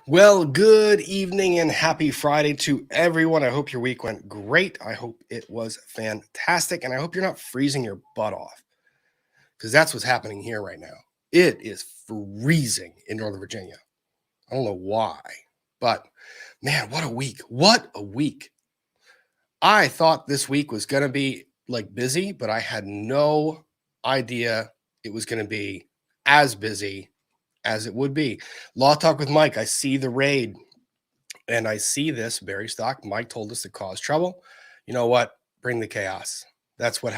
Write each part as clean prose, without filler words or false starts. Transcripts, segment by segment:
Well, good evening and happy Friday to everyone. I hope your week went great. I hope it was fantastic. And I hope you're not freezing your butt off because that's what's happening here right now. It is freezing in Northern Virginia. I don't know why, but man, what a week. What a week. I thought this week was going to be like busy, but I had no idea it was going to be as busy as it would be. Law Talk with Mike. I see the raid. And I see this Barry Stock. Mike told us to cause trouble. You know what? Bring the chaos. That's what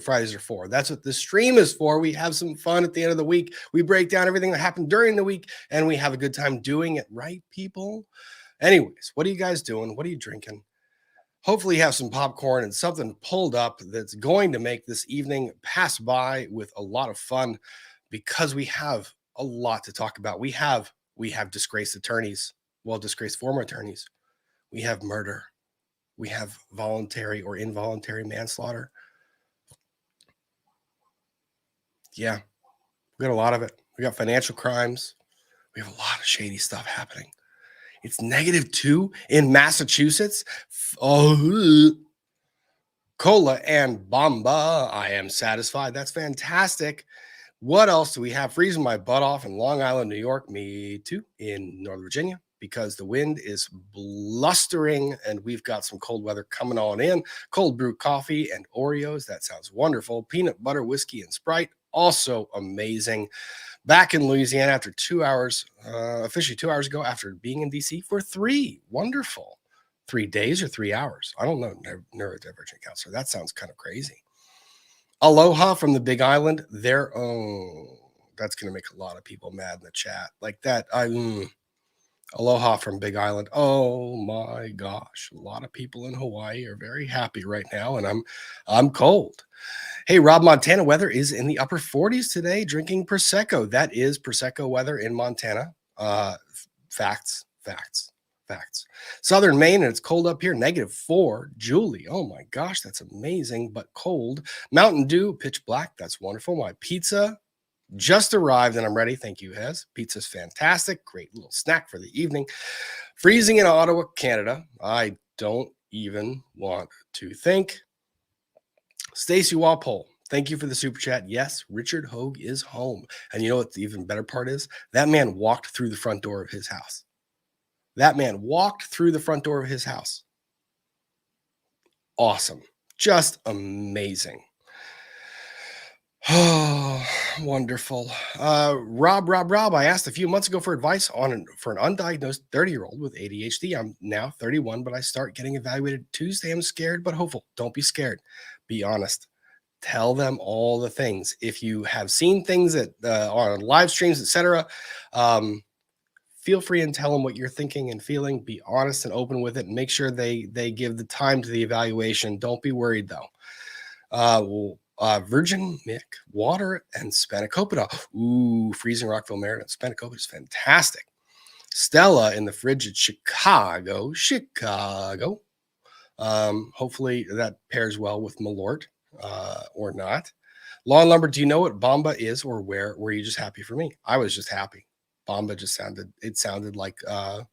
Fridays are for. That's what the stream is for. We have some fun at the end of the week. We break down everything that happened during the week, and we have a good time doing it, right, people? Anyways, what are you guys doing? What are you drinking? Hopefully, you have some popcorn and something pulled up that's going to make this evening pass by with a lot of fun, because we have a lot to talk about. We have disgraced attorneys. Well, disgraced former attorneys. We have murder. We have voluntary or involuntary manslaughter. Yeah, we got a lot of it. We got financial crimes. We have a lot of shady stuff happening. It's -2 in Massachusetts. Oh, cola and bomba. I am satisfied. That's fantastic. What else do we have? Freezing my butt off in Long Island, New York. Me too. In Northern Virginia, because the wind is blustering and we've got some cold weather coming on in. Cold brew coffee and Oreos. That sounds wonderful. Peanut butter, whiskey, and Sprite. Also amazing. Back in Louisiana after 2 hours, officially 2 hours ago, after being in DC for 3. Wonderful. 3 days or 3 hours. I don't know, neurodivergent counselor. That sounds kind of crazy. Aloha from the Big Island. That's going to make a lot of people mad in the chat. Like that. Aloha from Big Island. Oh my gosh. A lot of people in Hawaii are very happy right now, and I'm cold. Hey, Rob, Montana weather is in the upper 40s today, drinking Prosecco. That is Prosecco weather in Montana. Facts. Southern Maine, and it's cold up here, -4. Julie, oh my gosh, that's amazing, but cold. Mountain Dew, pitch black. That's wonderful. My pizza just arrived and I'm ready. Thank you, Hez. Pizza's fantastic. Great little snack for the evening. Freezing in Ottawa, Canada. I don't even want to think. Stacy Walpole, thank you for the super chat. Yes, Richard Hogue is home. And you know what the even better part is? That man walked through the front door of his house. That man walked through the front door of his house. Awesome. Just amazing. Oh, wonderful. Rob, I asked a few months ago for advice for an undiagnosed 30-year-old with ADHD. I'm now 31, but I start getting evaluated Tuesday. I'm scared, but hopeful. Don't be scared. Be honest. Tell them all the things. If you have seen things that are on live streams, etc., feel free and tell them what you're thinking and feeling. Be honest and open with it, and make sure they give the time to the evaluation. Don't be worried though. Virgin Mick, water, and spanakopita. Ooh, freezing Rockville, Maryland. Spanakopita is fantastic. Stella in the frigid Chicago. Hopefully that pairs well with Malort or not. Law and Lumber, do you know what Bomba is, or where were you just happy for me? I was just happy. Bomba just sounded like Bomba.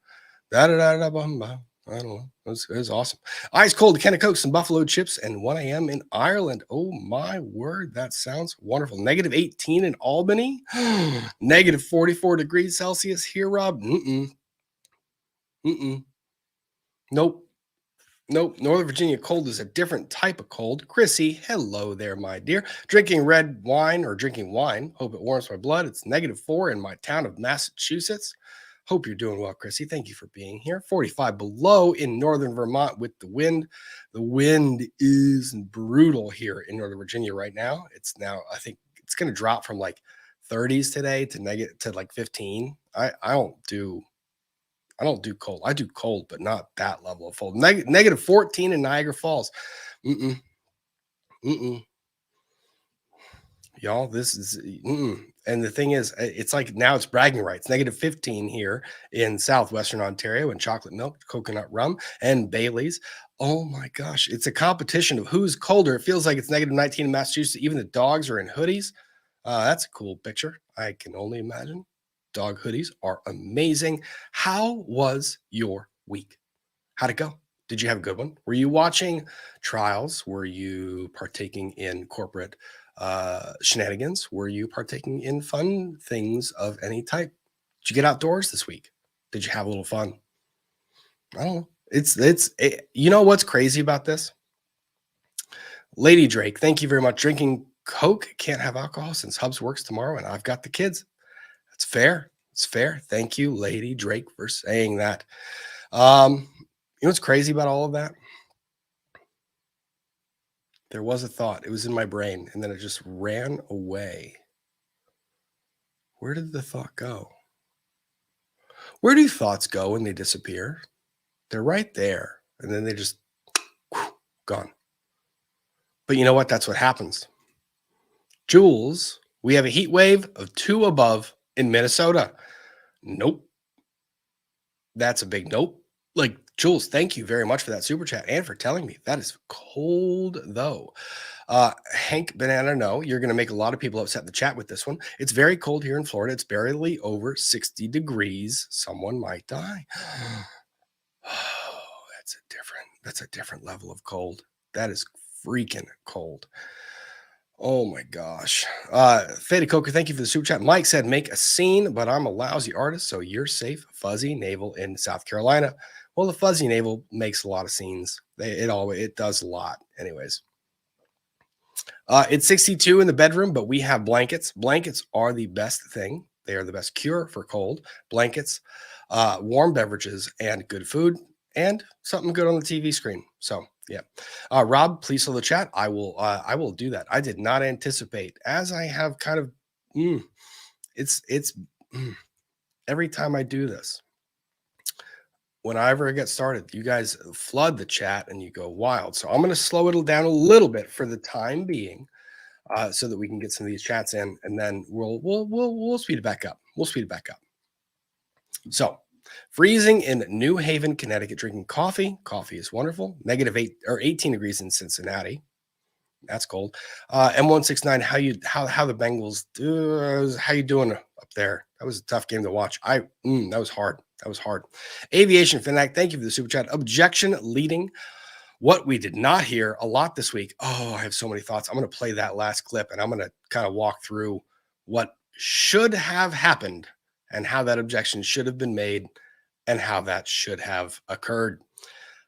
I don't know. It was awesome. Ice cold can of Coke, some buffalo chips, and 1 a.m. in Ireland. Oh my word, that sounds wonderful. -18 in Albany, -44 degrees Celsius here, Rob. Nope. Northern Virginia cold is a different type of cold. Chrissy, hello there, my dear. Drinking red wine or drinking wine. Hope it warms my blood. It's -4 in my town of Massachusetts. Hope you're doing well, Chrissy. Thank you for being here. 45 below in northern Vermont with the wind. The wind is brutal here in Northern Virginia right now. It's now, I think it's going to drop from like 30s today to like 15. I don't do cold. I do cold, but not that level of cold. -14 in Niagara Falls. Y'all, this is and the thing is, it's like now it's bragging rights. -15 here in southwestern Ontario, and chocolate milk, coconut rum, and Bailey's. Oh my gosh, it's a competition of who's colder. It feels like it's -19 in Massachusetts. Even the dogs are in hoodies. That's a cool picture. I can only imagine. dog hoodies are amazing. How was your week? How'd it go? Did you have a good one? Were you watching trials? Were you partaking in corporate shenanigans? Were you partaking in fun things of any type? Did you get outdoors this week? Did you have a little fun? I don't know. You know what's crazy about this? Lady Drake, thank you very much. Drinking Coke, can't have alcohol since Hubs works tomorrow and I've got the kids. That's fair. It's fair. Thank you, Lady Drake, for saying that. You know what's crazy about all of that? There was a thought. It was in my brain, and then it just ran away. Where did the thought go? Where do thoughts go when they disappear? They're right there, and then they just gone. But you know what? That's what happens. Jules, we have a heat wave of 2 above in Minnesota. Nope. That's a big nope. Like, Jules, thank you very much for that super chat and for telling me. That is cold, though. Hank Banana, no, you're going to make a lot of people upset in the chat with this one. It's very cold here in Florida. It's barely over 60 degrees. Someone might die. Oh, that's a different level of cold. That is freaking cold. Oh my gosh. Fada Coker, thank you for the super chat. Mike said, make a scene, but I'm a lousy artist, so you're safe. Fuzzy Naval in South Carolina. Well, the Fuzzy Naval makes a lot of scenes. It does a lot. Anyways. It's 62 in the bedroom, but we have blankets. Blankets are the best thing. They are the best cure for cold. Blankets, warm beverages, and good food, and something good on the TV screen. So, yeah. Rob, please fill the chat. I will do that. I did not anticipate, as I have kind of, every time I do this, whenever I get started, you guys flood the chat and you go wild. So I'm going to slow it down a little bit for the time being, so that we can get some of these chats in, and then we'll speed it back up. We'll speed it back up. So, freezing in New Haven, Connecticut, drinking coffee. Coffee is wonderful. -8 or 18 degrees in Cincinnati. That's cold. M169, how the Bengals do? How you doing up there? That was a tough game to watch. That was hard. That was hard. Aviation Fanatic, thank you for the super chat. Objection leading. What we did not hear a lot this week. Oh, I have so many thoughts. I'm going to play that last clip, and I'm going to kind of walk through what should have happened and how that objection should have been made and how that should have occurred.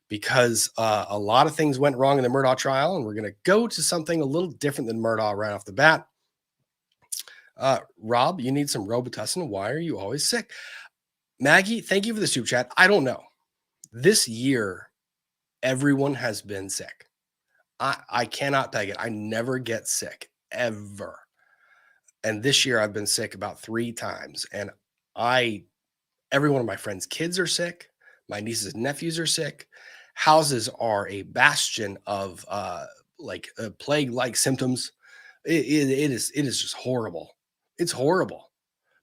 Because a lot of things went wrong in the Murdaugh trial, and we're going to go to something a little different than Murdaugh right off the bat. Rob, you need some Robitussin. Why are you always sick? Maggie, thank you for the super chat. I don't know. This year, everyone has been sick. I cannot peg it. I never get sick, ever. And this year, I've been sick about 3 times. And every one of my friends' kids are sick. My nieces and nephews are sick. Houses are a bastion of plague-like symptoms. It is just horrible. It's horrible.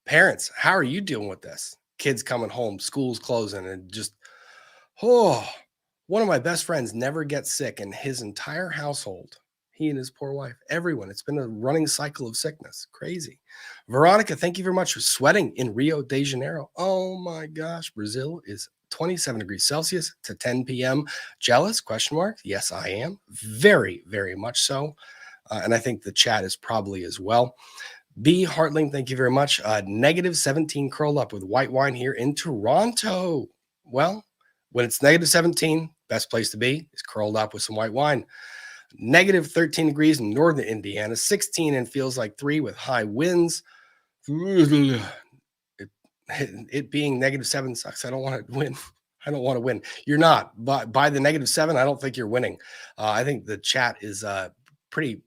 Parents, how are you dealing with this? Kids coming home, schools closing, and just, one of my best friends never gets sick in his entire household. He and his poor wife, everyone. It's been a running cycle of sickness. Crazy. Veronica, thank you very much for sweating in Rio de Janeiro. Oh my gosh. Brazil is 27 degrees Celsius to 10 p.m. Jealous? ? Yes, I am. Very, very much so. And I think the chat is probably as well. B. Hartling, thank you very much. -17 curled up with white wine here in Toronto. Well, when it's -17, best place to be is curled up with some white wine. -13 degrees in northern Indiana, 16 and feels like 3 with high winds. It being -7 sucks. I don't want to win. I don't want to win. You're not. But by the -7, I don't think you're winning. I think the chat is pretty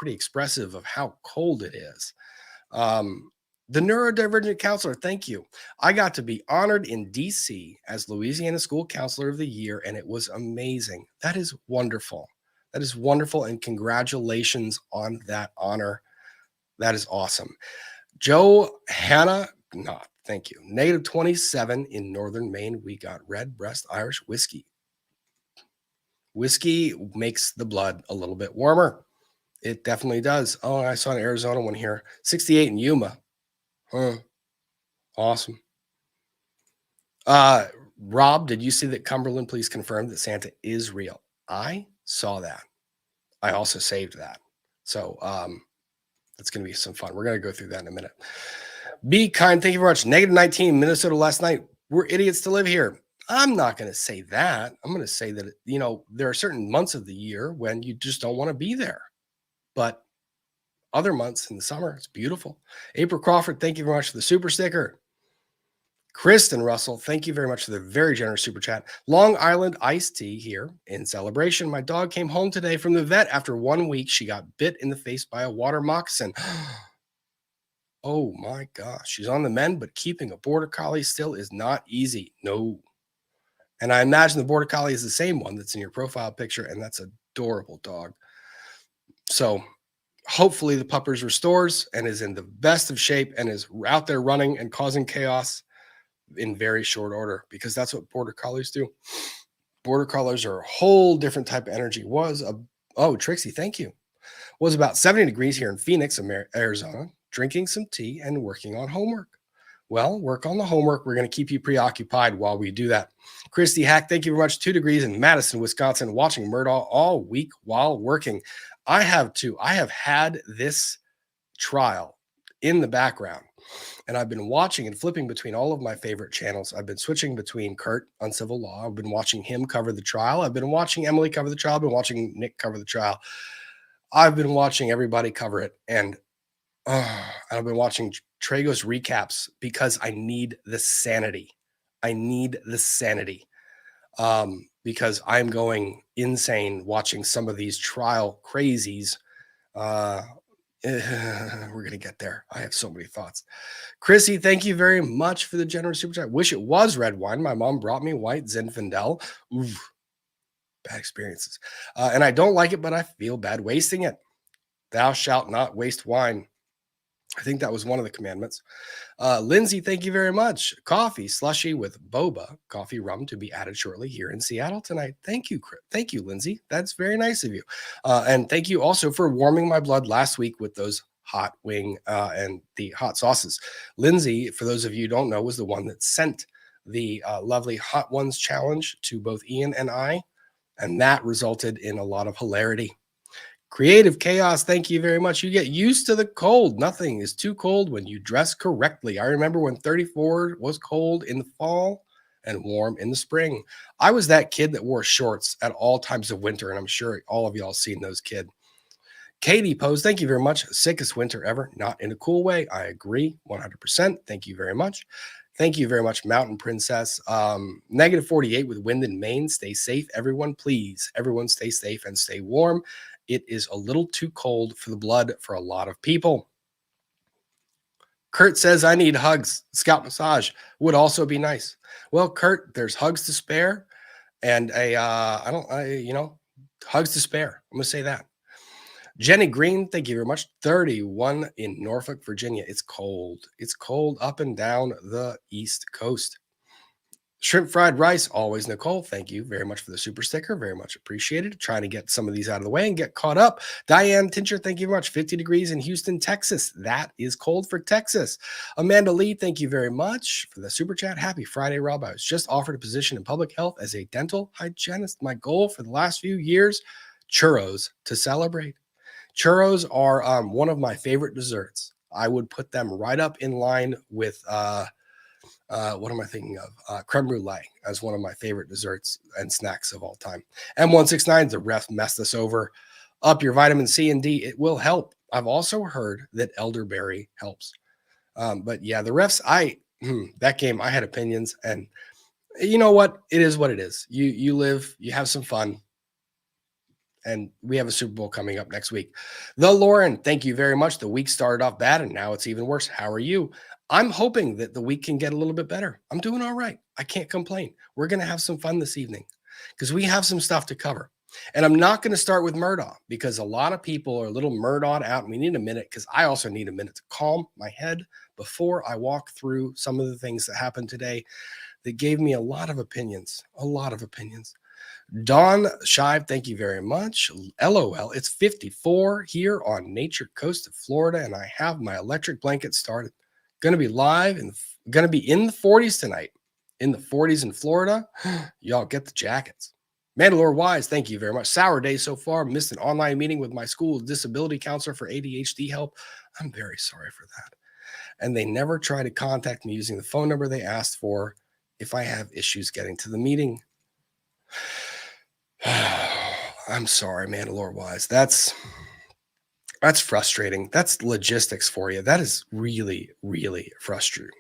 expressive of how cold it is. The neurodivergent counselor, thank you. I got to be honored in DC as Louisiana School Counselor of the Year, and it was amazing. That is wonderful. That is wonderful, and congratulations on that honor. That is awesome. Joe Hannah, thank you. -27 in northern Maine. We got red breast Irish whiskey. Whiskey makes the blood a little bit warmer. It definitely does. Oh, I saw an Arizona one here. 68 in Yuma. Oh, Awesome. Rob, did you see that Cumberland Police confirmed that Santa is real? I saw that. I also saved that. So that's going to be some fun. We're going to go through that in a minute. Be kind. Thank you very much. -19 Minnesota last night. We're idiots to live here. I'm not going to say that. I'm going to say that, there are certain months of the year when you just don't want to be there. But other months in the summer, it's beautiful. April Crawford, thank you very much for the super sticker. Kristen Russell, thank you very much for the very generous super chat. Long Island iced tea here in celebration. My dog came home today from the vet. After 1 week, she got bit in the face by a water moccasin. Oh my gosh. She's on the mend, but keeping a border collie still is not easy. No. And I imagine the border collie is the same one that's in your profile picture, and that's an adorable dog. So hopefully the puppers restores and is in the best of shape and is out there running and causing chaos in very short order, because that's what border collies do. Border collies are a whole different type of energy. Trixie, thank you. Was about 70 degrees here in Phoenix, Arizona, drinking some tea and working on homework. Well, work on the homework. We're going to keep you preoccupied while we do that. Christy Hack, thank you very much. 2 degrees in Madison, Wisconsin, watching Murdaugh all week while working. I have too. I have had this trial in the background, and I've been watching and flipping between all of my favorite channels. I've been switching between Kurt on civil law. I've been watching him cover the trial. I've been watching Emily cover the trial. I've been watching Nick cover the trial. I've been watching everybody cover it. And I've been watching Trago's recaps because I need the sanity. Because I'm going insane watching some of these trial crazies. We're going to get there. I have so many thoughts. Chrissy, thank you very much for the generous super chat. Wish it was red wine. My mom brought me white Zinfandel. Ooh, bad experiences. And I don't like it, but I feel bad wasting it. Thou shalt not waste wine. I think that was one of the commandments. Lindsay, thank you very much. Coffee slushy with boba coffee rum to be added shortly here in Seattle tonight. Thank you. Thank you, Lindsay. That's very nice of you. And thank you also for warming my blood last week with those hot wing and the hot sauces. Lindsay, for those of you who don't know, was the one that sent the lovely Hot Ones challenge to both Ian and I. And that resulted in a lot of hilarity. Creative Chaos, thank you very much. You get used to the cold. Nothing is too cold when you dress correctly. I remember when 34 was cold in the fall and warm in the spring. I was that kid that wore shorts at all times of winter, and I'm sure all of y'all seen those kids. Katie Pose, thank you very much. Sickest winter ever, not in a cool way. I agree 100%. Thank you very much. Thank you very much, Mountain Princess. -48 with wind in Maine. Stay safe, everyone, please. Everyone stay safe and stay warm. It is a little too cold for the blood for a lot of people. Kurt says, I need hugs. Scalp massage would also be nice. Well, Kurt, there's hugs to spare and hugs to spare. I'm going to say that. Jenny Green, thank you very much. 31 in Norfolk, Virginia. It's cold. It's cold up and down the East Coast. Shrimp fried rice, always Nicole. Thank you very much for the super sticker. Very much appreciated. Trying to get some of these out of the way and get caught up. Diane Tincher, thank you very much. 50 degrees in Houston, Texas. That is cold for Texas. Amanda Lee, thank you very much for the super chat. Happy Friday, Rob. I was just offered a position in public health as a dental hygienist. My goal for the last few years, churros to celebrate. Churros are one of my favorite desserts. I would put them right up in line with what am I thinking of? Creme brulee as one of my favorite desserts and snacks of all time. M169, the ref messed us over. Up your vitamin C and D, it will help. I've also heard that elderberry helps. But yeah, the refs, that game, I had opinions, and you know what? It is what it is. You live, you have some fun. And we have a Super Bowl coming up next week. The Lauren, thank you very much. The week started off bad, and now it's even worse. How are you? I'm hoping that the week can get a little bit better. I'm doing all right. I can't complain. We're going to have some fun this evening because we have some stuff to cover. And I'm not going to start with Murdaugh because a lot of people are a little Murdaugh'd out. And we need a minute because I also need a minute to calm my head before I walk through some of the things that happened today that gave me a lot of opinions. Dawn Shive, thank you very much. LOL, it's 54 here on Nature Coast of Florida, and I have my electric blanket started. Going to be live and going to be in the 40s tonight. In the 40s in Florida. Y'all get the jackets. Mandalore Wise, thank you very much. Sour day so far. Missed an online meeting with my school disability counselor for ADHD help. I'm very sorry for that. And they never try to contact me using the phone number they asked for if I have issues getting to the meeting. I'm sorry, Mandalore Wise. That's frustrating. That's logistics for you. That is really, really frustrating.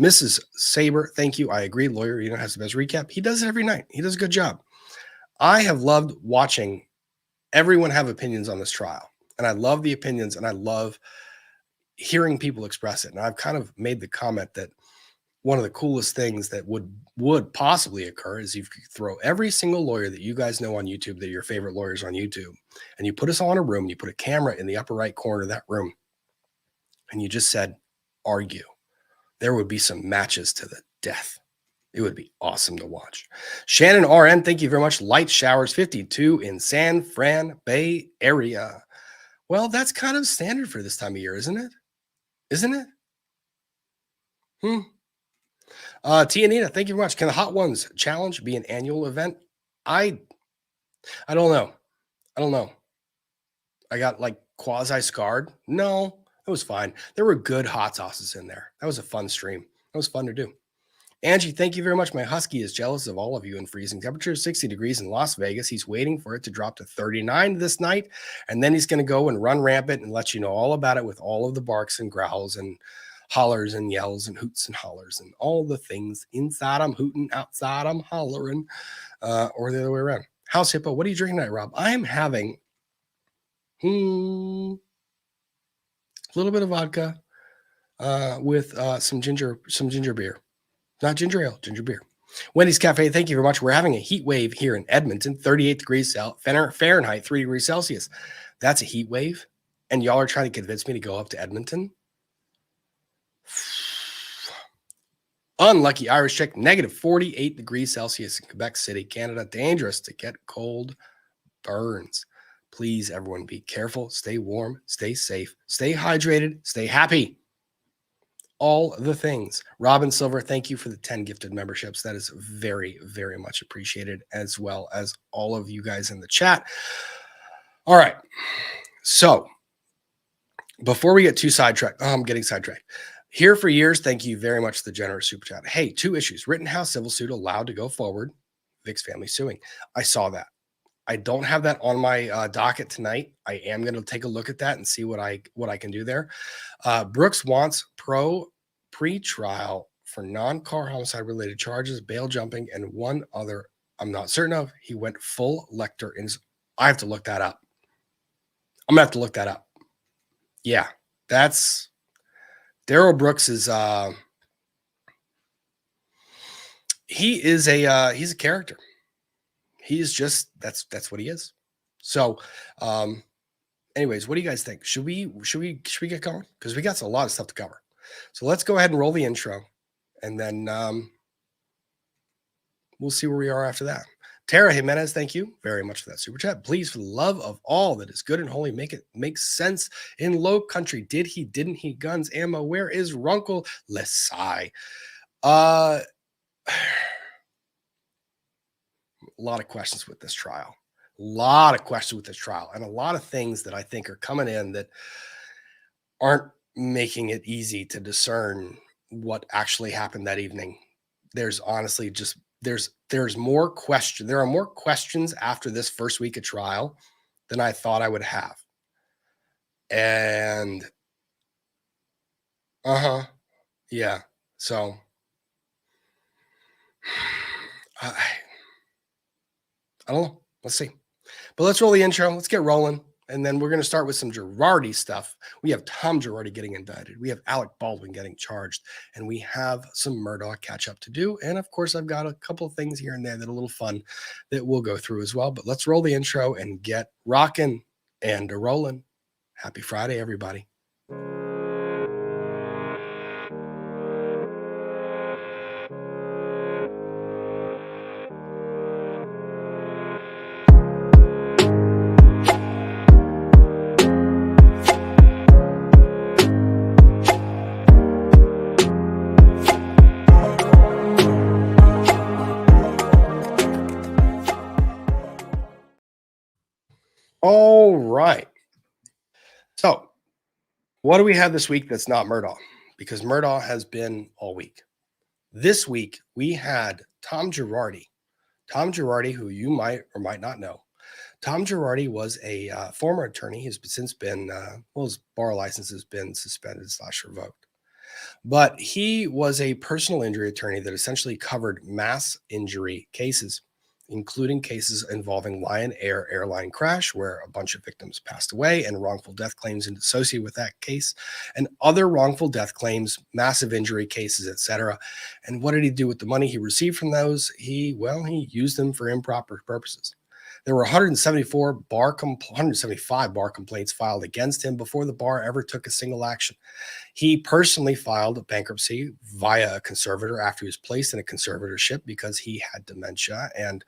Mrs. Saber, thank you. I agree. Lawyer, has the best recap. He does it every night. He does a good job. I have loved watching everyone have opinions on this trial. And I love the opinions and I love hearing people express it. And I've kind of made the comment that one of the coolest things that would possibly occur is if you throw every single lawyer that you guys know on YouTube, that your favorite lawyers on YouTube, and you put us all in a room, you put a camera in the upper right corner of that room, and you just said, argue. There would be some matches to the death. It would be awesome to watch. Shannon RN, thank you very much. Light showers 52 in San Fran Bay Area. Well, that's kind of standard for this time of year, isn't it? Isn't it? Tianita, thank you very much. Can the Hot Ones Challenge be an annual event? I don't know. I got like quasi scarred. No, it was fine. There were good hot sauces in there. That was a fun stream. That was fun to do. Angie, thank you very much. My husky is jealous of all of you in freezing temperatures, 60 degrees in Las Vegas. He's waiting for it to drop to 39 this night. And then he's going to go and run rampant and let you know all about it with all of the barks and growls and hollers and yells and hoots and hollers and all the things. Inside I'm hooting, outside I'm hollering, or the other way around. House Hippo, what are you drinking tonight, Rob? I am having a little bit of vodka with some ginger beer. Not ginger ale, ginger beer. Wendy's Cafe, thank you very much. We're having a heat wave here in Edmonton, 38 degrees Fahrenheit, 3 degrees Celsius. That's a heat wave. And y'all are trying to convince me to go up to Edmonton? Unlucky Irish Chick, negative 48 degrees Celsius in Quebec City, Canada. Dangerous to get cold. Burns. Please, everyone, be careful. Stay warm. Stay safe. Stay hydrated. Stay happy. All the things. Robin Silver, thank you for the 10 gifted memberships. That is very, very much appreciated, as well as all of you guys in the chat. All right. So before we get too sidetracked, I'm getting sidetracked. Here for years, thank you very much for the generous super chat. Hey, 2 issues. Rittenhouse civil suit allowed to go forward. Vic's family suing. I saw that. I don't have that on my docket tonight. I am going to take a look at that and see what I can do there. Brooks wants pre-trial for non-car homicide related charges, bail jumping, and one other I'm not certain of. He went full Lecter in his. I have to look that up. I'm gonna have to look that up. Yeah, that's Daryl Brooks is he's a character. He is just that's what he is. So anyways, what do you guys think? Should we get going? Because we got a lot of stuff to cover. So let's go ahead and roll the intro, and then we'll see where we are after that. Tara Jimenez, thank you very much for that super chat. Please, for the love of all that is good and holy, make it make sense in low country. Did he, didn't he? Guns, ammo. Where is Runkle? Let's sigh. A lot of questions with this trial. A lot of questions with this trial, and a lot of things that I think are coming in that aren't making it easy to discern what actually happened that evening. There's honestly just there's more question. There are more questions after this first week of trial than I thought I would have. And yeah. So I don't know. Let's see. But let's roll the intro. Let's get rolling. And then we're going to start with some Girardi stuff. We have Tom Girardi getting indicted. We have Alec Baldwin getting charged. And we have some Murdaugh catch up to do. And of course, I've got a couple of things here and there that are a little fun that we'll go through as well. But let's roll the intro and get rocking and rolling. Happy Friday, everybody. All right. So, what do we have this week that's not Murdaugh? Because Murdaugh has been all week. This week, we had Tom Girardi. Tom Girardi, who you might or might not know. Tom Girardi was a former attorney. He's since been, his bar license has been suspended / revoked. But he was a personal injury attorney that essentially covered mass injury cases, including cases involving Lion Air airline crash, where a bunch of victims passed away, and wrongful death claims associated with that case, and other wrongful death claims, massive injury cases, etc. And what did he do with the money he received from those? He used them for improper purposes. There were 175 bar complaints filed against him before the bar ever took a single action. He personally filed a bankruptcy via a conservator after he was placed in a conservatorship because he had dementia and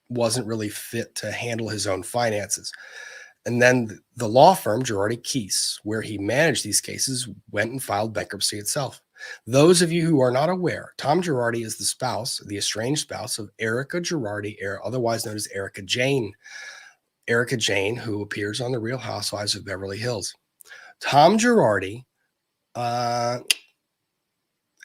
wasn't really fit to handle his own finances. And then the law firm, Girardi Keese, where he managed these cases, went and filed bankruptcy itself. Those of you who are not aware, Tom Girardi is the estranged spouse of Erica Girardi, otherwise known as Erica Jane. Erica Jane, who appears on The Real Housewives of Beverly Hills. Tom Girardi, as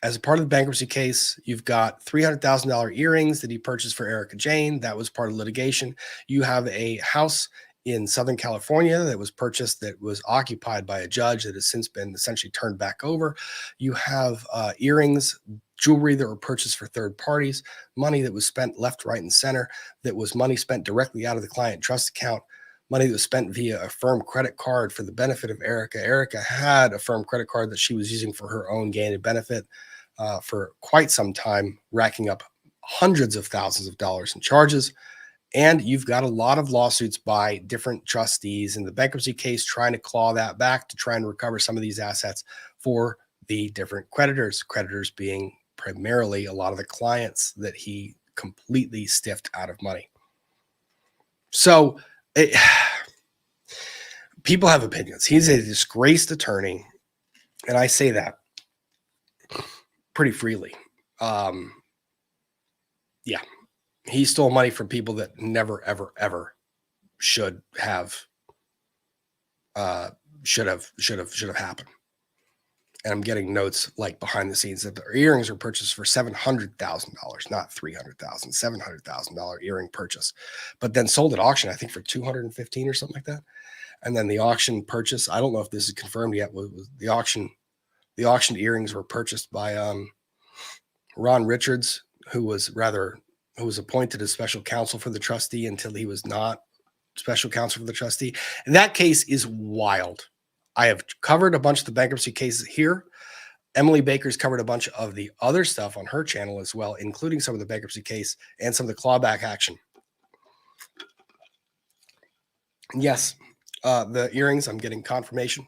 a part of the bankruptcy case, you've got $300,000 earrings that he purchased for Erica Jane. That was part of litigation. You have a house in Southern California that was purchased that was occupied by a judge that has since been essentially turned back over. You have earrings, jewelry that were purchased for third parties, money that was spent left, right, and center, that was money spent directly out of the client trust account, money that was spent via a firm credit card for the benefit of Erica. Erica had a firm credit card that she was using for her own gain and benefit for quite some time, racking up hundreds of thousands of dollars in charges. And you've got a lot of lawsuits by different trustees in the bankruptcy case trying to claw that back to try and recover some of these assets for the different creditors being primarily a lot of the clients that he completely stiffed out of money. So people have opinions. He's a disgraced attorney, and I say that pretty freely. Yeah. He stole money from people that never, ever, ever should have happened. And I'm getting notes like behind the scenes that the earrings were purchased for $700,000, not $300,000, $700,000 earring purchase, but then sold at auction, I think for $215 or something like that. And then the auction purchase, I don't know if this is confirmed yet, was the auctioned earrings were purchased by Ron Richards, who was appointed as special counsel for the trustee until he was not special counsel for the trustee. And that case is wild. I have covered a bunch of the bankruptcy cases here. Emily Baker's covered a bunch of the other stuff on her channel as well, including some of the bankruptcy case and some of the clawback action. And yes, the earrings, I'm getting confirmation,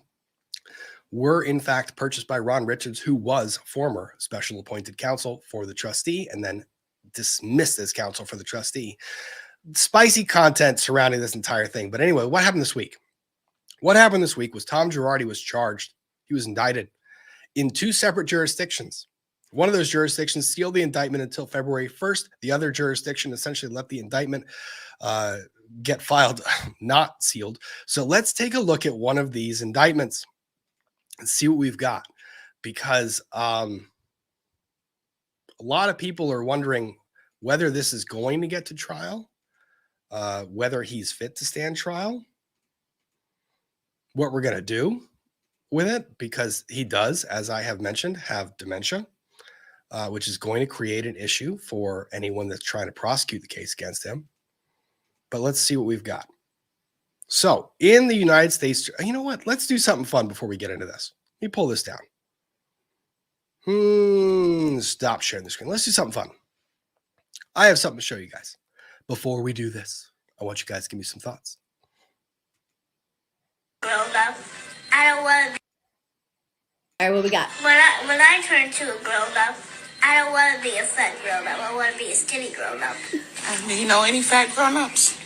were in fact purchased by Ron Richards, who was former special appointed counsel for the trustee and then dismissed as counsel for the trustee. Spicy content surrounding this entire thing. But anyway, what happened this week? What happened this week was Tom Girardi was charged. He was indicted in 2 separate jurisdictions. One of those jurisdictions sealed the indictment until February 1st. The other jurisdiction essentially let the indictment get filed, not sealed. So let's take a look at one of these indictments and see what we've got, because a lot of people are wondering whether this is going to get to trial, whether he's fit to stand trial, what we're going to do with it, because he does, as I have mentioned, have dementia, which is going to create an issue for anyone that's trying to prosecute the case against him. But let's see what we've got. So in the United States, you know what? Let's do something fun before we get into this. Let me pull this down. Stop sharing the screen. Let's do something fun. I have something to show you guys. Before we do this, I want you guys to give me some thoughts. Grown up. I don't want to be. All right, what we got? When I turn to a grown up, I don't want to be a fat grown up. I want to be a skinny grown up. Do you know any fat grown ups?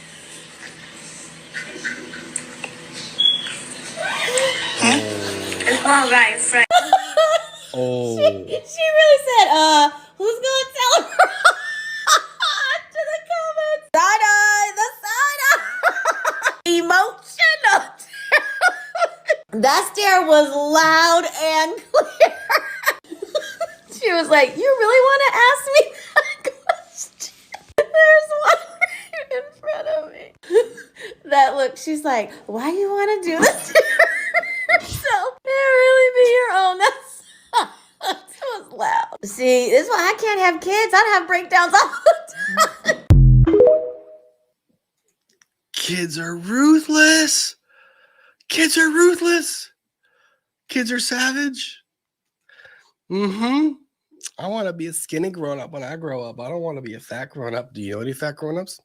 It's all right, Frank. Oh. She really said, who's gonna tell her? To the comments. Side-eye, the That stare was loud and clear. She was like, you really want to ask me that question? There's one right in front of me. That look, she's like, why you want to do this to yourself? It really be your own. That was loud. See, this is why I can't have kids. I'd have breakdowns all the time. Kids are ruthless. Kids are ruthless. Kids are savage. I want to be a skinny grown-up when I grow up. I don't want to be a fat grown-up. Do you know any fat grown-ups?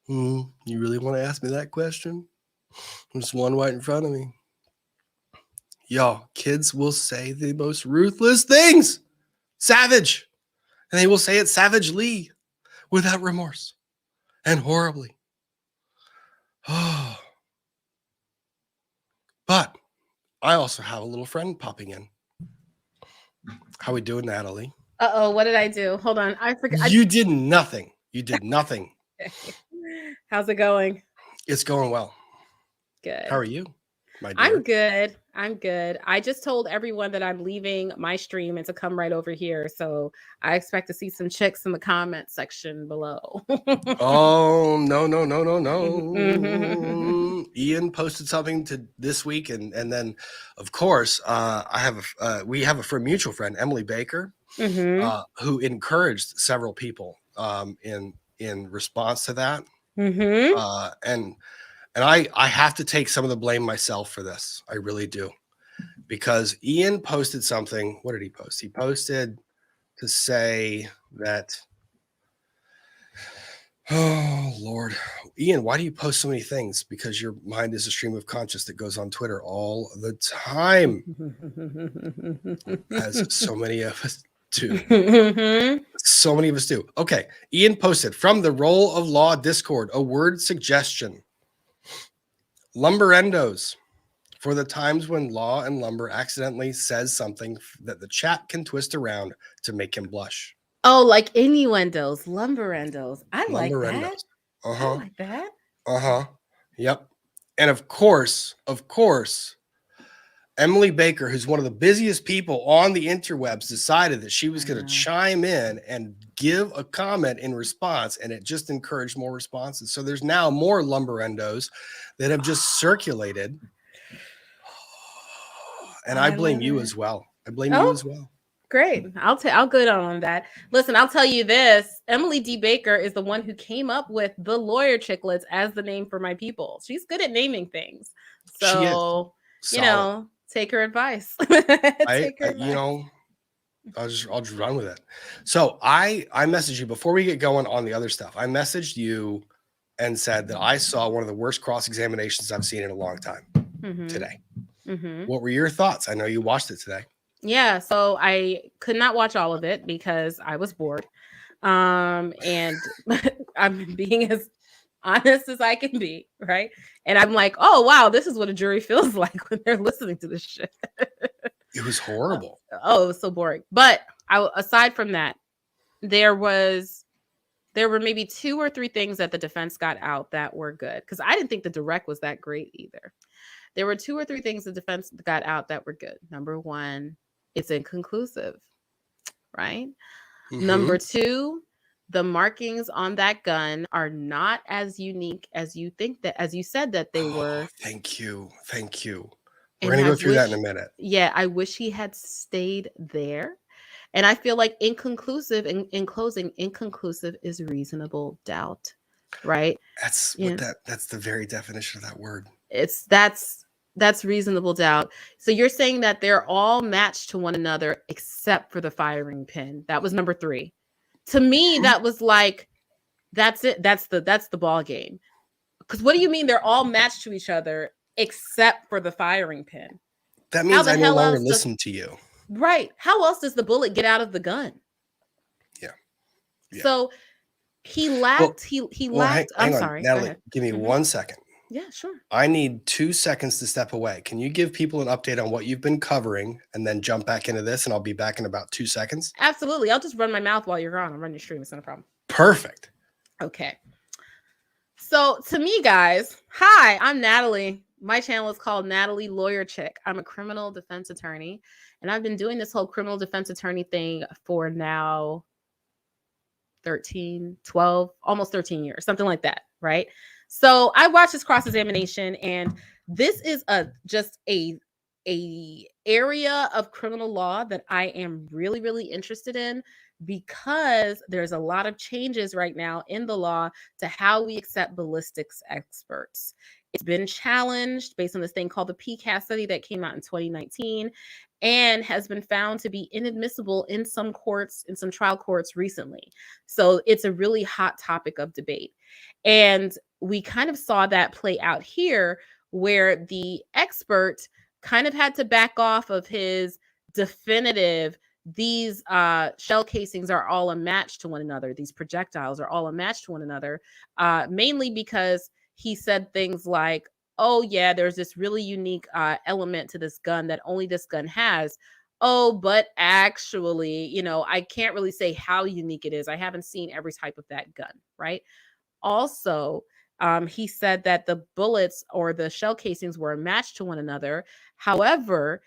You really want to ask me that question? There's one right in front of me. Y'all, kids will say the most ruthless things. Savage. And they will say it savagely, without remorse, and horribly. Oh. But I also have a little friend popping in. How we doing, Natalie? Uh-oh, what did I do? Hold on. I forgot. You did nothing. You did nothing. How's it going? It's going well. Good. How are you, my dear? I'm good. I'm good. I just told everyone that I'm leaving my stream and to come right over here. So I expect to see some chicks in the comment section below. Oh, no. Ian posted something to this week. And then, of course, we have a mutual friend, Emily Baker, who encouraged several people in response to that. And I have to take some of the blame myself for this. I really do. Because Ian posted something. What did he post? He posted to say that, oh, Lord. Ian, why do you post so many things? Because your mind is a stream of conscious that goes on Twitter all the time. As so many of us do. So many of us do. Okay. Ian posted, from the Roll of Law Discord, a word suggestion. Lumberendos, for the times when Law and Lumber accidentally says something that the chat can twist around to make him blush. Oh, like innuendos, lumberendos. I like that. I like that. Yep. And of course, Emily Baker, who's one of the busiest people on the interwebs, decided that she was going to chime in and give a comment in response, and it just encouraged more responses. So there's now more lumberendos that have just circulated. And I blame you as well. I blame you as well. Great. I'll go down on that. Listen, I'll tell you this. Emily D. Baker is the one who came up with the Lawyer Chicklets as the name for my people. She's good at naming things. So, you know, take her advice. I'll just run with it. So I messaged you before we get going on the other stuff. I messaged you and said that I saw one of the worst cross-examinations I've seen in a long time today. What were your thoughts? I know you watched it today. Yeah, so I could not watch all of it because I was bored. And I'm being as honest as I can be, right? And I'm like, oh, wow, this is what a jury feels like when they're listening to this shit. It was horrible. It was so boring. But aside from that, there were maybe 2 or 3 things that the defense got out that were good. Because I didn't think the direct was that great either. There were 2 or 3 things the defense got out that were good. Number 1, it's inconclusive, right? Number 2, the markings on that gun are not as unique as you think that, as you said that they were. Thank you. We're going to go through that in a minute. Yeah, I wish he had stayed there. And I feel like inconclusive, in closing, inconclusive is reasonable doubt, right? That's the very definition of that word. That's reasonable doubt. So you're saying that they're all matched to one another except for the firing pin. That was number 3. To me, that was like, that's it. That's the ball game. Because what do you mean they're all matched to each other except for the firing pin? That means I no longer listen to you. Right. How else does the bullet get out of the gun? Yeah. So he lacked. He lacked. I'm sorry, Natalie. Give me 1 second. Yeah, sure. I need 2 seconds to step away. Can you give people an update on what you've been covering and then jump back into this? And I'll be back in about 2 seconds. Absolutely. I'll just run my mouth while you're gone. I'll run your stream. It's not a problem. Perfect. Okay. So to me, guys, hi, I'm Natalie. My channel is called Natalie Lawyer Chick. I'm a criminal defense attorney, and I've been doing this whole criminal defense attorney thing for now 13, 12, almost 13 years, something like that, right? So I watched this cross-examination, and this is just a area of criminal law that I am really, really interested in, because there's a lot of changes right now in the law to how we accept ballistics experts. It's been challenged based on this thing called the PCAST study that came out in 2019 and has been found to be inadmissible in some courts, in some trial courts recently. So it's a really hot topic of debate. And we kind of saw that play out here, where the expert kind of had to back off of his definitive, these shell casings are all a match to one another. These projectiles are all a match to one another, mainly because he said things like, oh yeah, there's this really unique element to this gun that only this gun has. Oh, but actually, you know, I can't really say how unique it is. I haven't seen every type of that gun, right? Also, he said that the bullets or the shell casings were a match to one another. However,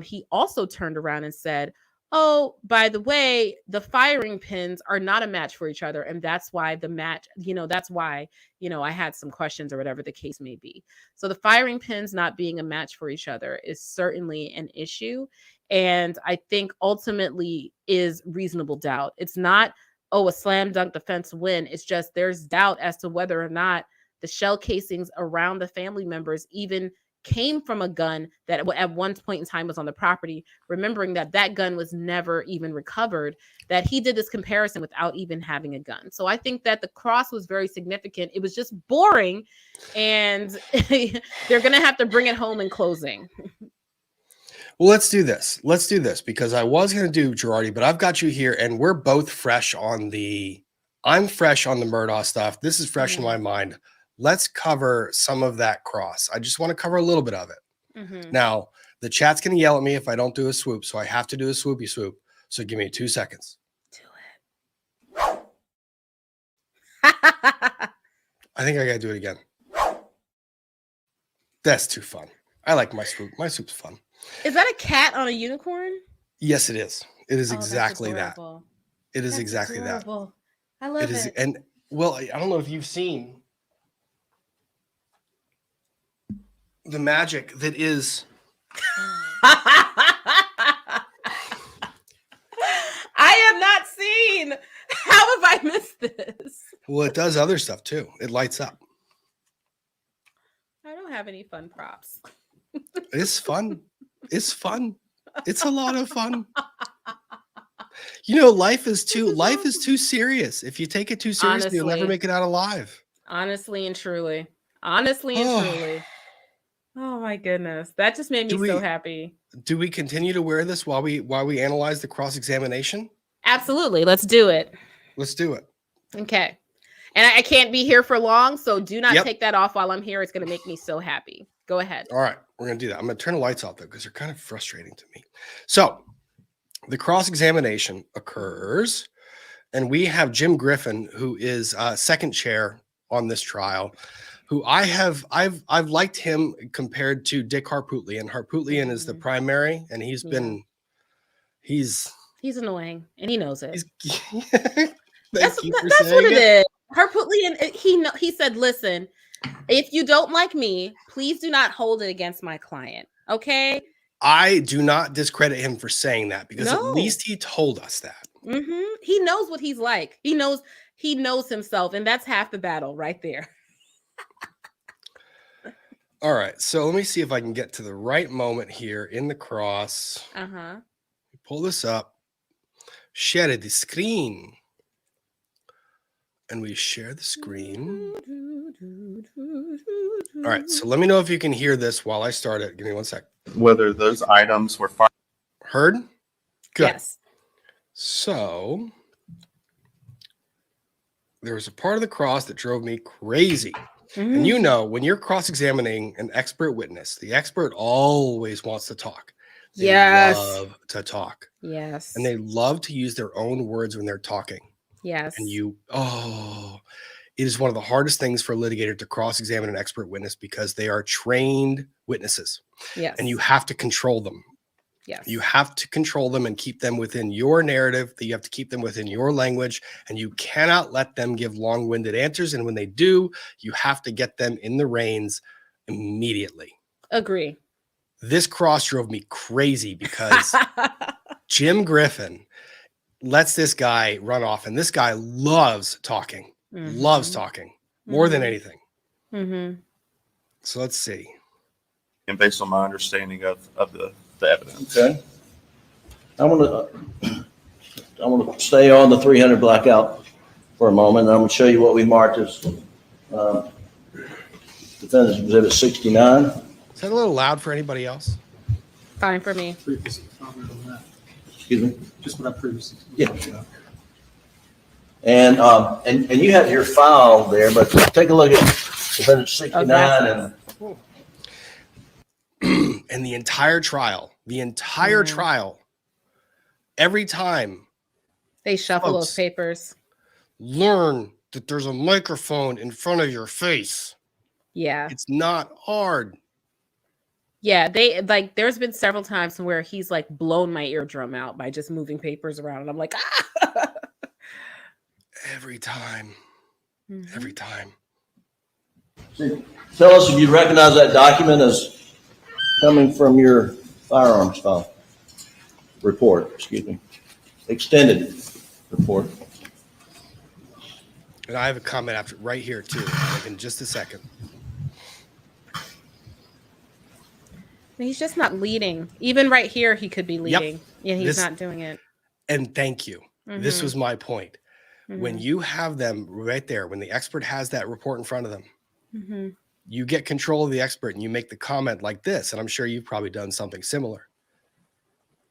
he also turned around and said, oh, by the way, the firing pins are not a match for each other. And that's why the match, that's why, I had some questions or whatever the case may be. So the firing pins not being a match for each other is certainly an issue. And I think ultimately is reasonable doubt. It's not, oh, a slam dunk defense win. It's just there's doubt as to whether or not the shell casings around the family members even came from a gun that at one point in time was on the property, remembering that that gun was never even recovered, that he did this comparison without even having a gun. So I think that the cross was very significant. It was just boring, and they're going to have to bring it home in closing. Well, let's do this. Let's do this, because I was going to do Girardi, but I've got you here, and we're both fresh on I'm fresh on the Murdaugh stuff. This is fresh in my mind. Let's cover some of that cross. I just want to cover a little bit of it. Now, the chat's going to yell at me if I don't do a swoop, so I have to do a swoopy swoop. So give me 2 seconds. Do it. I think I got to do it again. That's too fun. I like my swoop. My swoop's fun. Is that a cat on a unicorn? Yes, it is. It is Oh, exactly that. adorable. It is That's exactly adorable. I that. love It is. And well, I don't know if you've seen the magic that is. I have not seen. How have I missed this? Well, it does other stuff too. It lights up. I don't have any fun props. It's fun. It's fun. It's a lot of fun. Life is too serious. If you take it too seriously, you'll never Honestly. make it out alive. Honestly and truly. Honestly and truly. Oh my goodness. That just made me so happy. Do we continue to wear this while we analyze the cross-examination? Absolutely. Let's do it. Let's do it. Okay. And I can't be here for long, so do not take that off while I'm here. It's going to make me so happy. Go ahead. All right. We're going to do that. I'm going to turn the lights off, though, because they're kind of frustrating to me. So the cross-examination occurs, and we have Jim Griffin, who is second chair on this trial, who I've liked him compared to Dick Harpootlian. Harpootlian is the primary, and he's annoying, and he knows it. That's what it is. Harpootlian, he said, listen, if you don't like me, please do not hold it against my client. Okay. I do not discredit him for saying that, because at least he told us that. He knows what he's like. He knows himself, and that's half the battle right there. All right. So let me see if I can get to the right moment here in the cross. Pull this up. Share the screen. And we share the screen. All right. So let me know if you can hear this while I start it. Give me 1 sec. Whether those items were heard? Good. Yes. So there was a part of the cross that drove me crazy. And when you're cross-examining an expert witness, the expert always wants to talk. They love to talk. Yes. And they love to use their own words when they're talking. Yes. And It is one of the hardest things for a litigator to cross-examine an expert witness because they are trained witnesses. Yes. And you have to control them. Yes. You have to control them and keep them within your narrative. You have to keep them within your language, and you cannot let them give long-winded answers. And when they do, you have to get them in the reins immediately. Agree. This cross drove me crazy because Jim Griffin lets this guy run off, and this guy loves talking, loves talking more than anything. So let's see. And based on my understanding of the evidence. Okay. I want to stay on the 300 blackout for a moment. I'm going to show you what we marked as Defendant's Exhibit 69. Is that a little loud for anybody else? Fine for me. Excuse me? Just what I previously. Yeah. And you have your file there, but take a look at Defendant 69 and And the entire trial, every time They shuffle Folks. those papers. learn that there's a microphone in front of your face. Yeah. It's not hard. Yeah. They like, there's been several times where he's like blown my eardrum out by just moving papers around. And I'm like, ah. Every time. Every time. tell us if you recognize that document as coming from your firearms file report, extended report. And I have a comment after right here too, like in just a second. He's just not leading. Even right here, he could be leading. Yeah, he's This- not doing it. And thank you. This was my point. When you have them right there, when the expert has that report in front of them, you get control of the expert and you make the comment like this. And I'm sure you've probably done something similar.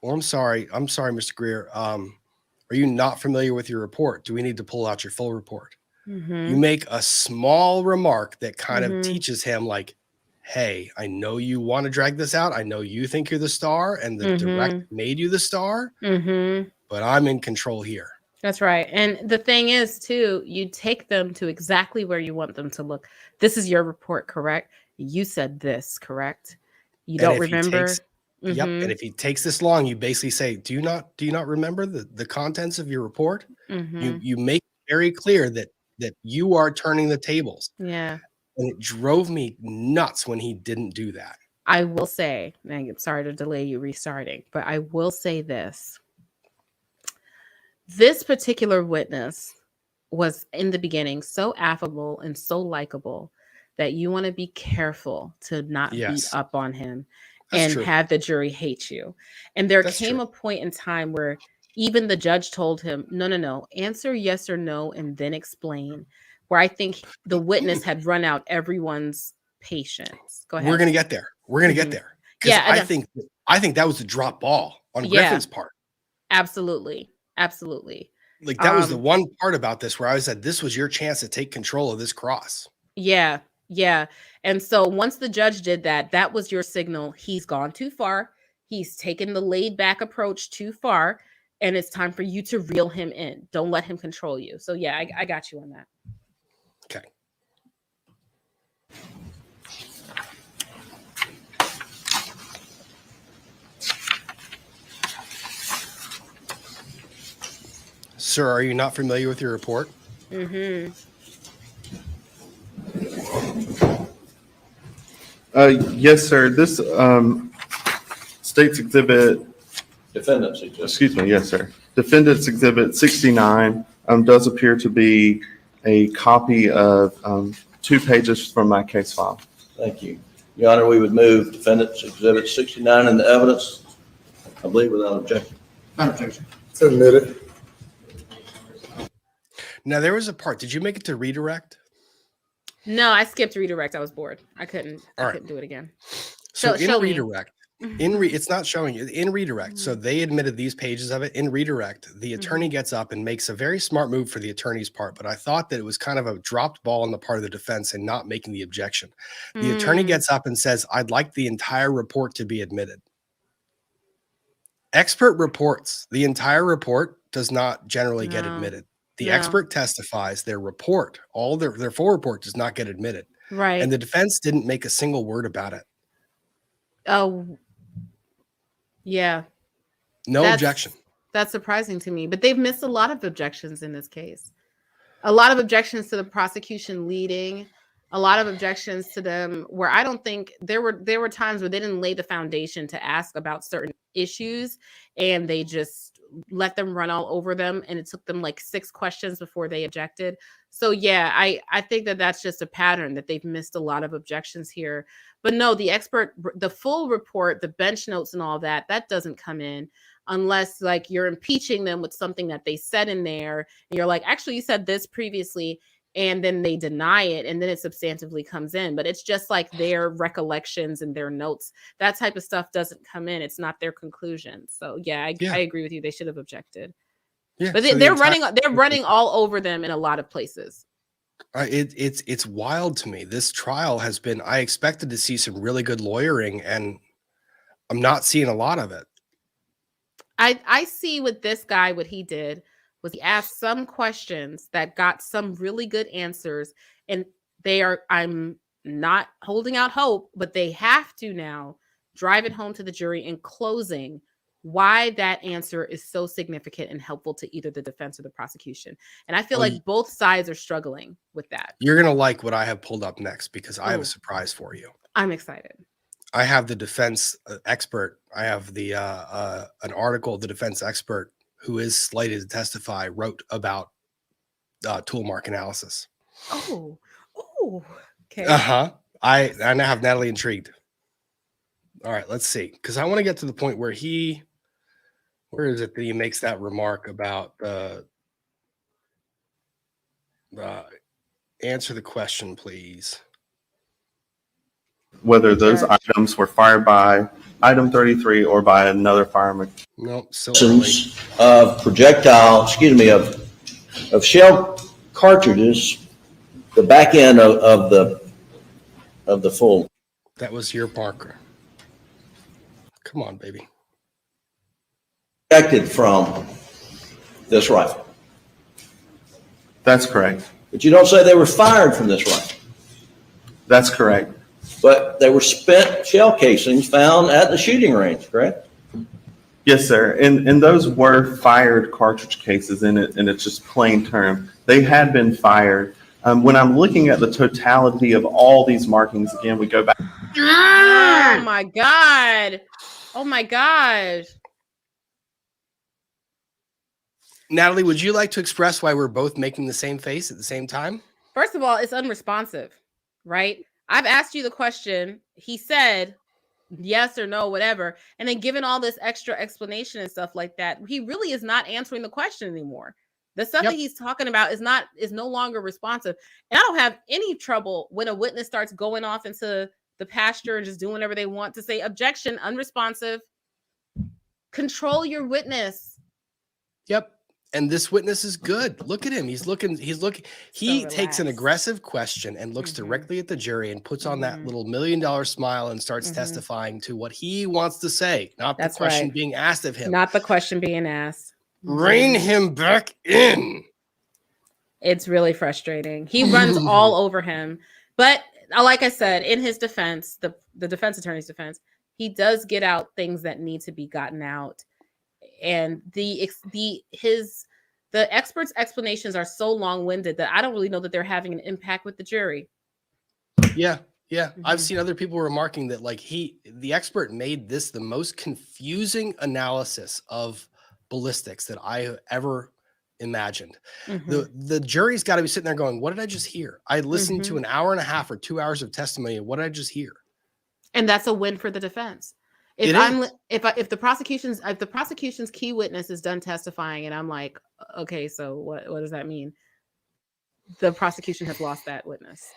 Or I'm sorry, Mr. Greer. Are you not familiar with your report? Do we need to pull out your full report? You make a small remark that kind of teaches him like, hey, I know you want to drag this out. I know you think you're the star and the director made you the star, but I'm in control here. That's right. And the thing is, too, you take them to exactly where you want them to look. This is your report, correct? You said this, correct? You don't remember? Yep. And if he takes this long, you basically say, do you not remember the contents of your report? You make it very clear that you are turning the tables. Yeah. And it drove me nuts when he didn't do that. I will say, and I'm sorry to delay you restarting, but I will say this. This particular witness was in the beginning so affable and so likable that you want to be careful to not beat up on him and have the jury hate you. And there came a point in time where even the judge told him, no, answer yes or no and then explain, where I think the witness had run out everyone's patience. Go ahead. We're going to get there. We're going to get there. Yeah, I think that was the drop ball on Griffin's part. Absolutely. Like that was the one part about this where I said, this was your chance to take control of this cross. Yeah. And so once the judge did that, that was your signal. He's gone too far. He's taken the laid back approach too far. And it's time for you to reel him in. Don't let him control you. So yeah, I got you on that. Okay. Sir, are you not familiar with your report? Yes, sir. This state's exhibit. Defendant's Exhibit. Excuse me. Yes, sir. Defendant's Exhibit 69 does appear to be a copy of 2 pages from my case file. Thank you. Your Honor, we would move Defendant's Exhibit 69 in the evidence, I believe, without objection. Not objection. Submitted. Now, there was a part. Did you make it to redirect? No, I skipped redirect. I was bored. I couldn't All right. do it again. So in show me. redirect, it's not showing you in redirect. So they admitted these pages of it in redirect. The attorney gets up and makes a very smart move for the attorney's part, but I thought that it was kind of a dropped ball on the part of the defense and not making the objection. The attorney gets up and says, I'd like the entire report to be admitted. Expert reports, the entire report does not generally get admitted. The No. expert testifies, their report, all their full report does not get admitted. Right. And the defense didn't make a single word about it. Oh, yeah. No objection. That's surprising to me, but they've missed a lot of objections in this case. A lot of objections to the prosecution leading, a lot of objections to them where I don't think there were times where they didn't lay the foundation to ask about certain issues and they just let them run all over them. And it took them like 6 questions before they objected. So yeah, I think that that's just a pattern that they've missed a lot of objections here. But no, the full report, the bench notes and all that doesn't come in unless like you're impeaching them with something that they said in there. And you're like, actually, you said this previously. And then they deny it. And then it substantively comes in. But it's just like their recollections and their notes. That type of stuff doesn't come in. It's not their conclusion. So yeah, I agree with you. They should have objected. Yeah, but so they're running all over them in a lot of places. It's wild to me. This trial has been, I expected to see some really good lawyering, and I'm not seeing a lot of it. I see with this guy, what he did was he asked some questions that got some really good answers, and I'm not holding out hope, but they have to now drive it home to the jury in closing why that answer is so significant and helpful to either the defense or the prosecution. And I feel like both sides are struggling with that. You're going to like what I have pulled up next because I have a surprise for you. I'm excited. I have the defense expert. I have the an article the defense expert who is slated to testify wrote about tool mark analysis. Oh, okay. I now have Natalie intrigued. All right, let's see, because I want to get to the point where where is it that he makes that remark about answer the question, please. Whether those items were fired by item 33 or by another fireman. Nope. Of projectile, of shell cartridges, the back end of the full. That was your marker. Come on, baby. Ejected from this rifle. That's correct. But you don't say they were fired from this rifle. That's correct. But they were spent shell casings found at the shooting range, correct? Yes, sir. And those were fired cartridge cases, and it's just plain term. They had been fired. When I'm looking at the totality of all these markings, again, we go back. Oh my God. Oh my gosh. Natalie, would you like to express why we're both making the same face at the same time? First of all, it's unresponsive, right? I've asked you the question. He said yes or no, whatever. And then given all this extra explanation and stuff like that, he really is not answering the question anymore. The stuff that he's talking about is no longer responsive. And I don't have any trouble when a witness starts going off into the pasture and just doing whatever they want to say. Objection, unresponsive. Control your witness. Yep. And this witness is good. Look at him. He takes an aggressive question and looks directly at the jury and puts on that little $1 million smile and starts testifying to what he wants to say, not the question being asked of him. Not the question being asked. Rein him back in. It's really frustrating. He runs all over him. But like I said, in his defense, the defense attorney's defense, he does get out things that need to be gotten out. And the experts' explanations are so long-winded that I don't really know that they're having an impact with the jury. Yeah. I've seen other people remarking that the expert made this the most confusing analysis of ballistics that I have ever imagined. The jury's got to be sitting there going, what did I just hear? I listened to an hour and a half or 2 hours of testimony. What did I just hear? And that's a win for the defense. If the prosecution's key witness is done testifying and I'm like, okay, so what does that mean? The prosecution has lost that witness.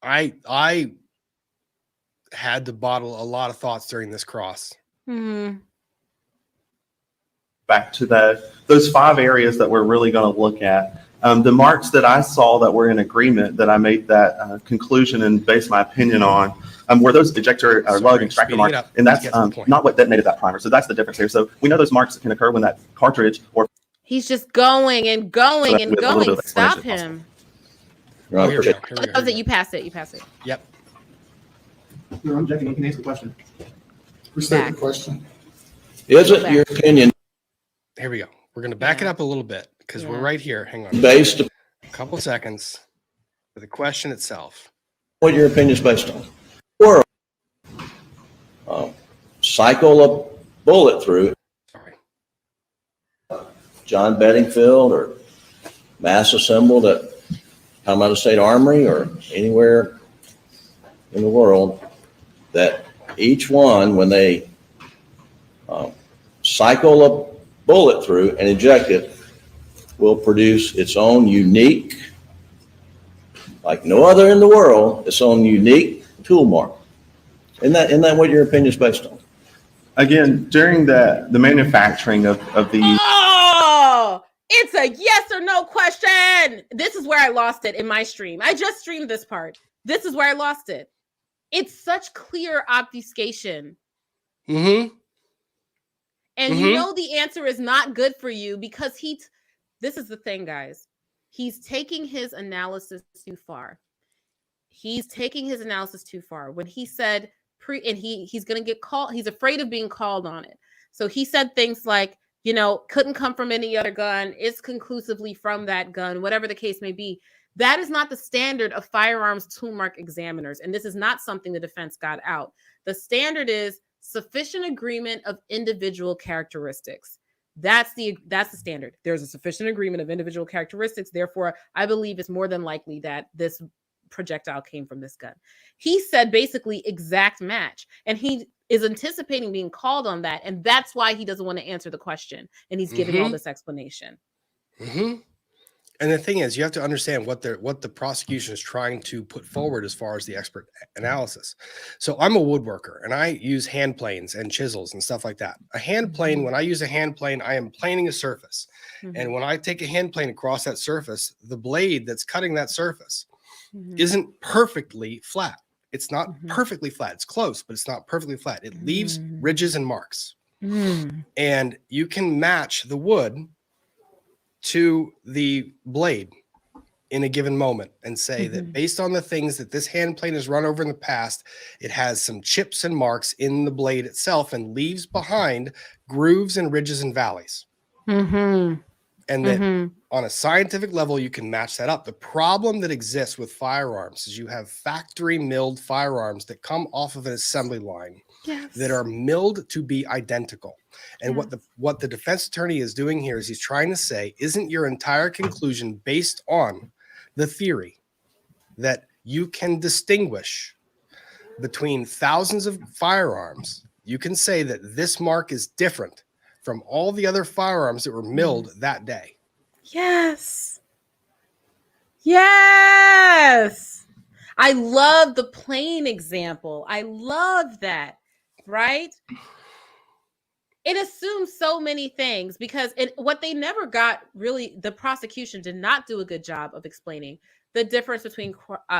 I had to bottle a lot of thoughts during this cross. Back to those 5 areas that we're really going to look at. The marks that I saw that were in agreement, that I made that conclusion and based my opinion on, were those ejector lug extractor marks, and that's not what detonated that primer. So that's the difference here. So we know those marks can occur when that cartridge or he's just going and going and with a little bit going. of Stop explanation him. Oh, here we go. That was it. You pass it. You pass it. Yep. I'm checking. You can answer the question. Restate the question. Is it your opinion Here we go. We're going to back it up a little bit because we're right here. Hang on. based on A couple seconds for the question itself. what your opinion is based on? Or cycle a bullet through Sorry. John Bedingfield or mass assembled at Palmetto State Armory or anywhere in the world, that each one, when they cycle a bullet through and eject it, will produce its own unique, like no other in the world, its own unique tool mark. Isn't that what your opinion is based on? again, during the manufacturing of the Oh, it's a yes or no question. This is where I lost it in my stream. I just streamed this part. This is where I lost it. It's such clear obfuscation. Mm-hmm. And you know the answer is not good for you because this is the thing, guys. He's taking his analysis too far. He's taking his analysis too far. When he said he's going to get called, he's afraid of being called on it. So he said things like, couldn't come from any other gun. It's conclusively from that gun, whatever the case may be. That is not the standard of firearms tool mark examiners. And this is not something the defense got out. The standard is sufficient agreement of individual characteristics. That's the standard. There's a sufficient agreement of individual characteristics. Therefore, I believe it's more than likely that this projectile came from this gun. He said basically exact match. And he is anticipating being called on that. And that's why he doesn't want to answer the question. And he's giving all this explanation. Mm-hmm. And the thing is, you have to understand what the prosecution is trying to put forward as far as the expert analysis. So I'm a woodworker and I use hand planes and chisels and stuff like that. A hand plane, when I use a hand plane, I am planing a surface. And when I take a hand plane across that surface, the blade that's cutting that surface isn't perfectly flat. It's not perfectly flat. It's close, but it's not perfectly flat. It leaves ridges and marks. And you can match the wood to the blade in a given moment and say that based on the things that this hand plane has run over in the past, it has some chips and marks in the blade itself and leaves behind grooves and ridges and valleys. And that on a scientific level, you can match that up. The problem that exists with firearms is you have factory milled firearms that come off of an assembly line that are milled to be identical. And what the defense attorney is doing here is he's trying to say, isn't your entire conclusion based on the theory that you can distinguish between thousands of firearms? You can say that this mark is different from all the other firearms that were milled that day. Yes. Yes. I love the plane example. I love that, right? It assumes so many things because what they never got really, the prosecution did not do a good job of explaining the difference between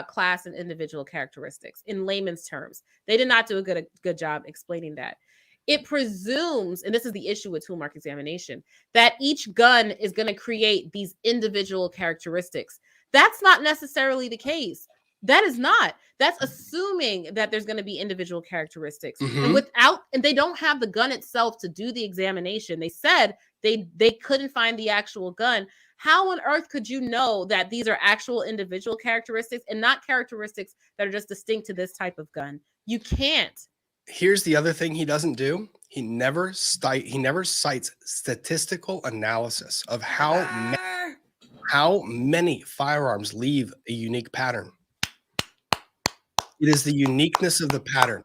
class and individual characteristics in layman's terms. They did not do a good job explaining that. It presumes, and this is the issue with tool mark examination, that each gun is going to create these individual characteristics. That's not necessarily the case. That is not. That's assuming that there's going to be individual characteristics. And they don't have the gun itself to do the examination. They said they couldn't find the actual gun. How on earth could you know that these are actual individual characteristics and not characteristics that are just distinct to this type of gun? You can't. Here's the other thing he doesn't do. He never cites statistical analysis of how many firearms leave a unique pattern. It is the uniqueness of the pattern.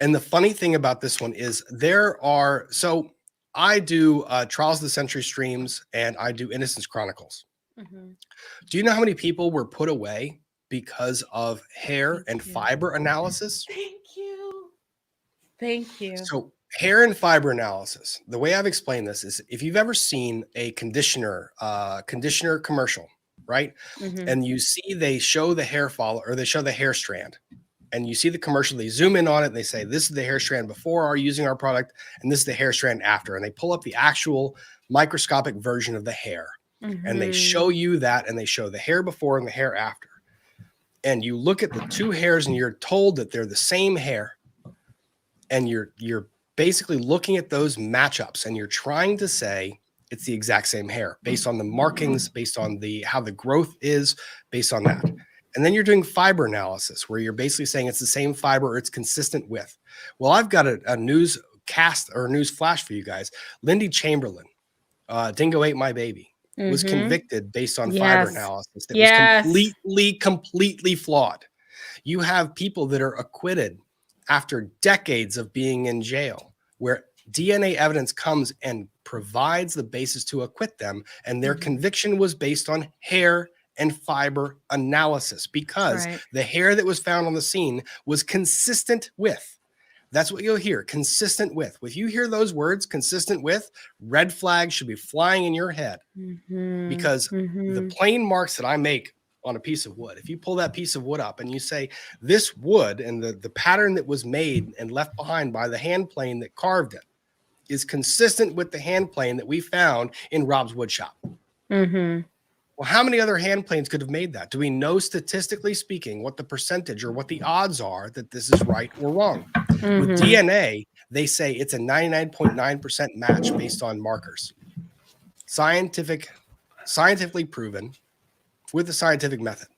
And the funny thing about this one is so I do Trials of the Century streams and I do Innocence Chronicles. Do you know how many people were put away because of hair and fiber analysis? Thank you. So hair and fiber analysis. The way I've explained this is if you've ever seen a conditioner commercial, right? Mhm. And you see they show the hair follicle or they show the hair strand, and you see the commercial, they zoom in on it and they say, this is the hair strand before our using our product, and this is the hair strand after. And they pull up the actual microscopic version of the hair. And they show you that, and they show the hair before and the hair after. And you look at the two hairs and you're told that they're the same hair. And you're basically looking at those matchups and you're trying to say it's the exact same hair based on the markings, based on how the growth is, based on that. And then you're doing fiber analysis where you're basically saying it's the same fiber or it's consistent with. Well, I've got a news cast or a news flash for you guys. Lindy Chamberlain, Dingo Ate My Baby, was convicted based on fiber analysis that was completely flawed. You have people that are acquitted after decades of being in jail where DNA evidence comes and provides the basis to acquit them, and their conviction was based on hair and fiber analysis because the hair that was found on the scene was consistent with. That's what you'll hear, consistent with. If you hear those words, consistent with, red flags should be flying in your head because the plain marks that I make on a piece of wood, if you pull that piece of wood up and you say this wood and the pattern that was made and left behind by the hand plane that carved it is consistent with the hand plane that we found in Rob's wood shop. Well, how many other hand planes could have made that? Do we know statistically speaking what the percentage or what the odds are that this is right or wrong? With DNA, they say it's a 99.9% match based on markers. Scientifically proven with the scientific method.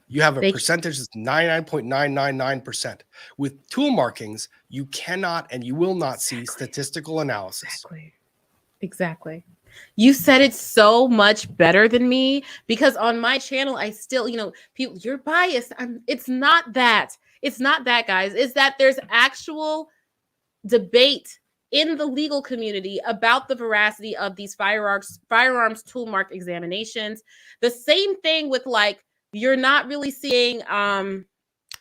You have a percentage that's 99.999%. With tool markings, you cannot and you will not see statistical analysis. Exactly. You said it so much better than me because on my channel, I still, people, you're biased. It's not that. It's not that, guys. It's that there's actual debate in the legal community about the veracity of these firearms tool mark examinations. The same thing with you're not really seeing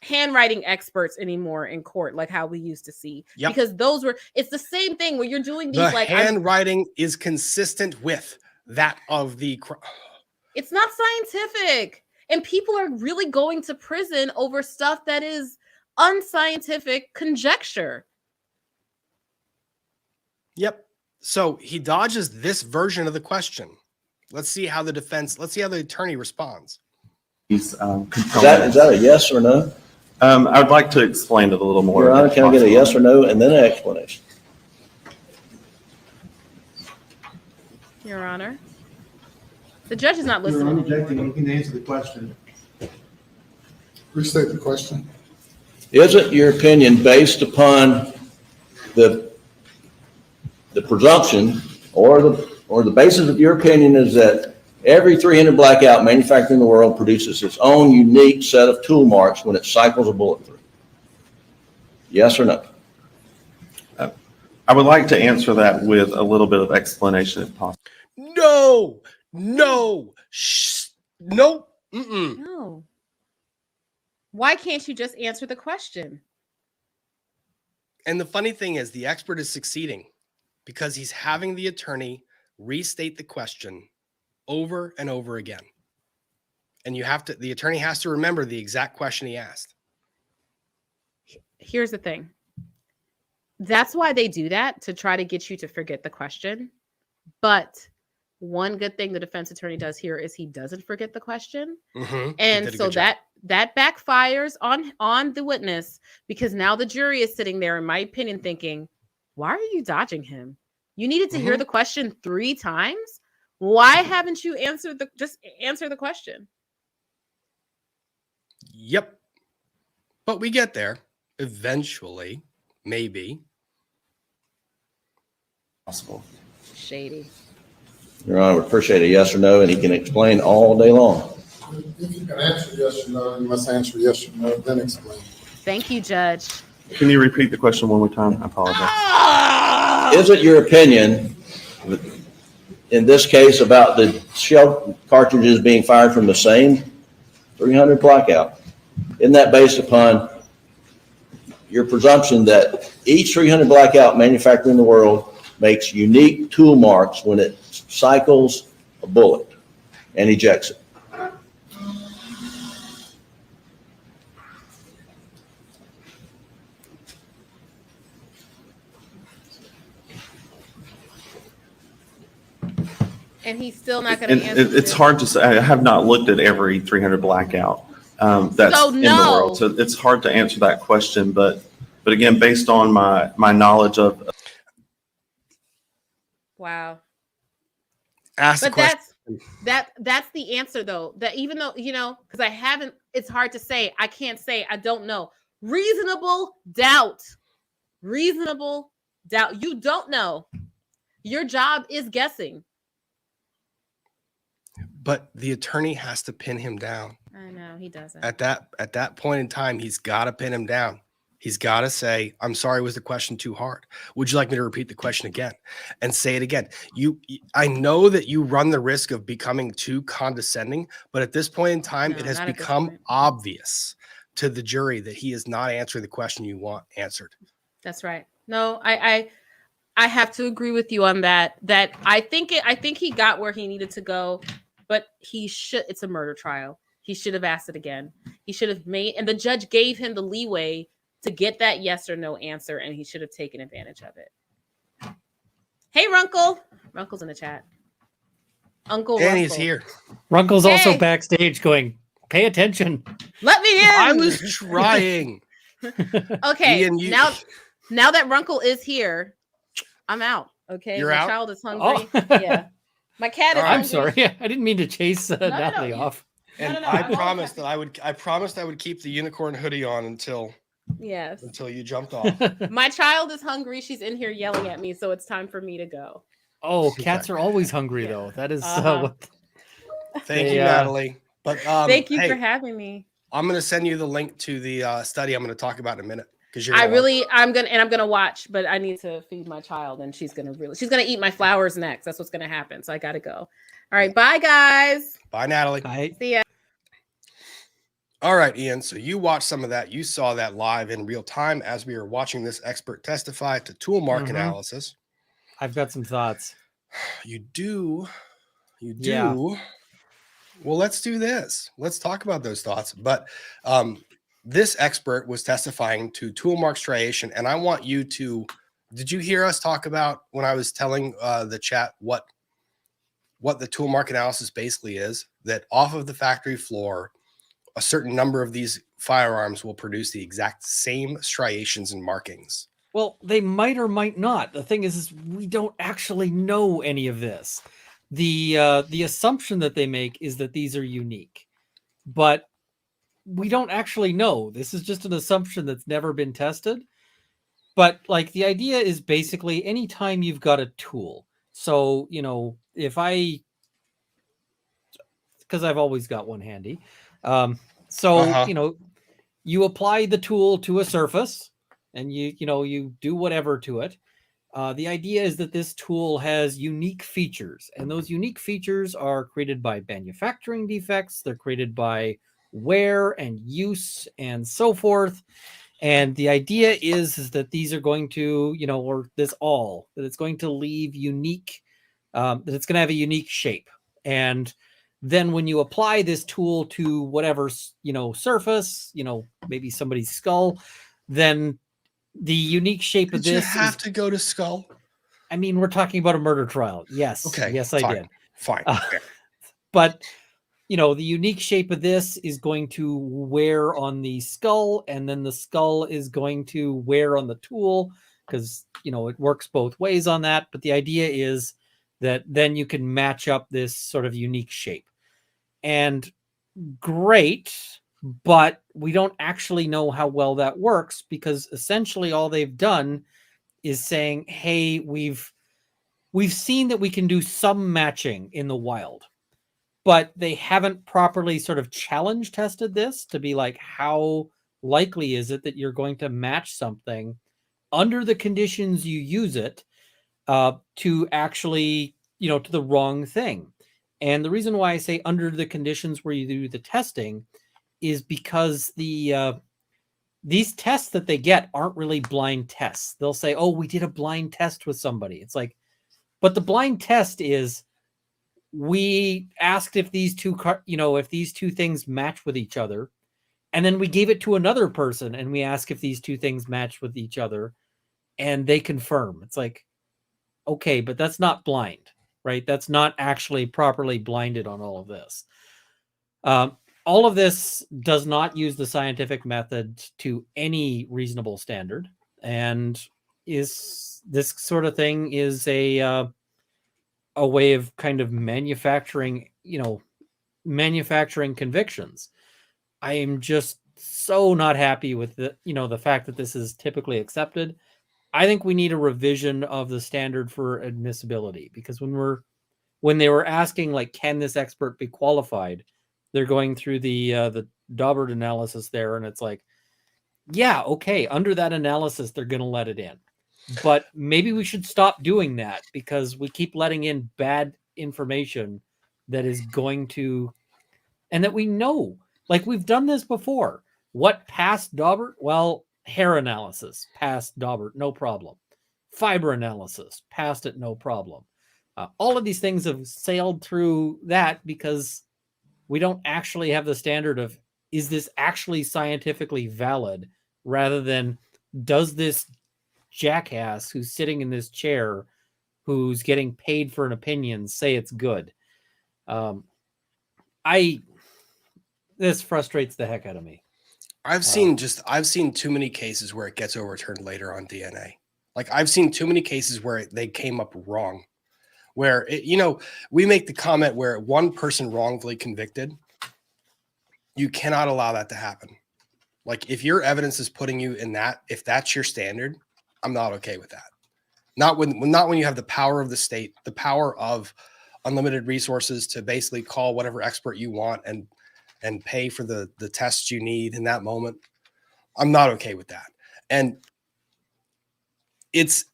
handwriting experts anymore in court like how we used to see because it's the same thing where you're doing these handwriting is consistent with that of the it's not scientific, and people are really going to prison over stuff that is unscientific conjecture. So he dodges this version of the question. Let's see how the attorney responds. He's Is that a yes or no? I would like to explain it a little more. Your Honor, can I get a yes or no and then an explanation? Your Honor, the judge is not listening. You're objecting. You can answer the question. Restate the question. Is it your opinion based upon the presumption or the basis of your opinion is that every 300 blackout manufacturer in the world produces its own unique set of tool marks when it cycles a bullet through? Yes or no? I would like to answer that with a little bit of explanation if possible. No. No. Why can't you just answer the question? And the funny thing is the expert is succeeding because he's having the attorney restate the question over and over again. And the attorney has to remember the exact question he asked. Here's the thing. That's why they do that, to try to get you to forget the question. But one good thing the defense attorney does here is he doesn't forget the question. And so that backfires on the witness because now the jury is sitting there, in my opinion, thinking, why are you dodging him? You needed to hear the question 3 times. Why haven't you answer the question? Yep. But we get there eventually, maybe. Possible. Shady. Your Honor, would appreciate a yes or no, and he can explain all day long. If you can answer yes or no, you must answer yes or no, then explain. Thank you, Judge. Can you repeat the question one more time? I apologize. Is it your opinion, in this case, about the shell cartridges being fired from the same 300 blackout? Isn't that based upon your presumption that each 300 blackout manufacturer in the world makes unique tool marks when it cycles a bullet and ejects it. And he's still not going to And answer. it's hard to say. I have not looked at every 300 blackout that's So in the no. world. So it's hard to answer that question. But again, based on my knowledge of. Wow. Ask the But question. that's the answer though. That even though, because I haven't, it's hard to say. I can't say I don't know. Reasonable doubt. Reasonable doubt. You don't know. Your job is guessing. But the attorney has to pin him down. I know he doesn't. At that point in time, he's got to pin him down. He's got to say, "I'm sorry, was the question too hard? Would you like me to repeat the question again and say it again?" I know that you run the risk of becoming too condescending, but at this point in time, No, it has not at this become point. obvious to the jury that he is not answering the question you want answered. That's right. No, I have to agree with you on that. That I think he got where he needed to go, but it's a murder trial. He should have asked it again. He should have and the judge gave him the leeway to get that yes or no answer, and he should have taken advantage of it. Hey, Runkle. Runkle's in the chat. Uncle And Runkle. he's here. Runkle's also Hey. backstage going, pay attention. Let me in. I was trying. Okay, Ian, now that Runkle is here, I'm out. Okay, You're my out? child is hungry. Oh. Yeah, my cat is. All right. I'm hungry. sorry. I didn't mean to chase Natalie you- off. And No, I I'm promised happy. that I promised I would keep the unicorn hoodie on until Yes, you jumped off. my child is hungry. She's in here yelling at me, so it's time for me to go. Oh, cats are always hungry, Yeah. though. That is Uh-huh. what Thank They, you, Natalie. But Thank you hey, for having me. I'm going to send you the link to the study I'm going to talk about in a minute because I'm gonna watch, but I need to feed my child, and she's gonna eat my flowers next. That's what's gonna happen. So I gotta go. All right, bye guys. Bye, Natalie. See ya. All right, Ian. So you watched some of that. You saw that live in real time as we were watching this expert testify to tool mark analysis. I've got some thoughts. You do. Yeah. Well, let's do this. Let's talk about those thoughts. But this expert was testifying to tool mark striation, and I want you to. Did you hear us talk about when I was telling the chat what the tool mark analysis basically is? That off of the factory floor, a certain number of these firearms will produce the exact same striations and markings. Well, they might or might not. The thing is we don't actually know any of this. The assumption that they make is that these are unique, but we don't actually know. This is just an assumption that's never been tested. But like the idea is basically anytime you've got a tool. So, if because I've always got one handy. You apply the tool to a surface and you do whatever to it. The idea is that this tool has unique features, and those unique features are created by manufacturing defects. They're created by wear and use and so forth. And the idea is that these are going to, that it's going to leave unique, that it's going to have a unique shape. And then when you apply this tool to whatever, surface, maybe somebody's skull, then the unique shape of Did you this have to go to skull? I mean, we're talking about a murder trial. Yes. Okay. Yes, I fine, did. Fine. Okay. But, the unique shape of this is going to wear on the skull, and then the skull is going to wear on the tool because, it works both ways on that. But the idea is that then you can match up this sort of unique shape. And great, but we don't actually know how well that works because essentially all they've done is saying, hey, we've seen that we can do some matching in the wild, but they haven't properly sort of challenge tested this to be like, how likely is it that you're going to match something under the conditions you use it to actually, to the wrong thing. And the reason why I say under the conditions where you do the testing is because the these tests that they get aren't really blind tests. They'll say, oh, we did a blind test with somebody. It's like, but the blind test is, we asked if these two, if these two things match with each other. And then we gave it to another person and we ask if these two things match with each other and they confirm. It's like, okay, but that's not blind, right? That's not actually properly blinded on all of this. All of this does not use the scientific method to any reasonable standard, and is this sort of thing is a way of kind of manufacturing convictions. I am just so not happy with the fact that this is typically accepted. I think we need a revision of the standard for admissibility, because when they were asking, like, can this expert be qualified, they're going through the Daubert analysis there, and it's like, yeah, okay, under that analysis, they're going to let it in. But maybe we should stop doing that, because we keep letting in bad information that is going to, and that we know, like, we've done this before. What passed Daubert? Well, hair analysis passed Daubert, no problem. Fiber analysis passed it, no problem. All of these things have sailed through that because we don't actually have the standard of, is this actually scientifically valid, rather than, does this jackass who's sitting in this chair, who's getting paid for an opinion, say it's good? This frustrates the heck out of me. I've seen too many cases where it gets overturned later on DNA. Like, I've seen too many cases where they came up wrong, where we make the comment where one person wrongfully convicted. You cannot allow that to happen. Like, if your evidence is putting you in that, if that's your standard, I'm not okay with that. Not when you have the power of the state, the power of unlimited resources to basically call whatever expert you want and pay for the tests you need in that moment. I'm not okay with that. And this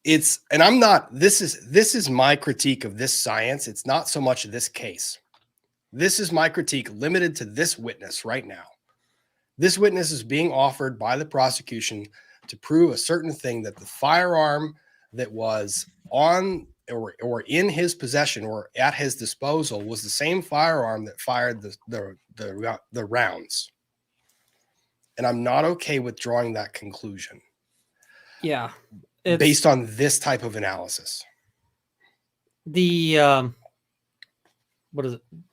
is my critique of this science. It's not so much this case. This is my critique limited to this witness right now. This witness is being offered by the prosecution to prove a certain thing, that the firearm that was on or in his possession or at his disposal was the same firearm that fired the rounds. And I'm not okay with drawing that conclusion. Yeah. Based on this type of analysis. The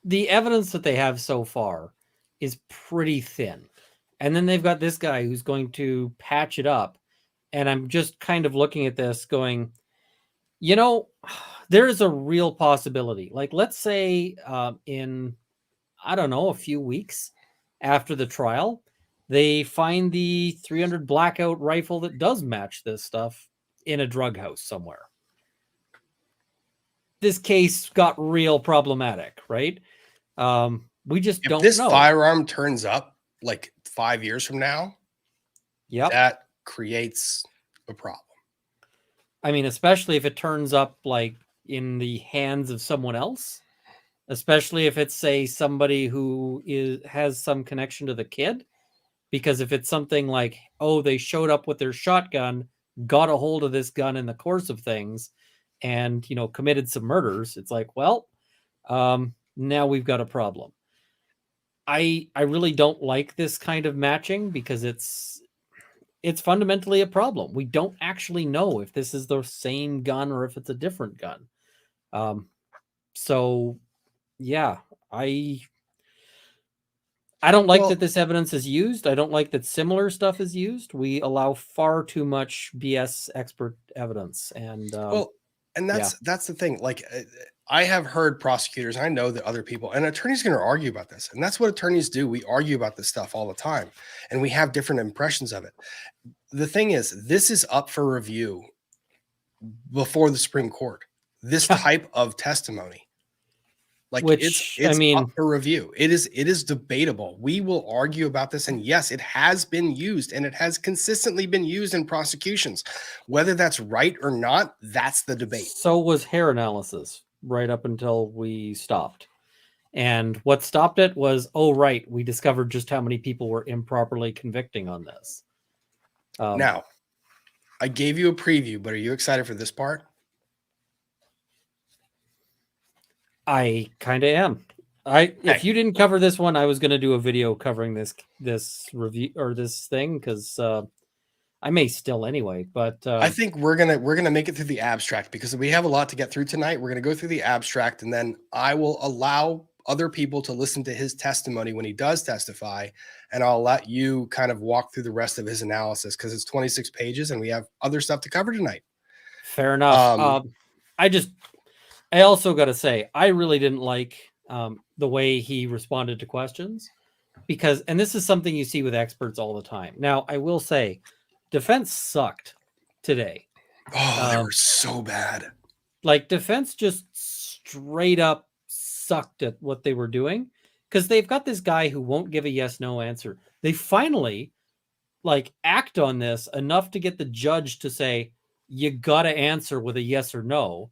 the evidence that they have so far is pretty thin. And then they've got this guy who's going to patch it up. And I'm just kind of looking at this going, there is a real possibility. Like, let's say in, I don't know, a few weeks after the trial, they find the .300 blackout rifle that does match this stuff in a drug house somewhere. This case got real problematic, right? We just don't know. If this firearm turns up like 5 years from now, that creates a problem. I mean, especially if it turns up like in the hands of someone else, especially if it's, say, somebody who has some connection to the kid. Because if it's something like, oh, they showed up with their shotgun, got a hold of this gun in the course of things, and, committed some murders, it's like, well, now we've got a problem. I really don't like this kind of matching, because it's fundamentally a problem. We don't actually know if this is the same gun or if it's a different gun. So yeah, I don't like that this evidence is used. I don't like that similar stuff is used. We allow far too much BS expert evidence. And that's the thing. Like, I have heard prosecutors, and I know that other people and attorneys are going to argue about this. And that's what attorneys do. We argue about this stuff all the time, and we have different impressions of it. The thing is, this is up for review before the Supreme Court, this type of testimony. Like, it's up for review. It is debatable. We will argue about this. And yes, it has been used, and it has consistently been used in prosecutions. Whether that's right or not, that's the debate. So was hair analysis right up until we stopped. And what stopped it was, oh, right, we discovered just how many people were improperly convicting on this. Now, I gave you a preview, but are you excited for this part? I kind of am. If you didn't cover this one, I was going to do a video covering this review or this thing because I may still anyway. But I think we're gonna make it through the abstract because we have a lot to get through tonight. We're gonna go through the abstract, and then I will allow other people to listen to his testimony when he does testify, and I'll let you kind of walk through the rest of his analysis because it's 26 pages, and we have other stuff to cover tonight. Fair enough. I also got to say, I really didn't like the way he responded to questions because, and this is something you see with experts all the time. Now, I will say, defense sucked today. Oh, they were so bad. Like defense just straight up sucked at what they were doing because they've got this guy who won't give a yes/no answer. They finally like act on this enough to get the judge to say, you got to answer with a yes or no.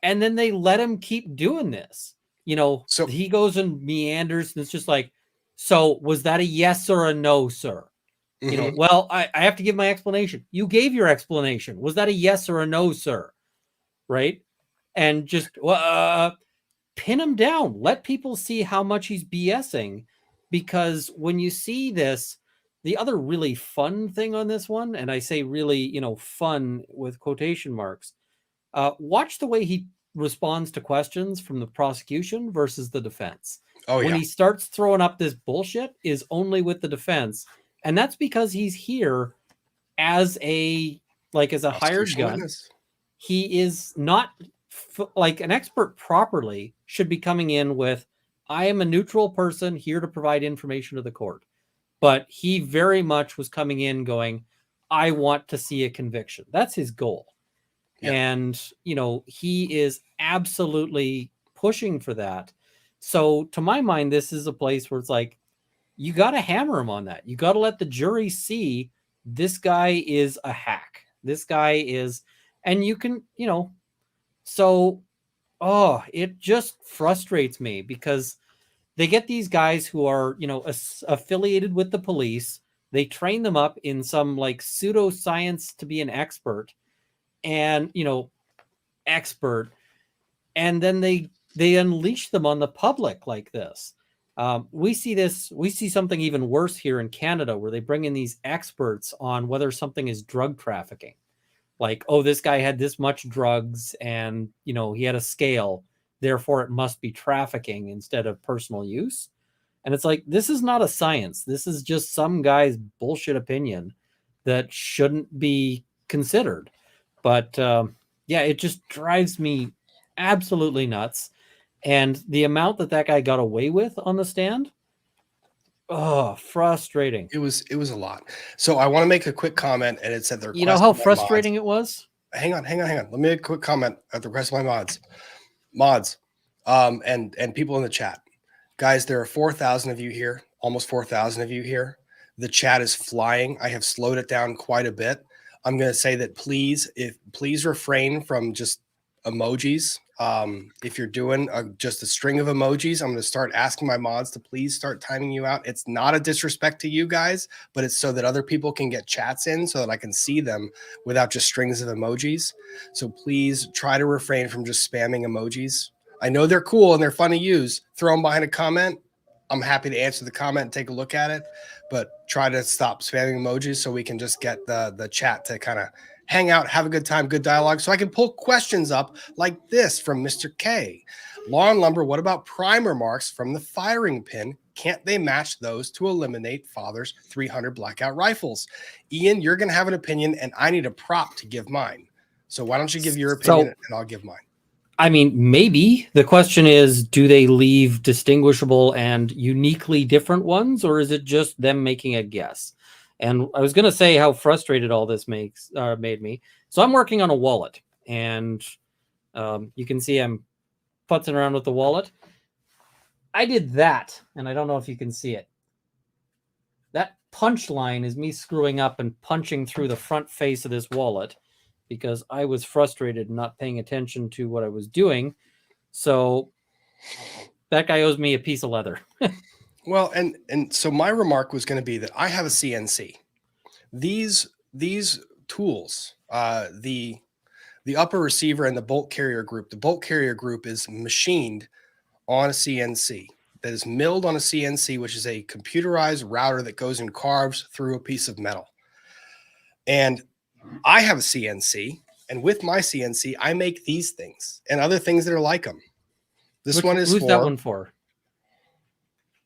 And then they let him keep doing this. You know, so he goes and meanders and it's just like, so was that a yes or a no, sir? You know, well, I have to give my explanation. You gave your explanation. Was that a yes or a no, sir? Right? And just pin him down. Let people see how much he's BSing. Because when you see this, the other really fun thing on this one, and I say really, you know, fun with quotation marks, watch the way he responds to questions from the prosecution versus the defense. When he starts throwing up this bullshit is only with the defense. And that's because he's here as a hired gun. He is not like an expert properly should be coming in with, I am a neutral person here to provide information to the court. But he very much was coming in going, I want to see a conviction. That's his goal. Yeah. And, you know, he is absolutely pushing for that. So to my mind, this is a place where it's like, you got to hammer him on that. You got to let the jury see this guy is a hack. This guy is, and you can, you know, so, it just frustrates me because they get these guys who are, you know, affiliated with the police. They train them up in some like pseudoscience to be an expert and, you know, and then they unleash them on the public like this. We see something even worse here in Canada where they bring in these experts on whether something is drug trafficking. Like, oh, this guy had this much drugs and, you know, he had a scale, therefore it must be trafficking instead of personal use. And it's like, this is not a science. This is just some guy's bullshit opinion that shouldn't be considered. But it just drives me absolutely nuts. And the amount that guy got away with on the stand, frustrating. It was a lot. So I want to make a quick comment, and it said the request. You know how frustrating it was? Hang on. Let me make a quick comment at the request of my mods, and people in the chat. Guys, there are 4,000 of you here, almost 4,000 of you here. The chat is flying. I have slowed it down quite a bit. I'm going to say that please refrain from just emojis. If you're doing just a string of emojis, I'm going to start asking my mods to please start timing you out. It's not a disrespect to you guys, but it's so that other people can get chats in so that I can see them without just strings of emojis. So please try to refrain from just spamming emojis. I know they're cool and they're fun to use. Throw them behind a comment. I'm happy to answer the comment and take a look at it, but try to stop spamming emojis so we can just get the chat to kind of hang out, have a good time, good dialogue, so I can pull questions up like this from Mr. K. Law and Lumber, what about primer marks from the firing pin? Can't they match those to eliminate Father's 300 blackout rifles? Ian, you're going to have an opinion, and I need a prop to give mine. So why don't you give your opinion, and I'll give mine. I mean, maybe. The question is, do they leave distinguishable and uniquely different ones, or is it just them making a guess? And I was going to say how frustrated all this made me. So I'm working on a wallet, and you can see I'm putzing around with the wallet. I did that, and I don't know if you can see it. That punch line is me screwing up and punching through the front face of this wallet because I was frustrated and not paying attention to what I was doing. So that guy owes me a piece of leather. Well, and so my remark was going to be that I have a CNC. these tools, the upper receiver and the bolt carrier group. The bolt carrier group is machined on a CNC, that is milled on a CNC, which is a computerized router that goes and carves through a piece of metal. And I have a CNC, and with my CNC, I make these things and other things that are like them. This one is who's that one for?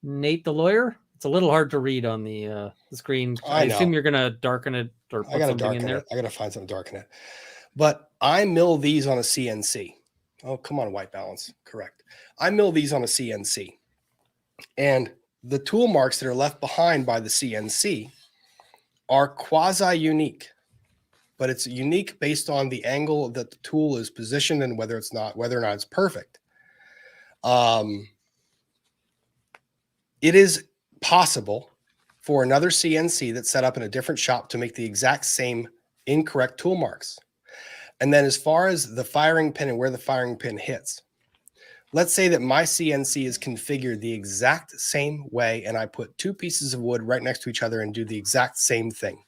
Nate the lawyer? It's a little hard to read on the screen. I assume you're gonna darken it or put something in there. I gotta find something to darken it. But I mill these on a CNC. Oh, come on, white balance. Correct. I mill these on a CNC. And the tool marks that are left behind by the CNC are quasi-unique. But it's unique based on the angle that the tool is positioned and whether or not it's perfect. It is possible for another CNC that's set up in a different shop to make the exact same incorrect tool marks. And then as far as the firing pin and where the firing pin hits, let's say that my CNC is configured the exact same way and I put two pieces of wood right next to each other and do the exact same thing.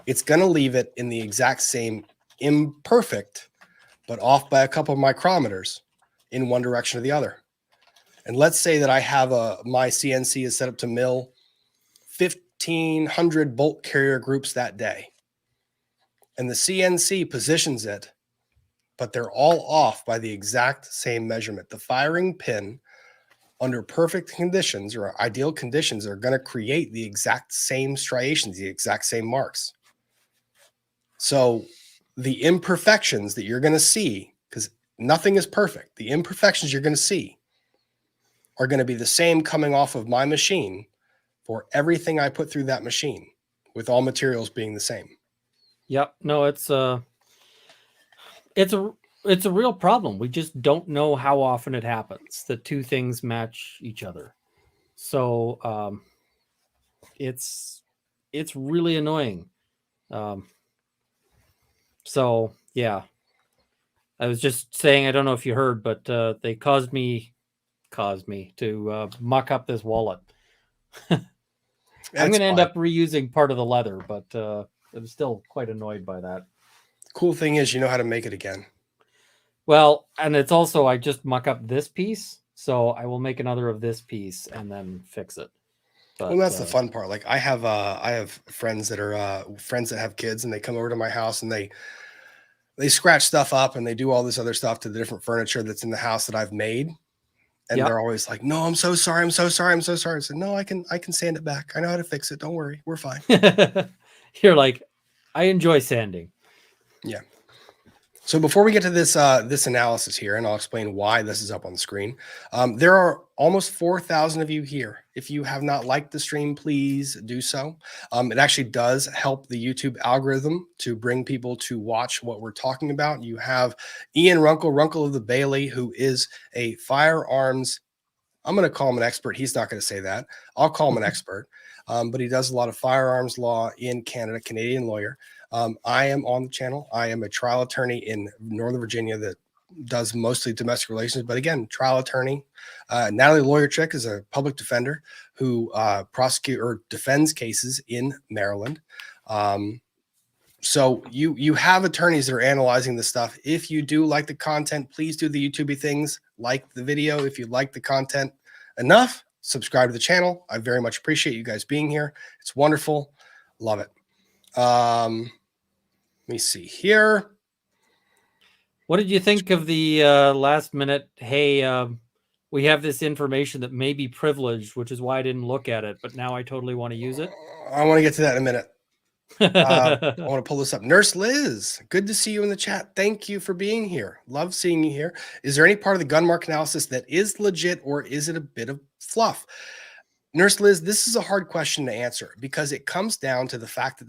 It's going to leave it in the exact same imperfect, but off by a couple of micrometers in one direction or the other. And let's say that I have my CNC is set up to mill 1,500 bolt carrier groups that day. And the CNC positions it, but they're all off by the exact same measurement. The firing pin under perfect conditions or ideal conditions are going to create the exact same striations, the exact same marks. So the imperfections that you're going to see, because nothing is perfect, the imperfections you're going to see are going to be the same coming off of my machine for everything I put through that machine, with all materials being the same. Yep. No, it's a real problem. We just don't know how often it happens that two things match each other. So it's really annoying. So yeah, I was just saying, I don't know if you heard, but they caused me to muck up this wallet. I'm going to end up reusing part of the leather, but I'm still quite annoyed by that. The cool thing is you know how to make it again. Well, and it's also, I just muck up this piece, so I will make another of this piece and then fix it. But, well, that's the fun part. Like I have friends that are friends that have kids, and they come over to my house and they scratch stuff up and they do all this other stuff to the different furniture that's in the house that I've made. And they're always like, "No, I'm so sorry. I'm so sorry. I'm so sorry." I said, "No, I can sand it back. I know how to fix it. Don't worry. We're fine." You're like, I enjoy sanding. Yeah. So before we get to this this analysis here, and I'll explain why this is up on the screen, there are almost 4,000 of you here. If you have not liked the stream, please do so. It actually does help the YouTube algorithm to bring people to watch what we're talking about. You have Ian Runkle of the Bailey, who is a firearms, I'm going to call him an expert. He's not going to say that. I'll call him an expert. But he does a lot of firearms law in Canada, Canadian lawyer. I am on the channel. I am a trial attorney in Northern Virginia that does mostly domestic relations, but again, trial attorney. Natalie Lawyer Chick is a public defender who prosecute or defends cases in Maryland. So you have attorneys that are analyzing this stuff. If you do like the content, please do the YouTube things, like the video. If you like the content enough, subscribe to the channel. I very much appreciate you guys being here. It's wonderful. Love it. Let me see here. What did you think of the last minute? Hey, we have this information that may be privileged, which is why I didn't look at it, but now I totally want to use it. I want to get to that in a minute. I want to pull this up. Nurse Liz, good to see you in the chat. Thank you for being here. Love seeing you here. Is there any part of the gun mark analysis that is legit, or is it a bit of fluff? Nurse Liz, this is a hard question to answer because it comes down to the fact that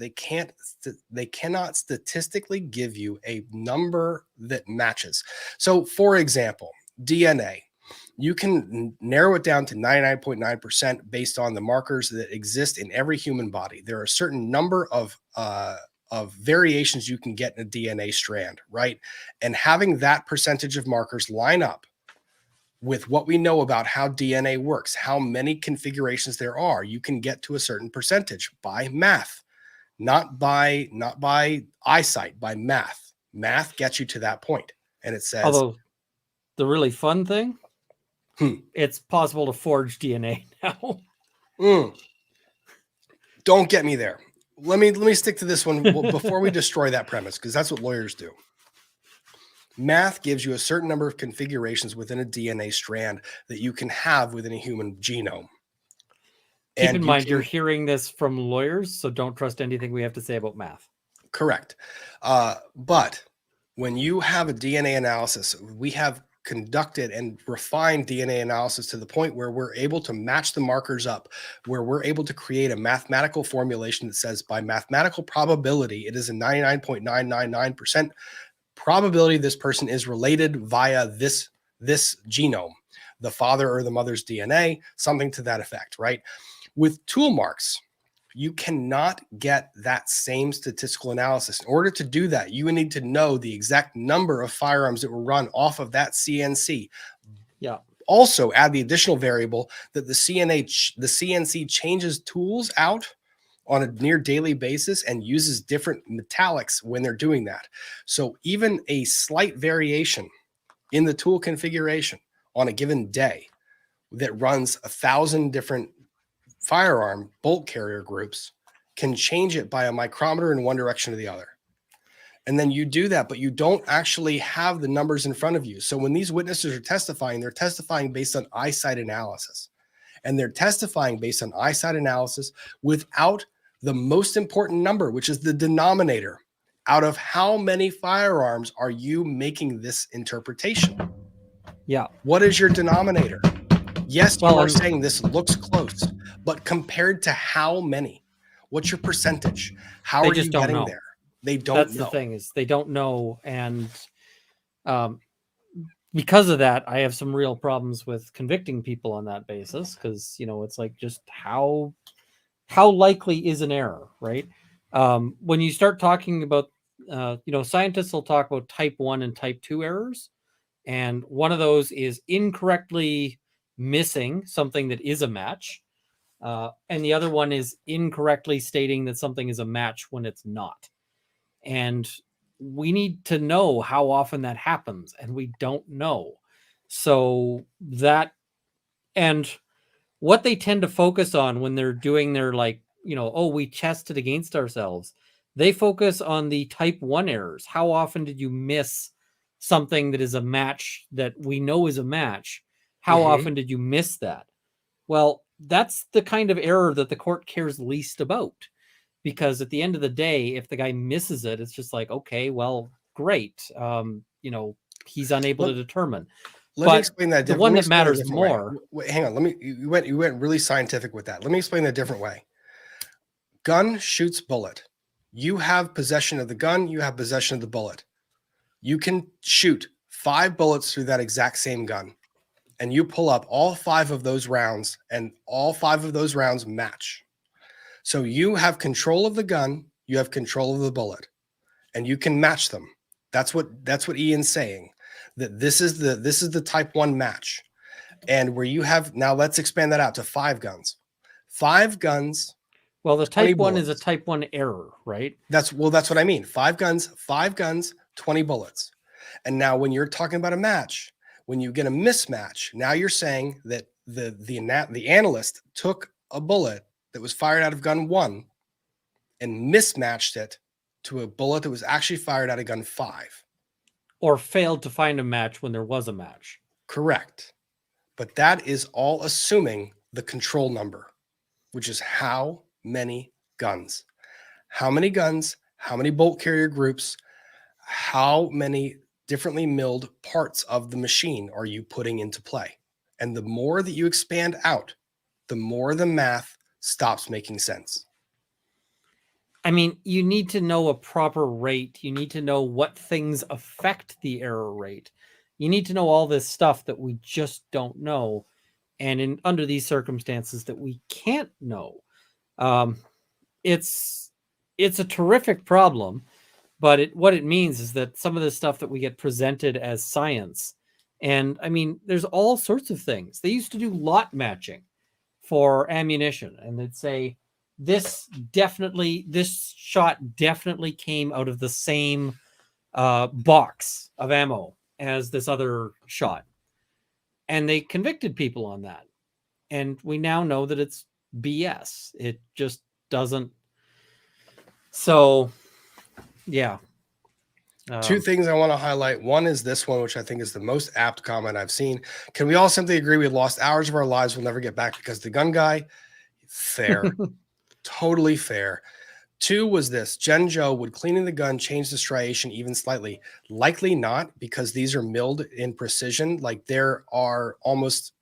they cannot statistically give you a number that matches. So, for example, DNA. You can narrow it down to 99.9% based on the markers that exist in every human body. There are a certain number of variations you can get in a DNA strand, right? And having that percentage of markers line up with what we know about how DNA works, how many configurations there are, you can get to a certain percentage by math. not by eyesight, by math. Math gets you to that point. And it says, Although the really fun thing, it's possible to forge DNA now. Don't get me there. Let me stick to this one before we destroy that premise, because that's what lawyers do. Math gives you a certain number of configurations within a DNA strand that you can have within a human genome. Keep And in mind, you're hearing this from lawyers, so don't trust anything we have to say about math. Correct. But when you have a DNA analysis, we have conducted and refined DNA analysis to the point where we're able to match the markers up, where we're able to create a mathematical formulation that says by mathematical probability, it is a 99.999% probability this person is related via this genome, the father or the mother's DNA, something to that effect, right? With tool marks, you cannot get that same statistical analysis. In order to do that, you would need to know the exact number of firearms that were run off of that CNC. Yeah. Also, add the additional variable that the CNC changes tools out on a near daily basis and uses different metallics when they're doing that. So even a slight variation in the tool configuration on a given day that runs 1,000 different firearm bolt carrier groups can change it by a micrometer in one direction or the other. And then you do that, but you don't actually have the numbers in front of you. So when these witnesses are testifying, they're testifying based on eyesight analysis. And they're testifying based on eyesight analysis without the most important number, which is the denominator. Out of how many firearms are you making this interpretation? Yeah. What is your denominator? Yes, you Well, are saying this looks close, but compared to how many? What's your percentage? How They are just you don't getting know. there? They don't That's know. the thing, is they don't know. And because of that, I have some real problems with convicting people on that basis, because, you know, it's like, just how likely is an error, right? When you start talking about, you know, scientists will talk about type 1 and type 2 errors. And one of those is incorrectly missing something that is a match. And the other one is incorrectly stating that something is a match when it's not. And we need to know how often that happens, and we don't know. So that, and what they tend to focus on when they're doing their, like, you know, oh, we tested against ourselves. They focus on the type 1 errors. How often did you miss something that is a match that we know is a match? How often did you miss that? Well, that's the kind of error that the court cares least about, because at the end of the day, if the guy misses it, it's just like, okay, well, great. You know, he's unable to determine. Let me But explain that. the one that matters more. Wait, hang on. You went really scientific with that. Let me explain that a different way. Gun shoots bullet. You have possession of the gun. You have possession of the bullet. You can shoot 5 bullets through that exact same gun, and you pull up all 5 of those rounds, and all 5 of those rounds match. So you have control of the gun. You have control of the bullet, and you can match them. That's what Ian's saying. That this is the type 1 match. And where you have, now let's expand that out to 5 guns. 5 guns. Well, the type 1 is a type 1 error, right? That's what I mean. 5 guns, 20 bullets. And now when you're talking about a match, when you get a mismatch, now you're saying that the analyst took a bullet that was fired out of gun 1 and mismatched it to a bullet that was actually fired out of gun 5. Or failed to find a match when there was a match. Correct. But that is all assuming the control number, which is how many guns. How many guns, how many bolt carrier groups, how many differently milled parts of the machine are you putting into play? And the more that you expand out, the more the math stops making sense. I mean, you need to know a proper rate. You need to know what things affect the error rate. You need to know all this stuff that we just don't know. And under these circumstances that we can't know. It's a terrific problem, but what it means is that some of the stuff that we get presented as science, and I mean, there's all sorts of things. They used to do lot matching for ammunition, and they'd say, this shot definitely came out of the same box of ammo as this other shot. And they convicted people on that. And we now know that it's BS. It just doesn't. So, yeah. Two things I want to highlight. One is this one, which I think is the most apt comment I've seen. Can we all simply agree we lost hours of our lives we'll never get back because the gun guy? Fair. Totally fair. Two was this. Jen Joe, would cleaning the gun change the striation even slightly? Likely not, because these are milled in precision. Like there's almost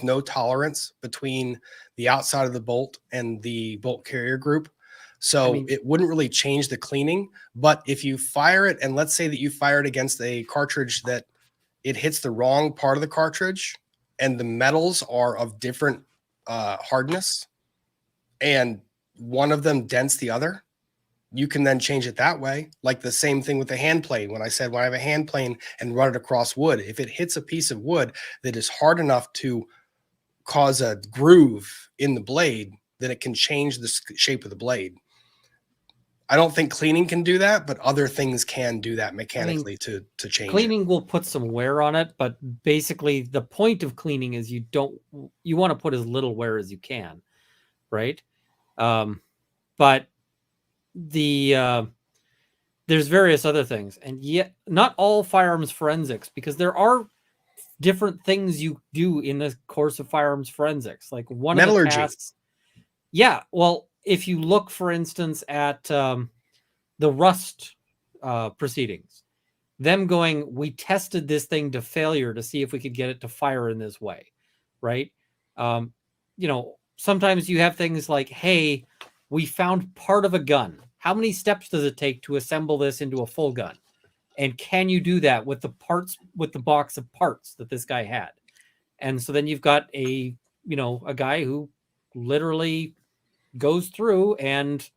no tolerance between the outside of the bolt and the bolt carrier group. So it wouldn't really change the cleaning. But if you fire it, and let's say that you fire it against a cartridge that it hits the wrong part of the cartridge and the metals are of different hardness and one of them dents the other, you can then change it that way. Like the same thing with the hand plane. When I said, when I have a hand plane and run it across wood, if it hits a piece of wood that is hard enough to cause a groove in the blade, then it can change the shape of the blade. I don't think cleaning can do that, but other things can do that mechanically to change cleaning will put some wear on it, but basically the point of cleaning is you want to put as little wear as you can, right? But there's various other things, and yet not all firearms forensics, because there are different things you do in the course of firearms forensics. Like one of the tasks, yeah. Well, if you look, for instance, at the Rust proceedings, them going, we tested this thing to failure to see if we could get it to fire in this way, right? Sometimes you have things like, hey, we found part of a gun. How many steps does it take to assemble this into a full gun? And can you do that with the parts, with the box of parts that this guy had? And so then you've got a guy who literally goes through and,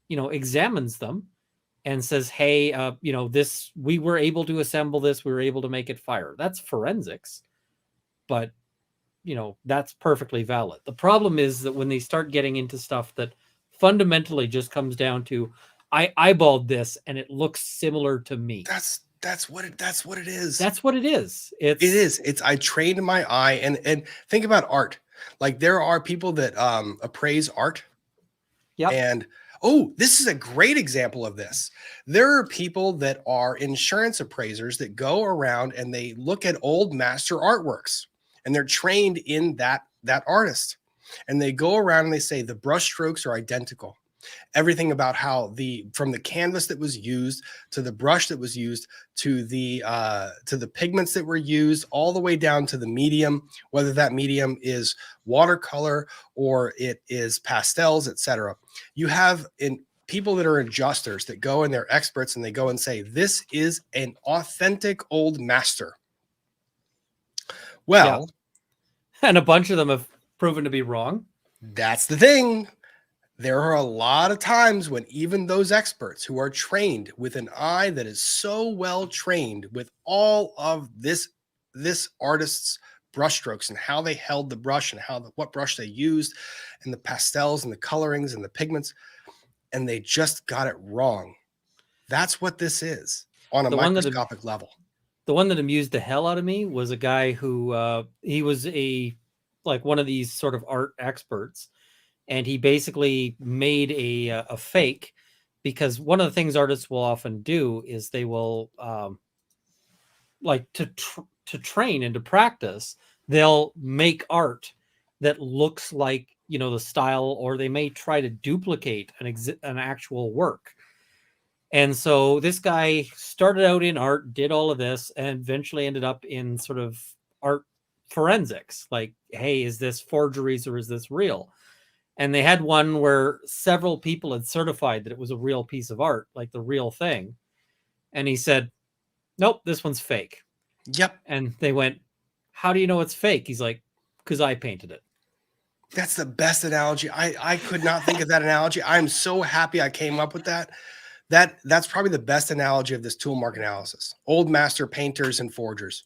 examines them and says, hey, we were able to assemble this. We were able to make it fire. That's forensics, but that's perfectly valid. The problem is that when they start getting into stuff that fundamentally just comes down to, I eyeballed this and it looks similar to me. That's what it is. That's what it is. It's I trained my eye, and think about art. Like there are people that appraise art. Yeah. And this is a great example of this. There are people that are insurance appraisers that go around and they look at old master artworks, and they're trained in that artist. And they go around and they say the brush strokes are identical. Everything about how from the canvas that was used to the brush that was used to the pigments that were used, all the way down to the medium, whether that medium is watercolor or it is pastels, etc. You have people that are adjusters that go and they're experts and they go and say, this is an authentic old master. Well, yeah. And a bunch of them have proven to be wrong. That's the thing. There are a lot of times when even those experts who are trained with an eye that is so well trained with all of this artist's brushstrokes and how they held the brush and what brush they used and the pastels and the colorings and the pigments, and they just got it wrong. That's what this is on a microscopic level. The one that amused the hell out of me was a guy who he was one of these sort of art experts. And he basically made a fake, because one of the things artists will often do is they will to train and to practice, they'll make art that looks like, the style, or they may try to duplicate an actual work. And so this guy started out in art, did all of this, and eventually ended up in sort of art forensics. Like, hey, is this forgeries or is this real? And they had one where several people had certified that it was a real piece of art, like the real thing. And he said, nope, this one's fake. Yep. And they went, how do you know it's fake? He's like, because I painted it. That's the best analogy. I could not think of that analogy. I'm so happy I came up with that. That's probably the best analogy of this tool mark analysis. Old master painters and forgers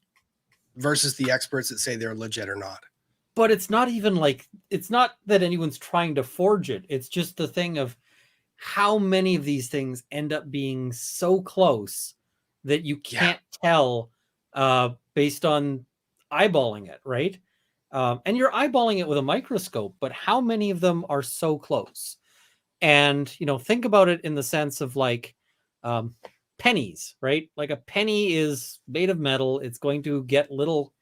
versus the experts that say they're legit or not. but it's not even like, it's not that anyone's trying to forge it. It's just the thing of how many of these things end up being so close that you can't tell based on eyeballing it, right? And you're eyeballing it with a microscope, but how many of them are so close? And, you know, think about it in the sense of like pennies, right? Like a penny is made of metal. It's going to get little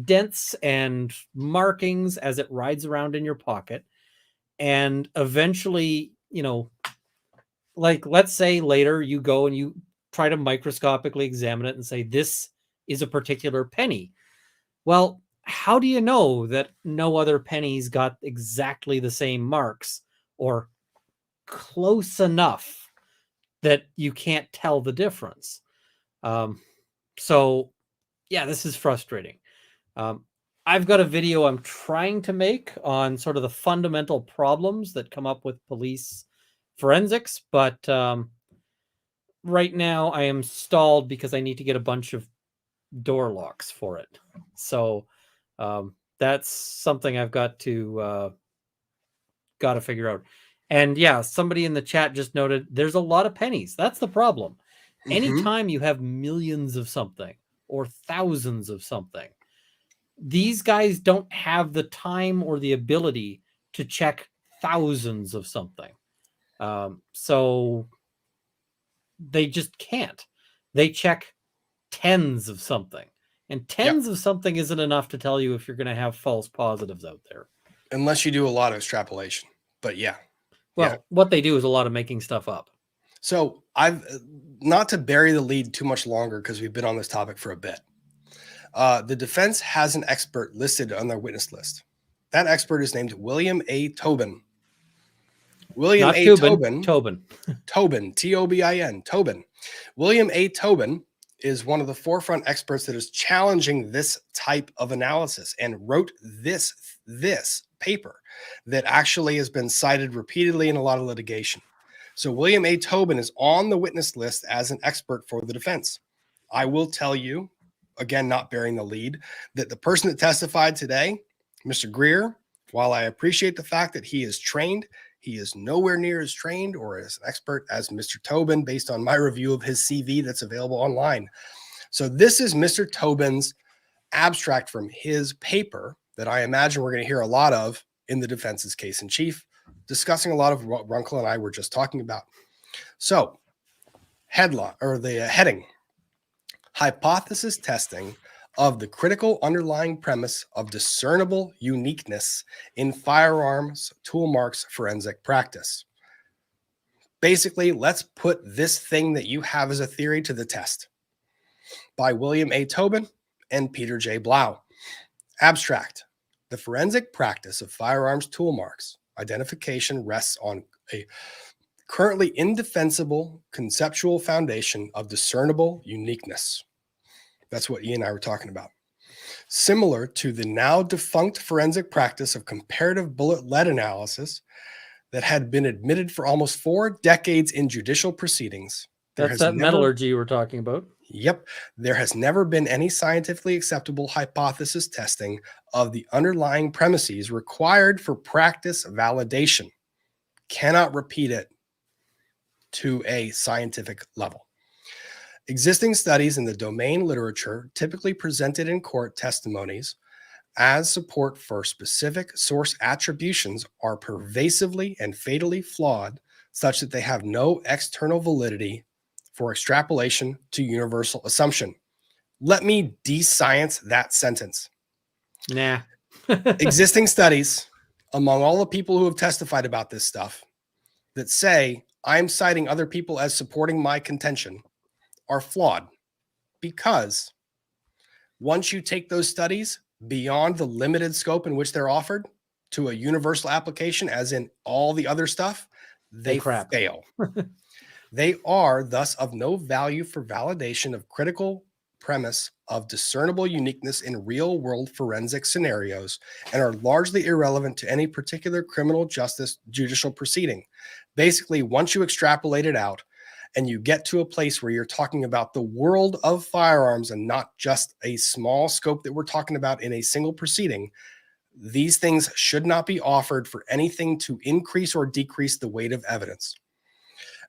dents and markings as it rides around in your pocket. And eventually, you know, like let's say later you go and you try to microscopically examine it and say, this is a particular penny. Well, how do you know that no other pennies got exactly the same marks or close enough that you can't tell the difference? So yeah, this is frustrating. I've got a video I'm trying to make on sort of the fundamental problems that come up with police forensics, but right now I am stalled because I need to get a bunch of door locks for it. So that's something I've got to figure out. And yeah, somebody in the chat just noted there's a lot of pennies. That's the problem. Anytime you have millions of something or thousands of something, these guys don't have the time or the ability to check thousands of something. So they just can't. They check tens of something. And tens of something isn't enough to tell you if you're going to have false positives out there. Unless you do a lot of extrapolation. But yeah. Well, what they do is a lot of making stuff up. So I've not to bury the lead too much longer because we've been on this topic for a bit. The defense has an expert listed on their witness list. That expert is named William A. Tobin. William A. Tobin. Tobin. T-O-B-I-N. Tobin. William A. Tobin is one of the forefront experts that is challenging this type of analysis and wrote this paper that actually has been cited repeatedly in a lot of litigation. So William A. Tobin is on the witness list as an expert for the defense. I will tell you, again, not bearing the lead, that the person that testified today, Mr. Greer, while I appreciate the fact that he is trained, he is nowhere near as trained or as an expert as Mr. Tobin based on my review of his CV that's available online. So this is Mr. Tobin's abstract from his paper that I imagine we're going to hear a lot of in the defense's case in chief, discussing a lot of what Runkle and I were just talking about. So headline or the heading, hypothesis testing of the critical underlying premise of discernible uniqueness in firearms tool marks forensic practice. Basically, let's put this thing that you have as a theory to the test. By William A. Tobin and Peter J. Blau. Abstract. The forensic practice of firearms tool marks identification rests on a currently indefensible conceptual foundation of discernible uniqueness. That's what Ian and I were talking about. Similar to the now defunct forensic practice of comparative bullet lead analysis that had been admitted for almost 4 decades in judicial proceedings. That's that metallurgy you were talking about. Yep. There has never been any scientifically acceptable hypothesis testing of the underlying premises required for practice validation. Cannot repeat it to a scientific level. Existing studies in the domain literature typically presented in court testimonies as support for specific source attributions are pervasively and fatally flawed such that they have no external validity for extrapolation to universal assumption. Let me de-science that sentence. Nah. Existing studies among all the people who have testified about this stuff that say I'm citing other people as supporting my contention are flawed because once you take those studies beyond the limited scope in which they're offered to a universal application, as in all the other stuff, they fail. They are thus of no value for validation of critical premise of discernible uniqueness in real world forensic scenarios and are largely irrelevant to any particular criminal justice judicial proceeding. Basically, once you extrapolate it out and you get to a place where you're talking about the world of firearms and not just a small scope that we're talking about in a single proceeding, These things should not be offered for anything to increase or decrease the weight of evidence.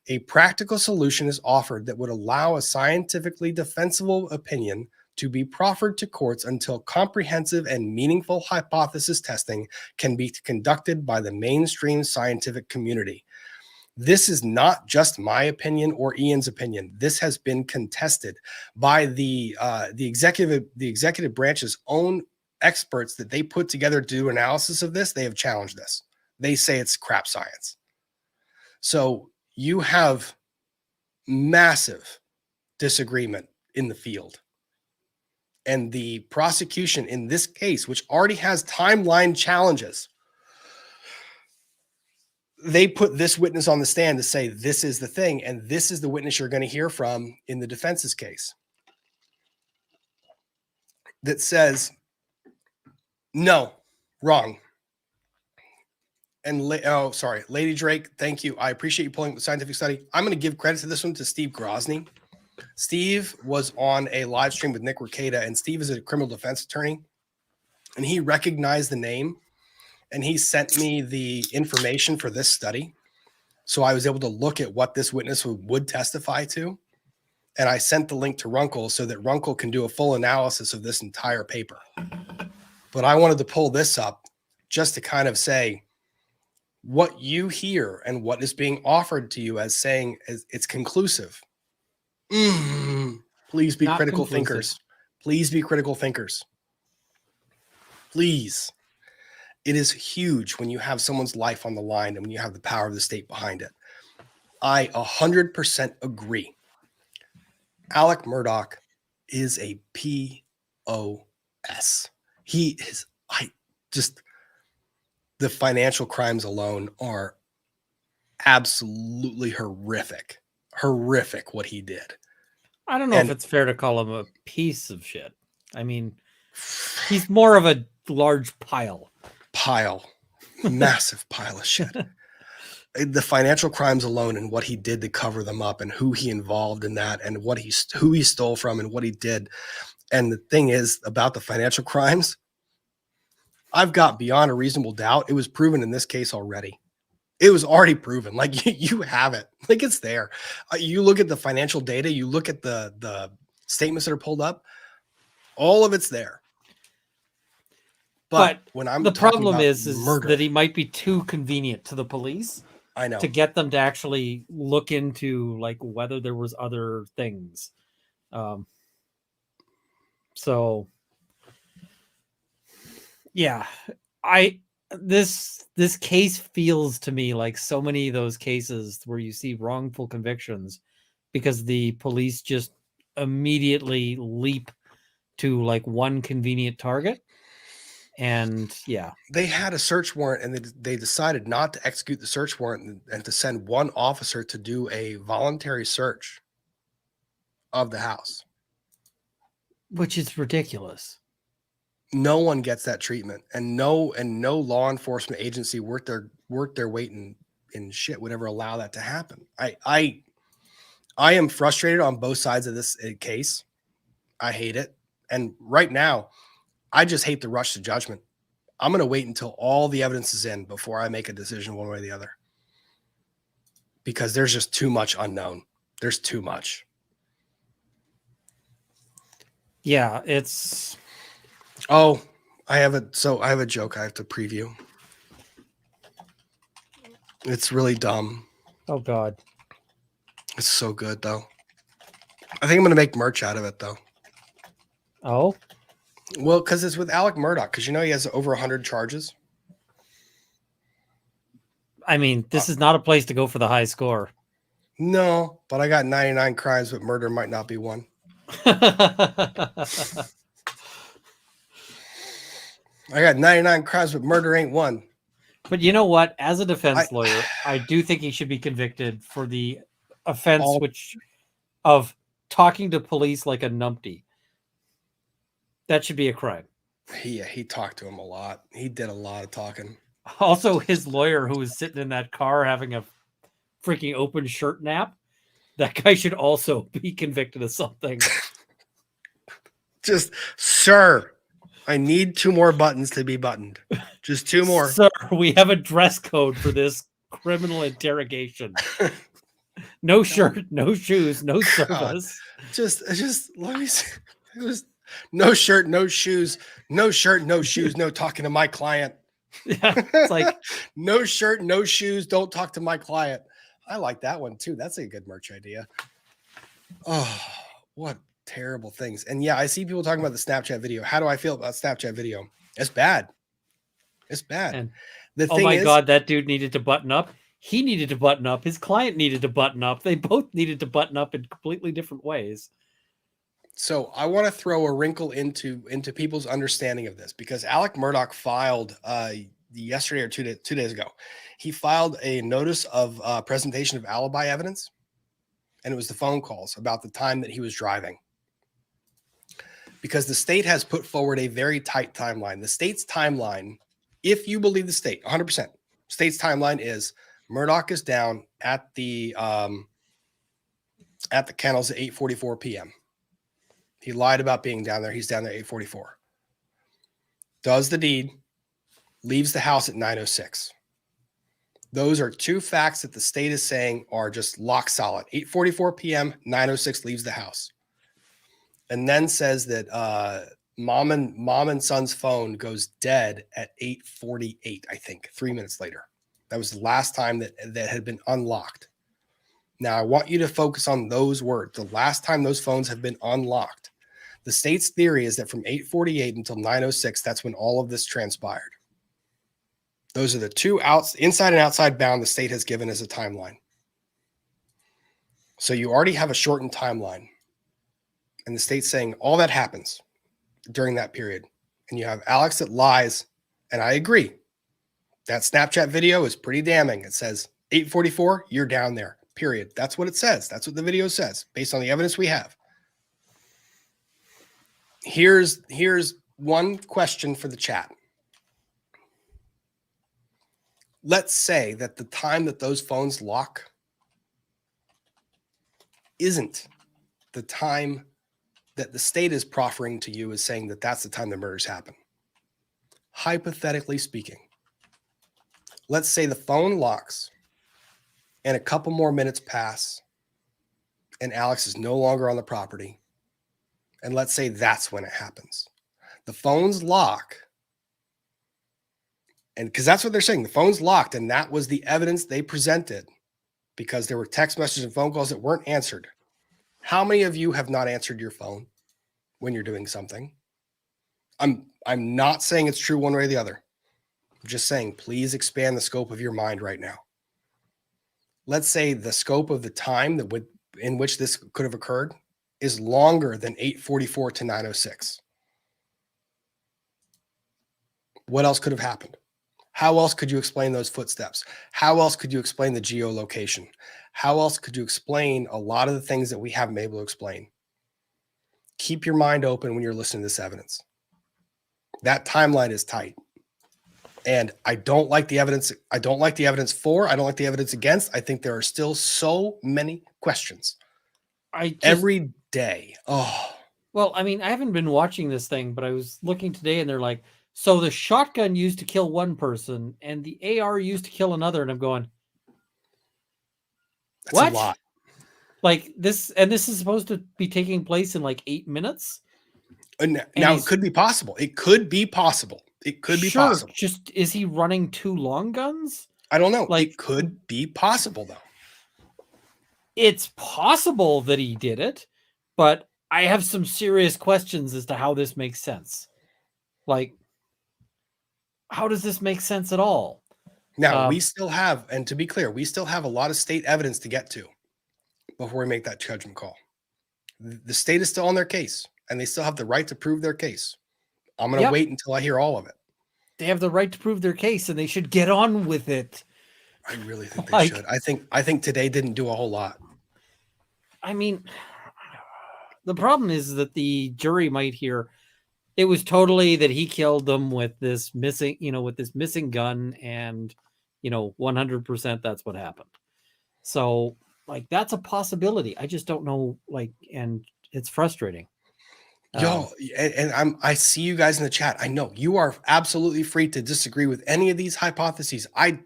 A practical solution is offered that would allow a scientifically defensible opinion to be proffered to courts until comprehensive and meaningful hypothesis testing can be conducted by the mainstream scientific community. This is not just my opinion or Ian's opinion. This has been contested by the executive branch's own experts that they put together to do analysis of this. They have challenged this. They say it's crap science. So you have massive disagreement in the field. And the prosecution in this case, which already has timeline challenges, they put this witness on the stand to say, this is the thing, and this is the witness you're going to hear from in the defense's case that says, no, wrong. And Lady Drake, thank you. I appreciate you pulling the scientific study. I'm going to give credit to this one to Steve Grozny. Steve was on a live stream with Nick Rekieta, and Steve is a criminal defense attorney, and he recognized the name, and he sent me the information for this study. So I was able to look at what this witness would testify to, and I sent the link to Runkle so that Runkle can do a full analysis of this entire paper. But I wanted to pull this up just to kind of say what you hear and what is being offered to you as saying it's conclusive. Please be critical thinkers. Please be critical thinkers. Please. It is huge when you have someone's life on the line and when you have the power of the state behind it. I 100% agree. Alec Murdaugh is a POS. He is, the financial crimes alone are absolutely horrific. Horrific what he did. I don't know if it's fair to call him a piece of shit. I mean, he's more of a large pile. Massive pile of shit. The financial crimes alone and what he did to cover them up and who he involved in that and who he stole from and what he did. And the thing is about the financial crimes, I've got beyond a reasonable doubt. It was proven in this case already. It was already proven. Like you have it. Like it's there. You look at the financial data. You look at the statements that are pulled up. All of it's there. But when I'm the problem is murder, that he might be too convenient to the police. I know, to get them to actually look into like whether there was other things. So yeah, this case feels to me like so many of those cases where you see wrongful convictions because the police just immediately leap to like one convenient target. And yeah, they had a search warrant and they decided not to execute the search warrant and to send one officer to do a voluntary search of the house, which is ridiculous. No one gets that treatment, and no law enforcement agency worth their weight in shit would ever allow that to happen. I am frustrated on both sides of this case. I hate it, and right now, I just hate the rush to judgment. I'm going to wait until all the evidence is in before I make a decision one way or the other, because there's just too much unknown. There's too much. Yeah, it's. Oh, I have a joke I have to preview. It's really dumb. Oh God. It's so good though. I think I'm going to make merch out of it though. Oh. Well, because it's with Alec Murdaugh, because you know he has over 100 charges. I mean, this is not a place to go for the high score. No, but I got 99 crimes, but murder might not be one. I got 99 crimes, but murder ain't one. But you know what? As a defense lawyer, I do think he should be convicted for the offense of talking to police like a numpty. That should be a crime. Yeah, he talked to him a lot. He did a lot of talking. Also, his lawyer who was sitting in that car having a freaking open shirt nap, that guy should also be convicted of something. Just, sir, I need 2 more buttons to be buttoned. Just 2 more. Sir, we have a dress code for this criminal interrogation. No shirt, no shoes, no service. Just let me see. It was no shirt, no shoes, no shirt, no shoes, no talking to my client. Yeah, it's like no shirt, no shoes, don't talk to my client. I like that one too. That's a good merch idea. Oh, what terrible things. And yeah, I see people talking about the Snapchat video. How do I feel about Snapchat video? It's bad. It's bad. and The oh thing my is, God, that dude needed to button up. He needed to button up. His client needed to button up. They both needed to button up in completely different ways. so I want to throw a wrinkle into people's understanding of this because Alec Murdaugh filed yesterday or 2 days ago. He filed a notice of presentation of alibi evidence, and it was the phone calls about the time that he was driving. Because the state has put forward a very tight timeline. The state's timeline, if you believe the state, 100%, state's timeline is Murdaugh is down at the kennels at 8:44 p.m. He lied about being down there. He's down there at 8:44. Does the deed, leaves the house at 9:06. Those are 2 facts that the state is saying are just lock solid. 8:44 p.m., 9:06 leaves the house. And then says that mom and son's phone goes dead at 8:48, I think, 3 minutes later. That was the last time that had been unlocked. Now, I want you to focus on those words. The last time those phones have been unlocked. The state's theory is that from 8:48 until 9:06, that's when all of this transpired. Those are the 2 inside and outside bound the state has given as a timeline. So you already have a shortened timeline. And the state's saying all that happens during that period. And you have Alex that lies. And I agree. That Snapchat video is pretty damning. It says 8:44, you're down there, period. That's what it says. That's what the video says based on the evidence we have. Here's one question for the chat. Let's say that the time that those phones lock isn't the time that the state is proffering to you as saying that that's the time the murders happen. Hypothetically speaking, let's say the phone locks and a couple more minutes pass and Alex is no longer on the property. And let's say that's when it happens. The phone's lock. And because that's what they're saying, the phone's locked. And that was the evidence they presented because there were text messages and phone calls that weren't answered. How many of you have not answered your phone when you're doing something? I'm not saying it's true one way or the other. I'm just saying, please expand the scope of your mind right now. Let's say the scope of the time in which this could have occurred is longer than 8:44 to 9:06. What else could have happened? How else could you explain those footsteps? How else could you explain the geolocation? How else could you explain a lot of the things that we haven't been able to explain? Keep your mind open when you're listening to this evidence. That timeline is tight. And I don't like the evidence. I don't like the evidence for. I don't like the evidence against. I think there are still so many questions. Every day. Oh. Well, I mean, I haven't been watching this thing, but I was looking today and they're like, so the shotgun used to kill one person and the AR used to kill another. And I'm going, that's what? A lot. Like this, and this is supposed to be taking place in like 8 minutes. And now it could be possible. It could be possible. It could be possible. Just is he running 2 long guns? I don't know. Like, it could be possible though. It's possible that he did it, but I have some serious questions as to how this makes sense. Like, how does this make sense at all? Now, we still have, and to be clear, we still have a lot of state evidence to get to before we make that judgment call. The state is still on their case, and they still have the right to prove their case. I'm going to wait until I hear all of it. They have the right to prove their case, and they should get on with it. I really think they should. I think today didn't do a whole lot. I mean, the problem is that the jury might hear it was totally that he killed them with this missing gun, and 100% that's what happened. So, like, that's a possibility. I just don't know, and it's frustrating. Y'all, and I see you guys in the chat. I know you are absolutely free to disagree with any of these hypotheses. I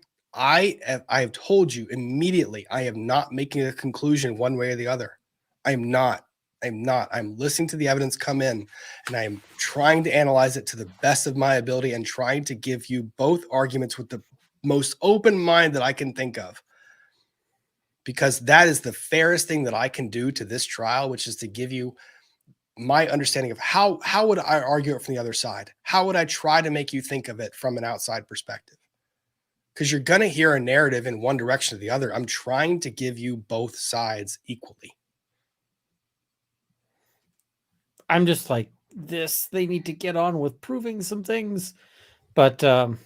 have told you immediately, I am not making a conclusion one way or the other. I'm not. I'm listening to the evidence come in, and I am trying to analyze it to the best of my ability and trying to give you both arguments with the most open mind that I can think of. Because that is the fairest thing that I can do to this trial, which is to give you my understanding of how would I argue it from the other side? How would I try to make you think of it from an outside perspective? Because you're going to hear a narrative in one direction or the other. I'm trying to give you both sides equally. I'm just like this. They need to get on with proving some things, but I'm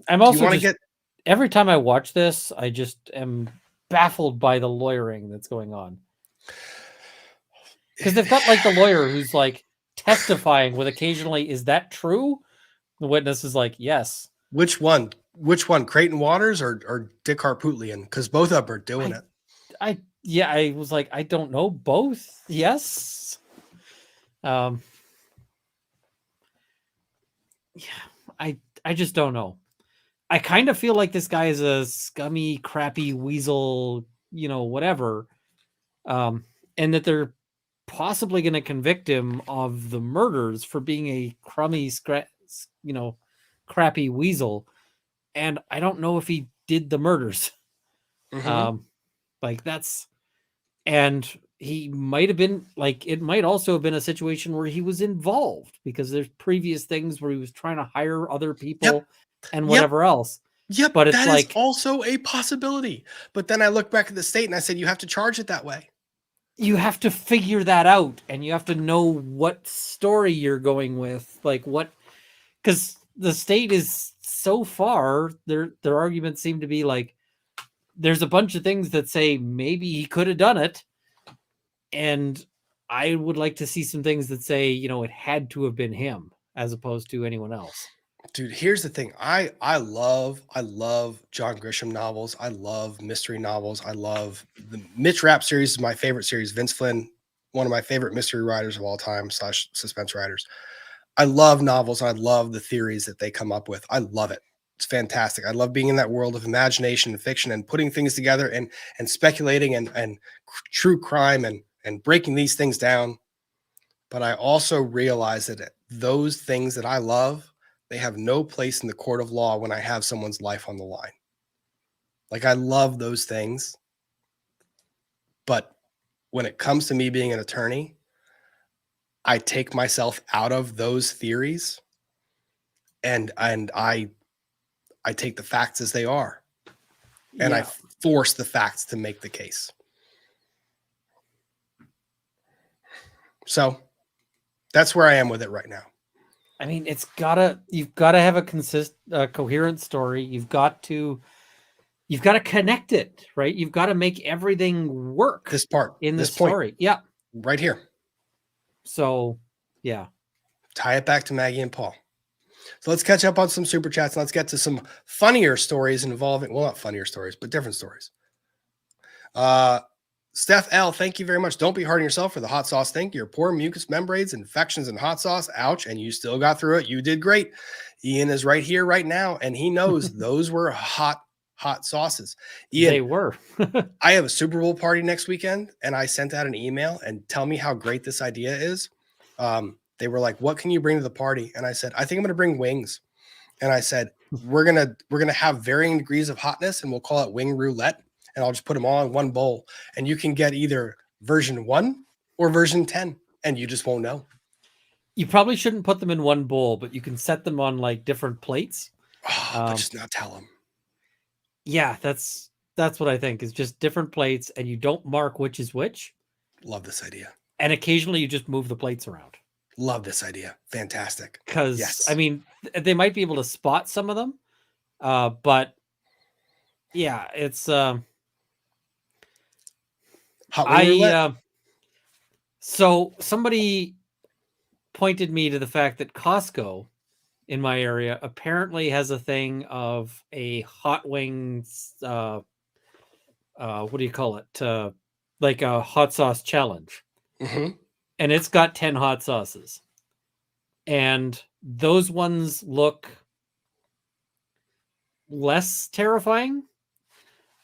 also every time I watch this, I just am baffled by the lawyering that's going on. Because they've got like the lawyer who's like testifying with occasionally, is that true? The witness is like, yes. Which one? Creighton Waters or Dick Harpootlian? Because both of them are doing it. I was like, I don't know. Both. Yes. I just don't know. I kind of feel like this guy is a scummy, crappy weasel, whatever. And that they're possibly going to convict him of the murders for being a crummy, crappy weasel. And I don't know if he did the murders. And he might have been it might also have been a situation where he was involved because there's previous things where he was trying to hire other people and whatever else. Yep, but it's that is also a possibility. But then I look back at the state and I said, you have to charge it that way. You have to figure that out, and you have to know what story you're going with, because the state is so far, their arguments seem to be like, there's a bunch of things that say maybe he could have done it. And I would like to see some things that say, it had to have been him as opposed to anyone else. Dude, here's the thing. I love John Grisham novels. I love mystery novels. I love the Mitch Rapp series is my favorite series. Vince Flynn, one of my favorite mystery writers of all time / suspense writers. I love novels. I love the theories that they come up with. I love it. It's fantastic. I love being in that world of imagination and fiction and putting things together and speculating and true crime and breaking these things down. But I also realize that those things that I love, they have no place in the court of law when I have someone's life on the line. Like, I love those things. But when it comes to me being an attorney, I take myself out of those theories and I take the facts as they are. And I force the facts to make the case. So that's where I am with it right now. I mean, you've got to have a coherent story. You've got to connect it, right? You've got to make everything work. This part in this story. Point, yeah. Right here. So, yeah. Tie it back to Maggie and Paul. So let's catch up on some super chats and let's get to some funnier stories involving, well, not funnier stories, but different stories. Steph L, thank you very much. Don't be hard on yourself for the hot sauce thing. Your poor mucous membranes, infections, and hot sauce. Ouch. And you still got through it. You did great. Ian is right here, right now. And he knows those were hot sauces. Ian, they were. I have a Super Bowl party next weekend. And I sent out an email and tell me how great this idea is. They were like, what can you bring to the party? And I said, I think I'm going to bring wings. And I said, we're going to have varying degrees of hotness and we'll call it wing roulette. And I'll just put them all in one bowl. And you can get either version 1 or version 10. And you just won't know. You probably shouldn't put them in one bowl, but you can set them on like different plates. But just not tell them. Yeah, that's what I think is just different plates. And you don't mark which is which. Love this idea. And occasionally you just move the plates around. Love this idea. Fantastic. Because, yes. I mean, they might be able to spot some of them. But yeah, it's... So somebody pointed me to the fact that Costco in my area apparently has a thing of a hot wings, what do you call it? like a hot sauce challenge, Mm-hmm. and it's got 10 hot sauces. And those ones look less terrifying.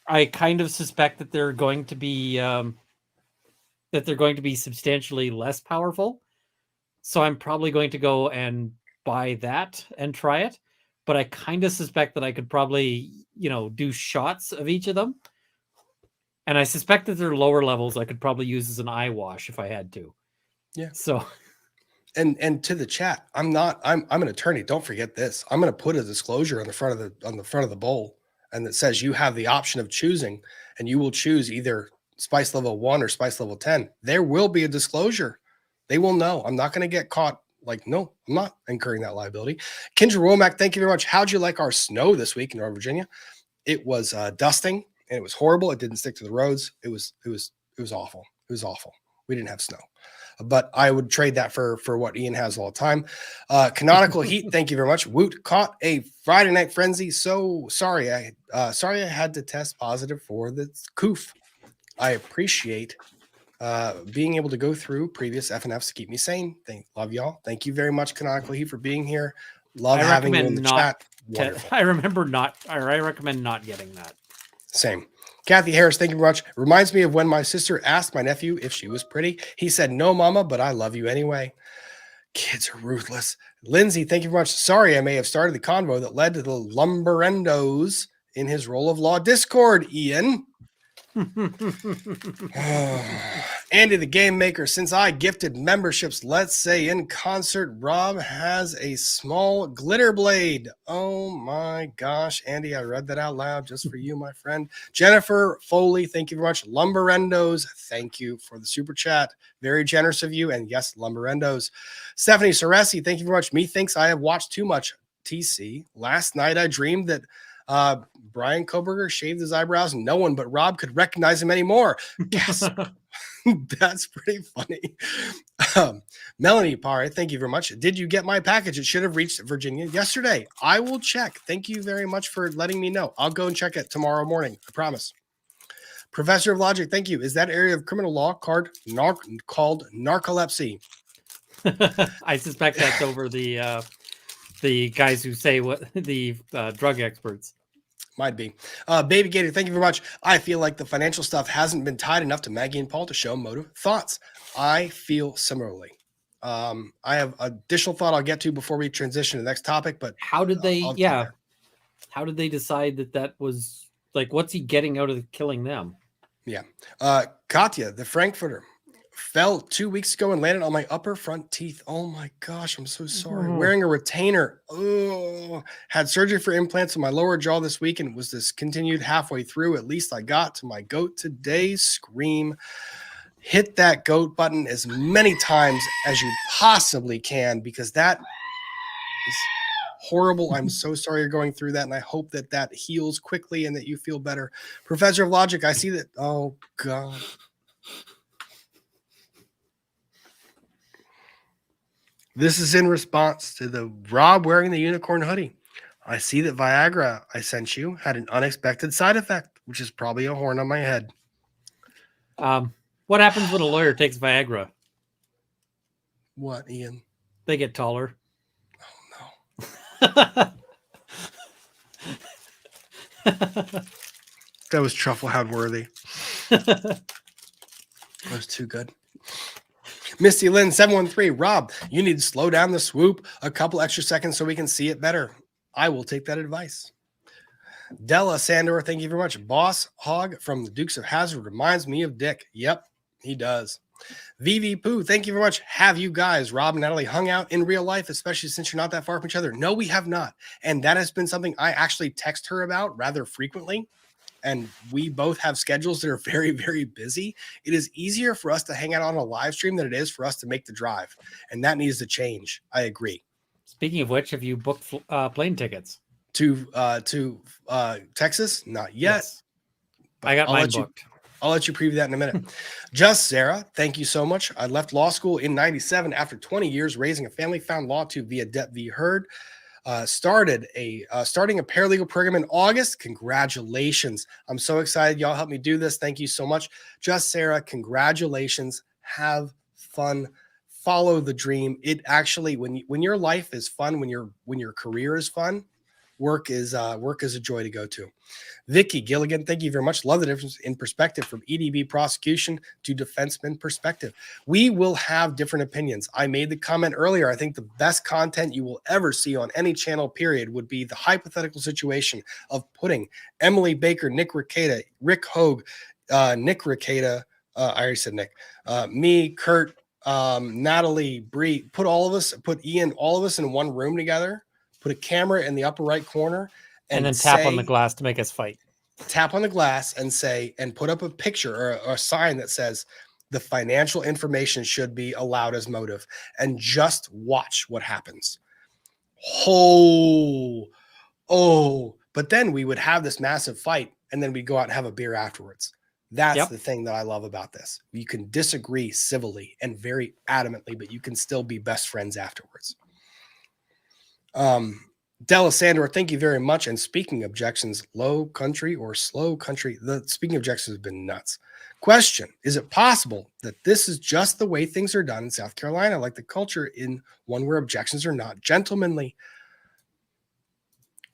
I kind of suspect that they're going to be substantially less powerful. So I'm probably going to go and buy that and try it. But I kind of suspect that I could probably, do shots of each of them. And I suspect that they're lower levels I could probably use as an eye wash if I had to. Yeah. So And to the chat, I'm an attorney. Don't forget this. I'm going to put a disclosure on the front of the bowl, and that says you have the option of choosing, and you will choose either spice level 1 or spice level 10. There will be a disclosure. They will know. I'm not going to get caught. Like, no, I'm not incurring that liability. Kendra Womack, thank you very much. How'd you like our snow this week in Northern Virginia? It was dusting, and it was horrible. It didn't stick to the roads. It was awful. It was awful. We didn't have snow. But I would trade that for what Ian has all the time. Canonical Heat, thank you very much. Woot caught a Friday night frenzy. So sorry, I had to test positive for the coof. I appreciate being able to go through previous FNFs to keep me sane. Love y'all. Thank you very much, Canonical Heat, for being here. Love having you in the chat. Wonderful. I recommend not getting that. Same. Kathy Harris, thank you very much. Reminds me of when my sister asked my nephew if she was pretty. He said, "No, mama, but I love you anyway." Kids are ruthless. Lindsay, thank you very much. Sorry, I may have started the convo that led to the lumberendos in his role of law discord, Ian. Andy the Game Maker, since I gifted memberships, let's say in concert, Rob has a small glitter blade. Oh my gosh, Andy, I read that out loud just for you, my friend. Jennifer Foley, thank you very much. Lumberendos, thank you for the super chat. Very generous of you. And yes, Lumberendos. Stephanie Soresi, thank you very much. Methinks I have watched too much TC. Last night I dreamed that Brian Koberger shaved his eyebrows and no one but Rob could recognize him anymore. Yes. That's pretty funny. Melanie Parr, thank you very much. Did you get my package? It should have reached Virginia yesterday. I will check. Thank you very much for letting me know. I'll go and check it tomorrow morning. I promise. Professor of Logic, thank you. Is that area of criminal law called narcolepsy? I suspect that's over the guys who say what the drug experts. Might be. Baby Gator, thank you very much. I feel like the financial stuff hasn't been tied enough to Maggie and Paul to show motive. Thoughts? I feel similarly. I have additional thought I'll get to before we transition to the next topic, but how did they, how did they decide that was like, what's he getting out of killing them? Yeah. Katya, the Frankfurter, fell 2 weeks ago and landed on my upper front teeth. Oh my gosh, I'm so sorry. Wearing a retainer. Oh, had surgery for implants in my lower jaw this week and was discontinued halfway through. At least I got to my goat today. Scream. Hit that goat button as many times as you possibly can, because that is horrible. I'm so sorry you're going through that, and I hope that heals quickly and that you feel better. Professor of Logic, I see that. Oh God. This is in response to the Rob wearing the unicorn hoodie. I see that Viagra I sent you had an unexpected side effect, which is probably a horn on my head. What happens when a lawyer takes Viagra? What, Ian? They get taller. Oh, no. That was Trufflehound worthy. That was too good. Misty Lynn 713, Rob, you need to slow down the swoop a couple extra seconds so we can see it better. I will take that advice. Della Sandor, thank you very much. Boss Hog from the Dukes of Hazzard reminds me of Dick. Yep, he does. VV Pooh, thank you very much. Have you guys, Rob and Natalie, hung out in real life, especially since you're not that far from each other? No, we have not. And that has been something I actually text her about rather frequently. And we both have schedules that are very, very busy. It is easier for us to hang out on a live stream than it is for us to make the drive. And that needs to change. I agree. Speaking of which, have you booked plane tickets? To Texas? Not yet. Yes. I got mine booked. I'll let you preview that in a minute. Just Sarah, thank you so much. I left law school in 97 after 20 years raising a family, found law to via Debt v. Heard. starting a paralegal program in August. Congratulations. I'm so excited. Y'all helped me do this. Thank you so much. Just Sarah, congratulations. Have fun. Follow the dream. It actually, when your life is fun, when your career is fun, work is a joy to go to. Vicky Gilligan, thank you very much. Love the difference in perspective from EDB prosecution to defenseman perspective. We will have different opinions. I made the comment earlier. I think the best content you will ever see on any channel, period, would be the hypothetical situation of putting Emily Baker, Nick Rekieta, Rick Hogue, Nick Rekieta, I already said Nick, me, Kurt, Natalie, Bree, put Ian, all of us in one room together, put a camera in the upper right corner, and then tap on the glass to make us fight. Tap on the glass and put up a picture or a sign that says the financial information should be allowed as motive, and just watch what happens. But then we would have this massive fight, and then we'd go out and have a beer afterwards. That's the thing that I love about this. You can disagree civilly and very adamantly, but you can still be best friends afterwards. Delisandro, thank you very much. And speaking objections, low country or slow country, the speaking objections have been nuts. Question, is it possible that this is just the way things are done in South Carolina, like the culture in one where objections are not gentlemanly?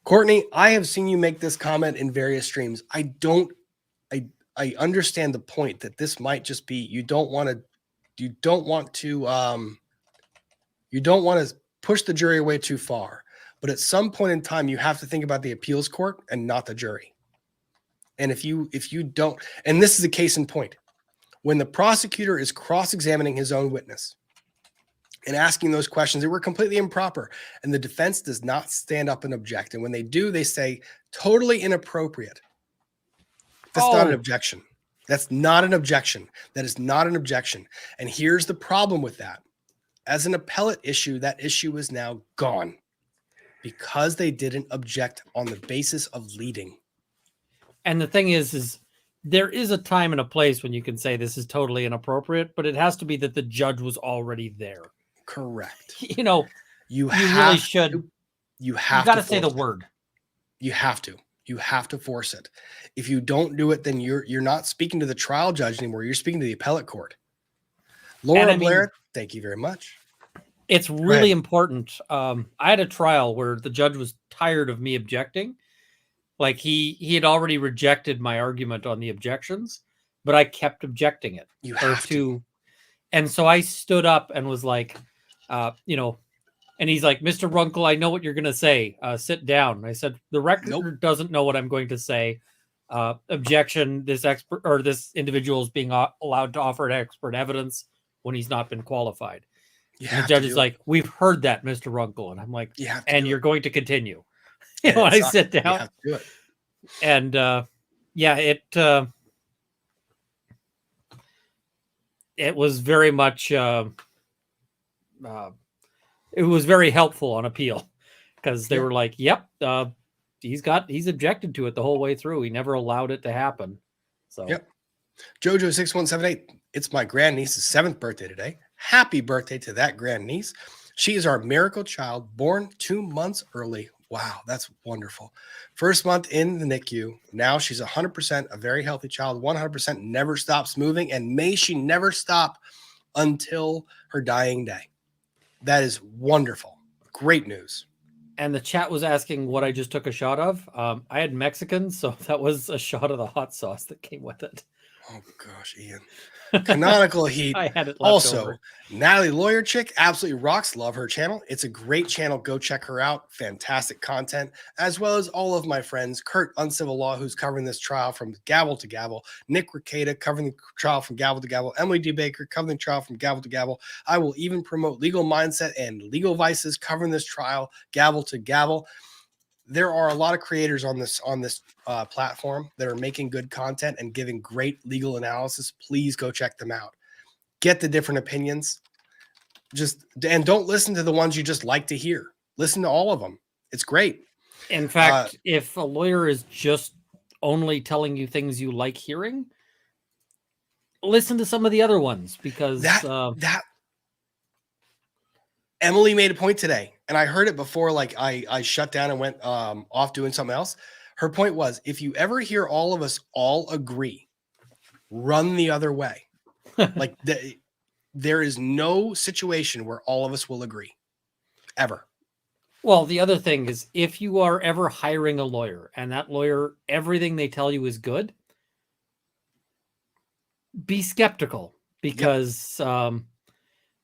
Courtney, I have seen you make this comment in various streams. I understand the point that this might just be, you don't want to push the jury away too far. But at some point in time, you have to think about the appeals court and not the jury. And if you don't, and this is a case in point, when the prosecutor is cross-examining his own witness and asking those questions that were completely improper, and the defense does not stand up and object. And when they do, they say totally inappropriate. That's not an objection. That's not an objection. That is not an objection. And here's the problem with that. As an appellate issue, that issue is now gone, because they didn't object on the basis of leading. And the thing is there is a time and a place when you can say this is totally inappropriate, but it has to be that the judge was already there. Correct. You know, you got to say the word. You have to force it. If you don't do it, then you're not speaking to the trial judge anymore. You're speaking to the appellate court. Laura Blair, thank you very much. It's really important. I had a trial where the judge was tired of me objecting. Like he had already rejected my argument on the objections, but I kept objecting it. You have to. And so I stood up and was like, and he's like, Mr. Runkle, I know what you're going to say. Sit down. And I said, the record doesn't know what I'm going to say. Objection. This individual is being allowed to offer expert evidence when he's not been qualified. And the judge is like, we've heard that, Mr. Runkle. And I'm like, you're going to continue. When I sit down. You have to do it. And it was very much it was very helpful on appeal, because they were like, yep, he's objected to it the whole way through. He never allowed it to happen. So Jojo6178, it's my grandniece's 7th birthday today. Happy birthday to that grandniece. She is our miracle child, born 2 months early. Wow, that's wonderful. First month in the NICU. Now she's 100% a very healthy child, 100% never stops moving, and may she never stop until her dying day. That is wonderful. Great news. And the chat was asking what I just took a shot of. I had Mexican, so that was a shot of the hot sauce that came with it. Oh, gosh, Ian. Canonical Heat. I had it left also, over. Natalie Lawyer Chick absolutely rocks. Love her channel. It's a great channel. Go check her out. Fantastic content, as well as all of my friends. Kurt Uncivil Law, who's covering this trial from gavel to gavel. Nick Rekieta, covering the trial from gavel to gavel. Emily D. Baker, covering the trial from gavel to gavel. I will even promote Legal Mindset and Legal Vices, covering this trial gavel to gavel. There are a lot of creators on this platform that are making good content and giving great legal analysis. Please go check them out. Get the different opinions. And don't listen to the ones you just like to hear. Listen to all of them. It's great. In fact, if a lawyer is just only telling you things you like hearing, listen to some of the other ones, because Emily made a point today, and I heard it before, like I shut down and went off doing something else. Her point was, if you ever hear all of us all agree, run the other way. Like there is no situation where all of us will agree, ever. Well, the other thing is, if you are ever hiring a lawyer and that lawyer, everything they tell you is good, be skeptical, because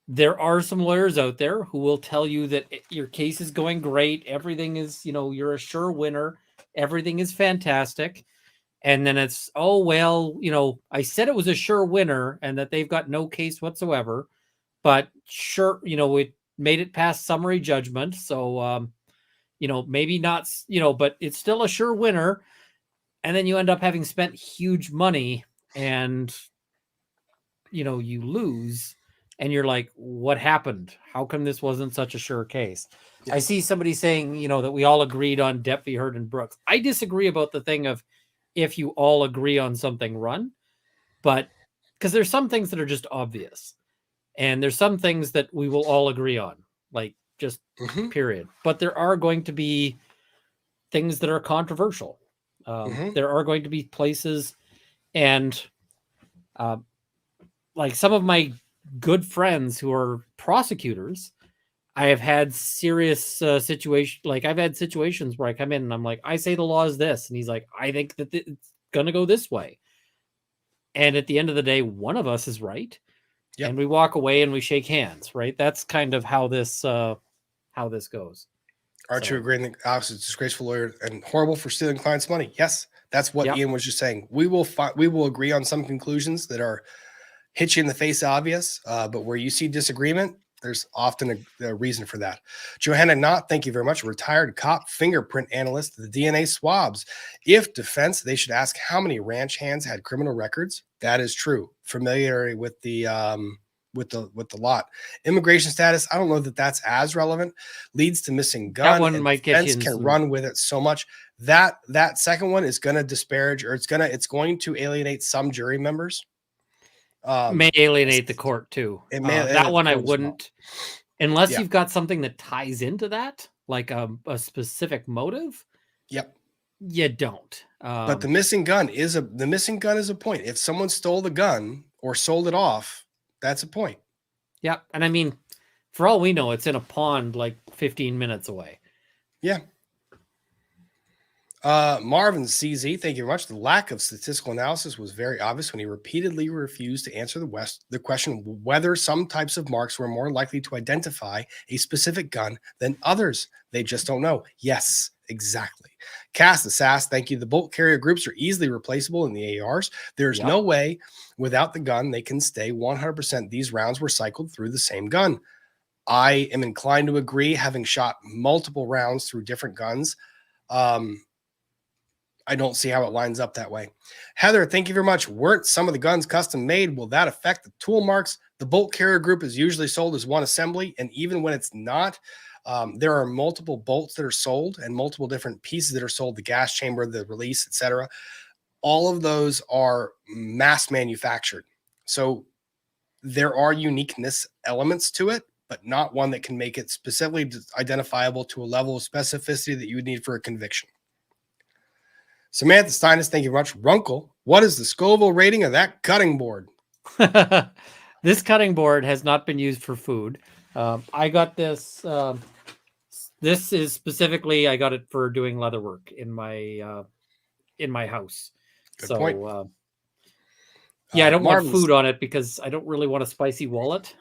there are some lawyers out there who will tell you that your case is going great. Everything is, you're a sure winner. Everything is fantastic. And then it's, oh, well, I said it was a sure winner and that they've got no case whatsoever, but sure, it made it past summary judgment. So, maybe not, but it's still a sure winner. And then you end up having spent huge money and, you lose. And you're like, what happened? How come this wasn't such a sure case? Yeah. I see somebody saying, that we all agreed on Depp v. Heard and Brooks. I disagree about the thing of if you all agree on something, run. But because there's some things that are just obvious. And there's some things that we will all agree on, like just period. But there are going to be things that are controversial. There are going to be places and like some of my good friends who are prosecutors, I have had serious situations. Like I've had situations where I come in and I'm like, I say the law is this. And he's like, I think that it's going to go this way. And at the end of the day, one of us is right. Yep. And we walk away and we shake hands, right? That's kind of how this goes. Aren't you agreeing that Alex is a disgraceful lawyer and horrible for stealing clients' money? Yes, that's what Ian was just saying. We will agree on some conclusions that are hit you in the face obvious, but where you see disagreement, there's often a reason for that. Johanna Knott, thank you very much. Retired cop, fingerprint analyst, the DNA swabs. If defense, they should ask how many ranch hands had criminal records. That is true. Familiarity with the lot. Immigration status, I don't know that that's as relevant. Leads to missing gun. That one might get you can run with it so much. That second one is going to disparage, or it's going to alienate some jury members. May alienate the court too. That one I wouldn't, unless you've got something that ties into that, like a specific motive. Yep. You don't. But the missing gun is a point. If someone stole the gun or sold it off, that's a point. Yeah, and I mean, for all we know, it's in a pond like 15 minutes away. Yeah. Marvin CZ, thank you very much. The lack of statistical analysis was very obvious when he repeatedly refused to answer the question whether some types of marks were more likely to identify a specific gun than others. They just don't know. Yes, exactly. Cast the Sass, thank you. The bolt carrier groups are easily replaceable in the ARs. There's no way without the gun they can stay 100%. These rounds were cycled through the same gun. I am inclined to agree, having shot multiple rounds through different guns. I don't see how it lines up that way. Heather, thank you very much. Weren't some of the guns custom made? Will that affect the tool marks? The bolt carrier group is usually sold as one assembly, and even when it's not, there are multiple bolts that are sold and multiple different pieces that are sold, the gas chamber, the release, etc. All of those are mass manufactured. So there are uniqueness elements to it, but not one that can make it specifically identifiable to a level of specificity that you would need for a conviction. Samantha Steinis, thank you very much. Runkle, what is the Scoville rating of that cutting board? This cutting board has not been used for food. I got this. This is specifically, I got it for doing leather work in my house. Good point. Yeah, I don't want food on it because I don't really want a spicy wallet.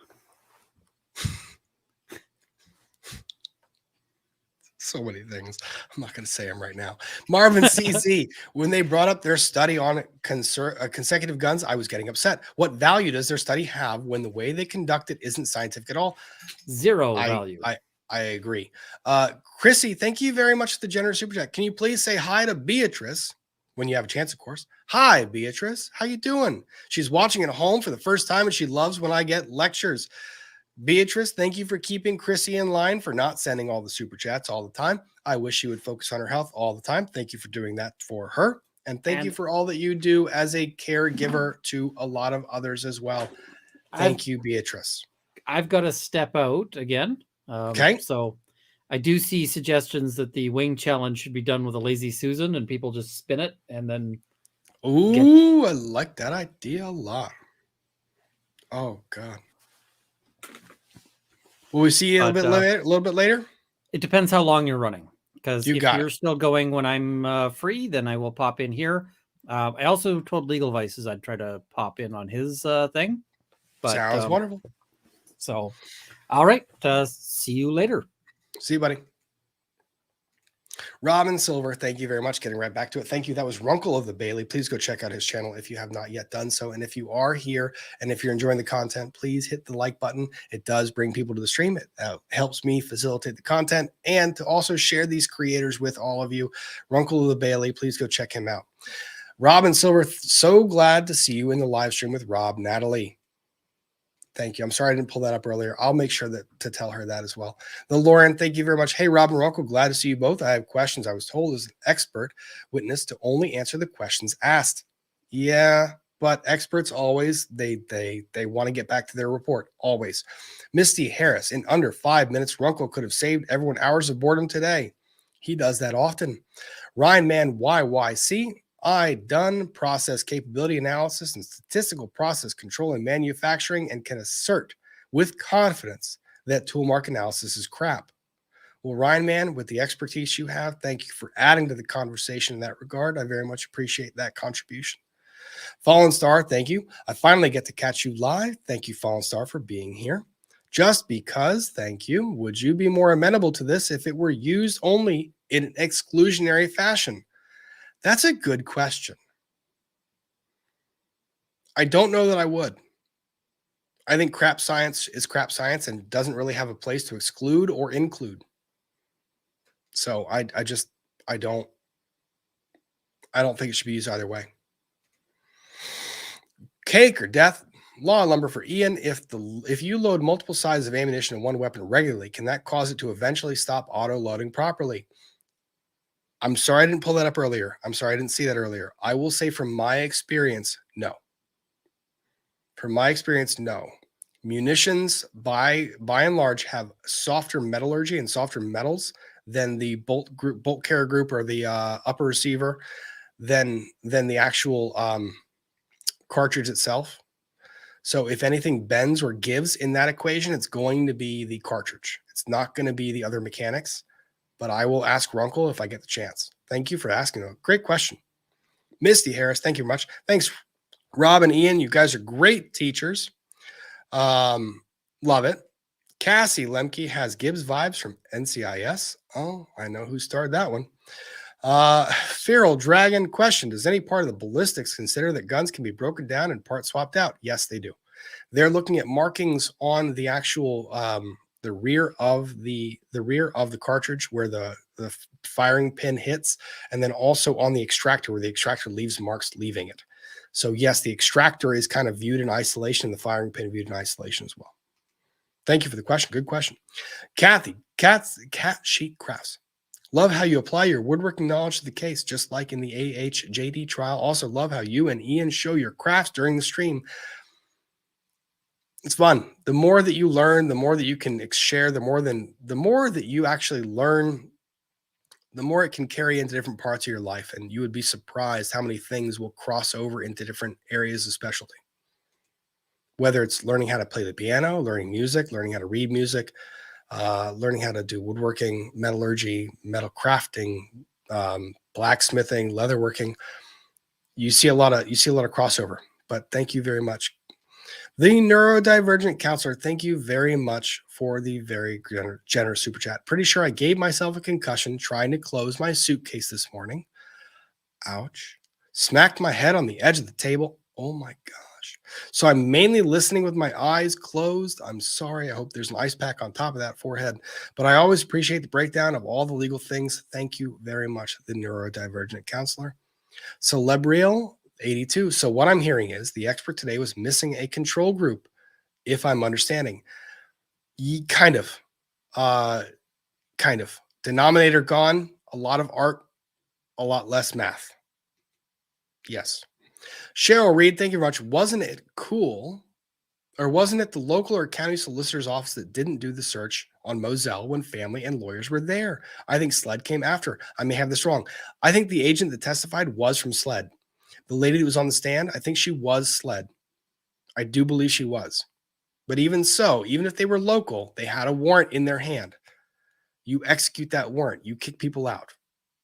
So many things. I'm not going to say them right now. Marvin CZ, when they brought up their study on consecutive guns, I was getting upset. What value does their study have when the way they conduct it isn't scientific at all? Zero value. I agree. Chrissy, thank you very much for the generous super chat. Can you please say hi to Beatrice when you have a chance, of course? Hi, Beatrice. How you doing? She's watching at home for the first time, and she loves when I get lectures. Beatrice, thank you for keeping Chrissy in line, for not sending all the super chats all the time. I wish she would focus on her health all the time. Thank you for doing that for her. And thank you for all that you do as a caregiver to a lot of others as well. Thank you, Beatrice. I've got to step out again. Okay. So I do see suggestions that the wing challenge should be done with a lazy Susan and people just spin it and then. Ooh, I like that idea a lot. Oh God. Will we see you a little bit later? It depends how long you're running. Because You if got you're still going when I'm free, then I will pop in here. I also told Legal Vices I'd try to pop in on his thing. But, Sounds wonderful. So, all right. See you later. See you, buddy. Robin Silver, thank you very much. Getting right back to it. Thank you. That was Runkle of the Bailey. Please go check out his channel if you have not yet done so. And if you are here and if you're enjoying the content, please hit the like button. It does bring people to the stream. It helps me facilitate the content and to also share these creators with all of you. Runkle of the Bailey, please go check him out. Robin Silver, so glad to see you in the live stream with Rob. Natalie, thank you. I'm sorry I didn't pull that up earlier. I'll make sure to tell her that as well. The Lauren, thank you very much. Hey, Rob and Runkle, glad to see you both. I have questions. I was told as an expert witness to only answer the questions asked. Yeah, but experts always, they want to get back to their report, always. Misty Harris, in under 5 minutes, Runkle could have saved everyone hours of boredom today. He does that often. Ryan Man YYC, I done process capability analysis and statistical process control in manufacturing and can assert with confidence that tool mark analysis is crap. Well, Ryan Man, with the expertise you have, thank you for adding to the conversation in that regard. I very much appreciate that contribution. Fallen Star, thank you. I finally get to catch you live. Thank you, Fallen Star, for being here. Just because, thank you. Would you be more amenable to this if it were used only in an exclusionary fashion? That's a good question. I don't know that I would. I think crap science is crap science and doesn't really have a place to exclude or include. So I don't think it should be used either way. Cake or death. Law and lumber for Ian. If you load multiple sizes of ammunition in one weapon regularly, can that cause it to eventually stop auto loading properly? I'm sorry I didn't pull that up earlier. I'm sorry I didn't see that earlier. I will say from my experience, no. From my experience, no. Munitions, by and large, have softer metallurgy and softer metals than the bolt carrier group or the upper receiver than the actual cartridge itself. So if anything bends or gives in that equation, it's going to be the cartridge. It's not going to be the other mechanics. But I will ask Runkle if I get the chance. Thank you for asking. A great question. Misty Harris, thank you very much. Thanks, Rob and Ian. You guys are great teachers. Love it. Cassie Lemke has Gibbs vibes from NCIS. Oh, I know who started that one. Feral Dragon question. Does any part of the ballistics consider that guns can be broken down and parts swapped out? Yes, they do. They're looking at markings on the actual the rear of the cartridge where the firing pin hits, and then also on the extractor where the extractor leaves marks leaving it. So yes, the extractor is kind of viewed in isolation and the firing pin viewed in isolation as well. Thank you for the question. Good question. Kathy, Cat Sheet Crafts. Love how you apply your woodworking knowledge to the case, just like in the AHJD trial. Also love how you and Ian show your crafts during the stream. It's fun. The more that you learn, the more that you can share, the more that you actually learn, the more it can carry into different parts of your life. And you would be surprised how many things will cross over into different areas of specialty. Whether it's learning how to play the piano, learning music, learning how to read music, learning how to do woodworking, metallurgy, metal crafting, blacksmithing, leatherworking. You see a lot of crossover. But thank you very much. The neurodivergent counselor, thank you very much for the very generous super chat. Pretty sure I gave myself a concussion trying to close my suitcase this morning. Ouch. Smacked my head on the edge of the table. Oh my gosh. So I'm mainly listening with my eyes closed. I'm sorry. I hope there's an ice pack on top of that forehead. But I always appreciate the breakdown of all the legal things. Thank you very much, the neurodivergent counselor. Celebrial 82. So what I'm hearing is the expert today was missing a control group, if I'm understanding. Kind of. Denominator gone, a lot of art, a lot less math. Yes. Cheryl Reed, thank you very much. Wasn't it cool? Or wasn't it the local or county solicitor's office that didn't do the search on Moselle when family and lawyers were there? I think SLED came after. I may have this wrong. I think the agent that testified was from SLED. The lady that was on the stand, I think she was SLED. I do believe she was. But even so, even if they were local, they had a warrant in their hand. You execute that warrant. You kick people out.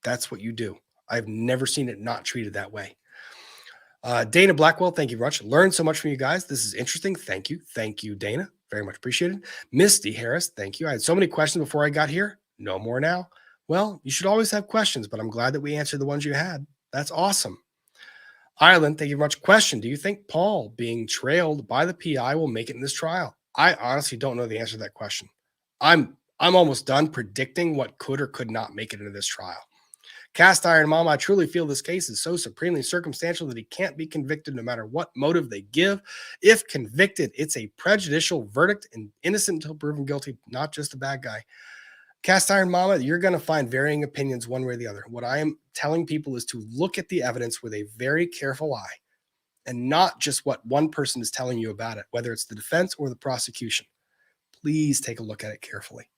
That's what you do. I've never seen it not treated that way. Dana Blackwell, thank you very much. Learned so much from you guys. This is interesting. Thank you. Thank you, Dana. Very much appreciated. Misty Harris, thank you. I had so many questions before I got here. No more now. Well, you should always have questions, but I'm glad that we answered the ones you had. That's awesome. Ireland, thank you very much. Question: do you think Paul being trailed by the PI will make it in this trial? I honestly don't know the answer to that question. I'm almost done predicting what could or could not make it into this trial. Cast Iron Mom, I truly feel this case is so supremely circumstantial that he can't be convicted no matter what motive they give. If convicted, it's a prejudicial verdict and innocent until proven guilty, not just a bad guy. Cast Iron Mama, you're going to find varying opinions one way or the other. What I am telling people is to look at the evidence with a very careful eye and not just what one person is telling you about it, whether it's the defense or the prosecution. Please take a look at it carefully.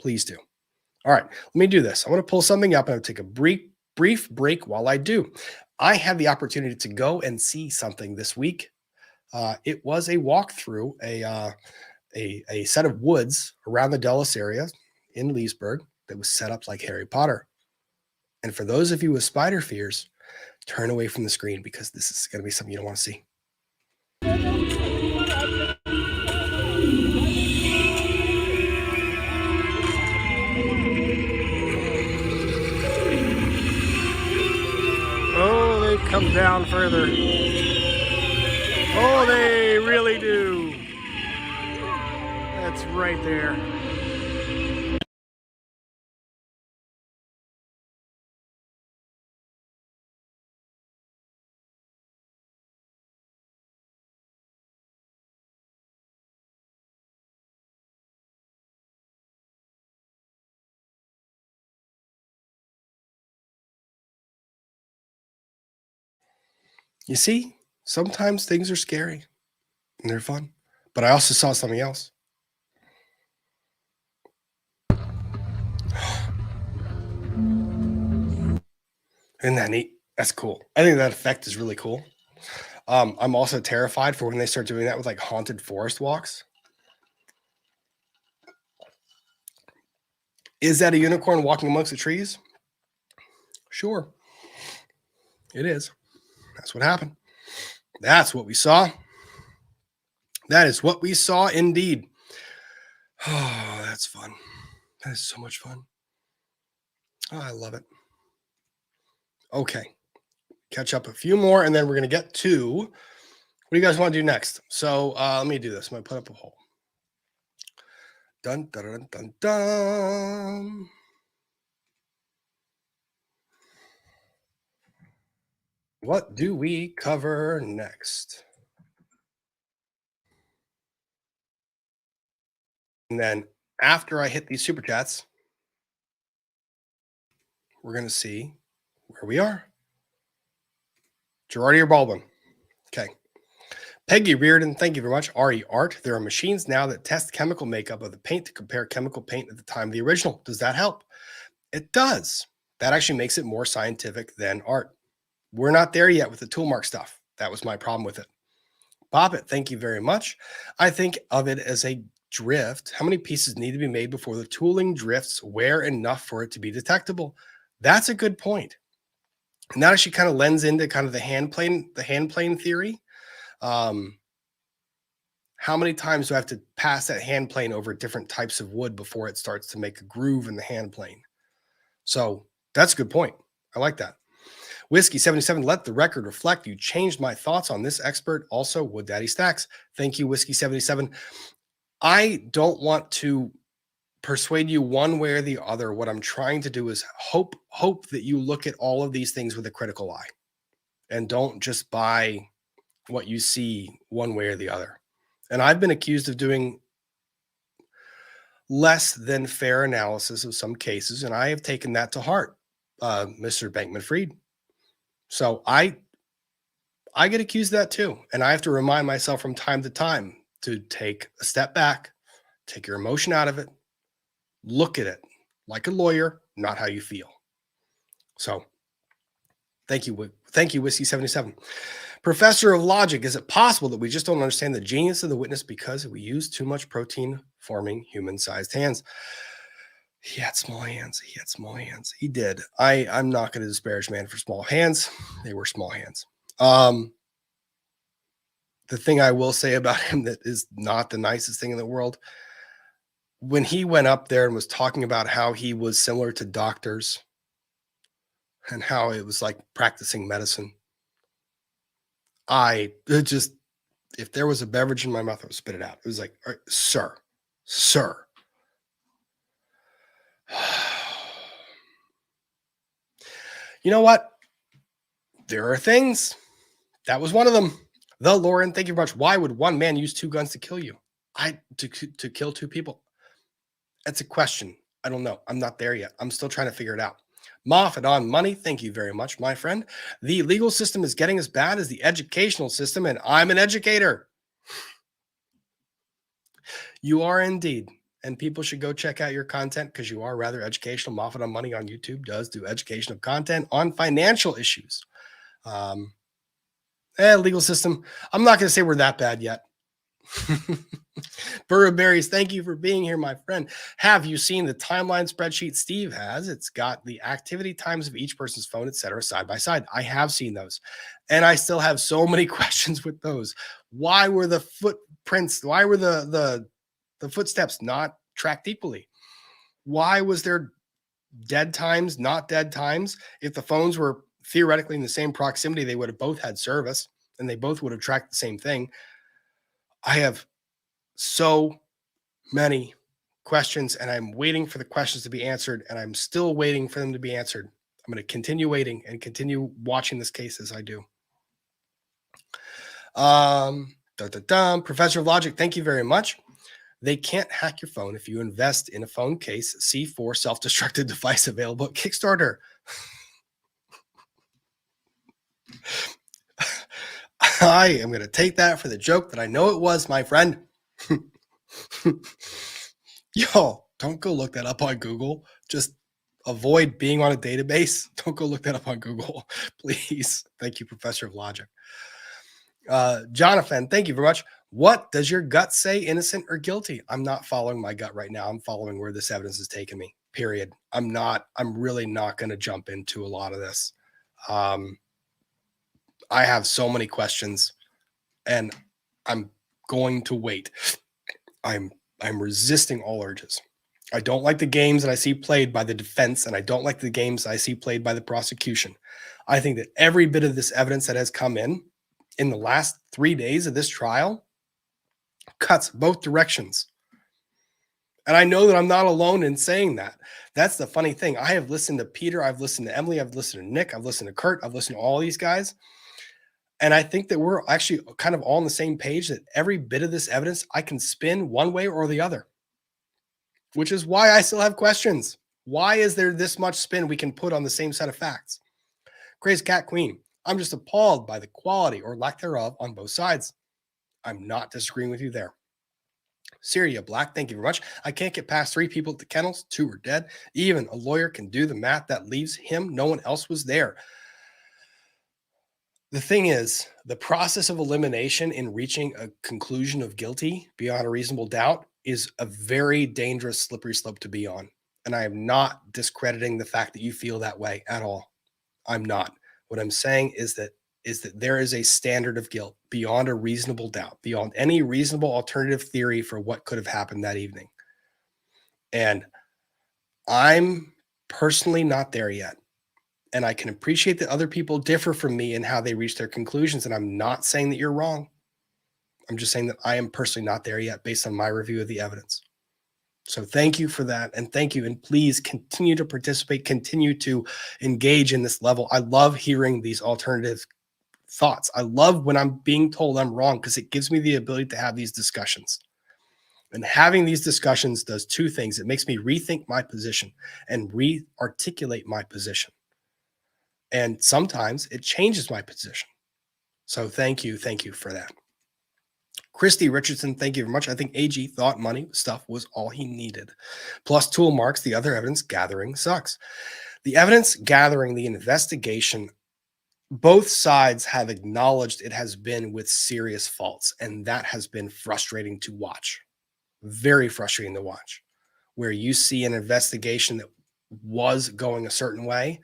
Please do. All right, let me do this. I want to pull something up and I'll take a brief break while I do. I had the opportunity to go and see something this week. It was a walkthrough, a set of woods around the Dulles area in Leesburg that was set up like Harry Potter. And for those of you with spider fears, turn away from the screen because this is going to be something you don't want to see. Oh, they come down further. Oh, they really do. That's right there. You see, sometimes things are scary and they're fun, but I also saw something else. Isn't that neat? That's cool. I think that effect is really cool. I'm also terrified for when they start doing that with like haunted forest walks. Is that a unicorn walking amongst the trees? Sure. It is. That's what happened. That's what we saw. That is what we saw indeed. Oh, that's fun. That is so much fun. Oh, I love it. Okay. Catch up a few more, and then we're going to get to what do you guys want to do next? So let me do this. I'm going to put up a poll. Dun, dun, dun, dun, dun. What do we cover next? And then after I hit these super chats, we're going to see where we are. Girardi or Baldwin? Okay. Peggy Reardon, thank you very much. Ari Art, there are machines now that test chemical makeup of the paint to compare chemical paint at the time of the original. Does that help? It does. That actually makes it more scientific than art. We're not there yet with the tool mark stuff. That was my problem with it. Bobbit, thank you very much. I think of it as a drift. How many pieces need to be made before the tooling drifts wear enough for it to be detectable? That's a good point. And that actually kind of lends into kind of the hand plane theory. How many times do I have to pass that hand plane over different types of wood before it starts to make a groove in the hand plane? So that's a good point. I like that. Whiskey 77, let the record reflect you changed my thoughts on this expert. Also, Wood Daddy Stacks. Thank you, Whiskey 77. I don't want to persuade you one way or the other. What I'm trying to do is hope that you look at all of these things with a critical eye and don't just buy what you see one way or the other. And I've been accused of doing less than fair analysis of some cases, and I have taken that to heart, Mr. Bankman-Fried. So I get accused of that too. And I have to remind myself from time to time to take a step back, take your emotion out of it, look at it like a lawyer, not how you feel. So thank you. Thank you, Whiskey 77. Professor of Logic, is it possible that we just don't understand the genius of the witness because we use too much protein forming human-sized hands? He had small hands. He had small hands. He did. I'm not going to disparage man for small hands. They were small hands. The thing I will say about him that is not the nicest thing in the world, when he went up there and was talking about how he was similar to doctors and how it was like practicing medicine, if there was a beverage in my mouth, I would spit it out. It was like, all right, sir. You know what? There are things. That was one of them. The Lauren, thank you very much. Why would one man use two guns to kill you? To kill two people? That's a question. I don't know. I'm not there yet. I'm still trying to figure it out. Moffat on money. Thank you very much, my friend. The legal system is getting as bad as the educational system, and I'm an educator. You are indeed. And people should go check out your content because you are rather educational. Moffat on Money on YouTube does do educational content on financial issues. Legal system. I'm not going to say we're that bad yet. Burberries, thank you for being here, my friend. Have you seen the timeline spreadsheet Steve has? It's got the activity times of each person's phone, etc., side by side. I have seen those. And I still have so many questions with those. Why were the footprints, why were the footsteps not tracked equally? Why was there dead times, not dead times? If the phones were theoretically in the same proximity, they would have both had service and they both would have tracked the same thing. I have so many questions and I'm waiting for the questions to be answered, and I'm still waiting for them to be answered. I'm going to continue waiting and continue watching this case as I do. Professor of Logic, thank you very much. They can't hack your phone if you invest in a phone case C4 self-destructive device available at Kickstarter. I am going to take that for the joke that I know it was, my friend. Yo, don't go look that up on Google. Just avoid being on a database. Don't go look that up on Google, please. Thank you, Professor of Logic. Jonathan, thank you very much. What does your gut say, innocent or guilty? I'm not following my gut right now. I'm following where this evidence has taken me, period. I'm really not going to jump into a lot of this. I have so many questions and I'm going to wait. I'm resisting all urges. I don't like the games that I see played by the defense, and I don't like the games I see played by the prosecution. I think that every bit of this evidence that has come in the last 3 days of this trial cuts both directions. And I know that I'm not alone in saying that. That's the funny thing. I have listened to Peter. I've listened to Emily. I've listened to Nick. I've listened to Kurt. I've listened to all these guys. And I think that we're actually kind of all on the same page, that every bit of this evidence I can spin one way or the other, which is why I still have questions. Why is there this much spin we can put on the same set of facts? Crazy Cat Queen, I'm just appalled by the quality or lack thereof on both sides. I'm not disagreeing with you there. Syria Black, thank you very much. I can't get past 3 people at the kennels. 2 are dead. Even a lawyer can do the math. That leaves him. No one else was there. The thing is, the process of elimination in reaching a conclusion of guilty beyond a reasonable doubt is a very dangerous, slippery slope to be on. And I am not discrediting the fact that you feel that way at all. I'm not. What I'm saying is that there is a standard of guilt beyond a reasonable doubt, beyond any reasonable alternative theory for what could have happened that evening. And I'm personally not there yet. And I can appreciate that other people differ from me in how they reach their conclusions. And I'm not saying that you're wrong. I'm just saying that I am personally not there yet based on my review of the evidence. So thank you for that. And thank you. And please continue to participate, continue to engage in this level. I love hearing these alternative thoughts. I love when I'm being told I'm wrong because it gives me the ability to have these discussions. And having these discussions does 2 things. It makes me rethink my position and re-articulate my position. And sometimes it changes my position. So thank you for that. Christy Richardson, thank you very much. I think AG thought money stuff was all he needed. Plus tool marks, the other evidence gathering sucks. The evidence gathering, the investigation, both sides have acknowledged it has been with serious faults, and that has been frustrating to watch. Very frustrating to watch, where you see an investigation that was going a certain way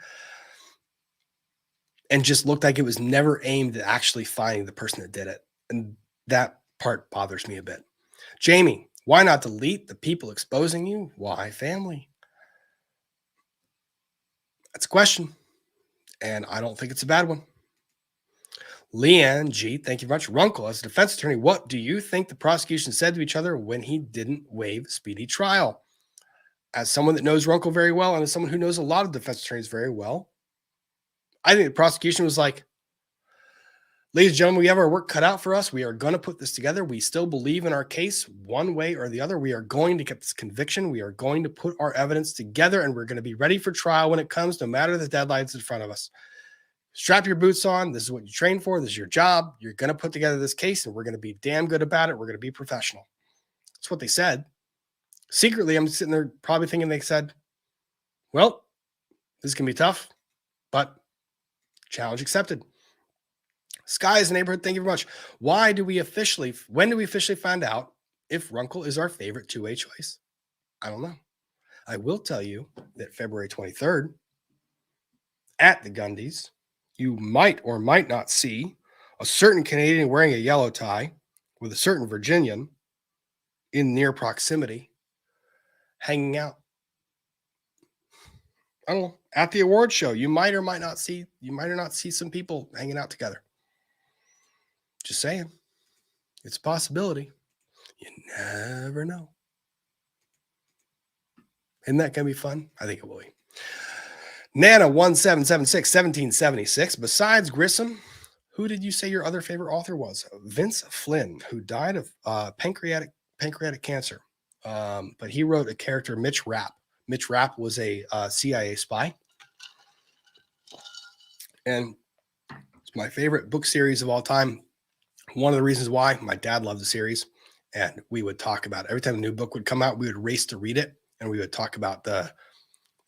and just looked like it was never aimed at actually finding the person that did it. And that part bothers me a bit. Jamie, why not delete the people exposing you? Why family? That's a question, and I don't think it's a bad one. Leanne G, thank you very much. Runkle, as a defense attorney, what do you think the prosecution said to each other when he didn't waive speedy trial? As someone that knows Runkle very well, and as someone who knows a lot of defense attorneys very well, I think the prosecution was like, ladies and gentlemen, we have our work cut out for us. We are going to put this together. We still believe in our case one way or the other. We are going to get this conviction. We are going to put our evidence together, and we're going to be ready for trial when it comes, no matter the deadlines in front of us. Strap your boots on. This is what you train for. This is your job. You're going to put together this case, and we're going to be damn good about it. We're going to be professional. That's what they said. Secretly, I'm sitting there probably thinking they said, well, this is going to be tough, but challenge accepted. Sky is a neighborhood. Thank you very much. When do we officially find out if Runkle is our favorite two-way choice? I don't know. I will tell you that February 23rd at the Gundys, you might or might not see a certain Canadian wearing a yellow tie with a certain Virginian in near proximity hanging out. I don't know. At the award show, you might or not see some people hanging out together. Just saying. It's a possibility. You never know. Isn't that going to be fun? I think it will be. Nana 1776 1776. Besides Grissom, who did you say your other favorite author was? Vince Flynn, who died of pancreatic cancer. But he wrote a character, Mitch Rapp. Mitch Rapp was a CIA spy. And it's my favorite book series of all time. One of the reasons why, my dad loved the series, and we would talk about it. Every time a new book would come out, we would race to read it, and we would talk about the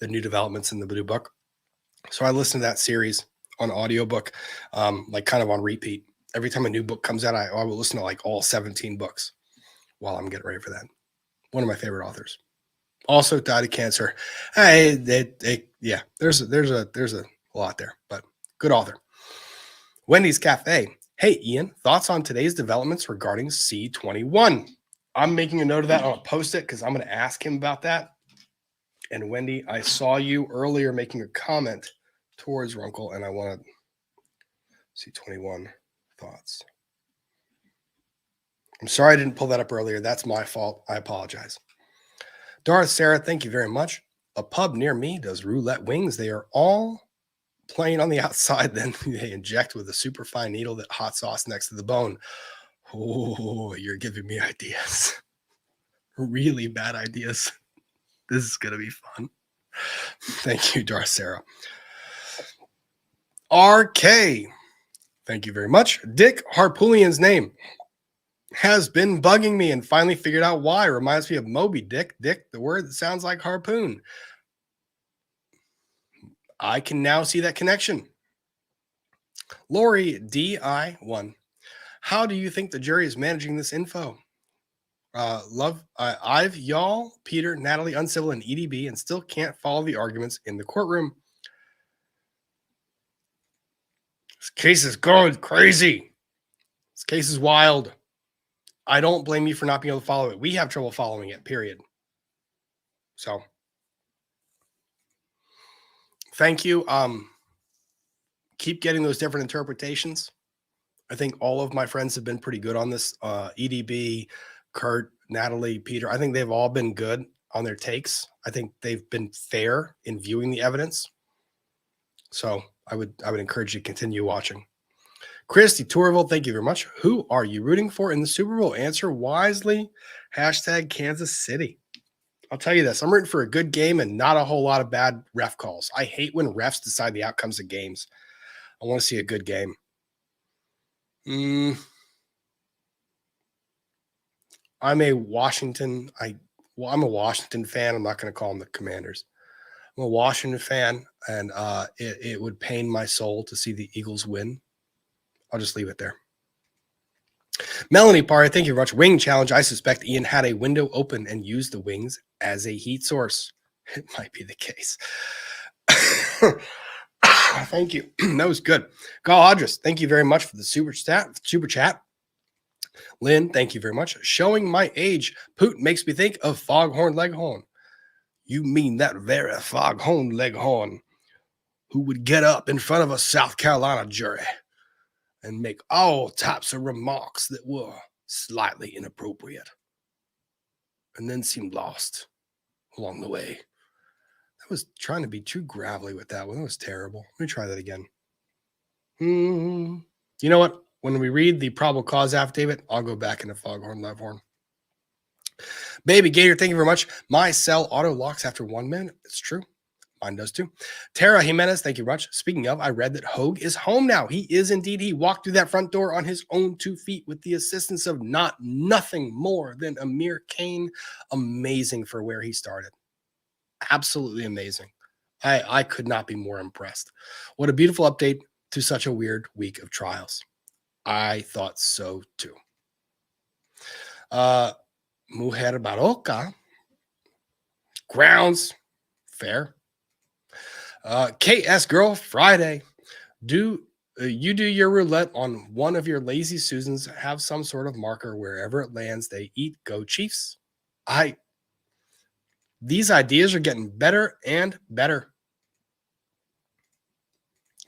new developments in the new book. So I listened to that series on audiobook, like kind of on repeat. Every time a new book comes out, I will listen to like all 17 books while I'm getting ready for that. One of my favorite authors. Also died of cancer. Yeah, there's a lot there, but good author. Wendy's Cafe. Hey, Ian, thoughts on today's developments regarding C21? I'm making a note of that. I'll post it because I'm going to ask him about that. And Wendy, I saw you earlier making a comment towards Runkle, and I want to C21 thoughts. I'm sorry I didn't pull that up earlier. That's my fault. I apologize. Darth Sarah, thank you very much. A pub near me does roulette wings. They are all plain on the outside. Then they inject with a super fine needle that hot sauce next to the bone. Oh, you're giving me ideas. Really bad ideas. This is going to be fun. Thank you, Darth Sarah. RK, thank you very much. Dick Harpoolian's name has been bugging me and finally figured out why. Reminds me of Moby Dick. Dick, the word that sounds like harpoon. I can now see that connection. Lori DI1. How do you think the jury is managing this info? I've y'all, Peter, Natalie, Uncivil, and EDB, and still can't follow the arguments in the courtroom. This case is going crazy. This case is wild. I don't blame you for not being able to follow it. We have trouble following it, period. So, thank you. Keep getting those different interpretations. I think all of my friends have been pretty good on this. EDB, Kurt, Natalie, Peter. I think they've all been good on their takes. I think they've been fair in viewing the evidence. So I would encourage you to continue watching. Christy Tourville, thank you very much. Who are you rooting for in the Super Bowl? Answer wisely. # Kansas City. I'll tell you this. I'm rooting for a good game and not a whole lot of bad ref calls. I hate when refs decide the outcomes of games. I want to see a good game. I'm a Washington fan. I'm not going to call them the Commanders. I'm a Washington fan, and it would pain my soul to see the Eagles win. I'll just leave it there. Melanie Parr, thank you very much. Wing challenge. I suspect Ian had a window open and used the wings as a heat source. It might be the case. Thank you. That was good. Gal Audris, thank you very much for the super chat. Lynn, thank you very much. Showing my age, Putin makes me think of Foghorn Leghorn. You mean that very Foghorn Leghorn who would get up in front of a South Carolina jury and make all types of remarks that were slightly inappropriate and then seemed lost along the way. I was trying to be too gravelly with that one. That was terrible. Let me try that again. You know what? When we read the probable cause affidavit, I'll go back into Foghorn Leghorn. Baby Gator, thank you very much. My cell auto locks after 1 minute. It's true. Mine does too. Tara Jimenez, thank you very much. Speaking of, I read that Hogue is home now. He is indeed. He walked through that front door on his own 2 feet with the assistance of nothing more than a mere cane. Amazing for where he started. Absolutely amazing. I could not be more impressed. What a beautiful update to such a weird week of trials. I thought so too. Mujer Barroca. Grounds. Fair. KS Girl Friday. Do your roulette on one of your lazy Susans. Have some sort of marker wherever it lands. They eat. Go Chiefs. These ideas are getting better and better.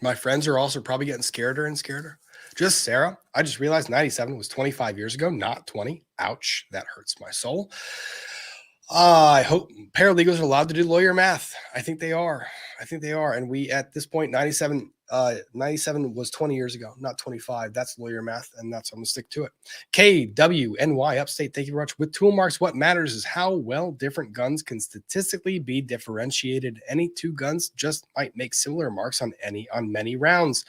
My friends are also probably getting scareder and scareder. Just Sarah. I just realized 97 was 25 years ago, not 20. Ouch. That hurts my soul. I hope paralegals are allowed to do lawyer math. I think they are. And we, at this point, 97 was 20 years ago, not 25. That's lawyer math, and I'm going to stick to it. KWNY Upstate, thank you very much. With tool marks, what matters is how well different guns can statistically be differentiated. Any 2 guns just might make similar marks on many rounds.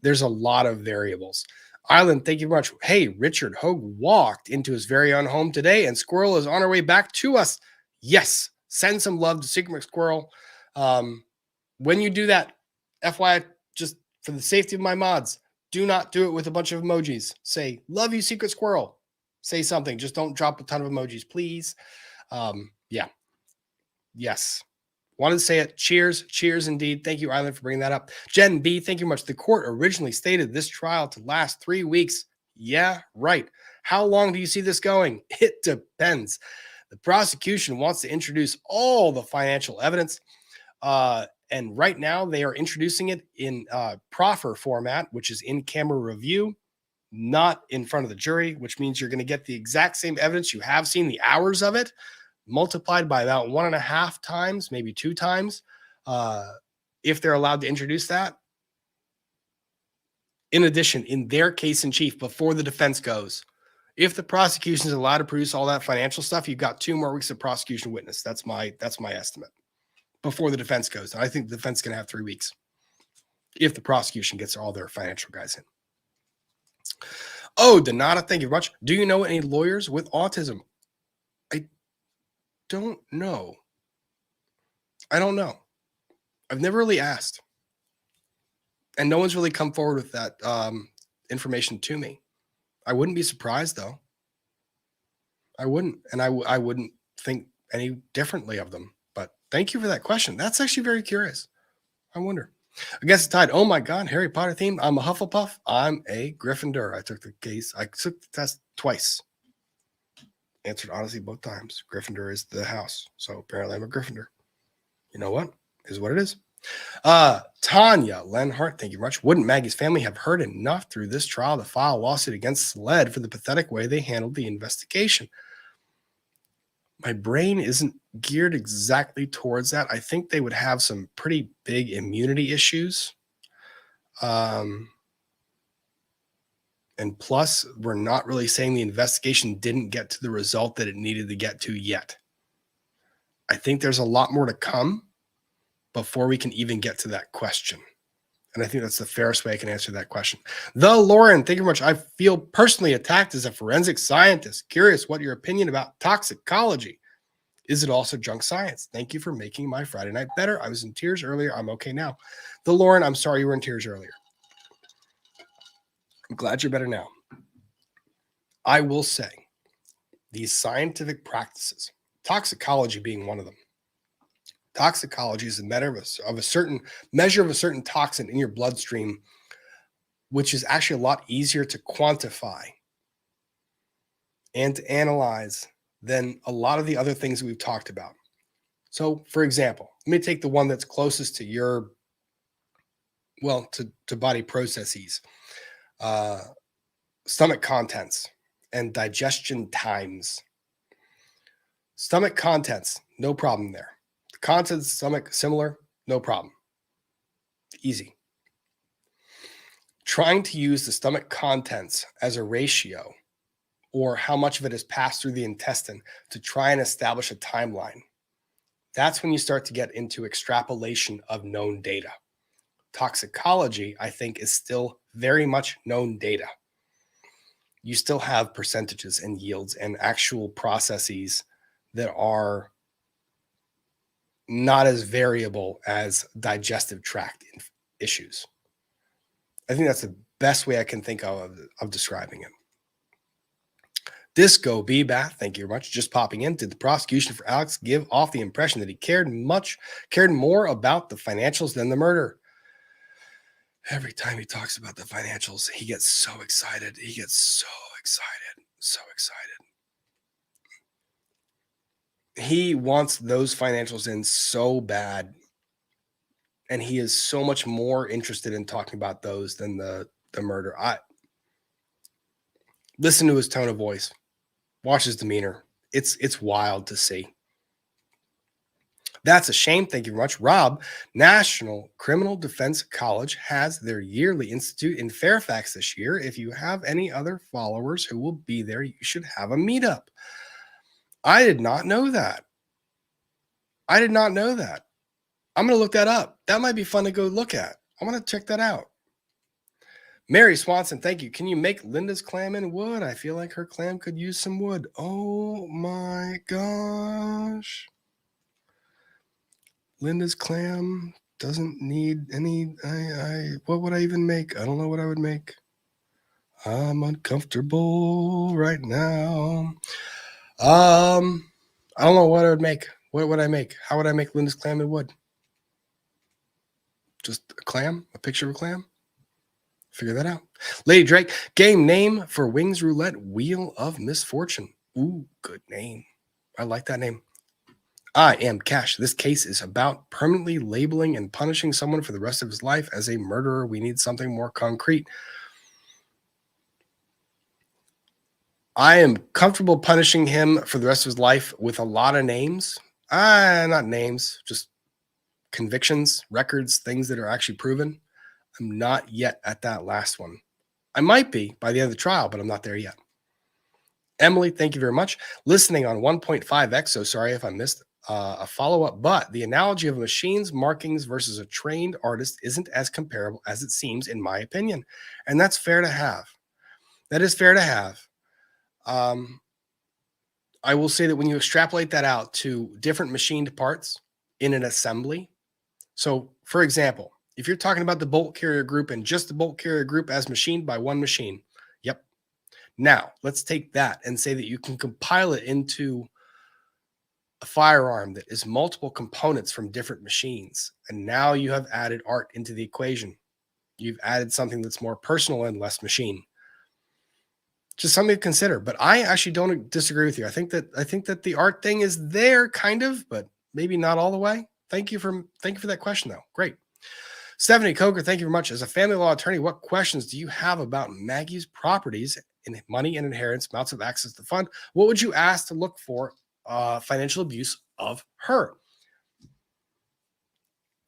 There's a lot of variables. Island, thank you very much. Hey, Richard Hogue walked into his very own home today, and Squirrel is on her way back to us. Yes, send some love to Secret McSquirrel. When you do that, FYI, just for the safety of my mods, do not do it with a bunch of emojis. Say, love you, Secret Squirrel. Say something. Just don't drop a ton of emojis, please. Yeah. Yes. Wanted to say it. Cheers. Cheers indeed. Thank you, Island, for bringing that up. Jen B, thank you much. The court originally stated this trial to last 3 weeks. Yeah, right. How long do you see this going? It depends. The prosecution wants to introduce all the financial evidence. And right now they are introducing it in proffer format, which is in-camera review, not in front of the jury, which means you're going to get the exact same evidence you have seen, the hours of it, multiplied by about 1.5 times, maybe 2 times, if they're allowed to introduce that. In addition, in their case in chief, before the defense goes, if the prosecution is allowed to produce all that financial stuff, you've got 2 more weeks of prosecution witness. That's my estimate before the defense goes. And I think the defense is going to have 3 weeks if the prosecution gets all their financial guys in. Oh, Donata, thank you very much. Do you know any lawyers with autism? I don't know. I've never really asked. And no one's really come forward with that information to me. I wouldn't be surprised, though. I wouldn't. And I wouldn't think any differently of them. But thank you for that question. That's actually very curious. I wonder. I guess it's tied. Oh, my God. Harry Potter theme. I'm a Hufflepuff. I'm a Gryffindor. I took the test twice. Answered honestly both times. Gryffindor is the house. So apparently I'm a Gryffindor. You know what? Is what it is. Tanya Lenhart, thank you very much. Wouldn't Maggie's family have heard enough through this trial to file a lawsuit against SLED for the pathetic way they handled the investigation? My brain isn't geared exactly towards that. I think they would have some pretty big immunity issues. And plus, we're not really saying the investigation didn't get to the result that it needed to get to yet. I think there's a lot more to come before we can even get to that question. And I think that's the fairest way I can answer that question. The Lauren, thank you very much. I feel personally attacked as a forensic scientist. Curious what your opinion about toxicology. Is it also junk science? Thank you for making my Friday night better. I was in tears earlier. I'm okay now. The Lauren, I'm sorry you were in tears earlier. I'm glad you're better now. I will say these scientific practices, toxicology being one of them. Toxicology is a measure of a certain toxin in your bloodstream, which is actually a lot easier to quantify and to analyze than a lot of the other things that we've talked about. So, for example, let me take the one that's closest to your, well, to body processes, stomach contents and digestion times. Stomach contents, no problem there. The contents of the stomach, similar, no problem. Easy. Trying to use the stomach contents as a ratio or how much of it has passed through the intestine to try and establish a timeline. That's when you start to get into extrapolation of known data. Toxicology, I think, is still very much known data. You still have percentages and yields and actual processes that are not as variable as digestive tract issues. I think that's the best way I can think of describing it. Disco B Bath, thank you very much. Just popping in. Did the prosecution for Alex give off the impression that he cared more about the financials than the murder? Every time he talks about the financials, he gets so excited. He gets so excited. So excited. He wants those financials in so bad. And he is so much more interested in talking about those than the murder. Listen to his tone of voice. Watch his demeanor. It's wild to see. That's a shame. Thank you very much. Rob, National Criminal Defense College has their yearly institute in Fairfax this year. If you have any other followers who will be there, you should have a meetup. I did not know that. I'm going to look that up. That might be fun to go look at. I'm going to check that out. Mary Swanson, thank you. Can you make Linda's clam in wood? I feel like her clam could use some wood. Oh my gosh. Linda's clam doesn't need any. What would I even make? I don't know what I would make. I'm uncomfortable right now. I don't know what I would make. What would I make? How would I make Linda's clam in wood? Just a clam? A picture of a clam? Figure that out. Lady Drake, game name for Wings Roulette, Wheel of Misfortune. Ooh, good name. I like that name. I am Cash. This case is about permanently labeling and punishing someone for the rest of his life as a murderer. We need something more concrete. I am comfortable punishing him for the rest of his life with a lot of names. Not names, just convictions, records, things that are actually proven. I'm not yet at that last one. I might be by the end of the trial, but I'm not there yet. Emily, thank you very much. Listening on 1.5x, so sorry if I missed a follow-up, but the analogy of machines markings versus a trained artist isn't as comparable as it seems, in my opinion. And that's fair to have. That is fair to have. I will say that when you extrapolate that out to different machined parts in an assembly, so for example, if you're talking about the bolt carrier group and just the bolt carrier group as machined by one machine, yep. Now, let's take that and say that you can compile it into a firearm that is multiple components from different machines. And now you have added art into the equation. You've added something that's more personal and less machine. Just something to consider. But I actually don't disagree with you. I think that the art thing is there, kind of, but maybe not all the way. Thank you for that question, though. Great. Stephanie Coker, thank you very much. As a family law attorney, what questions do you have about Maggie's properties in money and inheritance, amounts of access to the fund? What would you ask to look for financial abuse of her?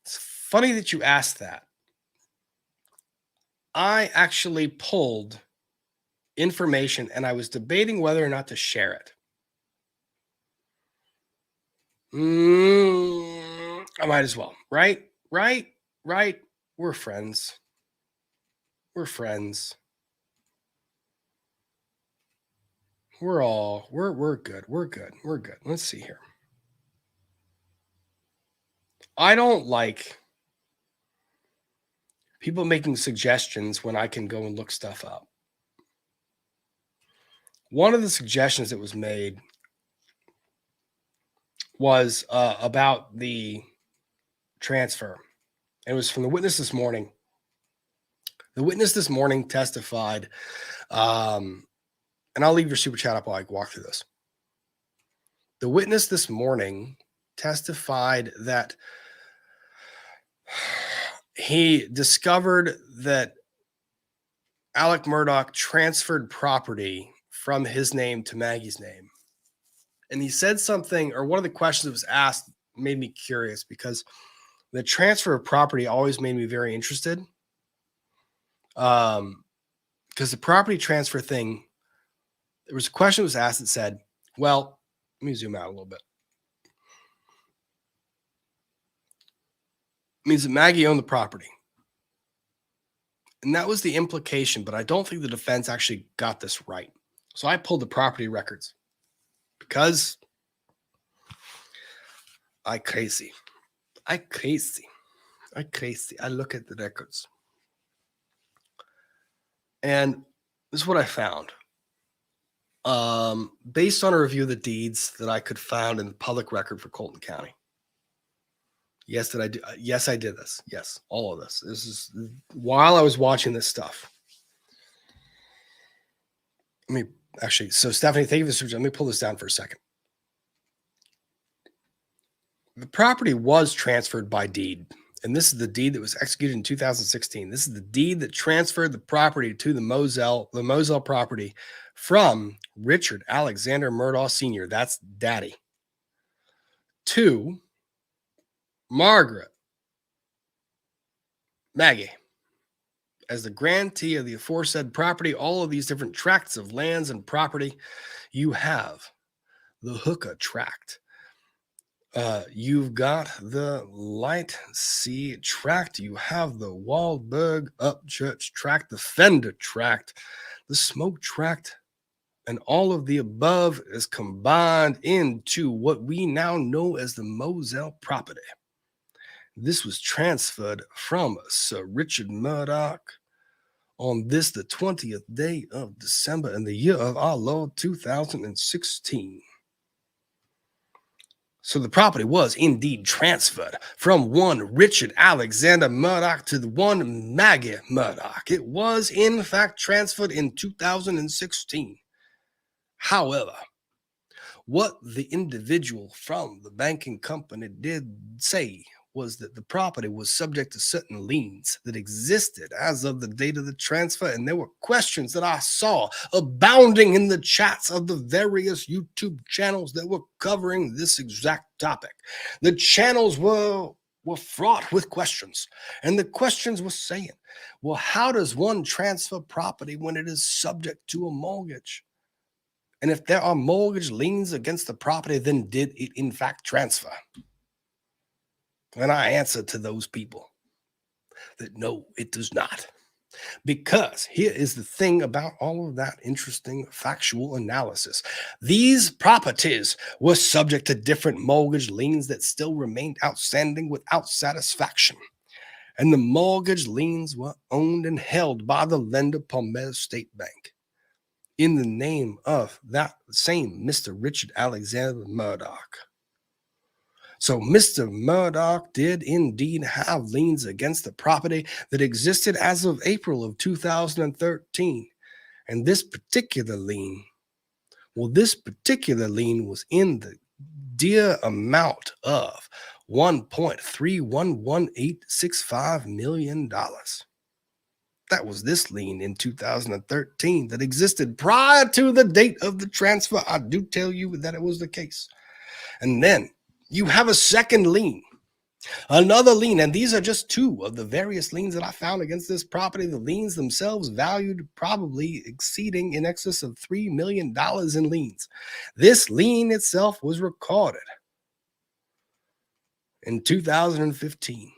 It's funny that you asked that. I actually pulled information and I was debating whether or not to share it. I might as well, right? We're friends. We're friends. We're good. We're good. We're good. Let's see here. I don't like people making suggestions when I can go and look stuff up. One of the suggestions that was made was about the transfer. It was from the witness this morning. The witness this morning testified, and I'll leave your super chat up while I walk through this. The witness this morning testified that he discovered that Alec Murdaugh transferred property from his name to Maggie's name. And he said something, or one of the questions that was asked made me curious, because the transfer of property always made me very interested. Because the property transfer thing, there was a question that was asked that said, well, let me zoom out a little bit. It means that Maggie owned the property. And that was the implication, but I don't think the defense actually got this right. So I pulled the property records because I crazy. I look at the records. And this is what I found. Based on a review of the deeds that I could find in the public record for Colleton County. Yes, did I do? Yes, I did this. Yes, all of this. This is while I was watching this stuff. Let me actually. So, Stephanie, thank you for the suggestion. Let me pull this down for a second. The property was transferred by deed, and this is the deed that was executed in 2016. This is the deed that transferred the property to the Moselle property from Richard Alexander Murdaugh Sr., that's daddy, to Margaret Maggie as the grantee of the aforesaid property. All of these different tracts of lands and property. You have the Hooker tract. You've got the Light Sea tract. You have the Waldberg Upchurch tract, the Fender tract, the Smoke tract, and all of the above is combined into what we now know as the Moselle property. This was transferred from Sir Richard Murdaugh on this, the 20th day of December in the year of our Lord 2016. So the property was indeed transferred from one Richard Alexander Murdaugh to the one Maggie Murdaugh. It was in fact transferred in 2016. However, what the individual from the banking company did say was that the property was subject to certain liens that existed as of the date of the transfer, and there were questions that I saw abounding in the chats of the various YouTube channels that were covering this exact topic. The channels were fraught with questions, and the questions were saying, well, how does one transfer property when it is subject to a mortgage? And if there are mortgage liens against the property, then did it in fact transfer? And I answer to those people that no, it does not. Because here is the thing about all of that interesting factual analysis. These properties were subject to different mortgage liens that still remained outstanding without satisfaction. And the mortgage liens were owned and held by the lender Palmetto State Bank in the name of that same Mr. Richard Alexander Murdaugh. So Mr. Murdaugh did indeed have liens against the property that existed as of April of 2013. And this particular lien was in the dear amount of $1.311865 million. That was this lien in 2013 that existed prior to the date of the transfer. I do tell you that it was the case. And then you have a second lien, another lien, and these are just two of the various liens that I found against this property. The liens themselves valued probably exceeding in excess of $3 million in liens. This lien itself was recorded in 2015.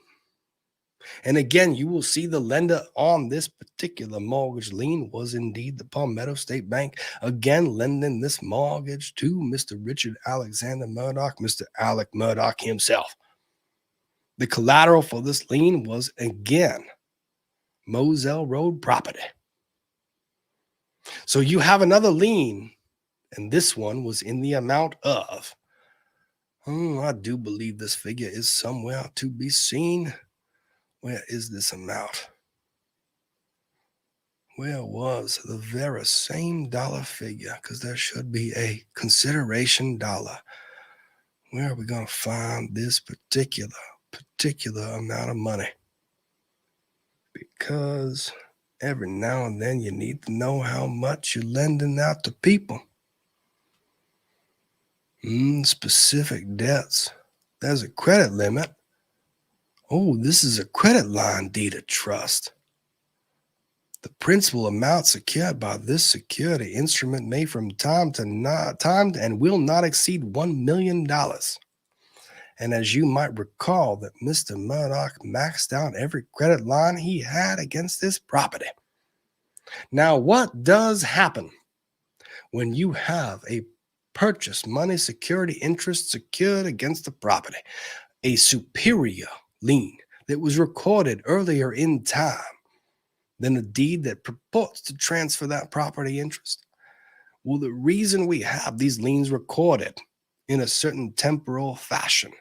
And again, you will see the lender on this particular mortgage lien was indeed the Palmetto State Bank, again lending this mortgage to Mr. Richard Alexander Murdaugh, Mr. Alec Murdaugh himself. The collateral for this lien was, again, Moselle Road property. So you have another lien, and this one was in the amount of, I do believe this figure is somewhere to be seen. Where is this amount? Where was the very same dollar figure? Because there should be a consideration dollar. Where are we going to find this particular amount of money? Because every now and then you need to know how much you're lending out to people. Specific debts. There's a credit limit. Oh, this is a credit line deed of trust. The principal amount secured by this security instrument may from time and will not exceed $1 million. And as you might recall that Mr. Murdaugh maxed out every credit line he had against this property. Now, what does happen when you have a purchase money security interest secured against the property, a superior lien that was recorded earlier in time than a deed that purports to transfer that property interest? Well, the reason we have these liens recorded in a certain temporal fashion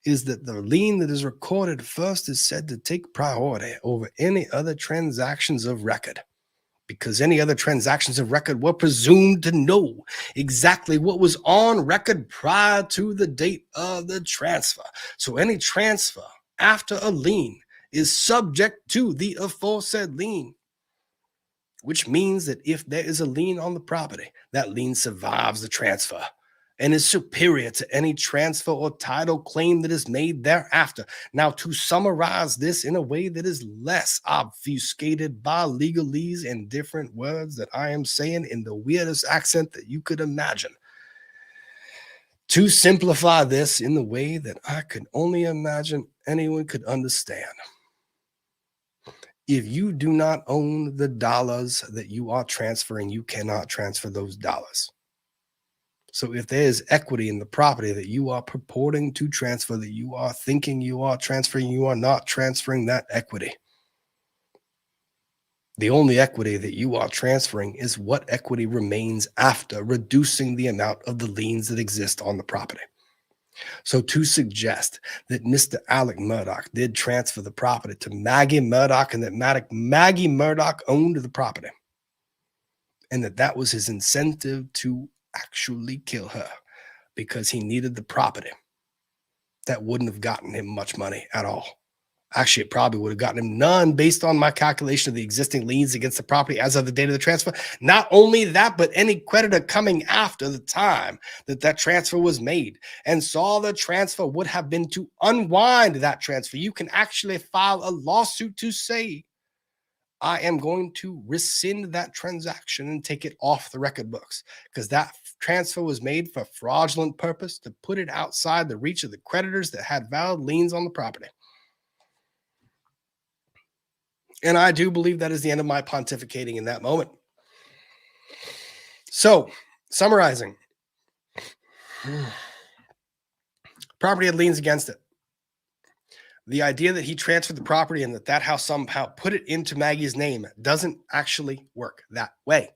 is that the lien that is recorded first is said to take priority over any other transactions of record, because any other transactions of record were presumed to know exactly what was on record prior to the date of the transfer. So any transfer after a lien is subject to the aforesaid lien, which means that if there is a lien on the property, that lien survives the transfer and is superior to any transfer or title claim that is made thereafter. Now, to summarize this in a way that is less obfuscated by legalese and different words that I am saying in the weirdest accent that you could imagine, to simplify this in the way that I could only imagine anyone could understand. If you do not own the dollars that you are transferring, you cannot transfer those dollars. So if there is equity in the property that you are purporting to transfer, that you are thinking you are transferring, you are not transferring that equity. The only equity that you are transferring is what equity remains after reducing the amount of the liens that exist on the property. So to suggest that Mr. Alec Murdaugh did transfer the property to Maggie Murdaugh and that Maggie Murdaugh owned the property and that was his incentive to actually kill her because he needed the property, that wouldn't have gotten him much money at all. Actually, it probably would have gotten him none based on my calculation of the existing liens against the property as of the date of the transfer. Not only that, but any creditor coming after the time that transfer was made and saw the transfer would have been to unwind that transfer. You can actually file a lawsuit to say, I am going to rescind that transaction and take it off the record books because that transfer was made for fraudulent purpose to put it outside the reach of the creditors that had valid liens on the property. And I do believe that is the end of my pontificating in that moment. So, summarizing, property had liens against it. The idea that he transferred the property and that house somehow put it into Maggie's name doesn't actually work that way.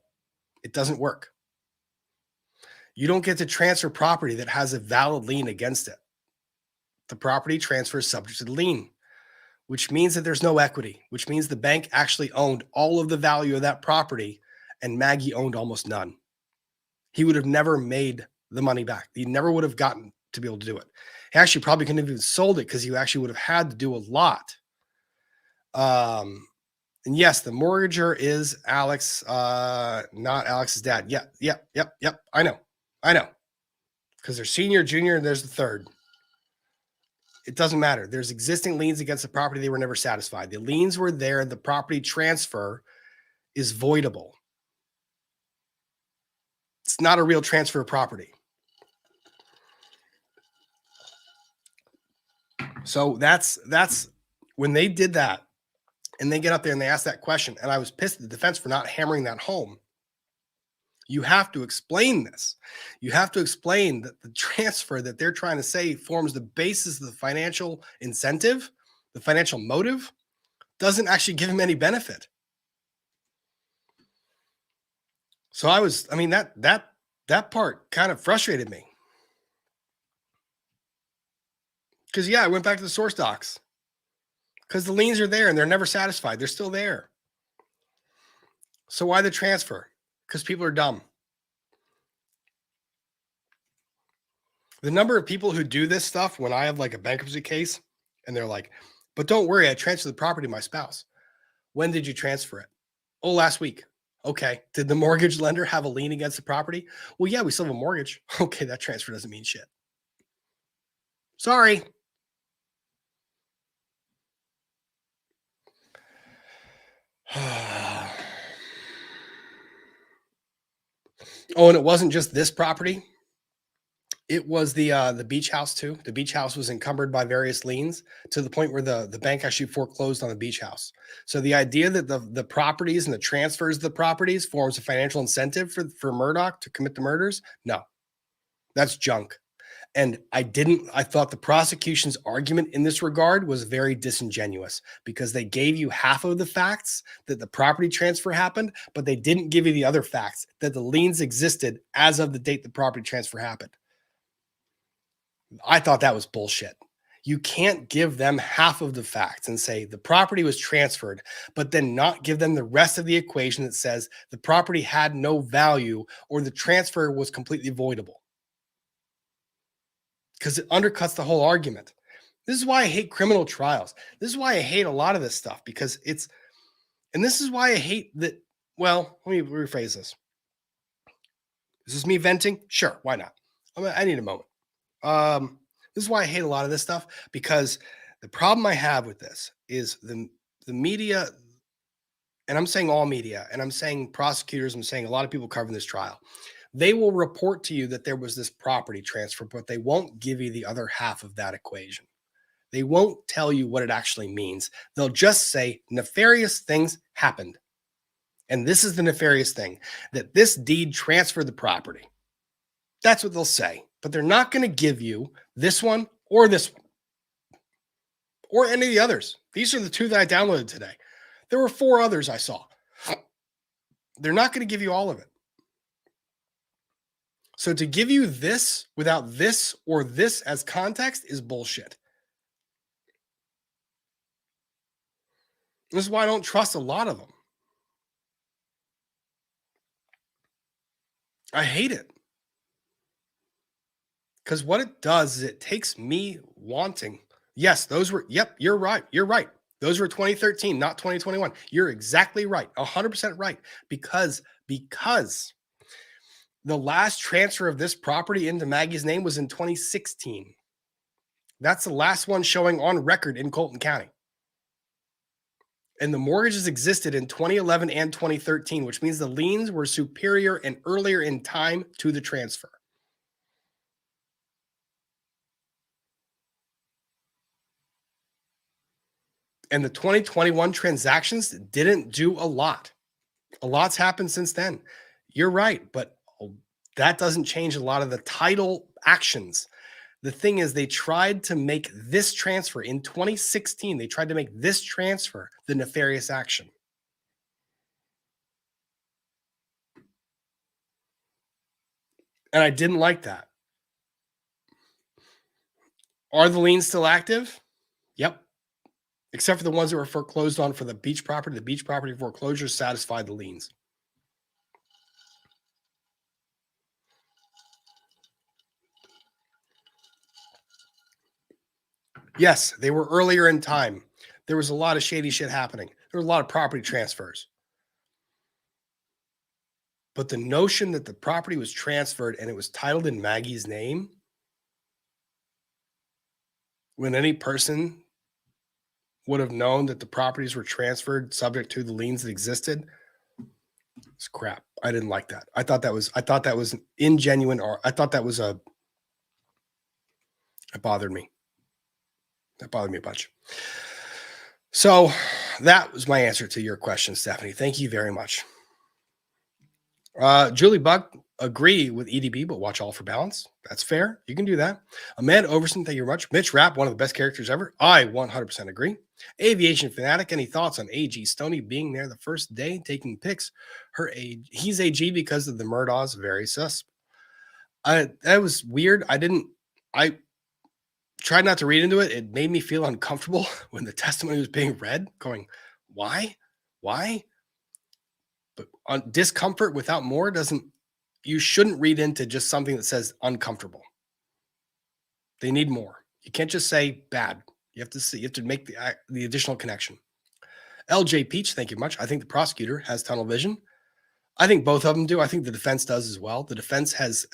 It doesn't work. You don't get to transfer property that has a valid lien against it. The property transfer is subject to the lien, which means that there's no equity, which means the bank actually owned all of the value of that property and Maggie owned almost none. He would have never made the money back. He never would have gotten to be able to do it. He actually probably couldn't have even sold it because he actually would have had to do a lot. And yes, the mortgager is Alex, not Alex's dad. Yep. I know. Because there's senior, junior, and there's the third. It doesn't matter. There's existing liens against the property. They were never satisfied. The liens were there. The property transfer is voidable. It's not a real transfer of property. So that's when they did that and they get up there and they ask that question, and I was pissed at the defense for not hammering that home. You have to explain this. You have to explain that the transfer that they're trying to say forms the basis of the financial incentive, the financial motive, doesn't actually give him any benefit. So that part kind of frustrated me. Because, yeah, I went back to the source docs. Because the liens are there and they're never satisfied. They're still there. So why the transfer? Because people are dumb. The number of people who do this stuff when I have like a bankruptcy case and they're like, but don't worry, I transferred the property to my spouse. When did you transfer it? Oh, last week. Okay. Did the mortgage lender have a lien against the property? Well, yeah, we still have a mortgage. Okay, that transfer doesn't mean shit. Sorry. Oh, and it wasn't just this property. It was the beach house too. The beach house was encumbered by various liens to the point where the bank actually foreclosed on the beach house. So the idea that the properties and the transfers of the properties forms a financial incentive for Murdaugh to commit the murders, no, that's junk. And I thought the prosecution's argument in this regard was very disingenuous because they gave you half of the facts that the property transfer happened, but they didn't give you the other facts that the liens existed as of the date the property transfer happened. I thought that was bullshit. You can't give them half of the facts and say the property was transferred, but then not give them the rest of the equation that says the property had no value or the transfer was completely voidable. Because it undercuts the whole argument. This is why I hate criminal trials. This is why I hate a lot of this stuff because and this is why I hate that. Well, let me rephrase this. Is this me venting? Sure. Why not? I need a moment. This is why I hate a lot of this stuff because the problem I have with this is the media, and I'm saying all media, and I'm saying prosecutors, I'm saying a lot of people covering this trial. They will report to you that there was this property transfer, but they won't give you the other half of that equation. They won't tell you what it actually means. They'll just say nefarious things happened. And this is the nefarious thing, that this deed transferred the property. That's what they'll say. But they're not going to give you this one or any of the others. These are the two that I downloaded today. There were 4 others I saw. They're not going to give you all of it. So to give you this without this or this as context is bullshit. This is why I don't trust a lot of them. I hate it. Because what it does is it takes me wanting. Yes, those were, yep, you're right. You're right. Those were 2013, not 2021. You're exactly right. 100% right. Because the last transfer of this property into Maggie's name was in 2016. That's the last one showing on record in Colleton County. And the mortgages existed in 2011 and 2013, which means the liens were superior and earlier in time to the transfer. And the 2021 transactions didn't do a lot. A lot's happened since then. You're right, but that doesn't change a lot of the title actions. The thing is, they tried to make this transfer in 2016. They tried to make this transfer the nefarious action. And I didn't like that. Are the liens still active? Yep. Except for the ones that were foreclosed on for the beach property. The beach property foreclosure satisfied the liens. Yes, they were earlier in time. There was a lot of shady shit happening. There was a lot of property transfers. But the notion that the property was transferred and it was titled in Maggie's name, when any person would have known that the properties were transferred subject to the liens that existed, it's crap. I didn't like that. I thought that was ingenuine, or I thought that was it bothered me. That bothered me a bunch. So that was my answer to your question, Stephanie. Thank you very much. Julie Buck, agree with EDB, but watch all for balance. That's fair. You can do that. Amanda Overson, thank you very much. Mitch Rapp, one of the best characters ever. I 100% agree. Aviation Fanatic, any thoughts on AG Stoney being there the first day, taking pics? Her age, he's AG because of the Murdaughs, very sus. That was weird. I tried not to read into it. It made me feel uncomfortable when the testimony was being read, going, why? But on discomfort without more you shouldn't read into just something that says uncomfortable. They need more. You can't just say bad. You have to make the additional connection. LJ Peach, thank you much. I think the prosecutor has tunnel vision. I think both of them do. I think the defense does as well. The defense has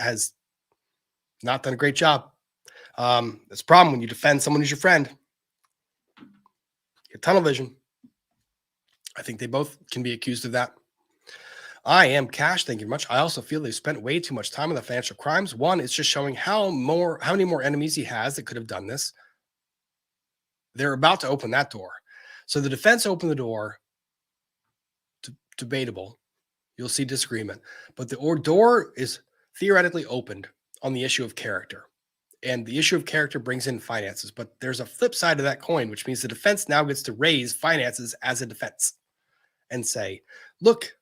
not done a great job. That's a problem when you defend someone who's your friend. You have tunnel vision. I think they both can be accused of that. I am Cash. Thank you very much. I also feel they've spent way too much time on the financial crimes. One, it's just showing how many more enemies he has that could have done this. They're about to open that door. So the defense opened the door. Debatable. You'll see disagreement. But the door is theoretically opened on the issue of character. And the issue of character brings in finances. But there's a flip side of that coin, which means the defense now gets to raise finances as a defense and say, look,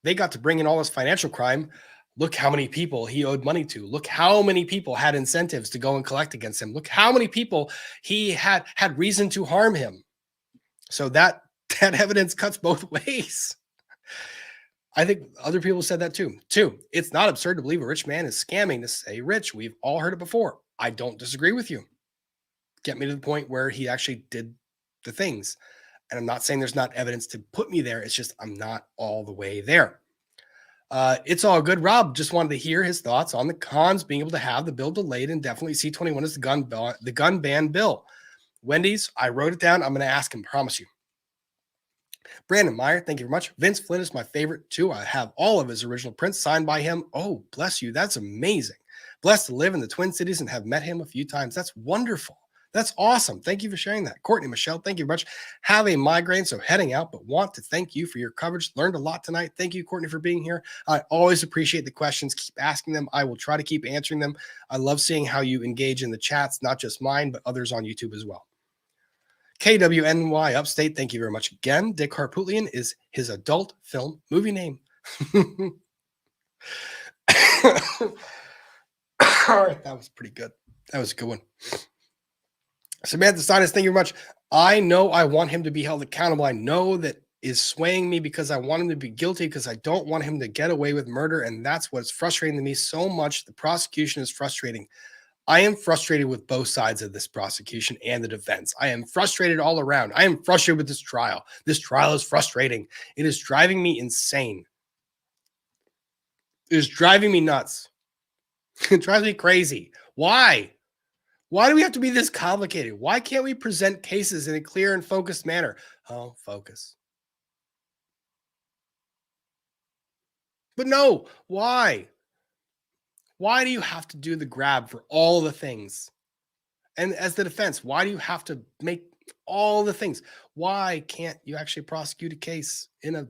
they got to bring in all this financial crime. Look how many people he owed money to. Look how many people had incentives to go and collect against him. Look how many people he had reason to harm him. So that evidence cuts both ways. I think other people said that too. Two, it's not absurd to believe a rich man is scamming to stay rich. We've all heard it before. I don't disagree with you. Get me to the point where he actually did the things. And I'm not saying there's not evidence to put me there. It's just I'm not all the way there. It's all good. Rob just wanted to hear his thoughts on the cons being able to have the bill delayed and definitely C-21 is the gun ban bill. Wendy's, I wrote it down. I'm going to ask him, promise you. Brandon Meyer, thank you very much. Vince Flynn is my favorite too. I have all of his original prints signed by him. Oh, bless you. That's amazing. Blessed to live in the Twin Cities and have met him a few times. That's wonderful. That's awesome. Thank you for sharing that. Courtney Michelle, thank you very much. Have a migraine, so heading out, but want to thank you for your coverage. Learned a lot tonight. Thank you, Courtney, for being here. I always appreciate the questions. Keep asking them. I will try to keep answering them. I love seeing how you engage in the chats, not just mine, but others on YouTube as well. KWNY Upstate, thank you very much again. Dick Harpootlian is his adult film movie name. All right, that was pretty good. That was a good one. Samantha Sinus, thank you very much. I know I want him to be held accountable. I know that is swaying me because I want him to be guilty because I don't want him to get away with murder. And that's what's frustrating to me so much. The prosecution is frustrating. I am frustrated with both sides of this prosecution and the defense. I am frustrated all around. I am frustrated with this trial. This trial is frustrating. It is driving me insane. It is driving me nuts. It drives me crazy. Why? Why do we have to be this complicated? Why can't we present cases in a clear and focused manner? Oh, focus. But no, why? Why do you have to do the grab for all the things? And as the defense, why do you have to make all the things? Why can't you actually prosecute a case in a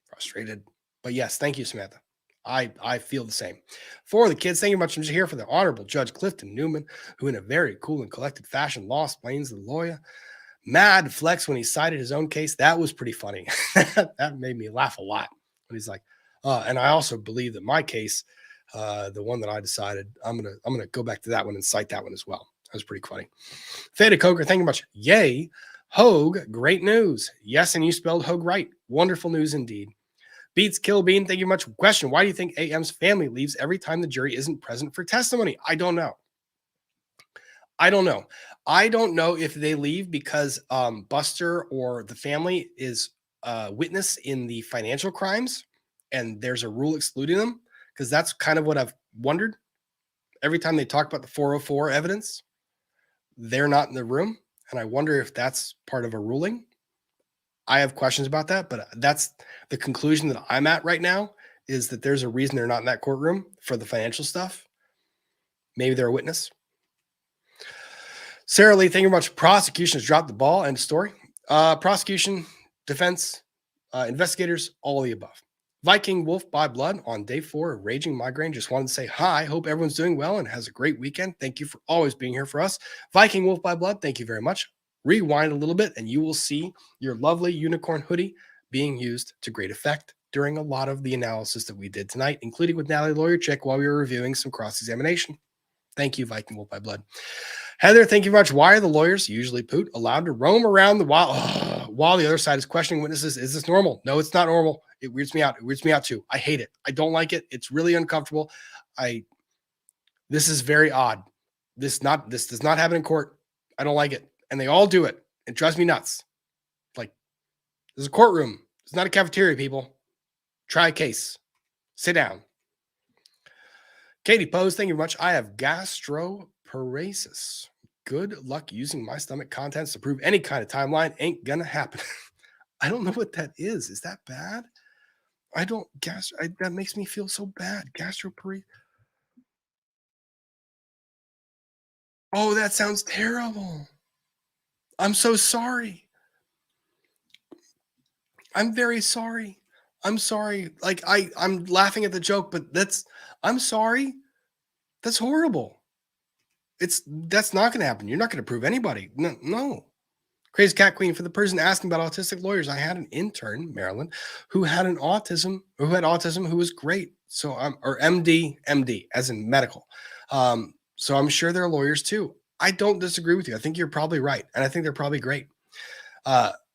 frustrated? But yes, thank you, Samantha. I feel the same. For the kids, thank you much. I'm just here for the Honorable Judge Clifton Newman, who in a very cool and collected fashion law explains the lawyer. Mad flex when he cited his own case. That was pretty funny. That made me laugh a lot. When he's like, and I also believe that my case, the one that I decided, I'm gonna go back to that one and cite that one as well. That was pretty funny. Theta Coker, thank you much. Yay. Hogue, great news. Yes, and you spelled Hogue right. Wonderful news indeed. Beats Kill Bean, thank you much. Question, why do you think AM's family leaves every time the jury isn't present for testimony? I don't know. I don't know if they leave because Buster or the family is a witness in the financial crimes and there's a rule excluding them, because that's kind of what I've wondered. Every time they talk about the 404 evidence, they're not in the room. And I wonder if that's part of a ruling. I have questions about that, but that's the conclusion that I'm at right now, is that there's a reason they're not in that courtroom for the financial stuff. Maybe they're a witness. Sarah Lee, thank you very much. Prosecution has dropped the ball. End of story. Prosecution, defense, investigators, all of the above. Viking Wolf by Blood on day 4 of Raging Migraine. Just wanted to say hi. Hope everyone's doing well and has a great weekend. Thank you for always being here for us. Viking Wolf by Blood, thank you very much. Rewind a little bit and you will see your lovely unicorn hoodie being used to great effect during a lot of the analysis that we did tonight, including with Natalie Lawyer Chick while we were reviewing some cross-examination. Thank you, Viking Wolf by Blood. Heather, thank you very much. Why are the lawyers, usually Poot, allowed to roam around the while the other side is questioning witnesses? Is this normal? No, it's not normal. It weirds me out. It weirds me out too. I hate it. I don't like it. It's really uncomfortable. This is very odd. This does not happen in court. I don't like it. And they all do it. It drives me nuts. Like, this is a courtroom. It's not a cafeteria, people. Try a case. Sit down. Katie Pose, thank you very much. I have gastroparesis. Good luck using my stomach contents to prove any kind of timeline. Ain't gonna happen. I don't know what that is. Is that bad? That makes me feel so bad. Gastroparesis. Oh, that sounds terrible. I'm so sorry. I'm very sorry. I'm sorry. Like I'm laughing at the joke, but I'm sorry. That's horrible. That's not going to happen. You're not going to prove anybody. No. Crazy Cat Queen, for the person asking about autistic lawyers, I had an intern, Maryland, who had autism, who was great. So or MD, as in medical. So I'm sure there are lawyers too. I don't disagree with you. I think you're probably right. And I think they're probably great.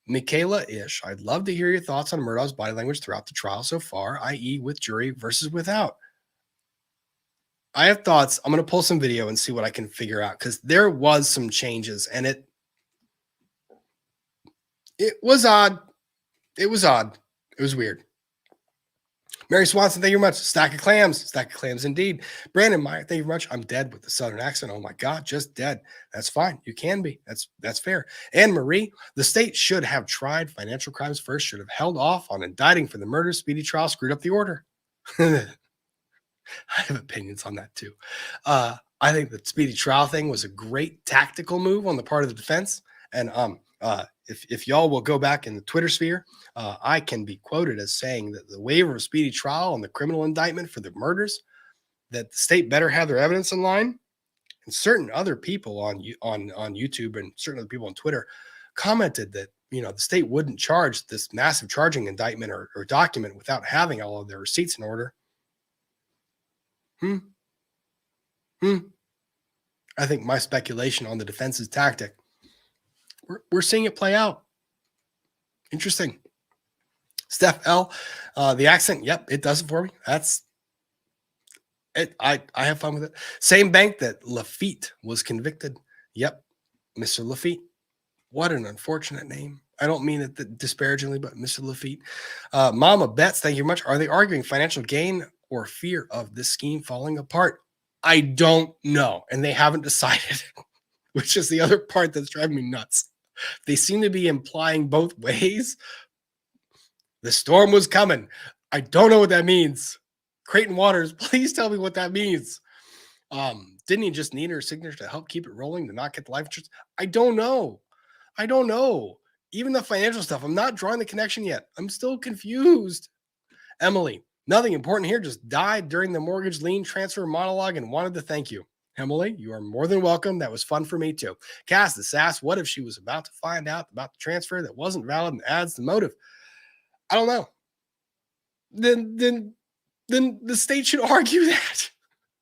Michaela Ish, I'd love to hear your thoughts on Murdaugh's body language throughout the trial so far, i.e. with jury versus without. I have thoughts. I'm going to pull some video and see what I can figure out because there was some changes and it was odd. It was odd. It was weird. Mary Swanson, thank you very much. Stack of clams indeed. Brandon Meyer, thank you very much. I'm dead with the Southern accent. Oh my God, just dead. That's fine. You can be. That's fair. Anne Marie, the state should have tried financial crimes first, should have held off on indicting for the murder. Speedy trial screwed up the order. I have opinions on that too. I think the speedy trial thing was a great tactical move on the part of the defense. And if y'all will go back in the Twitter sphere, I can be quoted as saying that the waiver of speedy trial and the criminal indictment for the murders, that the state better have their evidence in line. And certain other people on YouTube and certain other people on Twitter commented that, the state wouldn't charge this massive charging indictment or document without having all of their receipts in order. I think my speculation on the defense's tactic, we're seeing it play out. Interesting. Steph L, the accent, yep, it does it for me. That's it. I have fun with it. Same bank that Lafitte was convicted. Yep, Mr. Lafitte. What an unfortunate name. I don't mean it disparagingly, but Mr. Lafitte. Mama Betts, thank you very much. Are they arguing financial gain or fear of this scheme falling apart? I don't know. And they haven't decided, which is the other part that's driving me nuts. They seem to be implying both ways. The storm was coming. I don't know what that means. Creighton Waters, please tell me what that means. Didn't he just need her signature to help keep it rolling, to not get the life insurance? I don't know. Even the financial stuff, I'm not drawing the connection yet. I'm still confused. Emily, nothing important here, just died during the mortgage lien transfer monologue and wanted to thank you. Emily, you are more than welcome. That was fun for me too. Cass the Sass, what if she was about to find out about the transfer that wasn't valid and adds the motive? I don't know. Then the state should argue that.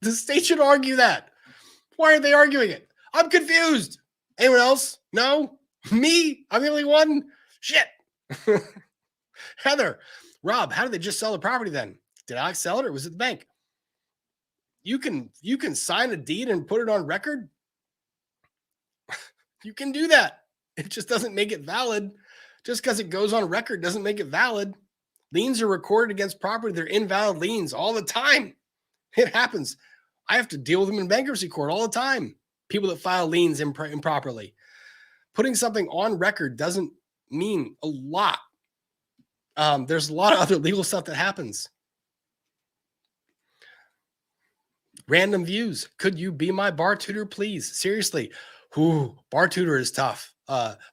The state should argue that. Why are they arguing it? I'm confused. Anyone else? No? Me? I'm the only one? Shit. Heather, Rob, how did they just sell the property then? Did Alex sell it or was it the bank? You can sign a deed and put it on record. You can do that. It just doesn't make it valid. Just because it goes on record doesn't make it valid. Liens are recorded against property. They're invalid liens all the time. It happens. I have to deal with them in bankruptcy court all the time. People that file liens improperly. Putting something on record doesn't mean a lot. There's a lot of other legal stuff that happens. Random views. Could you be my bar tutor, please? Seriously, Bar tutor is tough.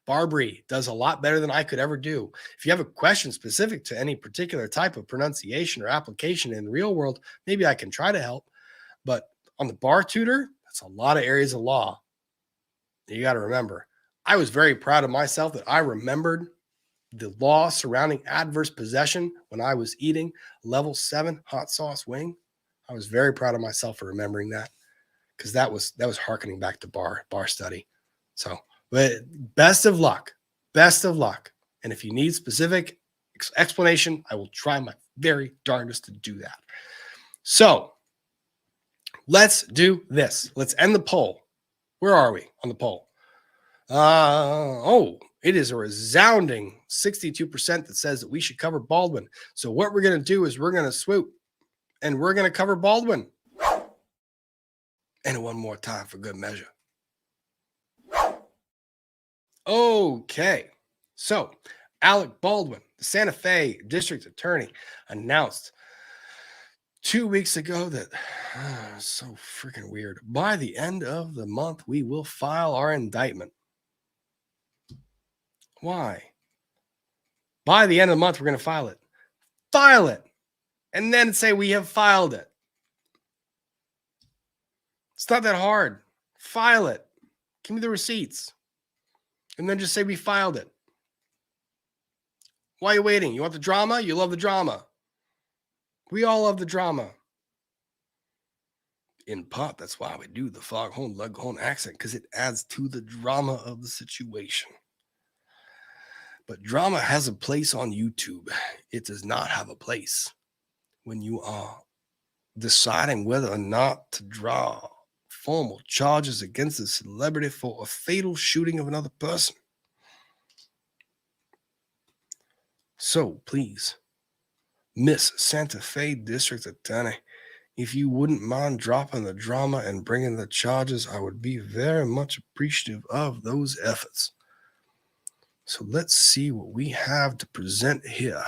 Barbary does a lot better than I could ever do. If you have a question specific to any particular type of pronunciation or application in the real world, maybe I can try to help. But on the bar tutor, that's a lot of areas of law. You got to remember, I was very proud of myself that I remembered the law surrounding adverse possession when I was eating level 7 hot sauce wing. I was very proud of myself for remembering that, because that was hearkening back to bar study. So, but best of luck. And if you need specific explanation, I will try my very darndest to do that. So let's do this. Let's end the poll. Where are we on the poll? It is a resounding 62% that says that we should cover Baldwin. So what we're going to do is we're going to swoop and we're going to cover Baldwin. And one more time for good measure. Okay. So Alec Baldwin, the Santa Fe District Attorney, announced 2 weeks ago that, so freaking weird, by the end of the month, we will file our indictment. Why? By the end of the month, we're going to file it. File it. And then say we have filed it. It's not that hard. File it. Give me the receipts. And then just say we filed it. Why are you waiting? You want the drama? You love the drama. We all love the drama. In part, that's why we do the foghorn leghorn accent, because it adds to the drama of the situation. But drama has a place on YouTube. It does not have a place when you are deciding whether or not to draw formal charges against a celebrity for a fatal shooting of another person. So please, Miss Santa Fe District Attorney, if you wouldn't mind dropping the drama and bringing the charges, I would be very much appreciative of those efforts. So let's see what we have to present here.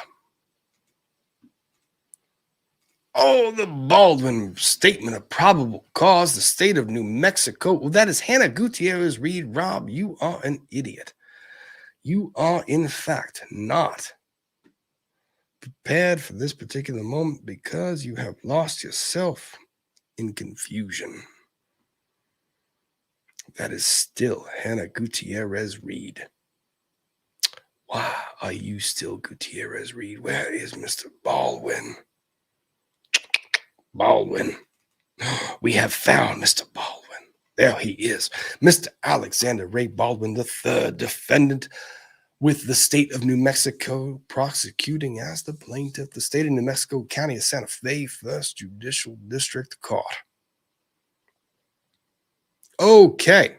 Oh, the Baldwin statement of probable cause, the state of New Mexico. Well, that is Hannah Gutierrez Reed. Rob, you are an idiot. You are, in fact, not prepared for this particular moment because you have lost yourself in confusion. That is still Hannah Gutierrez Reed. Why are you still Gutierrez Reed? Where is Mr. Baldwin? Baldwin. We have found Mr. Baldwin. There he is. Mr. Alexander Ray Baldwin III, defendant with the state of New Mexico, prosecuting as the plaintiff, the state of New Mexico County of Santa Fe, 1st Judicial District Court. Okay.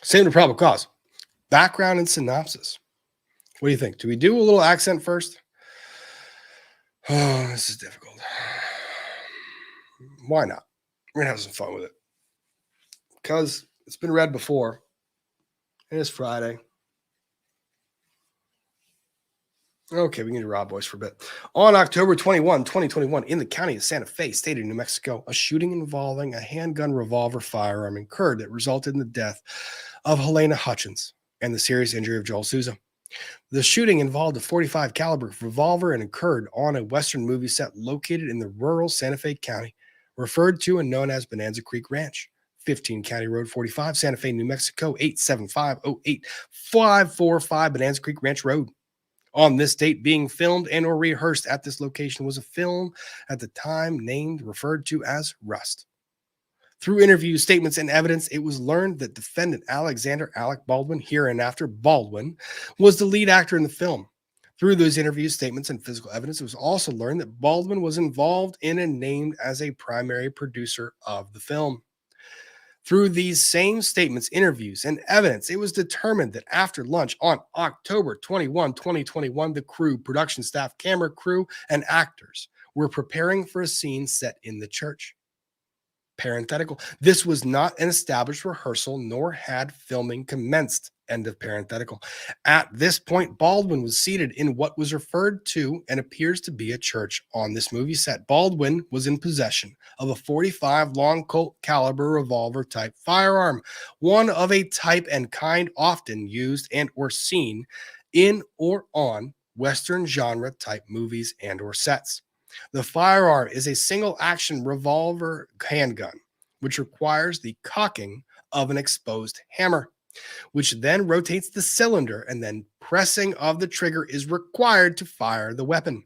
Statement of probable cause. Background and synopsis. What do you think? Do we do a little accent first? Oh, this is difficult. Why not? We're going to have some fun with it. Because it's been read before. And it's Friday. Okay, we can do Rob voice for a bit. On October 21, 2021, in the county of Santa Fe, state of New Mexico, a shooting involving a handgun revolver firearm occurred that resulted in the death of Helena Hutchins and the serious injury of Joel Souza. The shooting involved a .45 caliber revolver and occurred on a Western movie set located in the rural Santa Fe County, referred to and known as Bonanza Creek Ranch, 15 County Road 45, Santa Fe, New Mexico, 87508-545 Bonanza Creek Ranch Road. On this date, being filmed and or rehearsed at this location was a film at the time named, referred to as Rust. Through interviews, statements, and evidence, it was learned that defendant Alexander Alec Baldwin, hereinafter Baldwin, was the lead actor in the film. Through those interviews, statements, and physical evidence, it was also learned that Baldwin was involved in and named as a primary producer of the film. Through these same statements, interviews, and evidence, it was determined that after lunch on October 21, 2021, the crew, production staff, camera crew, and actors were preparing for a scene set in the church. Parenthetical. This was not an established rehearsal, nor had filming commenced. End of parenthetical. At this point, Baldwin was seated in what was referred to and appears to be a church on this movie set. Baldwin was in possession of a .45 long Colt caliber revolver type firearm, one of a type and kind often used and or seen in or on Western genre type movies and or sets. The firearm is a single action revolver handgun, which requires the cocking of an exposed hammer, which then rotates the cylinder, and then pressing of the trigger is required to fire the weapon.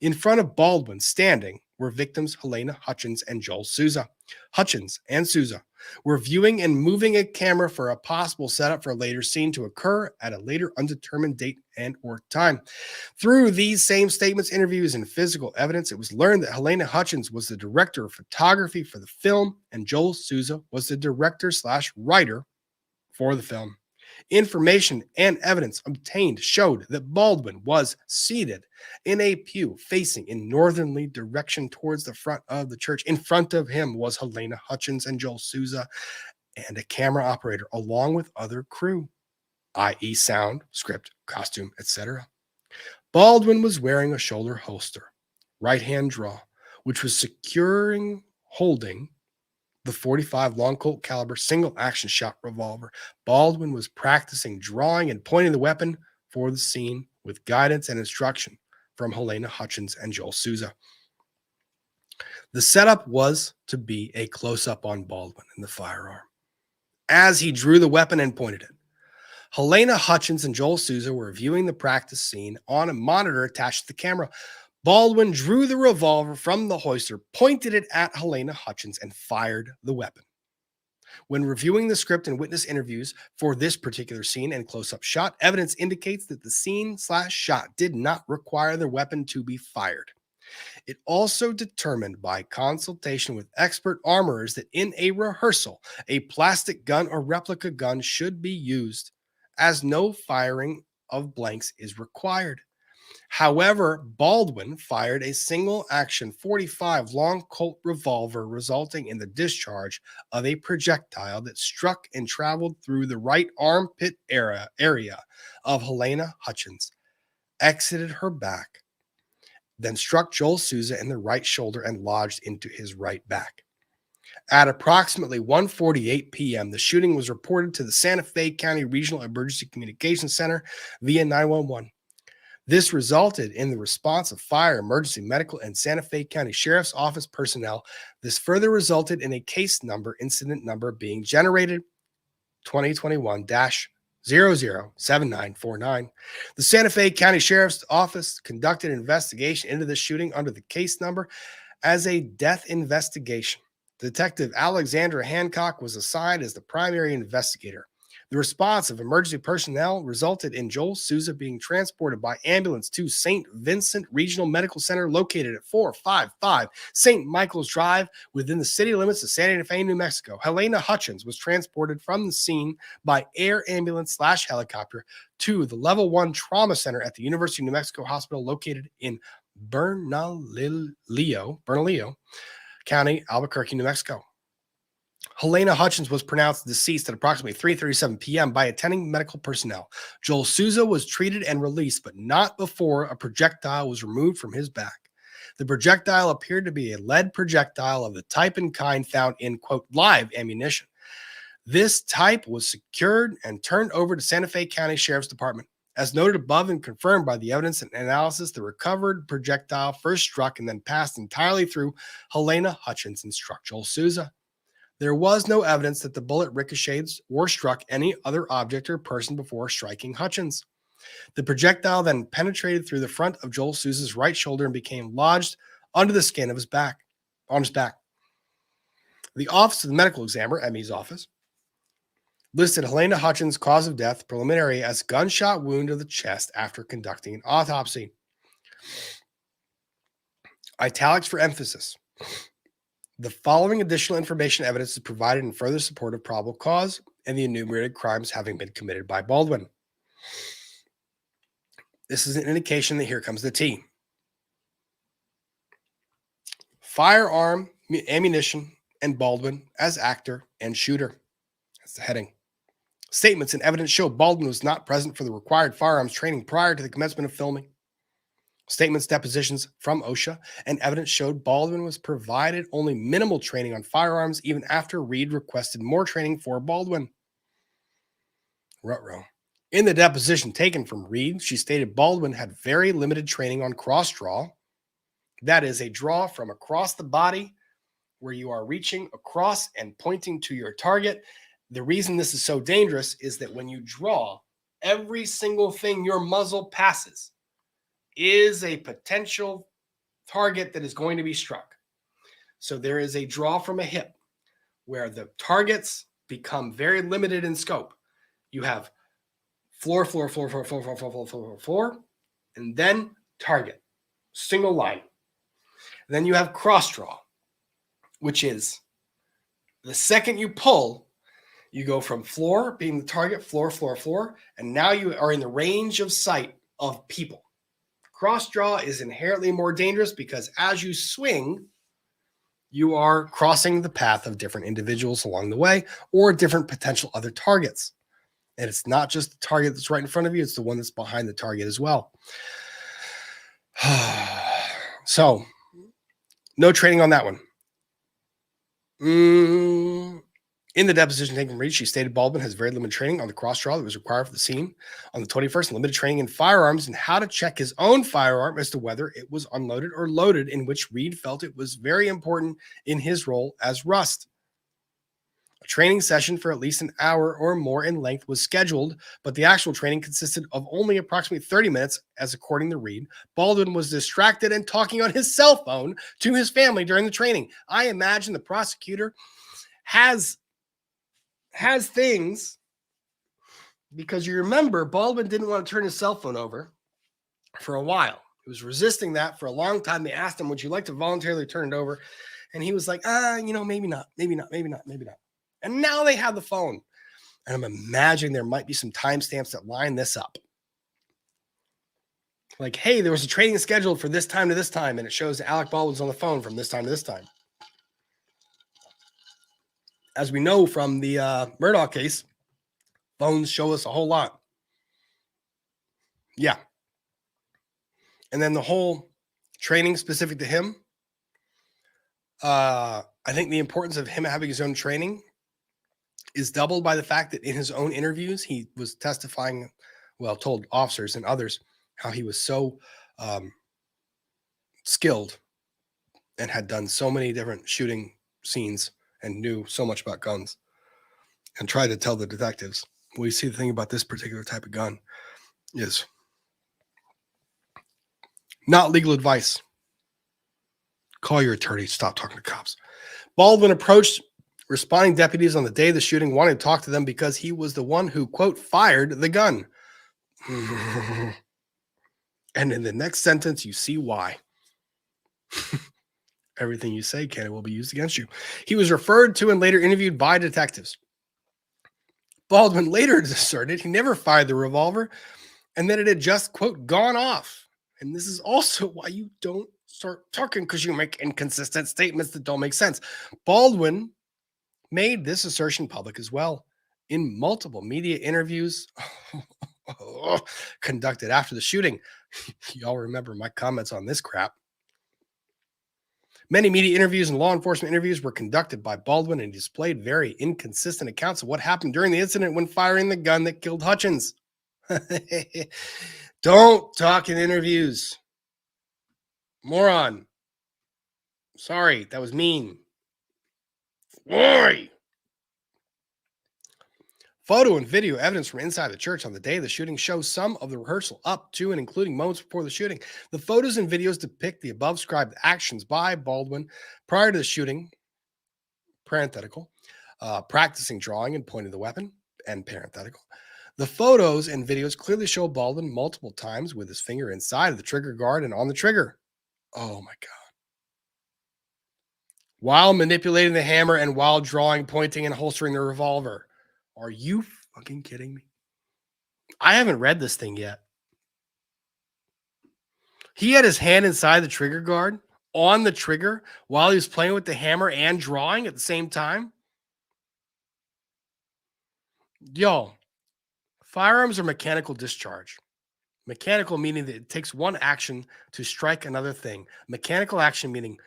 In front of Baldwin, standing, were victims Helena Hutchins and Joel Souza. Hutchins and Souza were viewing and moving a camera for a possible setup for a later scene to occur at a later undetermined date and or time. Through these same statements, interviews, and physical evidence, it was learned that Helena Hutchins was the director of photography for the film, and Joel Souza was the director/writer for the film. Information and evidence obtained showed that Baldwin was seated in a pew facing in northerly direction towards the front of the church. In front of him was Helena Hutchins and Joel Souza and a camera operator along with other crew, i.e. sound, script, costume, etc. Baldwin was wearing a shoulder holster, right-hand draw, which was holding the .45 long Colt caliber single action shot revolver. Baldwin was practicing drawing and pointing the weapon for the scene with guidance and instruction from Helena Hutchins and Joel Souza. The setup was to be a close-up on Baldwin and the firearm as he drew the weapon and pointed it. Helena Hutchins and Joel Souza were viewing the practice scene on a monitor attached to the camera. Baldwin drew the revolver from the holster, pointed it at Helena Hutchins, and fired the weapon. When reviewing the script and witness interviews for this particular scene and close-up shot, evidence indicates that the scene/shot did not require the weapon to be fired. It also determined by consultation with expert armorers that in a rehearsal, a plastic gun or replica gun should be used, as no firing of blanks is required. However, Baldwin fired a single-action .45 long Colt revolver, resulting in the discharge of a projectile that struck and traveled through the right armpit area of Helena Hutchins, exited her back, then struck Joel Souza in the right shoulder and lodged into his right back. At approximately 1:48 p.m., the shooting was reported to the Santa Fe County Regional Emergency Communications Center via 911. This resulted in the response of fire, emergency medical, and Santa Fe County Sheriff's Office personnel. This further resulted in a case number, incident number being generated 2021-007949. The Santa Fe County Sheriff's Office conducted an investigation into the shooting under the case number as a death investigation. Detective Alexandra Hancock was assigned as the primary investigator. The response of emergency personnel resulted in Joel Souza being transported by ambulance to St. Vincent Regional Medical Center located at 455 St. Michael's Drive within the city limits of Santa Fe, New Mexico. Helena Hutchins was transported from the scene by air ambulance/helicopter to the Level 1 Trauma Center at the University of New Mexico Hospital located in Bernalillo County, Albuquerque, New Mexico. Helena Hutchins was pronounced deceased at approximately 3:37 p.m. by attending medical personnel. Joel Souza was treated and released, but not before a projectile was removed from his back. The projectile appeared to be a lead projectile of the type and kind found in, quote, live ammunition. This type was secured and turned over to Santa Fe County Sheriff's Department. As noted above and confirmed by the evidence and analysis, the recovered projectile first struck and then passed entirely through Helena Hutchins and struck Joel Souza. There was no evidence that the bullet ricocheted or struck any other object or person before striking Hutchins. The projectile then penetrated through the front of Joel Souza's right shoulder and became lodged under the skin of his back. The Office of the Medical Examiner, ME's office, listed Helena Hutchins' cause of death preliminary as gunshot wound to the chest after conducting an autopsy. Italics for emphasis. The following additional information evidence is provided in further support of probable cause and the enumerated crimes having been committed by Baldwin. This is an indication that here comes the T. Firearm, ammunition, and Baldwin as actor and shooter. That's the heading. Statements and evidence show Baldwin was not present for the required firearms training prior to the commencement of filming. Statements, depositions from OSHA, and evidence showed Baldwin was provided only minimal training on firearms even after Reed requested more training for Baldwin. Rutrow. In the deposition taken from Reed, she stated Baldwin had very limited training on cross draw. That is a draw from across the body where you are reaching across and pointing to your target. The reason this is so dangerous is that when you draw, every single thing your muzzle passes is a potential target that is going to be struck. So there is a draw from a hip where the targets become very limited in scope. You have floor, and then target, single line. And then you have cross draw, which is the second you pull, you go from floor being the target, floor, and now you are in the range of sight of people. Cross draw is inherently more dangerous because as you swing, you are crossing the path of different individuals along the way or different potential other targets. And it's not just the target that's right in front of you, it's the one that's behind the target as well. So, no training on that one. In the deposition taken from Reed, she stated Baldwin has very limited training on the cross draw that was required for the scene on the 21st, and limited training in firearms and how to check his own firearm as to whether it was unloaded or loaded, in which Reed felt it was very important in his role as Rust. A training session for at least an hour or more in length was scheduled, but the actual training consisted of only approximately 30 minutes, as according to Reed. Baldwin was distracted and talking on his cell phone to his family during the training. I imagine the prosecutor has things, because you remember Baldwin didn't want to turn his cell phone over for a while. He was resisting that for a long time. They asked him, would you like to voluntarily turn it over? And he was like, maybe not. And now they have the phone. And I'm imagining there might be some timestamps that line this up. Like, hey, there was a training scheduled for this time to this time, and it shows Alec Baldwin's on the phone from this time to this time. As we know from the Murdaugh case, phones show us a whole lot. Yeah. And then the whole training specific to him, I think the importance of him having his own training is doubled by the fact that in his own interviews, he was testifying, told officers and others how he was so skilled and had done so many different shooting scenes and knew so much about guns, and tried to tell the detectives. Well, you see, the thing about this particular type of gun is not legal advice. Call your attorney. Stop talking to cops. Baldwin approached responding deputies on the day of the shooting, wanting to talk to them because he was the one who, quote, fired the gun. And in the next sentence, you see why. Everything you say, Ken, will be used against you. He was referred to and later interviewed by detectives. Baldwin later asserted he never fired the revolver and that it had just, quote, gone off. And this is also why you don't start talking, because you make inconsistent statements that don't make sense. Baldwin made this assertion public as well in multiple media interviews conducted after the shooting. Y'all remember my comments on this crap. Many media interviews and law enforcement interviews were conducted by Baldwin and displayed very inconsistent accounts of what happened during the incident when firing the gun that killed Hutchins. Don't talk in interviews. Moron. Sorry, that was mean. Why? Photo and video evidence from inside the church on the day of the shooting shows some of the rehearsal up to and including moments before the shooting. The photos and videos depict the above described actions by Baldwin prior to the shooting, parenthetical, practicing drawing and pointing the weapon, and parenthetical. The photos and videos clearly show Baldwin multiple times with his finger inside of the trigger guard and on the trigger. Oh my God. While manipulating the hammer and while drawing, pointing, and holstering the revolver. Are you fucking kidding me? I haven't read this thing yet. He had his hand inside the trigger guard on the trigger while he was playing with the hammer and drawing at the same time? Yo, firearms are mechanical discharge. Mechanical meaning that it takes one action to strike another thing. Mechanical action meaning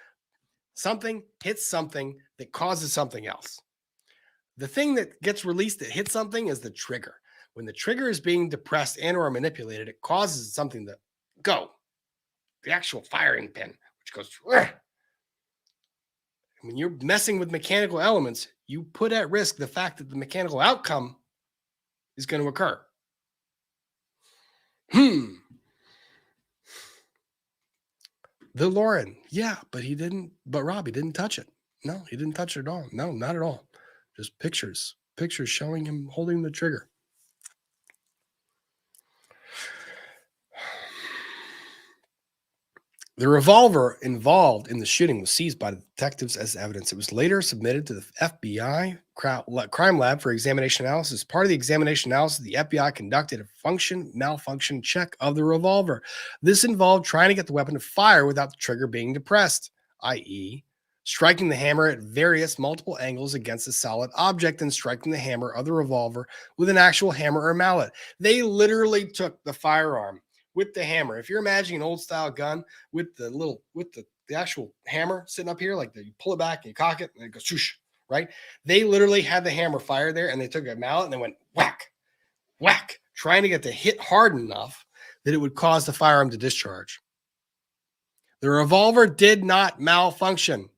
something hits something that causes something else. The thing that gets released that hits something is the trigger. When the trigger is being depressed and or manipulated, it causes something to go. The actual firing pin, which goes. When you're messing with mechanical elements, you put at risk the fact that the mechanical outcome is going to occur. The Lauren, yeah, but Robbie didn't touch it. No, he didn't touch it at all. No, not at all. Just pictures showing him holding the trigger. The revolver involved in the shooting was seized by the detectives as evidence. It was later submitted to the FBI crime lab for examination analysis. Part of the examination analysis, the FBI conducted a malfunction check of the revolver. This involved trying to get the weapon to fire without the trigger being depressed, i.e., striking the hammer at various multiple angles against a solid object and striking the hammer of the revolver with an actual hammer or mallet. They literally took the firearm with the hammer. If you're imagining an old style gun with the actual hammer sitting up here, like you pull it back and you cock it and it goes swoosh, right? They literally had the hammer fire there and they took a mallet and they went whack, whack, trying to get the hit hard enough that it would cause the firearm to discharge. The revolver did not malfunction,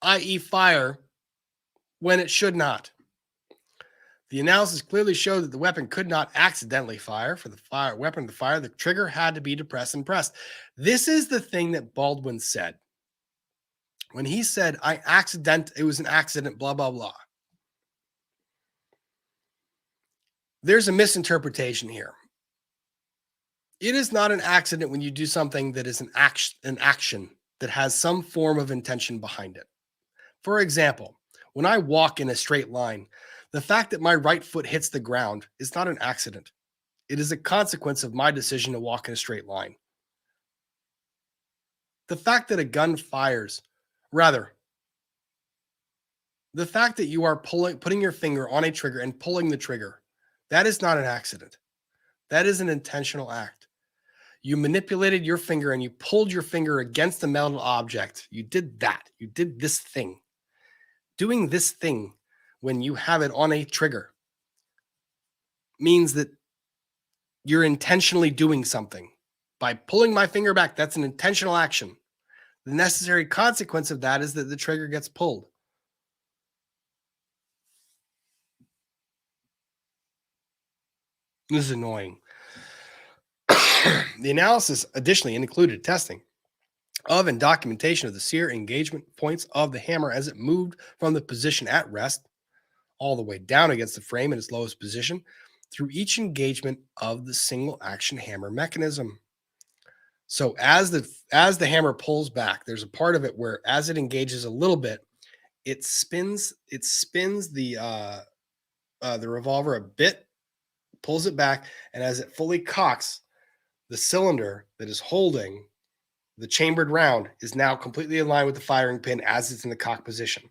i.e. fire when it should not. The analysis clearly showed that the weapon could not accidentally fire. For the weapon to fire, the trigger had to be depressed and pressed. This is the thing that Baldwin said. When he said, it was an accident, blah, blah, blah. There's a misinterpretation here. It is not an accident when you do something that is an action that has some form of intention behind it. For example, when I walk in a straight line, the fact that my right foot hits the ground is not an accident. It is a consequence of my decision to walk in a straight line. The fact that a gun fires, the fact that you are putting your finger on a trigger and pulling the trigger, that is not an accident. That is an intentional act. You manipulated your finger and you pulled your finger against a metal object. You did that. You did this thing. Doing this thing when you have it on a trigger means that you're intentionally doing something. By pulling my finger back, that's an intentional action. The necessary consequence of that is that the trigger gets pulled. This is annoying. The analysis additionally included testing of and documentation of the sear engagement points of the hammer as it moved from the position at rest all the way down against the frame in its lowest position through each engagement of the single action hammer mechanism. So as the hammer pulls back, there's a part of it where as it engages a little bit, it spins the revolver a bit, pulls it back, and as it fully cocks, the cylinder that is holding the chambered round is now completely in line with the firing pin as it's in the cock position.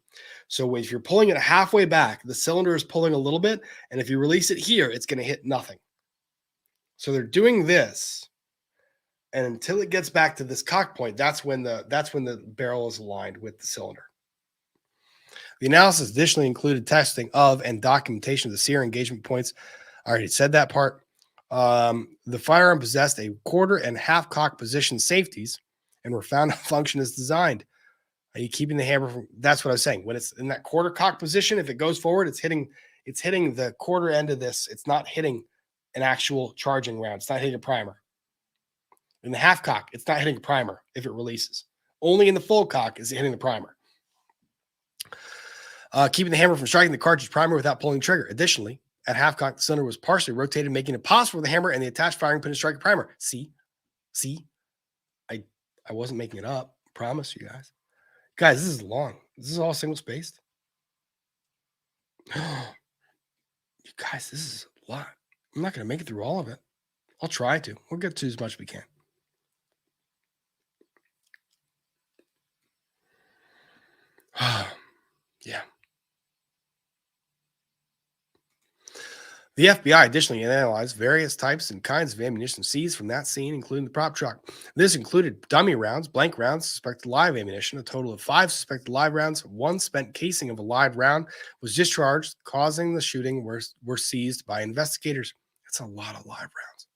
So if you're pulling it halfway back, the cylinder is pulling a little bit, and if you release it here, it's going to hit nothing. So they're doing this, and until it gets back to this cock point, that's when the barrel is aligned with the cylinder. The analysis additionally included testing of and documentation of the sear engagement points. I already said that part. The firearm possessed a quarter and half cock position safeties and were found to function as designed. Are you keeping the hammer from? That's what I was saying. When it's in that quarter cock position, if it goes forward, it's hitting the quarter end of this. It's not hitting an actual charging round. It's not hitting a primer. In the half cock, it's not hitting a primer if it releases. Only in the full cock is it hitting the primer. Keeping the hammer from striking the cartridge primer without pulling the trigger. Additionally, at half cock, the cylinder was partially rotated, making it possible for the hammer and the attached firing pin to strike a primer. See, I wasn't making it up. I promise you guys. Guys, this is long. This is all single spaced. You guys, this is a lot. I'm not going to make it through all of it. I'll try to. We'll get to as much as we can. Yeah. The FBI additionally analyzed various types and kinds of ammunition seized from that scene, including the prop truck. This included dummy rounds, blank rounds, suspected live ammunition, a total of 5 suspected live rounds. One spent casing of a live round was discharged, causing the shooting were seized by investigators. That's a lot of live rounds.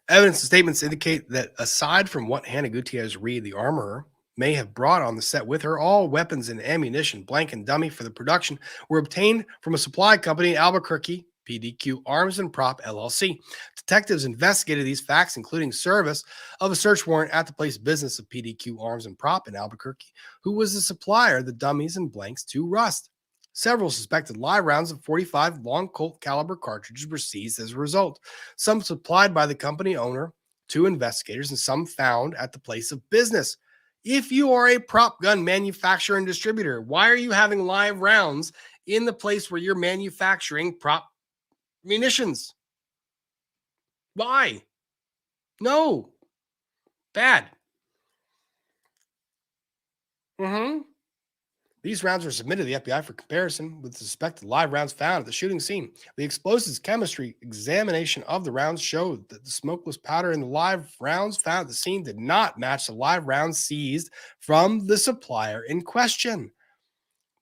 Evidence and statements indicate that aside from what Hannah Gutierrez Reed, the armorer, may have brought on the set with her, all weapons and ammunition, blank and dummy, for the production were obtained from a supply company in Albuquerque, PDQ Arms and Prop LLC. Detectives investigated these facts, including service of a search warrant at the place of business of PDQ Arms and Prop in Albuquerque, who was the supplier of the dummies and blanks to Rust. Several suspected live rounds of 45 long Colt caliber cartridges were seized as a result, some supplied by the company owner to investigators and some found at the place of business. If you are a prop gun manufacturer and distributor, why are you having live rounds in the place where you're manufacturing prop munitions? Why? No. Bad. These rounds were submitted to the FBI for comparison with the suspected live rounds found at the shooting scene. The explosives chemistry examination of the rounds showed that the smokeless powder in the live rounds found at the scene did not match the live rounds seized from the supplier in question.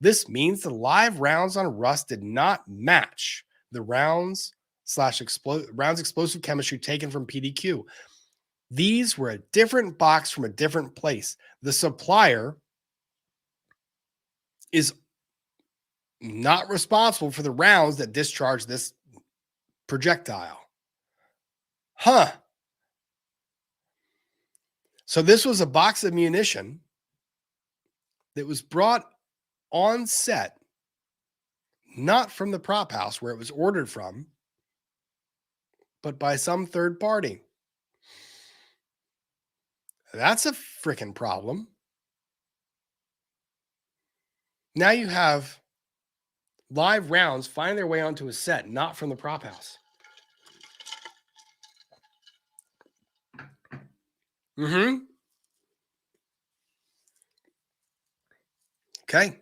This means the live rounds on Rust did not match the rounds explosive chemistry taken from PDQ. These were a different box from a different place. The supplier is not responsible for the rounds that discharge this projectile. So this was a box of munition that was brought on set, not from the prop house where it was ordered from, but by some third party. That's a freaking problem. Now you have live rounds finding their way onto a set, not from the prop house. Okay.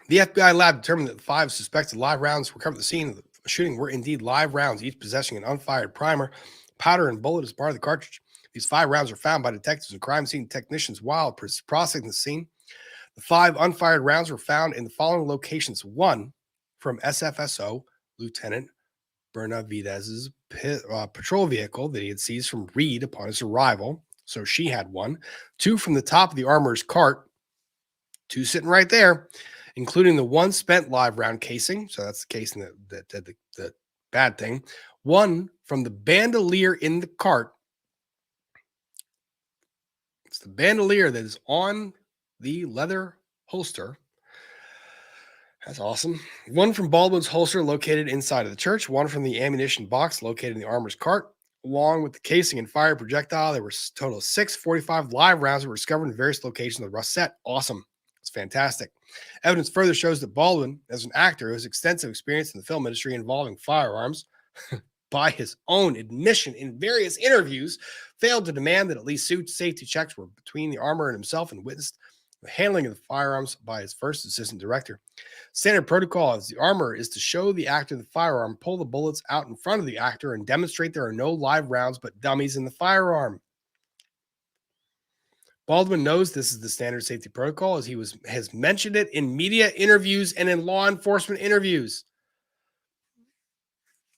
The FBI lab determined that the 5 suspected live rounds recovered at the scene of the shooting were indeed live rounds, each possessing an unfired primer, powder, and bullet as part of the cartridge. These 5 rounds were found by detectives and crime scene technicians while prosecuting the scene. The 5 unfired rounds were found in the following locations. 1 from SFSO Lieutenant Bernavidez's patrol vehicle that he had seized from Reed upon his arrival. So she had 1. 2 from the top of the armorer's cart. 2 sitting right there, including the 1 spent live round casing. So that's the casing that did the bad thing. 1 from the bandolier in the cart. It's the bandolier that is on the leather holster. That's awesome. 1 from Baldwin's holster located inside of the church. 1 from the ammunition box located in the armorer's cart. Along with the casing and fire projectile, there were a total of 6 45 live rounds that were discovered in various locations of the Rust set. Awesome. It's fantastic. Evidence further shows that Baldwin, as an actor who has extensive experience in the film industry involving firearms, by his own admission in various interviews, failed to demand that at least safety checks were between the armorer and himself, and witnessed the handling of the firearms by his first assistant director. Standard protocol as the armorer is to show the actor the firearm, pull the bullets out in front of the actor, and demonstrate there are no live rounds but dummies in the firearm. Baldwin knows this is the standard safety protocol, as he has mentioned it in media interviews and in law enforcement interviews.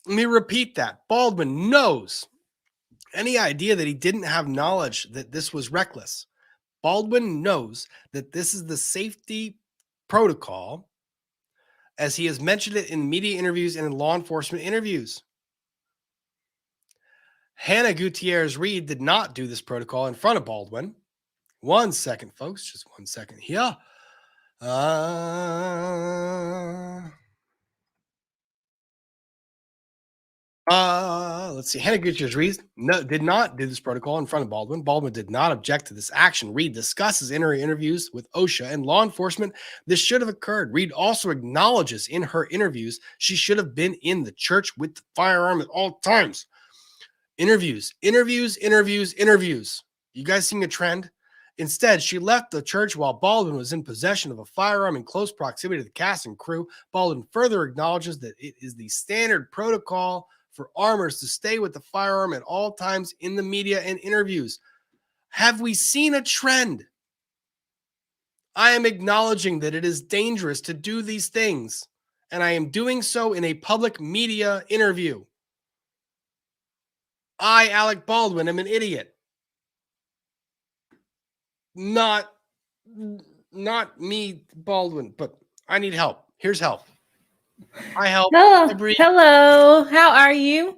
Let me repeat that. Baldwin knows. Any idea that he didn't have knowledge that this was reckless? Baldwin knows that this is the safety protocol, as he has mentioned it in media interviews and in law enforcement interviews. Hannah Gutierrez Reed did not do this protocol in front of Baldwin. 1 second, folks. Just 1 second here. Let's see. Hannah Gutierrez Reed did not do this protocol in front of Baldwin. Baldwin did not object to this action. Reed discusses in her interviews with OSHA and law enforcement this should have occurred. Reed also acknowledges in her interviews she should have been in the church with the firearm at all times. Interviews, interviews, interviews, interviews. You guys seeing a trend? Instead, she left the church while Baldwin was in possession of a firearm in close proximity to the cast and crew. Baldwin further acknowledges that it is the standard protocol for armors to stay with the firearm at all times in the media and interviews. Have we seen a trend? I am acknowledging that it is dangerous to do these things, and I am doing so in a public media interview. I, Alec Baldwin, am an idiot. Not me, Baldwin, but I need help. Here's help. I help. Oh, hello. How are you?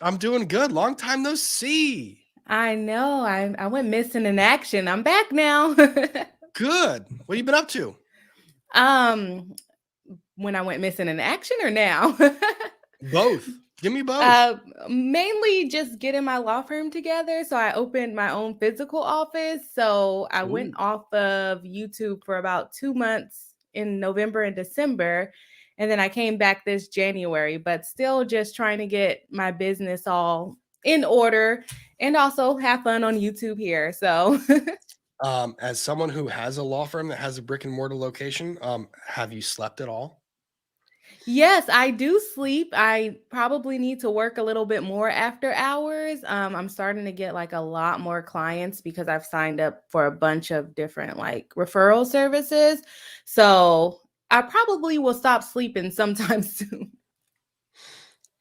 I'm doing good. Long time no see. I know. I went missing in action. I'm back now. Good. What have you been up to? When I went missing in action or now? Both. Give me both. Mainly just getting my law firm together. So I opened my own physical office. So I went off of YouTube for about 2 months in November and December. And then I came back this January, but still just trying to get my business all in order and also have fun on YouTube here. So as someone who has a law firm that has a brick and mortar location, have you slept at all? yes, I do sleep. I probably need to work a little bit more after hours. I'm starting to get like a lot more clients because I've signed up for a bunch of different like referral services. So I probably will stop sleeping sometime soon.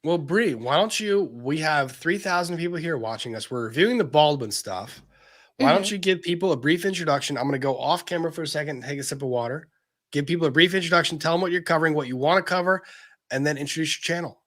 Well, Bree, why don't we have 3,000 people here watching us. We're reviewing the Baldwin stuff. Why don't you give people a brief introduction? I'm going to go off camera for a second and take a sip of water. Give people a brief introduction. Tell them what you're covering, what you want to cover, and then introduce your channel.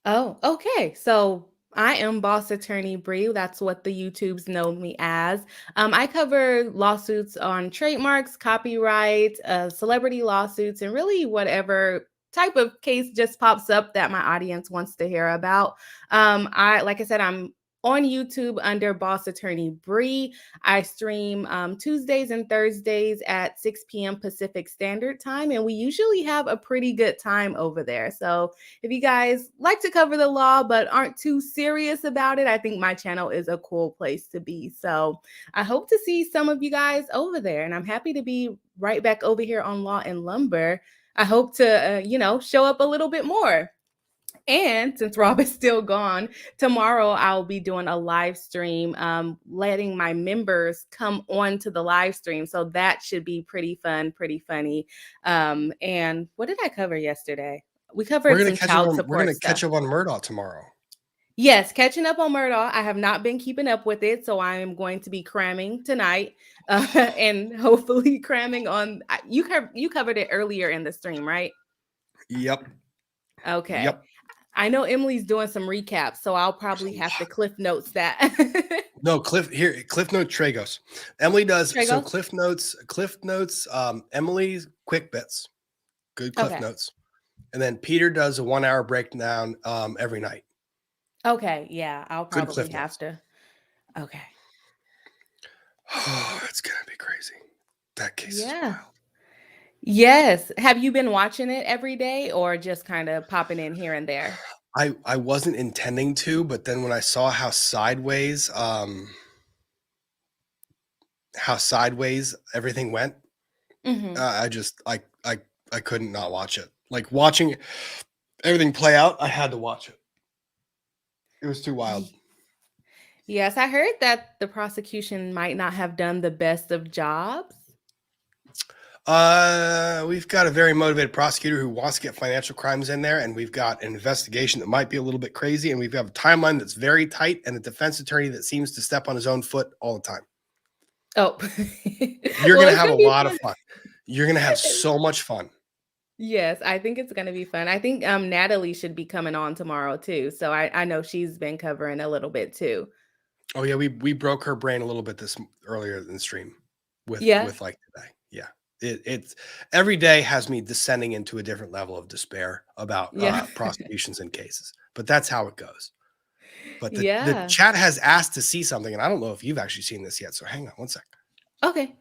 Oh, okay. So I am Boss Attorney Bree. That's what the YouTubes know me as. I cover lawsuits on trademarks, copyright, celebrity lawsuits, and really whatever type of case just pops up that my audience wants to hear about. Like I said, I'm on YouTube under Boss Attorney Bree. I stream Tuesdays and Thursdays at 6 p.m. Pacific Standard Time, and we usually have a pretty good time over there. So if you guys like to cover the law but aren't too serious about it, I think my channel is a cool place to be. So I hope to see some of you guys over there, and I'm happy to be right back over here on Law and Lumber. I hope to, show up a little bit more. And since Rob is still gone, tomorrow I'll be doing a live stream, letting my members come on to the live stream. So that should be pretty fun, pretty funny. And what did I cover yesterday? We covered some child support. We're going to catch up on Murdaugh tomorrow. Yes, catching up on Murdaugh. I have not been keeping up with it, so I am going to be cramming tonight, and hopefully cramming on. You covered it earlier in the stream, right? Yep. Okay. Yep. I know Emily's doing some recaps, so I'll probably have to cliff notes that. No, Cliff Note Tragos. Emily does Tragos? so Cliff Notes, Emily's quick bits. Good Cliff Notes. And then Peter does a 1 hour breakdown every night. Okay, yeah, I'll probably have to. Okay. Oh, it's gonna be crazy. That case is wild. Yes. Have you been watching it every day or just kind of popping in here and there? I wasn't intending to, but then when I saw how sideways everything went, I couldn't not watch it. Like watching everything play out, I had to watch it. It was too wild. Yes, I heard that the prosecution might not have done the best of jobs. We've got a very motivated prosecutor who wants to get financial crimes in there, and we've got an investigation that might be a little bit crazy, and we've got a timeline that's very tight, and a defense attorney that seems to step on his own foot all the time. Oh, you're gonna have a lot of fun. You're gonna have so much fun. Yes, I think it's gonna be fun. I think Natalie should be coming on tomorrow too. So I know she's been covering a little bit too. Oh yeah, we broke her brain a little bit earlier in the stream with like today. Yeah. It's every day has me descending into a different level of despair about prosecutions and cases, but that's how it goes. But the chat has asked to see something, and I don't know if you've actually seen this yet. So hang on one sec. Okay.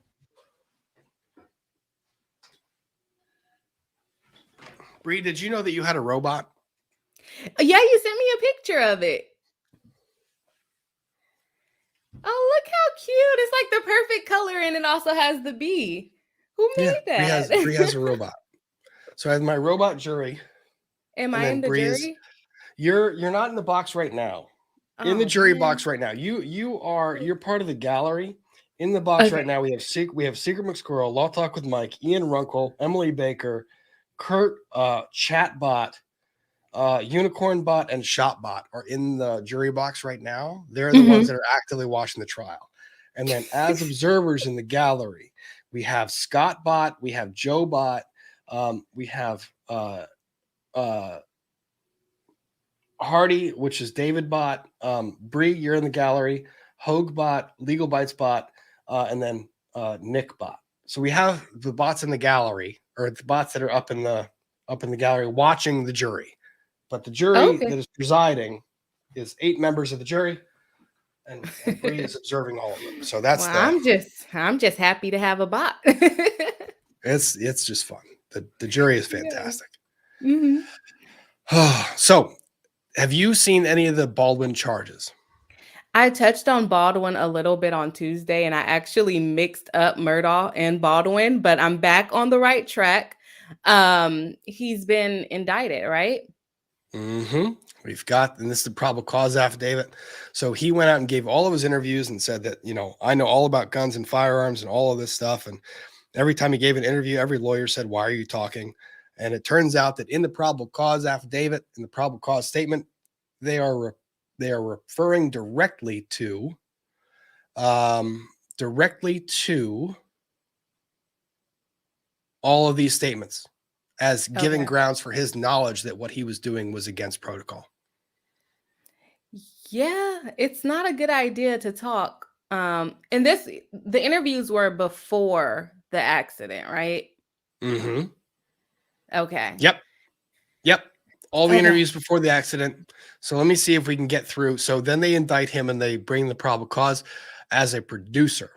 Bree, did you know that you had a robot? Yeah, you sent me a picture of it. cute. It's like the perfect color, and it also has the bee. Who made that? Bree has a robot. So I have my robot jury. Am and I then in the Bree is- jury? You're not in the box right now. In the Oh, jury man. box right now. You're part of the gallery. In the box Okay. right now, we have Secret McSquirrel, Law Talk with Mike, Ian Runkle, Emily Baker, Kurt, Chatbot, Unicorn Bot, and Shopbot are in the jury box right now. They're the ones that are actively watching the trial. And then as observers in the gallery, we have Scott Bot, we have Joe Bot, we have Hardy, which is David Bot, Bree, you're in the gallery, Hogue Bot, Legal Bites Bot, and then Nick Bot. So we have the bots in the gallery, or the bots that are up in the gallery watching the jury. But the jury that is presiding is 8 members of the jury, and Bree is observing all of them. So that's I'm just happy to have a bot. it's just fun. The jury is fantastic. Mm-hmm. So, have you seen any of the Baldwin charges? I touched on Baldwin a little bit on Tuesday, and I actually mixed up Murdaugh and Baldwin, but I'm back on the right track. He's been indicted, right? Mm-hmm. We've got, and this is the probable cause affidavit. So he went out and gave all of his interviews and said that, I know all about guns and firearms and all of this stuff. And every time he gave an interview, every lawyer said, "Why are you talking?" And it turns out that in the probable cause affidavit, in the probable cause statement, they are referring directly to all of these statements as giving grounds for his knowledge that what he was doing was against protocol. Yeah, it's not a good idea to talk. And the interviews were before the accident, right? Mm-hmm. Okay. Yep. All the interviews before the accident. So let me see if we can get through. So then they indict him and they bring the probable cause as a producer.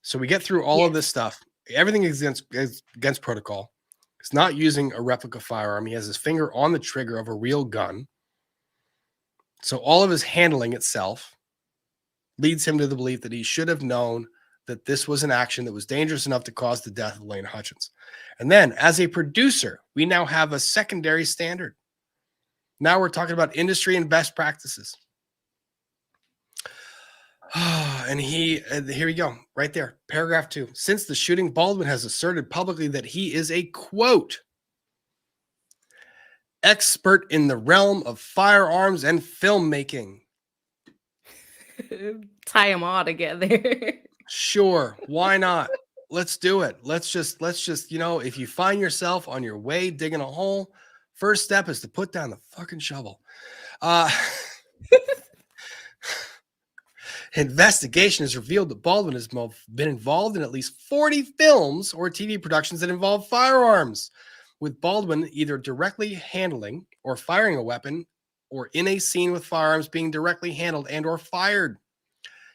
So we get through all of this stuff. Everything is against protocol. He's not using a replica firearm. He has his finger on the trigger of a real gun. So all of his handling itself leads him to the belief that he should have known that this was an action that was dangerous enough to cause the death of Lane Hutchins. And then as a producer, we now have a secondary standard. Now we're talking about industry and best practices. And here we go, right there, paragraph 2. Since the shooting, Baldwin has asserted publicly that he is a, quote, expert in the realm of firearms and filmmaking. Tie them all together. Sure, why not? Let's do it. Let's just, if you find yourself on your way digging a hole, first step is to put down the fucking shovel. Investigation has revealed that Baldwin has been involved in at least 40 films or TV productions that involve firearms, with Baldwin either directly handling or firing a weapon or in a scene with firearms being directly handled and or fired.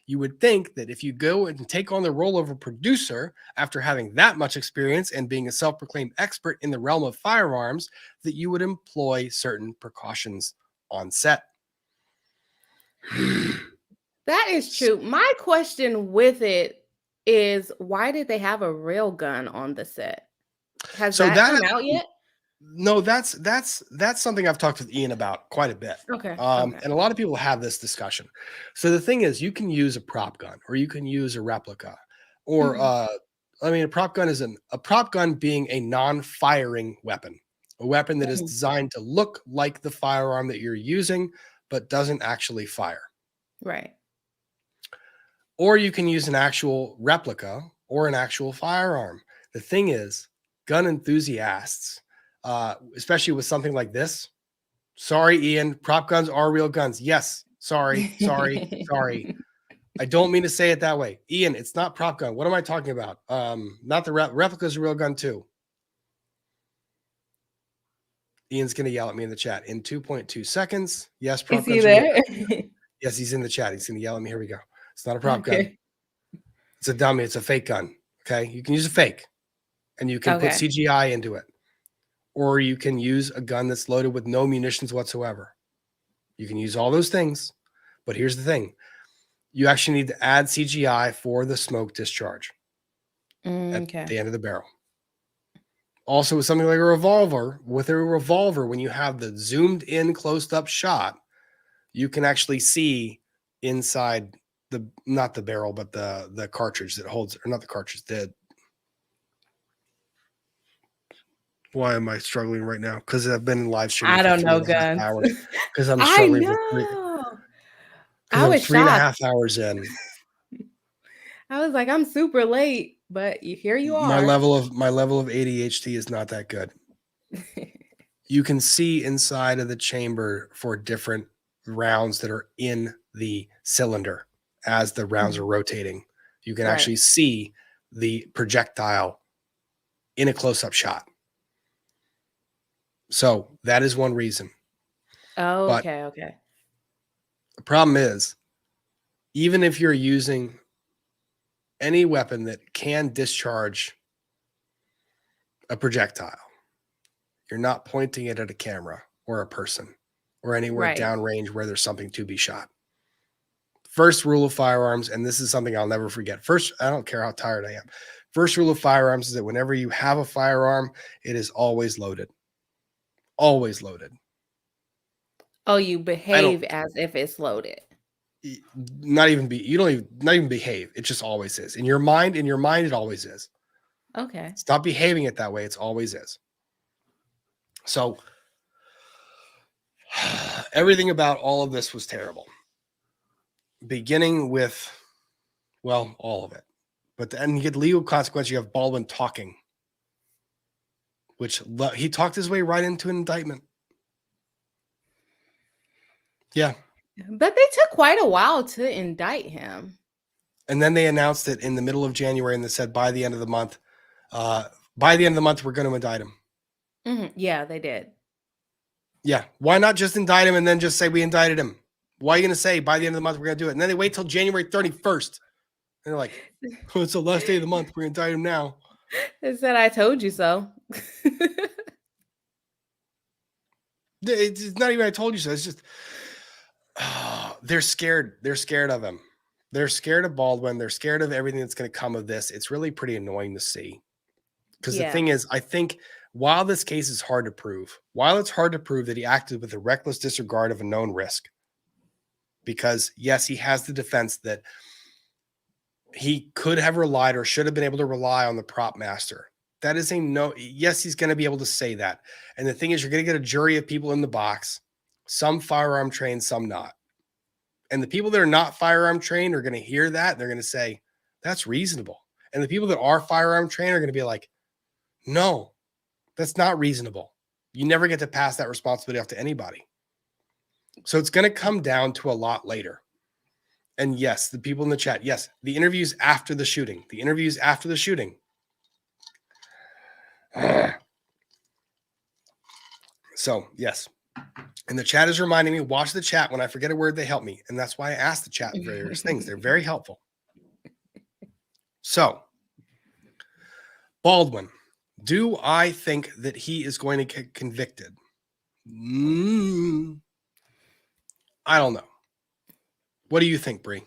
You would think that if you go and take on the role of a producer after having that much experience and being a self-proclaimed expert in the realm of firearms, that you would employ certain precautions on set. That is true. My question with it is, why did they have a real gun on the set? Has that come out yet? No, that's something I've talked with Ian about quite a bit. Okay. And a lot of people have this discussion. So the thing is, you can use a prop gun, or you can use a replica, or a prop gun is a prop gun being a non-firing weapon, a weapon that is designed to look like the firearm that you're using, but doesn't actually fire. Right. Or you can use an actual replica or an actual firearm. The thing is, gun enthusiasts, especially with something like this. Sorry, Ian, prop guns are real guns. Yes. Sorry. I don't mean to say it that way. Ian, it's not prop gun. What am I talking about? Not the replica is a real gun too. Ian's going to yell at me in the chat in 2.2 seconds. Yes, prop gun. Is he there? Yes, he's in the chat. He's going to yell at me. Here we go. It's not a prop gun. It's a dummy. It's a fake gun. Okay. You can use a fake and you can put CGI into it. Or you can use a gun that's loaded with no munitions whatsoever. You can use all those things. But here's the thing. You actually need to add CGI for the smoke discharge at Okay. the end of the barrel. Also, with something like a revolver, when you have the zoomed in, closed up shot, you can actually see inside not the barrel, but the cartridge that holds, or not the cartridge, why am I struggling right now? Because I've been in live streaming I for don't know 3.5 guns. hours. Because I'm I struggling know. because I I'm was 3.5 hours in. I was like, I'm super late, but here you are. My level of ADHD is not that good. You can see inside of the chamber for different rounds that are in the cylinder as the rounds are rotating. You can actually see the projectile in a close-up shot. So that is one reason. Oh, But okay. the problem is, even if you're using any weapon that can discharge a projectile, you're not pointing it at a camera or a person or anywhere downrange where there's something to be shot. First rule of firearms, and this is something I'll never forget. First, I don't care how tired I am. First rule of firearms is that whenever you have a firearm, it is always loaded. Always loaded. Oh, you behave as if it's loaded. Not even behave. It just always is. In your mind, it always is. Okay. Stop behaving it that way. It's always is. So everything about all of this was terrible. Beginning with, well, all of it. But then you get legal consequence. You have Baldwin talking, which he talked his way right into an indictment. Yeah. But they took quite a while to indict him. And then they announced it in the middle of January, and they said by the end of the month, we're going to indict him. Yeah, they did. Yeah. Why not just indict him and then just say we indicted him? Why are you going to say by the end of the month we're going to do it? And then they wait till January 31st. And they're like, oh, it's the last day of the month. We're going to indict him now. They said, I told you so. It's not even I told you so. It's just they're scared. They're scared of him. They're scared of Baldwin. They're scared of everything that's going to come of this. It's really pretty annoying to see. Because the thing is, I think while this case is hard to prove, that he acted with a reckless disregard of a known risk, because yes, he has the defense that he could have relied or should have been able to rely on the prop master. That is a no. Yes, he's going to be able to say that. And the thing is, you're going to get a jury of people in the box, some firearm trained, some not. And the people that are not firearm trained are going to hear that. They're going to say, that's reasonable. And the people that are firearm trained are going to be like, no, that's not reasonable. You never get to pass that responsibility off to anybody. So it's going to come down to a lot later. And yes, the people in the chat, yes, the interviews after the shooting. So, yes. And the chat is reminding me, watch the chat. When I forget a word, they help me. And that's why I ask the chat various things. They're very helpful. So, Baldwin, do I think that he is going to get convicted? I don't know. What do you think, Bree?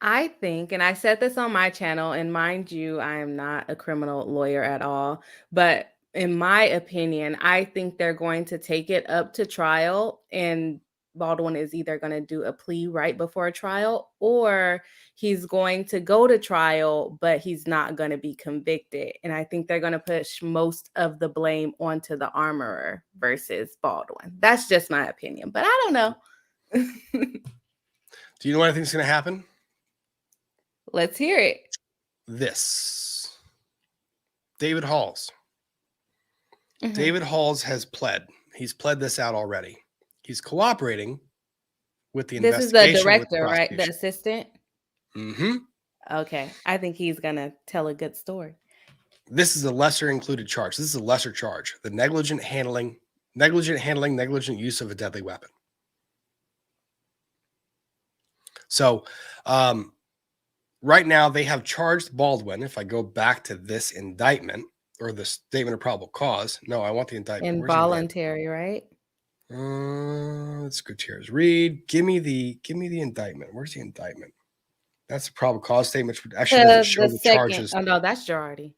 I think, and I said this on my channel, and mind you, I am not a criminal lawyer at all, but in my opinion, I think they're going to take it up to trial, and Baldwin is either going to do a plea right before a trial, or he's going to go to trial, but he's not going to be convicted. And I think they're going to push most of the blame onto the armorer versus Baldwin. That's just my opinion, but I don't know. Do you know what I think is going to happen? Let's hear it. This. David Halls. David Halls has pled. He's pled this out already. He's cooperating with the investigation. This is the director, right? The assistant? Mm-hmm. Okay. I think he's going to tell a good story. This is a lesser included charge. This is a lesser charge. The negligent handling, negligent use of a deadly weapon. So, right now they have charged Baldwin. If I go back to this indictment or the statement of probable cause, no, I want the indictment. Involuntary, right? Let's Gutierrez read. Give me the indictment. Where's the indictment? That's the probable cause statement, which actually doesn't show the charges. Oh no, that's Girardi.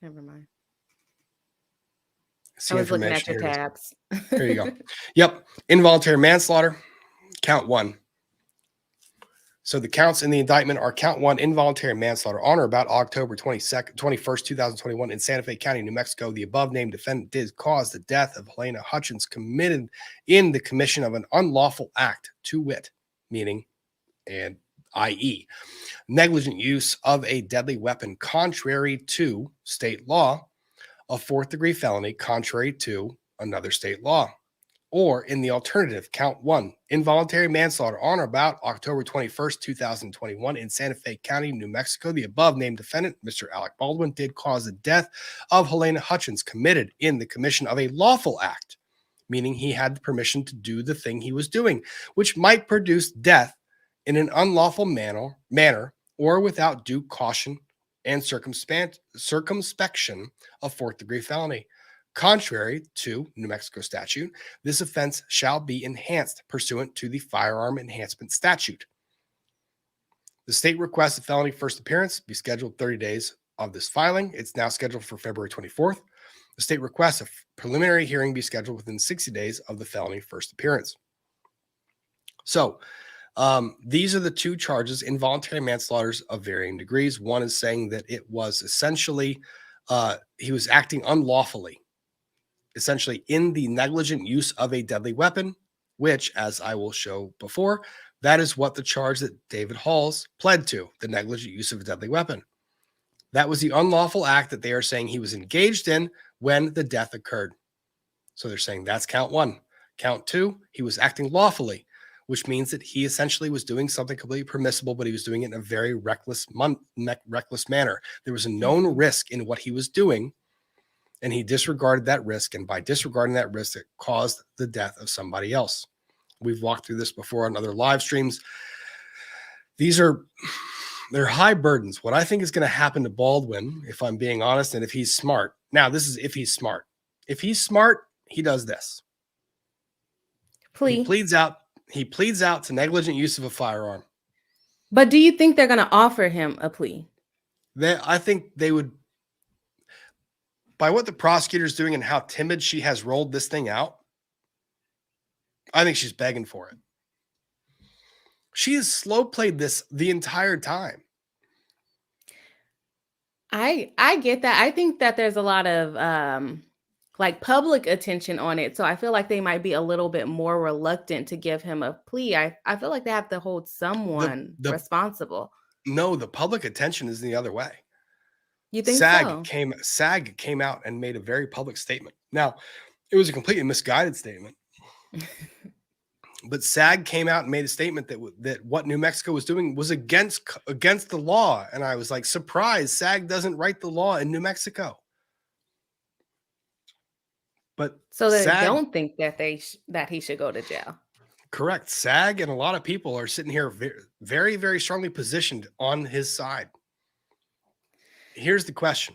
Never mind. See I was looking at information. your Here it is. tabs. There you go. Yep. Involuntary manslaughter, count 1. So the counts in the indictment are count 1, involuntary manslaughter on or about October 21st, 2021 in Santa Fe County, New Mexico. The above named defendant did cause the death of Helena Hutchins committed in the commission of an unlawful act, to wit, meaning, and i.e., negligent use of a deadly weapon contrary to state law, a 4th-degree felony contrary to another state law. Or in the alternative, count 1, involuntary manslaughter on or about October 21st, 2021 in Santa Fe County, New Mexico. The above named defendant, Mr. Alec Baldwin, did cause the death of Helena Hutchins committed in the commission of a lawful act, meaning he had the permission to do the thing he was doing, which might produce death in an unlawful manner or without due caution and circumspection, a 4th-degree felony. Contrary to New Mexico statute, this offense shall be enhanced pursuant to the firearm enhancement statute. The state requests a felony first appearance be scheduled 30 days of this filing. It's now scheduled for February 24th. The state requests a preliminary hearing be scheduled within 60 days of the felony first appearance. So these are the 2 charges, involuntary manslaughter of varying degrees. One is saying that it was essentially, he was acting unlawfully, essentially in the negligent use of a deadly weapon, which, as I will show before, that is what the charge that David Halls pled to, the negligent use of a deadly weapon. That was the unlawful act that they are saying he was engaged in when the death occurred. So they're saying that's count 1. Count 2, he was acting lawfully, which means that he essentially was doing something completely permissible, but he was doing it in a very reckless manner. There was a known risk in what he was doing, and he disregarded that risk. And by disregarding that risk, it caused the death of somebody else. We've walked through this before on other live streams. They're high burdens. What I think is going to happen to Baldwin, if I'm being honest, and if he's smart. Now, this is if he's smart. If he's smart, he does this. He pleads out to negligent use of a firearm. But do you think they're going to offer him a plea? I think they would, by what the prosecutor's doing and how timid she has rolled this thing out, I think she's begging for it. She has slow played this the entire time. I get that. I think that there's a lot of like public attention on it. So I feel like they might be a little bit more reluctant to give him a plea. I feel like they have to hold someone responsible. No, the public attention is the other way. You think SAG came out and made a very public statement. Now, it was a completely misguided statement. But SAG came out and made a statement that what New Mexico was doing was against the law. And I was like, surprise, SAG doesn't write the law in New Mexico. But so they don't think that that he should go to jail. Correct. SAG and a lot of people are sitting here very, very strongly positioned on his side. Here's the question.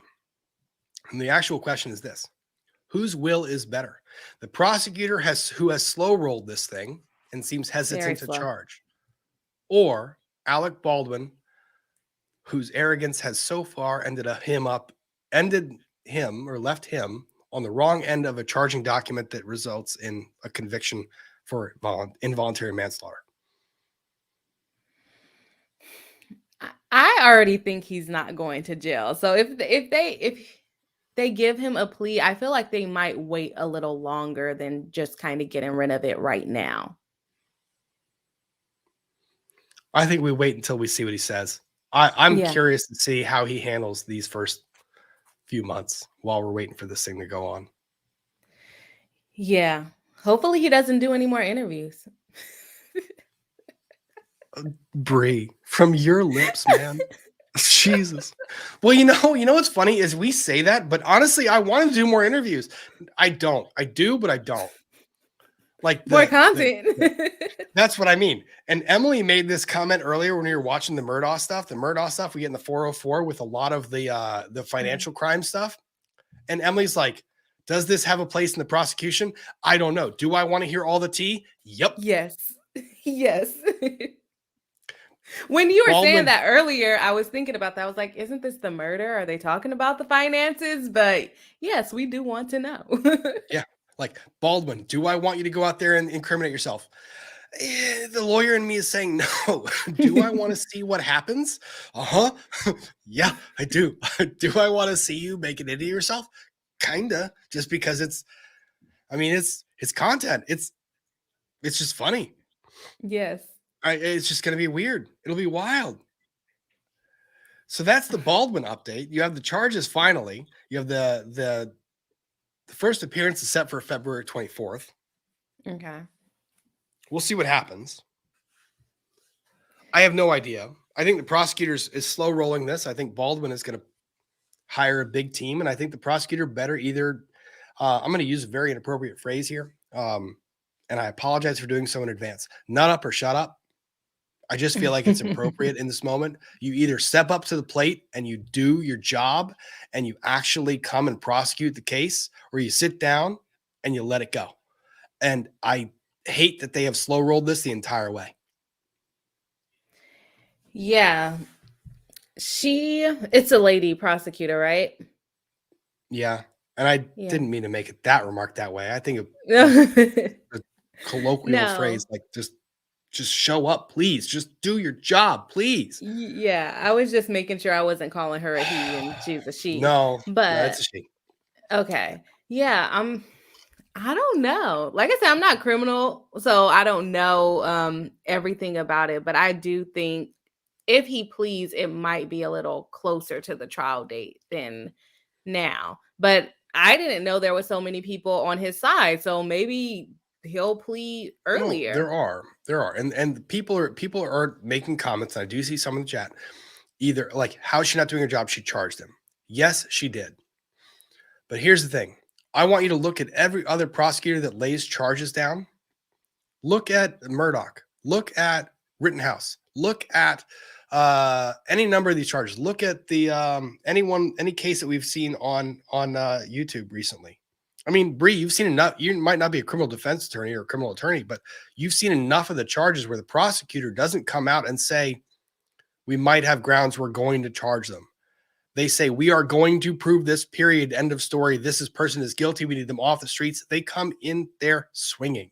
And the actual question is this: whose will is better? The prosecutor who has slow rolled this thing and seems hesitant to charge, or Alec Baldwin, whose arrogance has so far left him on the wrong end of a charging document that results in a conviction for involuntary manslaughter. I already think he's not going to jail. So if they give him a plea, I feel like they might wait a little longer than just kind of getting rid of it right now. I think we wait until we see what he says. I'm curious to see how he handles these first few months while we're waiting for this thing to go on. Yeah. Hopefully he doesn't do any more interviews. Bree, from your lips, man. Jesus. Well, you know what's funny is we say that, but honestly, I want to do more interviews. I don't. I do, but I don't. Like more content. That's what I mean. And Emily made this comment earlier when we were watching the Murdaugh stuff. The Murdaugh stuff we get in the 404 with a lot of the financial crime stuff. And Emily's like, Does this have a place in the prosecution? I don't know. Do I want to hear all the tea? Yep. Yes. Yes. When you were Baldwin- saying that earlier, I was thinking about that. I was like, isn't this the murder? Are they talking about the finances? But yes, we do want to know. Yeah. Like, Baldwin, do I want you to go out there and incriminate yourself? The lawyer in me is saying no. Do I want to see what happens? Yeah, I do. Do I want to see you make an idiot of yourself? Kinda, just because it's content. It's just funny. Yes. It's just going to be weird. It'll be wild. So that's the Baldwin update. You have the charges finally. You have the first appearance is set for February 24th. Okay. We'll see what happens. I have no idea. I think the prosecutors is slow rolling this. I think Baldwin is going to hire a big team, and I think the prosecutor better either. I'm going to use a very inappropriate phrase here, and I apologize for doing so in advance. Nut up or shut up. I just feel like it's appropriate in this moment. You either step up to the plate and you do your job and you actually come and prosecute the case, or you sit down and you let it go. And I hate that they have slow rolled this the entire way. Yeah. It's a lady prosecutor, right? Yeah. And I Yeah. didn't mean to make it that remark that way. I think a colloquial phrase like just show up, please. Just do your job, please. Yeah, I was just making sure I wasn't calling her a he and she's a she. No, but it's a she. Okay. Yeah, I don't know. Like I said, I'm not criminal, so I don't know everything about it, but I do think if he pleads, it might be a little closer to the trial date than now. But I didn't know there were so many people on his side, so maybe he'll plead earlier. No, there are. And people are making comments. I do see some in the chat. Either like, how is she not doing her job? She charged him. Yes, she did. But here's the thing. I want you to look at every other prosecutor that lays charges down. Look at Murdaugh. Look at Rittenhouse. Look at any number of these charges. Look at the any case that we've seen on YouTube recently. I mean, Bree, you've seen enough. You might not be a criminal defense attorney or a criminal attorney, but you've seen enough of the charges where the prosecutor doesn't come out and say, we might have grounds, we're going to charge them. They say, we are going to prove this, period, end of story. Person is guilty. We need them off the streets. They come in there swinging.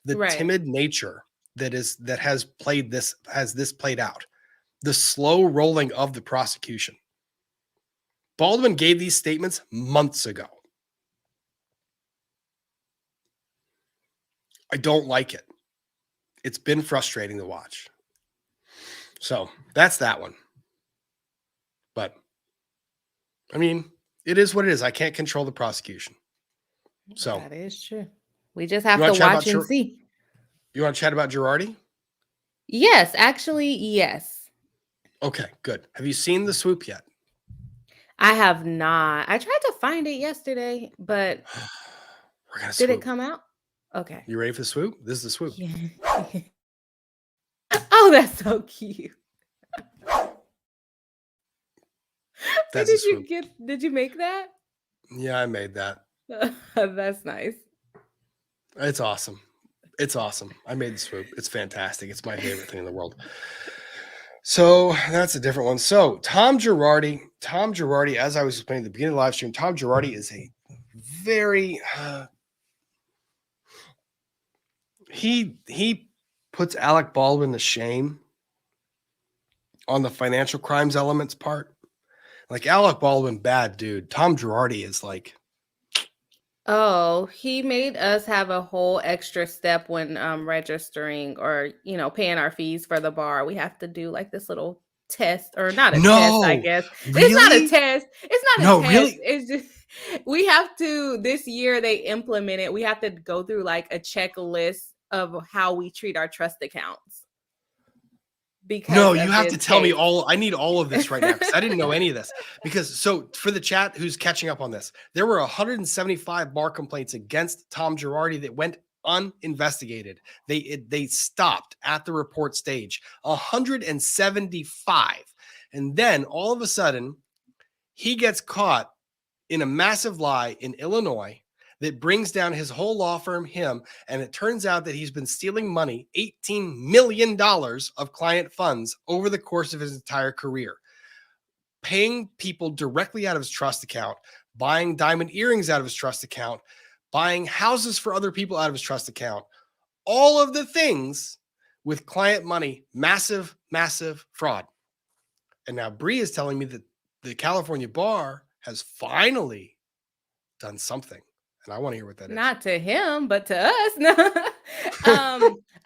The timid nature that has played out. The slow rolling of the prosecution. Baldwin gave these statements months ago. I don't like it. It's been frustrating to watch. So that's that one. But I mean, it is what it is. I can't control the prosecution. So that is true. We just have to watch and see. You want to chat about Girardi? Yes, actually, yes. Okay, good. Have you seen the swoop yet? I have not. I tried to find it yesterday, but did it come out? Okay. You ready for the swoop? This is the swoop. Yeah. Oh, that's so cute. Did you make that? Yeah, I made that. That's nice. It's awesome. It's awesome. I made the swoop. It's fantastic. It's my favorite thing in the world. So that's a different one. So Tom Girardi, as I was explaining at the beginning of the live stream, Tom Girardi is a very he puts Alec Baldwin to shame on the financial crimes elements part. Like Alec Baldwin, bad dude. Tom Girardi is like, oh, he made us have a whole extra step when registering or paying our fees for the bar. We have to do like this little test, or not a test, I guess. Really? It's not a test. It's not a test. Really? It's just we have to, this year they implemented, we have to go through like a checklist of how we treat our trust accounts. No, you have to tell me all. I need all of this right now because I didn't know any of this. Because so for the chat who's catching up on this, there were 175 bar complaints against Tom Girardi that went uninvestigated. They stopped at the report stage. 175, and then all of a sudden he gets caught in a massive lie in Illinois that brings down his whole law firm, him, and it turns out that he's been stealing money, $18 million of client funds over the course of his entire career, paying people directly out of his trust account, buying diamond earrings out of his trust account, buying houses for other people out of his trust account, all of the things with client money, massive, massive fraud. And now Bree is telling me that the California bar has finally done something. And I want to hear what that is. Not to him, but to us. No.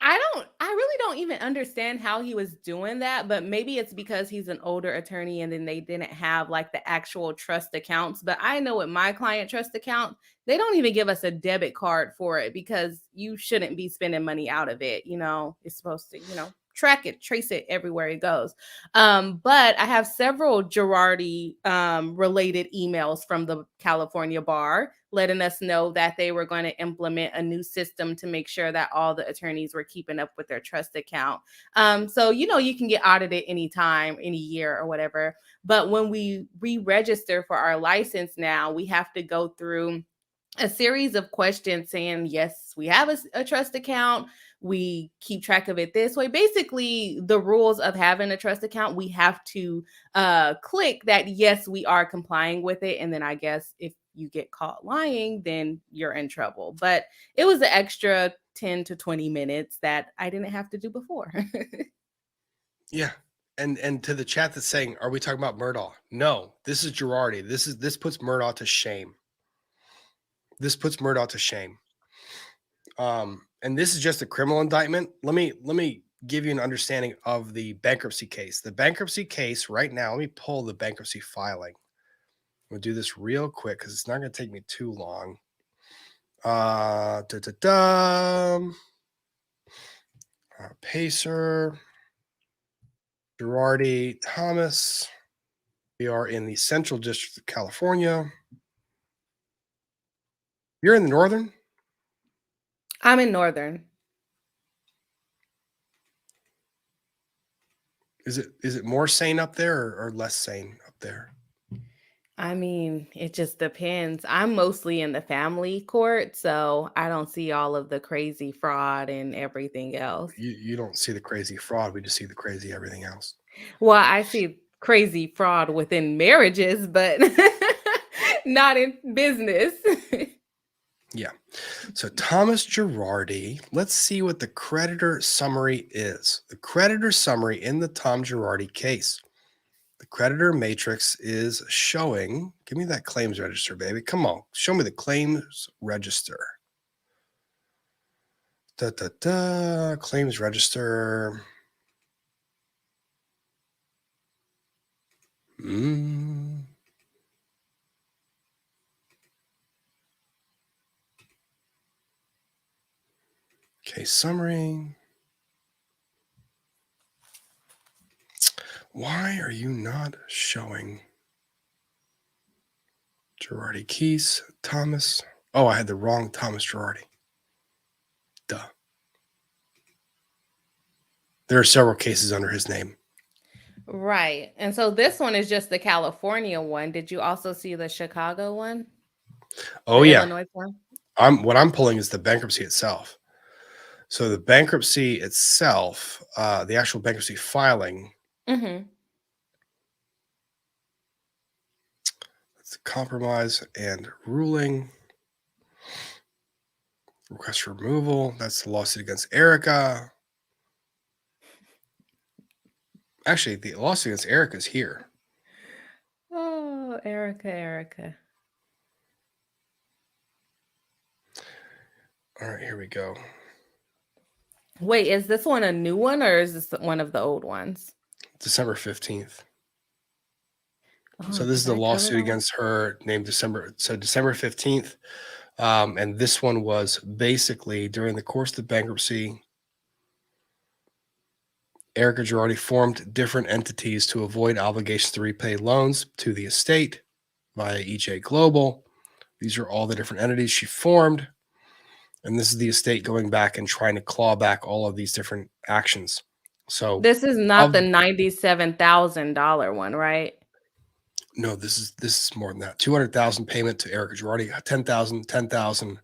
I really don't even understand how he was doing that, but maybe it's because he's an older attorney and then they didn't have like the actual trust accounts. But I know with my client trust account, they don't even give us a debit card for it because you shouldn't be spending money out of it. You know, it's supposed to, track it, trace it everywhere it goes. But I have several Girardi related emails from the California bar letting us know that they were going to implement a new system to make sure that all the attorneys were keeping up with their trust account. So, you can get audited anytime, any year or whatever. But when we re-register for our license now, we have to go through a series of questions saying, yes, we have a trust account. We keep track of it this way. Basically, the rules of having a trust account, we have to click that, yes, we are complying with it. And then I guess if you get caught lying, then you're in trouble. But it was an extra 10 to 20 minutes that I didn't have to do before. Yeah. And to the chat that's saying, are we talking about Murdaugh? No, this is Girardi. This puts Murdaugh to shame. This puts Murdaugh to shame. And this is just a criminal indictment. Let me give you an understanding of the bankruptcy case. The bankruptcy case right now, let me pull the bankruptcy filing. We'll do this real quick because it's not going to take me too long. Pacer, Girardi, Thomas. We are in the Central District of California. You're in the Northern? I'm in Northern. Is it more sane up there or less sane up there? I mean, it just depends. I'm mostly in the family court, so I don't see all of the crazy fraud and everything else. You don't see the crazy fraud. We just see the crazy everything else. Well, I see crazy fraud within marriages, but not in business. Yeah. So Thomas Girardi, let's see what the creditor summary is. The creditor summary in the Tom Girardi case. The creditor matrix is showing, give me that claims register, baby. Come on, show me the claims register. Claims register. Case summary. Why are you not showing Girardi Keys, Thomas? Oh, I had the wrong Thomas Girardi. Duh. There are several cases under his name. Right. And so this one is just the California one. Did you also see the Chicago one? Oh, the yeah. Illinois one? What I'm pulling is the bankruptcy itself. So the bankruptcy itself, the actual bankruptcy filing. Mm-hmm. That's the compromise and ruling. Request for removal. That's the lawsuit against Erica. Actually, the lawsuit against Erica is here. Oh, Erica. All right, here we go. Wait, is this one a new one or is this one of the old ones? December 15th. Oh, So this is the lawsuit against her named December 15th. And this one was basically during the course of the bankruptcy, Erica Girardi formed different entities to avoid obligations to repay loans to the estate via EJ Global. These are all the different entities she formed. And this is the estate going back and trying to claw back all of these different actions. So this is not the $97,000 one, right? No, this is more than that. 200,000 payment to Erica Girardi, 10,000, 10,000,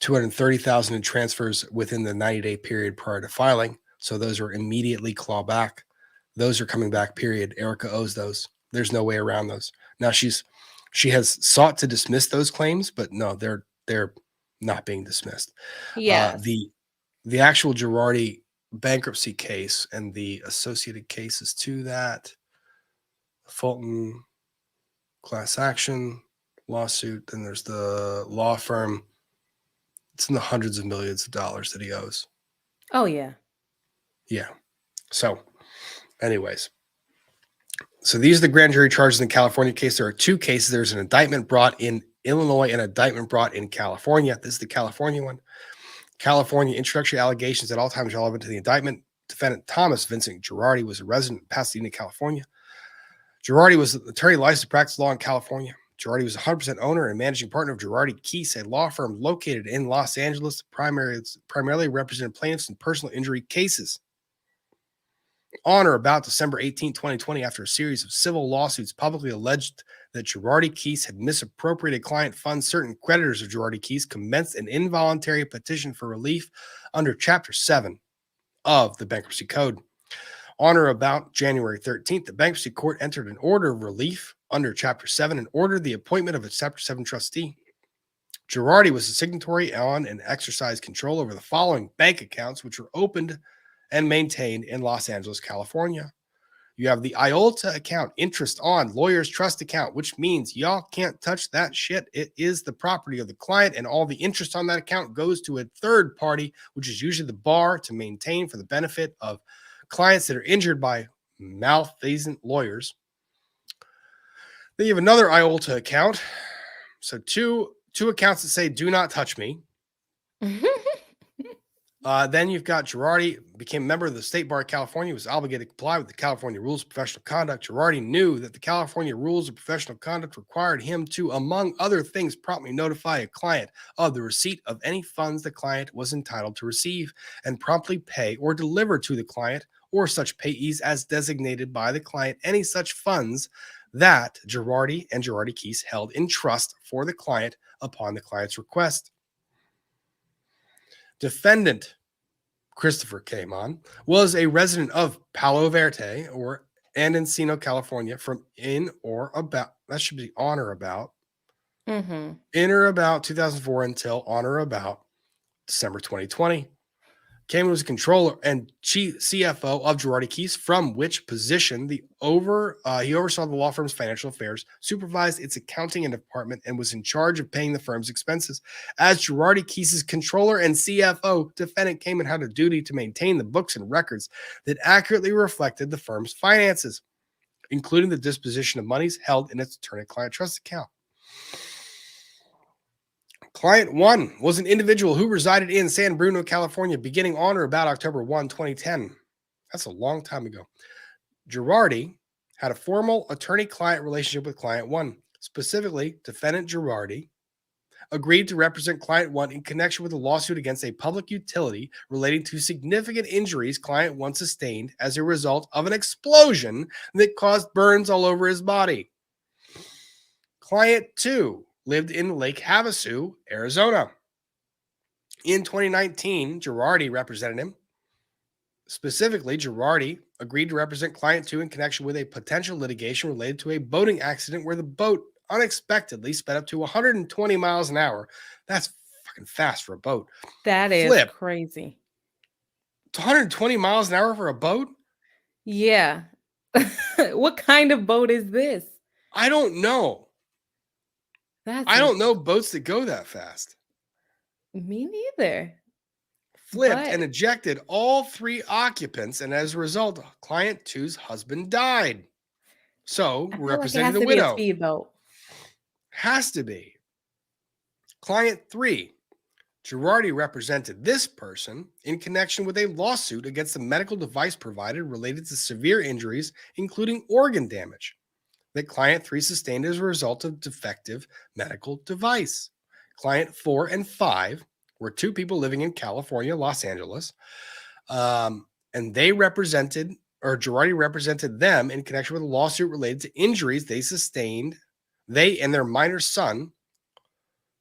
230,000 in transfers within the 90-day period prior to filing. So those are immediately clawback. Those are coming back, period. Erica owes those. There's no way around those. Now she has sought to dismiss those claims, but no, they're not being dismissed. Yeah. The actual Girardi bankruptcy case and the associated cases to that, Fulton class action lawsuit, then there's the law firm. It's in the hundreds of millions of dollars that he owes. Oh yeah. Yeah. So anyways, so these are the grand jury charges in the California case. There are two cases. There's an indictment brought in Illinois and an indictment brought in California. This is the California one. California introductory allegations at all times relevant to the indictment. Defendant Thomas Vincent Girardi was a resident of Pasadena, California. Girardi was an attorney licensed to practice law in California. Girardi was 100% owner and managing partner of Girardi Keese, a law firm located in Los Angeles, primarily represented plaintiffs in personal injury cases. On or about December 18, 2020, after a series of civil lawsuits publicly alleged that Girardi Keese had misappropriated client funds, certain creditors of Girardi Keese commenced an involuntary petition for relief under Chapter 7 of the Bankruptcy Code. On or about January 13th, the Bankruptcy Court entered an order of relief under Chapter 7 and ordered the appointment of a Chapter 7 trustee. Girardi was a signatory on and exercised control over the following bank accounts, which were opened and maintained in Los Angeles, California. You have the IOLTA account, interest on lawyer's trust account, which means y'all can't touch that shit. It is the property of the client, and all the interest on that account goes to a third party, which is usually the bar, to maintain for the benefit of clients that are injured by malfeasant lawyers. Then you have another IOLTA account. So two accounts that say "do not touch me." Then you've got Girardi became a member of the State Bar of California, was obligated to comply with the California Rules of Professional Conduct. Girardi knew that the California Rules of Professional Conduct required him to, among other things, promptly notify a client of the receipt of any funds the client was entitled to receive and promptly pay or deliver to the client or such payees as designated by the client any such funds that Girardi and Girardi Keese held in trust for the client upon the client's request. Defendant Christopher Kamon was a resident of Palo Verde and Encino, California from in or about, that should be on or about, in or about 2004 until on or about December 2020. Kamon was a controller and chief CFO of Girardi Keese, from which position he oversaw the law firm's financial affairs, supervised its accounting and department, and was in charge of paying the firm's expenses. As Girardi Keese's controller and CFO, defendant Kamon had a duty to maintain the books and records that accurately reflected the firm's finances, including the disposition of monies held in its attorney-client trust account. Client 1 was an individual who resided in San Bruno, California, beginning on or about October 1, 2010. That's a long time ago. Girardi had a formal attorney-client relationship with Client 1. Specifically, defendant Girardi agreed to represent Client 1 in connection with a lawsuit against a public utility relating to significant injuries Client 1 sustained as a result of an explosion that caused burns all over his body. Client 2 lived in Lake Havasu, Arizona. In 2019, Girardi represented him. Specifically, Girardi agreed to represent Client 2 in connection with a potential litigation related to a boating accident where the boat unexpectedly sped up to 120 miles an hour. That's fucking fast for a boat. That is crazy. It's 120 miles an hour for a boat? Yeah. What kind of boat is this? I don't know. I don't know boats that go that fast. Me neither. Flipped and ejected all 3 occupants, and as a result, Client 2's husband died. So we're representing the widow. Be a speedboat. Has to be. Client 3, Girardi represented this person in connection with a lawsuit against a medical device provider related to severe injuries, including organ damage, that Client 3 sustained as a result of defective medical device. Client 4 and 5 were 2 people living in California, Los Angeles, and they represented Girardi represented them in connection with a lawsuit related to injuries they sustained, they and their minor son,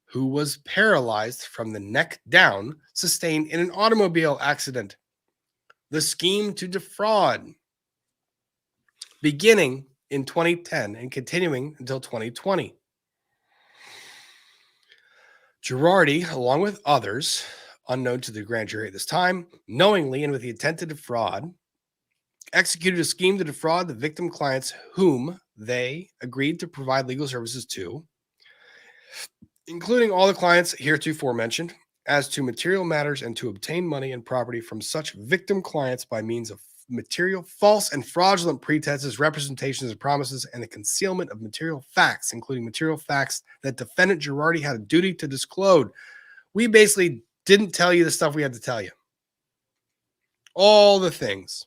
who was paralyzed from the neck down, sustained in an automobile accident. The scheme to defraud, beginning in 2010 and continuing until 2020. Girardi, along with others, unknown to the grand jury at this time, knowingly and with the intent to defraud, executed a scheme to defraud the victim clients whom they agreed to provide legal services to, including all the clients heretofore mentioned, as to material matters and to obtain money and property from such victim clients by means of material false and fraudulent pretenses, representations, and promises, and the concealment of material facts, including material facts that defendant Girardi had a duty to disclose. We basically didn't tell you the stuff we had to tell you. All the things.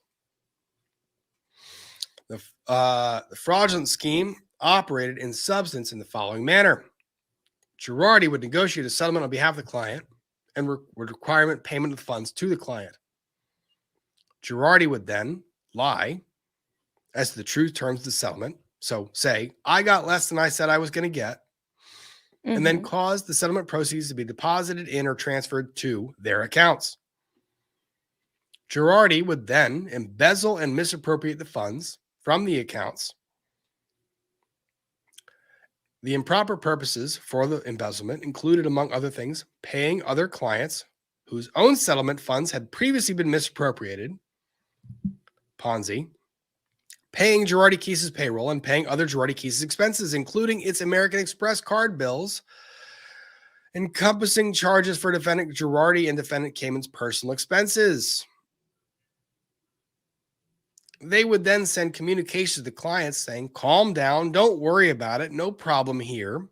The fraudulent scheme operated in substance in the following manner. Girardi would negotiate a settlement on behalf of the client and would requirement payment of the funds to the client. Girardi would then lie as to the true terms of the settlement. So say, I got less than I said I was going to get, and then cause the settlement proceeds to be deposited in or transferred to their accounts. Girardi would then embezzle and misappropriate the funds from the accounts. The improper purposes for the embezzlement included, among other things, paying other clients whose own settlement funds had previously been misappropriated, Ponzi, paying Girardi Keys' payroll, and paying other Girardi Keys' expenses, including its American Express card bills, encompassing charges for defendant Girardi and defendant Cayman's personal expenses. They would then send communications to the clients saying, calm down, don't worry about it, no problem here.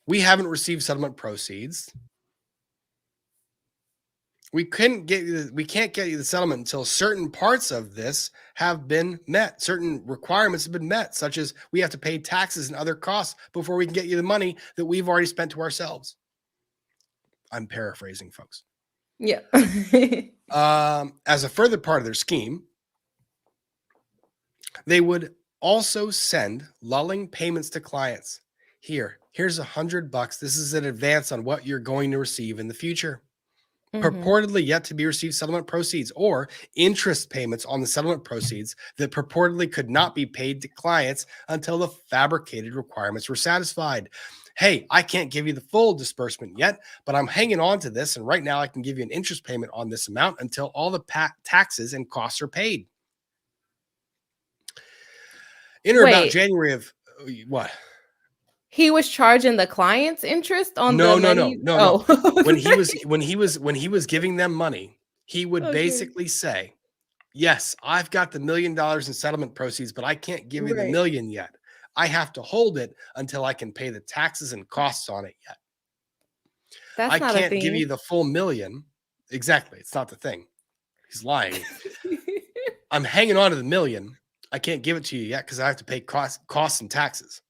We haven't received settlement proceeds. We can't get you the settlement until certain parts of this have been met. Certain requirements have been met, such as we have to pay taxes and other costs before we can get you the money that we've already spent to ourselves. I'm paraphrasing, folks. Yeah. As a further part of their scheme, they would also send lulling payments to clients. Here's $100. This is an advance on what you're going to receive in the future. Purportedly yet to be received settlement proceeds, or interest payments on the settlement proceeds that purportedly could not be paid to clients until the fabricated requirements were satisfied. Hey, I can't give you the full disbursement yet, but I'm hanging on to this, and right now I can give you an interest payment on this amount until all the taxes and costs are paid. In or about January of what? He was charging the clients interest on the money? No. When he was giving them money, he would basically say, yes, I've got the $1 million in settlement proceeds, but I can't give you the $1 million yet. I have to hold it until I can pay the taxes and costs on it yet. That's not I can't a thing. give you the full $1 million. Exactly. It's not the thing. He's lying. I'm hanging on to the $1 million. I can't give it to you yet because I have to pay costs and taxes.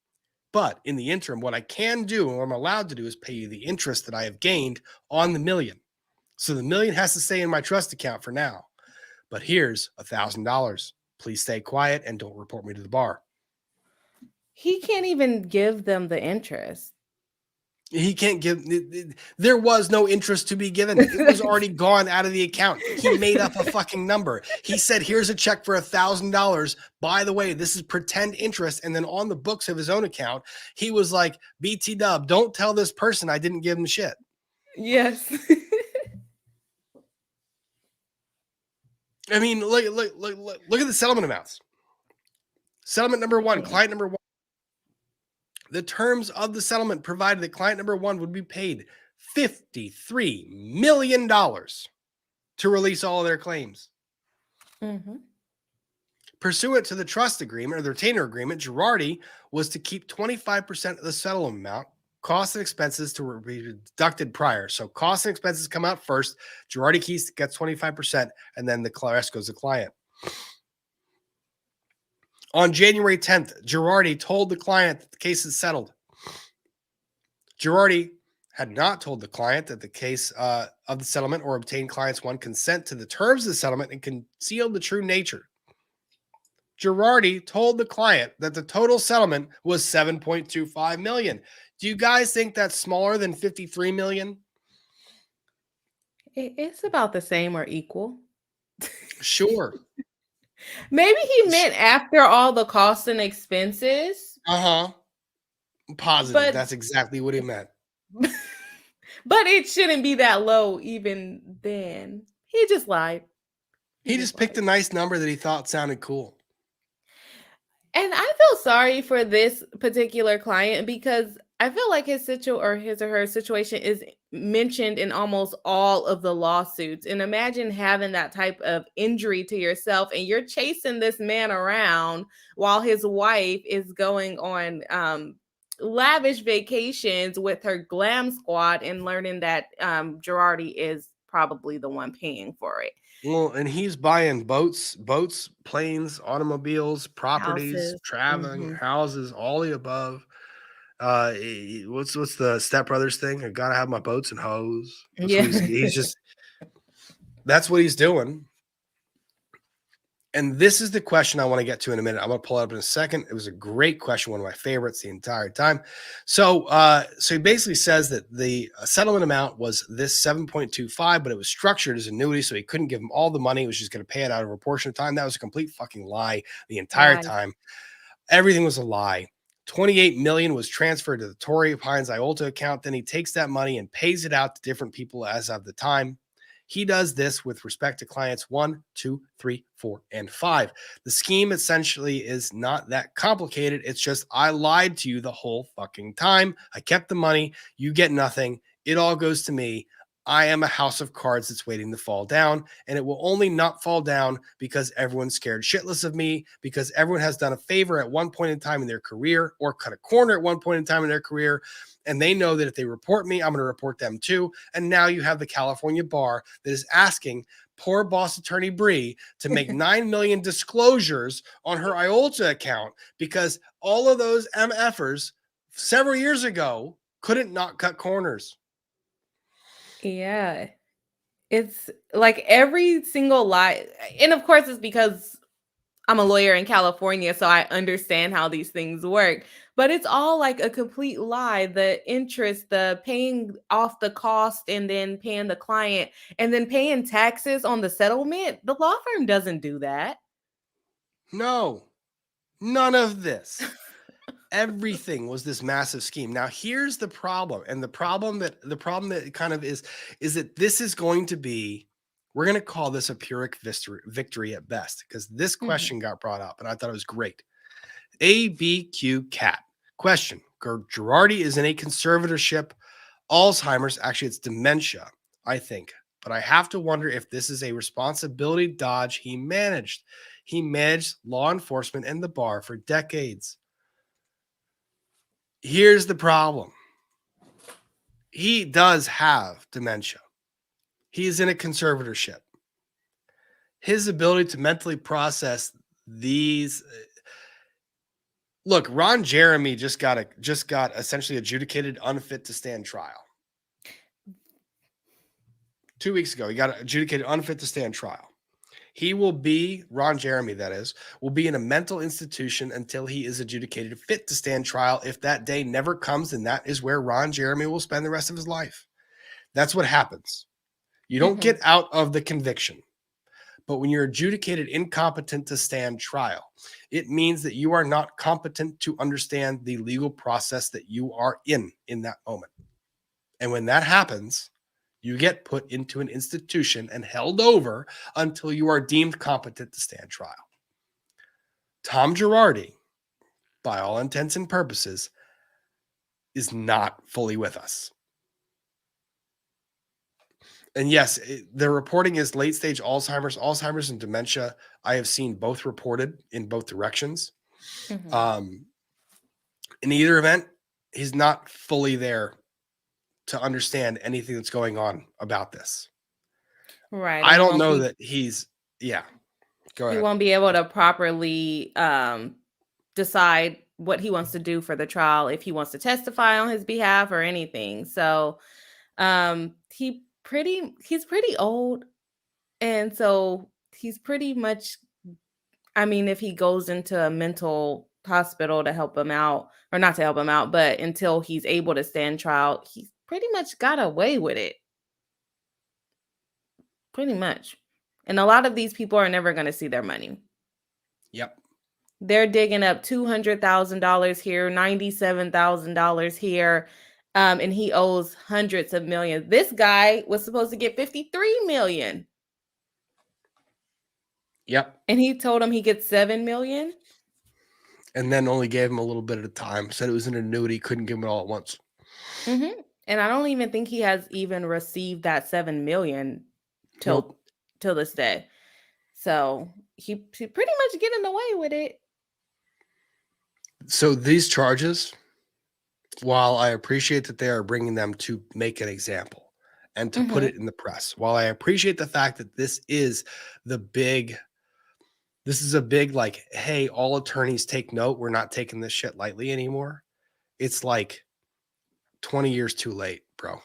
But in the interim, what I can do, or I'm allowed to do, is pay you the interest that I have gained on the $1 million. So the $1 million has to stay in my trust account for now. But here's $1,000. Please stay quiet and don't report me to the bar. He can't even give them the interest. He can't give. There was no interest to be given. It was already gone out of the account. He made up a fucking number. He said, here's a check for $1,000. By the way, this is pretend interest. And then on the books of his own account, he was like, BT dub, don't tell this person I didn't give him shit. Yes. I mean, look at the settlement amounts. Settlement number one, client number one. The terms of the settlement provided that client number one would be paid $53 million to release all of their claims. Pursuant to the trust agreement or the retainer agreement, Girardi was to keep 25% of the settlement amount, costs and expenses to be deducted prior. So costs and expenses come out first. Girardi Keys gets 25%, and then the rest goes to the client. On January 10th, Girardi told the client that the case is settled. Girardi had not told the client that the case of the settlement or obtained client's one consent to the terms of the settlement and concealed the true nature. Girardi told the client that the total settlement was $7.25 million. Do you guys think that's smaller than $53 million? It's about the same or equal. Sure. Maybe he meant after all the costs and expenses. I'm positive But- that's exactly what he meant. But it shouldn't be that low even then. He just lied. He just picked a nice number that he thought sounded cool. And I feel sorry for this particular client because I feel like his or her situation is mentioned in almost all of the lawsuits. And imagine having that type of injury to yourself and you're chasing this man around while his wife is going on lavish vacations with her glam squad and learning that Girardi is probably the one paying for it. Well, and he's buying boats, planes, automobiles, properties, Houses. traveling, houses, all the above. What's the Step Brothers thing? I gotta have my boats and hoes. That's what he's just. That's what he's doing. And this is the question I want to get to in a minute. I'm going to pull it up in a second. It was a great question, one of my favorites the entire time. So he basically says that the settlement amount was this 7.25, but it was structured as annuity, so he couldn't give him all the money. He was just going to pay it out over a portion of time. That was a complete fucking lie the entire time. Everything was a lie. $28 million was transferred to the Torrey Pines IOLTA account. Then he takes that money and pays it out to different people as of the time. He does this with respect to clients 1, 2, 3, 4, and 5. The scheme essentially is not that complicated. It's just I lied to you the whole fucking time. I kept the money. You get nothing. It all goes to me. I am a house of cards that's waiting to fall down, and it will only not fall down because everyone's scared shitless of me, because everyone has done a favor at one point in time in their career or cut a corner at one point in time in their career. And they know that if they report me, I'm going to report them too. And now you have the California bar that is asking poor boss attorney Bree to make 9 million disclosures on her IOLTA account because all of those MFers several years ago couldn't not cut corners. Yeah. It's like every single lie. And of course, it's because I'm a lawyer in California, so I understand how these things work. But it's all like a complete lie. The interest, the paying off the cost and then paying the client and then paying taxes on the settlement. The law firm doesn't do that. No, none of this. Everything was this massive scheme. Now, here's the problem. And the problem that kind of is that this is going to be, we're going to call this a Pyrrhic victory at best, because this question got brought up and I thought it was great. ABQ Cat question. Girardi is in a conservatorship, Alzheimer's. Actually, it's dementia, I think. But I have to wonder if this is a responsibility dodge he managed. He managed law enforcement and the bar for decades. Here's the problem. He does have dementia. He is in a conservatorship. His ability to mentally process these. Look, Ron Jeremy just got essentially adjudicated unfit to stand trial. 2 weeks ago, he got adjudicated unfit to stand trial. He will be, Ron Jeremy, that is, will be in a mental institution until he is adjudicated fit to stand trial. If that day never comes, then that is where Ron Jeremy will spend the rest of his life. That's what happens. You don't get out of the conviction. But when you're adjudicated incompetent to stand trial, it means that you are not competent to understand the legal process that you are in that moment. And when that happens, you get put into an institution and held over until you are deemed competent to stand trial. Tom Girardi, by all intents and purposes, is not fully with us. And yes, the reporting is late stage Alzheimer's and dementia. I have seen both reported in both directions. In either event, he's not fully there to understand anything that's going on about this. Right. I don't know that he's, go ahead. He won't be able to properly decide what he wants to do for the trial, if he wants to testify on his behalf or anything. So he's pretty old, and so he's pretty much, I mean, if he goes into a mental hospital to help him out, or not to help him out, but until he's able to stand trial, he's pretty much got away with it. Pretty much. And a lot of these people are never going to see their money. Yep. They're digging up $200,000 here, $97,000 here, and he owes hundreds of millions. This guy was supposed to get $53 million. Yep. And he told him he gets $7 million. And then only gave him a little bit at a time. Said it was an annuity, couldn't give him it all at once. Mm-hmm. And I don't even think he has even received that $7 million till this day. So he pretty much getting away with it. So these charges, while I appreciate that they are bringing them to make an example and to put it in the press, while I appreciate the fact that this is a big, like, hey, all attorneys take note. We're not taking this shit lightly anymore. It's like 20 years too late, bro.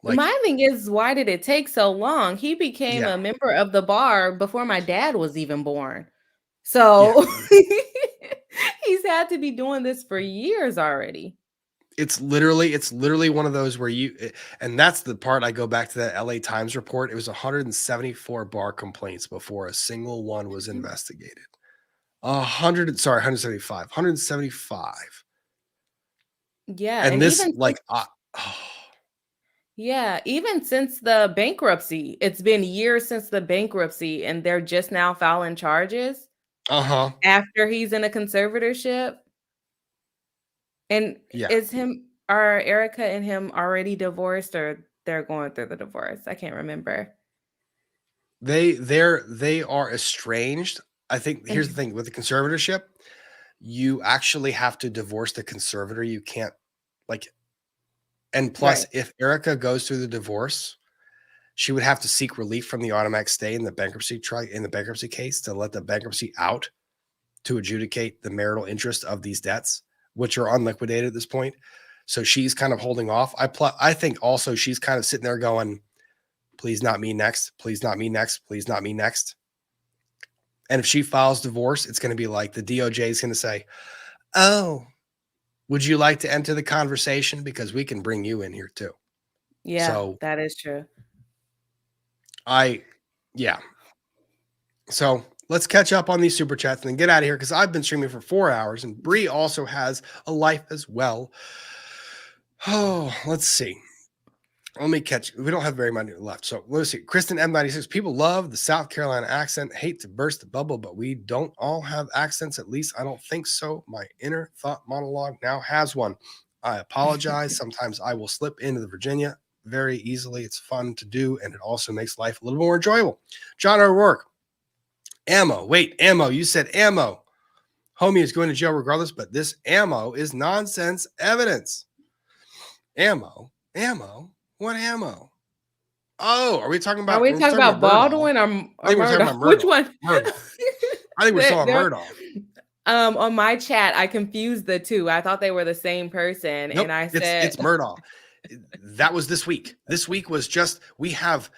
Like, my thing is, why did it take so long? He became a member of the bar before my dad was even born. So he's had to be doing this for years already. It's literally one of those where and that's the part I go back to that LA Times report. It was 174 bar complaints before a single one was investigated. 175. Yeah. And this, like, yeah, even since the bankruptcy, it's been years since the bankruptcy, and they're just now filing charges after he's in a conservatorship. And are Erica and him already divorced, or they're going through the divorce? I can't remember. They are estranged. I think here's the thing with the conservatorship, you actually have to divorce the conservator. You can't, like, and plus, if Erica goes through the divorce, she would have to seek relief from the automatic stay in the bankruptcy case to let the bankruptcy out to adjudicate the marital interest of these debts, which are unliquidated at this point. So she's kind of holding off. I think also she's kind of sitting there going, please not me next. Please not me next. Please not me next. And if she files divorce, it's going to be like the DOJ is going to say, oh, would you like to enter the conversation? Because we can bring you in here too. Yeah, so, that is true. So let's catch up on these super chats and then get out of here, because I've been streaming for 4 hours and Bree also has a life as well. Oh, let's see. Let me catch. We don't have very much left. So let's see. Kristen M96. People love the South Carolina accent. Hate to burst the bubble, but we don't all have accents. At least I don't think so. My inner thought monologue now has one. I apologize. Sometimes I will slip into the Virginia very easily. It's fun to do, and it also makes life a little more enjoyable. John O'Rourke. Ammo. Wait, ammo. You said ammo. Homie is going to jail regardless, but this ammo is nonsense evidence. Ammo. What ammo? Oh, are we talking about? Are we talking about Baldwin or Murdaugh? Which one? Murdaugh. I think we're still on Murdaugh. On my chat, I confused the two. I thought they were the same person, and I said it's Murdaugh. That was this week. This week was just we have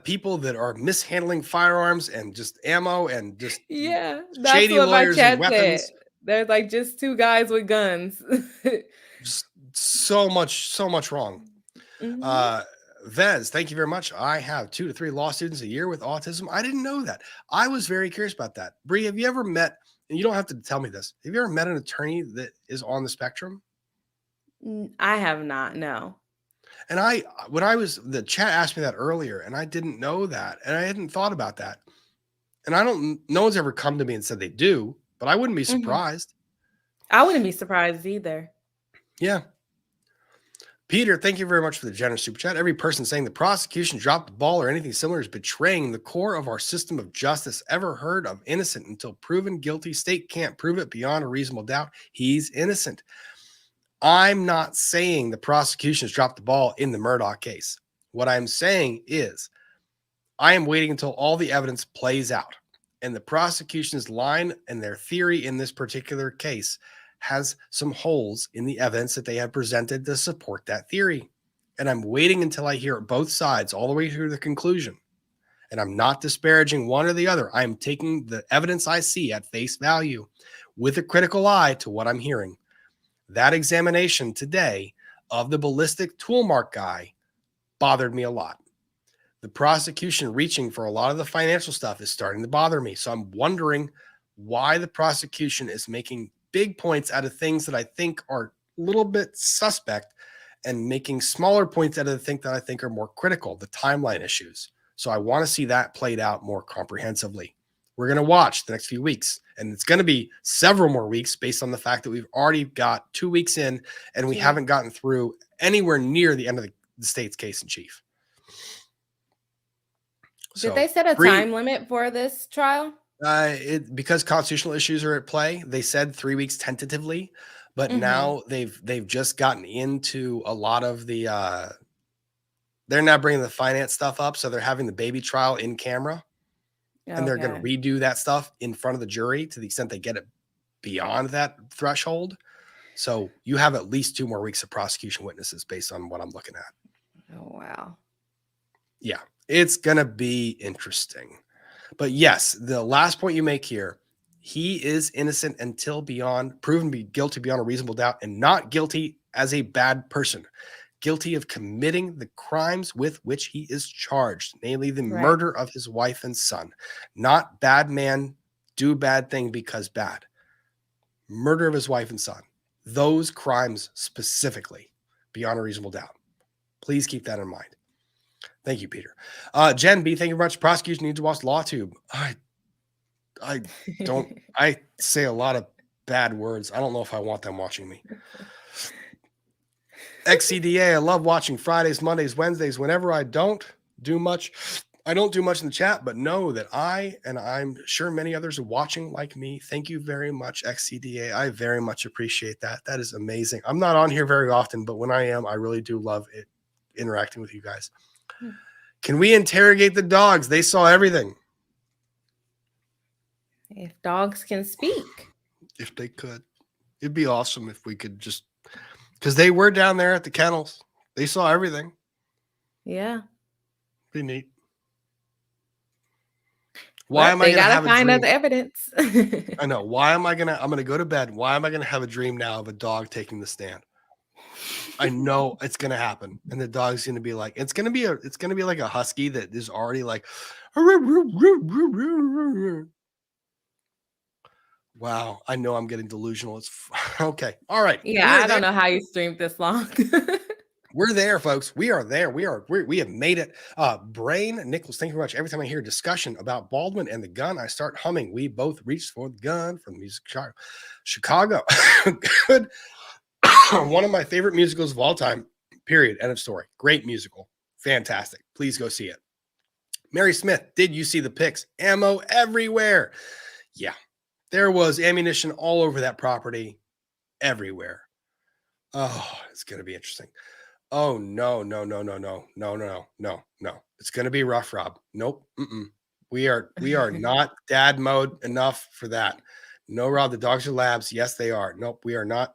people that are mishandling firearms and just ammo and just that's shady what lawyers my chat and weapons. said. There's like just two guys with guns. so much wrong. Vez, thank you very much. I have 2 to 3 law students a year with autism. I didn't know that. I was very curious about that. Bree, have you ever met, and you don't have to tell me this, have you ever met an attorney that is on the spectrum? I have not, no. And the chat asked me that earlier, and I didn't know that, and I hadn't thought about that. And no one's ever come to me and said they do, but I wouldn't be surprised. I wouldn't be surprised either. Yeah. Peter, thank you very much for the generous super chat. Every person saying the prosecution dropped the ball or anything similar is betraying the core of our system of justice. Ever heard of innocent until proven guilty? State can't prove it beyond a reasonable doubt. He's innocent. I'm not saying the prosecution has dropped the ball in the Murdaugh case. What I'm saying is I am waiting until all the evidence plays out, and the prosecution's line and their theory in this particular case has some holes in the evidence that they have presented to support that theory. And I'm waiting until I hear both sides all the way through the conclusion. And I'm not disparaging one or the other. I'm taking the evidence I see at face value with a critical eye to what I'm hearing. That examination today of the ballistic tool mark guy bothered me a lot. The prosecution reaching for a lot of the financial stuff is starting to bother me. So I'm wondering why the prosecution is making big points out of things that I think are a little bit suspect and making smaller points out of the things that I think are more critical, the timeline issues. So I want to see that played out more comprehensively. We're going to watch the next few weeks, and it's going to be several more weeks based on the fact that we've already got 2 weeks in and we haven't gotten through anywhere near the end of the state's case in chief. Did they set a time limit for this trial? Because constitutional issues are at play, they said 3 weeks tentatively, but now they've just gotten into a lot of the they're now bringing the finance stuff up, so they're having the baby trial in camera, and they're going to redo that stuff in front of the jury to the extent they get it beyond that threshold. So you have at least 2 more weeks of prosecution witnesses based on what I'm looking at. Oh wow. Yeah, it's going to be interesting. But yes, the last point you make here, he is innocent until proven to be guilty beyond a reasonable doubt, and not guilty as a bad person. Guilty of committing the crimes with which he is charged, namely the murder of his wife and son. Not bad man, do bad thing because bad. Murder of his wife and son. Those crimes specifically, beyond a reasonable doubt. Please keep that in mind. Thank you, Peter. Jen B, thank you very much. Prosecution needs to watch LawTube. I don't, I say a lot of bad words. I don't know if I want them watching me. XCDA, I love watching Fridays, Mondays, Wednesdays. Whenever I don't do much in the chat, but know that I, and I'm sure many others are watching like me. Thank you very much, XCDA. I very much appreciate that. That is amazing. I'm not on here very often, but when I am, I really do love it, interacting with you guys. Can we interrogate the dogs? They saw everything. If dogs can speak. If they could. It'd be awesome if we could just, because they were down there at the kennels. They saw everything. Yeah. Be neat. Why am I going to have a dream? Find other evidence. I know. I'm going to go to bed. Why am I going to have a dream now of a dog taking the stand? I know it's going to happen. And the dog's going to be like, it's going to be like a husky that is already like, wow. I know I'm getting delusional. It's okay. All right. Yeah. I don't know how you streamed this long. We're there, folks. We are there. We have made it. Brain Nichols, thank you very much. Every time I hear discussion about Baldwin and the gun, I start humming. We both reached for the gun from the music Chicago. Good. One of my favorite musicals of all time, period. End of story. Great musical. Fantastic. Please go see it. Mary Smith, did you see the pics? Ammo everywhere. Yeah. There was ammunition all over that property. Everywhere. Oh, it's going to be interesting. Oh, no. It's going to be rough, Rob. Nope. We are not dad mode enough for that. No, Rob, the dogs are labs. Yes, they are. Nope, we are not.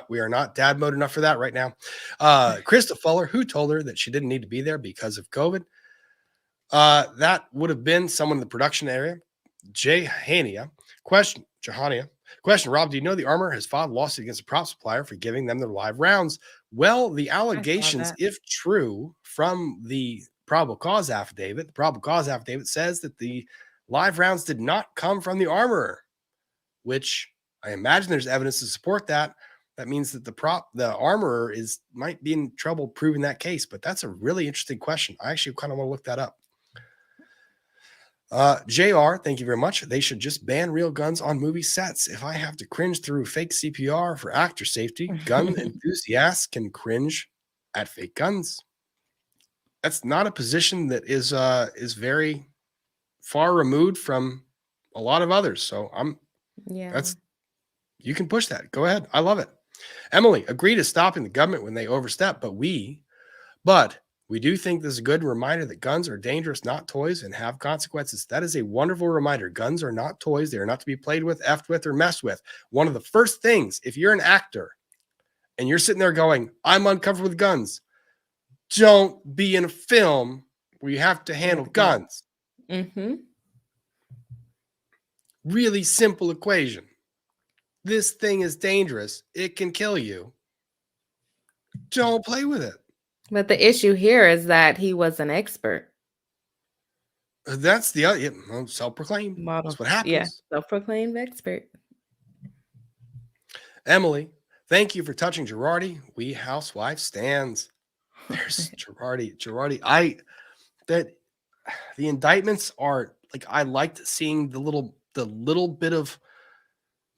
We are not dad mode enough for that right now. Krista Fuller, who told her that she didn't need to be there because of COVID. That would have been someone in the production area. Jahania. Question, Rob, do you know the Armor has filed a lawsuit against a prop supplier for giving them their live rounds? Well, the allegations, if true, from the probable cause affidavit, says that the live rounds did not come from the armorer, which I imagine there's evidence to support that. That means that the armorer might be in trouble proving that case, but that's a really interesting question. I actually kind of want to look that up. JR, thank you very much. They should just ban real guns on movie sets. If I have to cringe through fake CPR for actor safety, gun enthusiasts can cringe at fake guns. That's not a position that is very far removed from a lot of others. So you can push that. Go ahead. I love it. Emily, agree to stopping the government when they overstep, but We do think this is a good reminder that guns are dangerous, not toys, and have consequences. That is a wonderful reminder. Guns are not toys. They are not to be played with, effed with, or messed with. One of the first things, if you're an actor and you're sitting there going, I'm uncomfortable with guns, don't be in a film where you have to handle guns. Mm-hmm. Really simple equation. This thing is dangerous. It can kill you. Don't play with it. But the issue here is that he was an expert. That's the other self-proclaimed. Model. That's what happens. Yeah, self-proclaimed expert. Emily, thank you for touching Girardi. We housewife stands. There's Girardi. The indictments are like, I liked seeing the little bit of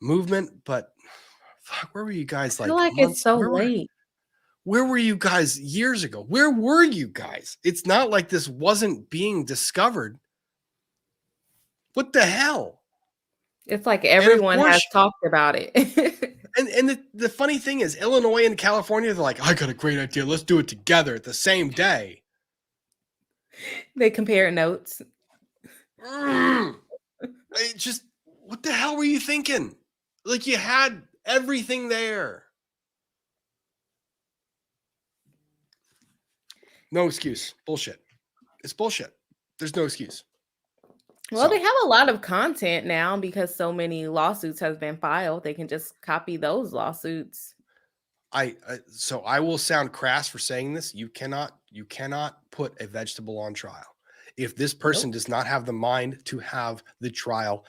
movement, but fuck, where were you guys I feel like it's so late. Where were you guys years ago? Where were you guys? It's not like this wasn't being discovered. What the hell? It's like everyone has talked about it. And the funny thing is, Illinois and California, they're like, I got a great idea. Let's do it together at the same day. They compare notes. It just, what the hell were you thinking? Like, you had everything there. No excuse. Bullshit. It's bullshit. There's no excuse. Well, they have a lot of content now because so many lawsuits have been filed. They can just copy those lawsuits. So I will sound crass for saying this. You cannot put a vegetable on trial. If this person does not have the mind to have the trial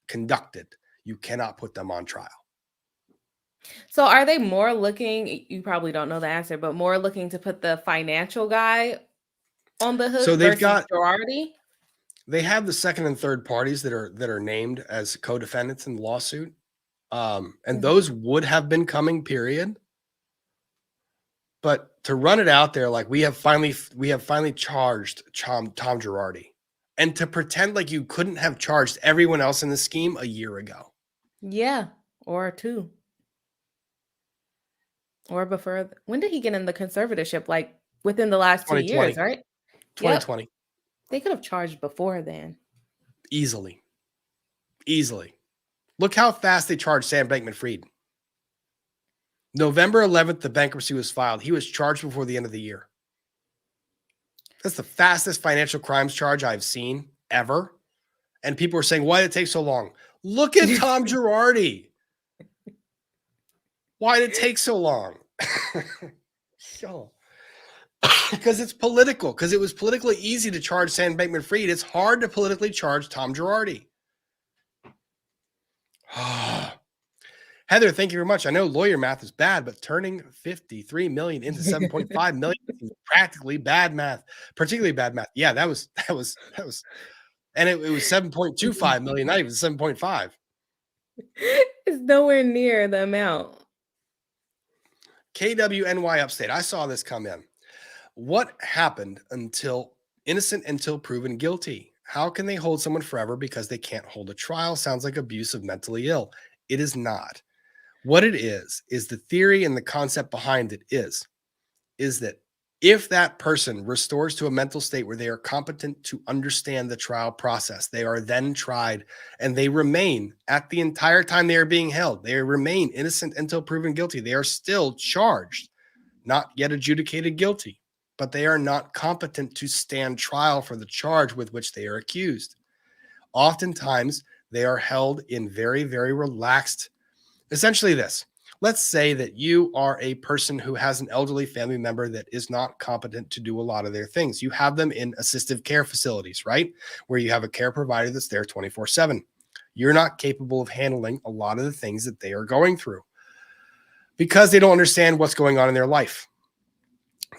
conducted, you cannot put them on trial. So are they more looking, you probably don't know the answer, but more looking to put the financial guy on the hook? So they've got Girardi? They have the second and third parties that are named as co-defendants in the lawsuit. And those would have been coming, period. But to run it out there like we have finally charged Tom Girardi, and to pretend like you couldn't have charged everyone else in the scheme a year ago. Yeah, or two. Or before. When did he get in the conservatorship? Like within the last 2 years, right? 2020. Yep. They could have charged before then. Easily. Look how fast they charged Sam Bankman-Fried. November 11th, the bankruptcy was filed. He was charged before the end of the year. That's the fastest financial crimes charge I've seen ever. And people are saying, why did it take so long? Look at Tom Girardi. Why did it take so long? Because it's political. Because it was politically easy to charge Sam Bankman-Fried. It's hard to politically charge Tom Girardi. Heather, thank you very much. I know lawyer math is bad, but turning 53 million into 7.5 million is practically bad math, particularly bad math. Yeah, that was, and it was 7.25 million, not even 7.5. It's nowhere near the amount. KWNY Upstate. I saw this come in. What happened until innocent until proven guilty? How can they hold someone forever because they can't hold a trial? Sounds like abuse of mentally ill. It is not. What it is the theory and the concept behind it is that if that person restores to a mental state where they are competent to understand the trial process, they are then tried and they remain at the entire time they are being held. They remain innocent until proven guilty. They are still charged, not yet adjudicated guilty, but they are not competent to stand trial for the charge with which they are accused. Oftentimes, they are held in very, very relaxed. Essentially this, let's say that you are a person who has an elderly family member that is not competent to do a lot of their things. You have them in assistive care facilities, right? Where you have a care provider that's there 24/7. You're not capable of handling a lot of the things that they are going through because they don't understand what's going on in their life.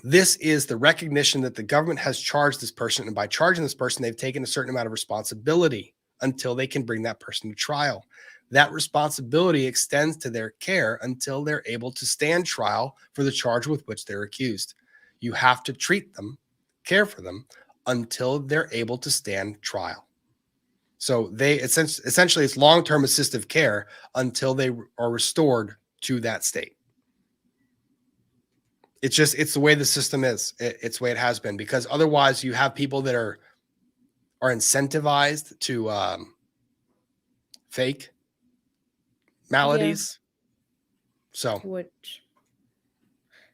This is the recognition that the government has charged this person, and by charging this person, they've taken a certain amount of responsibility until they can bring that person to trial. That responsibility extends to their care until they're able to stand trial for the charge with which they're accused. You have to treat them, care for them until they're able to stand trial. So they essentially it's long-term assistive care until they are restored to that state. it's the way the system is. It's the way it has been, because otherwise you have people that are incentivized to fake maladies. So Which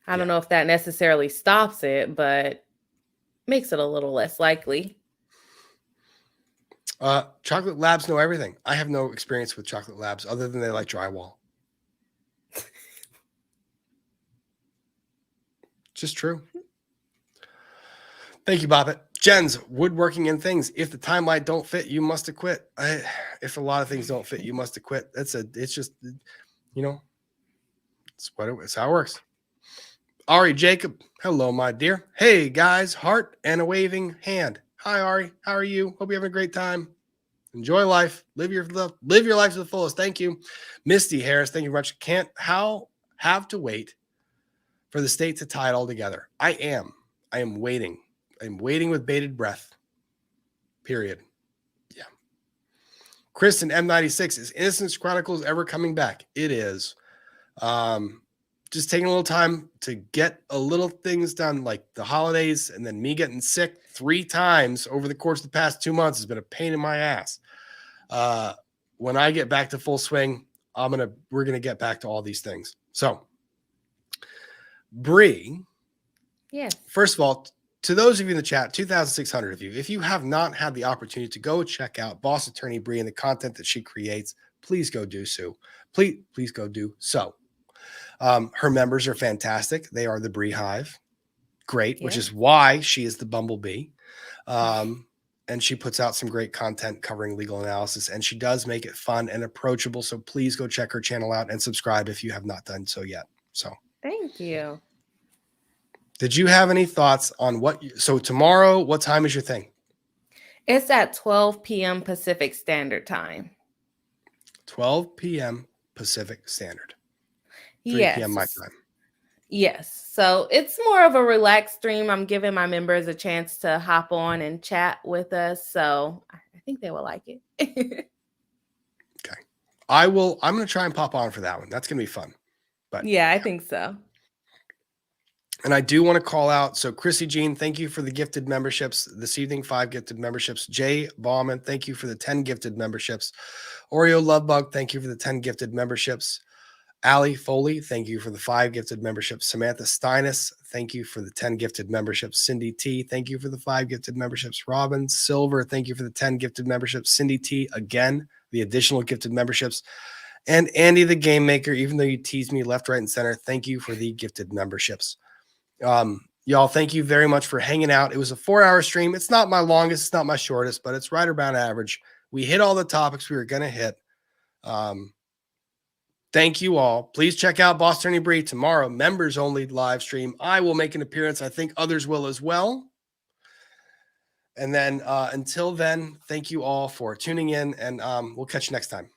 I don't know if that necessarily stops it, but makes it a little less likely. Chocolate labs know everything. I have no experience with chocolate labs other than they like drywall. Just true. Thank you, Bobbit. Jen's woodworking and things. If the timeline don't fit, you must have quit. If a lot of things don't fit, you must have quit. It's just, you know, it's how it works. Ari Jacob. Hello, my dear. Hey guys, heart and a waving hand. Hi, Ari. How are you? Hope you're having a great time. Enjoy life. Live your life to the fullest. Thank you. Misty Harris. Thank you very much. Can't have to wait for the state to tie it all together. I am waiting. I'm waiting with bated breath. Period. Yeah. Kristen M96, is Innocence Chronicles ever coming back? It is. Just taking a little time to get a little things done, like the holidays, and then me getting sick 3 times over the course of the past 2 months has been a pain in my ass. When I get back to full swing, we're gonna get back to all these things. So, Bree, yes. First of all, to those of you in the chat, 2,600 of you, if you have not had the opportunity to go check out Boss Attorney Bree and the content that she creates, please go do so. Please go do so. Her members are fantastic. They are the Bree Hive. Great, which is why she is the Bumblebee. And she puts out some great content covering legal analysis, and she does make it fun and approachable. So please go check her channel out and subscribe if you have not done so yet. So thank you. Did you have any thoughts on so tomorrow, what time is your thing? It's at 12 p.m. Pacific Standard Time. 12 p.m. Pacific Standard. 3 p.m. my time. Yes. So it's more of a relaxed stream. I'm giving my members a chance to hop on and chat with us. So I think they will like it. Okay. I'm going to try and pop on for that one. That's going to be fun. But yeah, I think so. And I do want to call out. So Chrissy Jean, thank you for the gifted memberships this evening. 5 gifted memberships. Jay Bauman, thank you for the 10 gifted memberships. Oreo Lovebug, thank you for the 10 gifted memberships. Allie Foley, thank you for the 5 gifted memberships. Samantha Steinis, thank you for the 10 gifted memberships. Cindy T, thank you for the 5 gifted memberships. Robin Silver, thank you for the 10 gifted memberships. Cindy T, again, the additional gifted memberships. And Andy the Game Maker, even though you teased me left, right, and center, thank you for the gifted memberships. Y'all, thank you very much for hanging out. It was a 4-hour stream. It's not my longest, it's not my shortest, but it's right around average. We hit all the topics we were going to hit. Thank you all. Please check out Boss Attorney Bree tomorrow, members only live stream. I will make an appearance. I think others will as well. And then until then, thank you all for tuning in, and we'll catch you next time.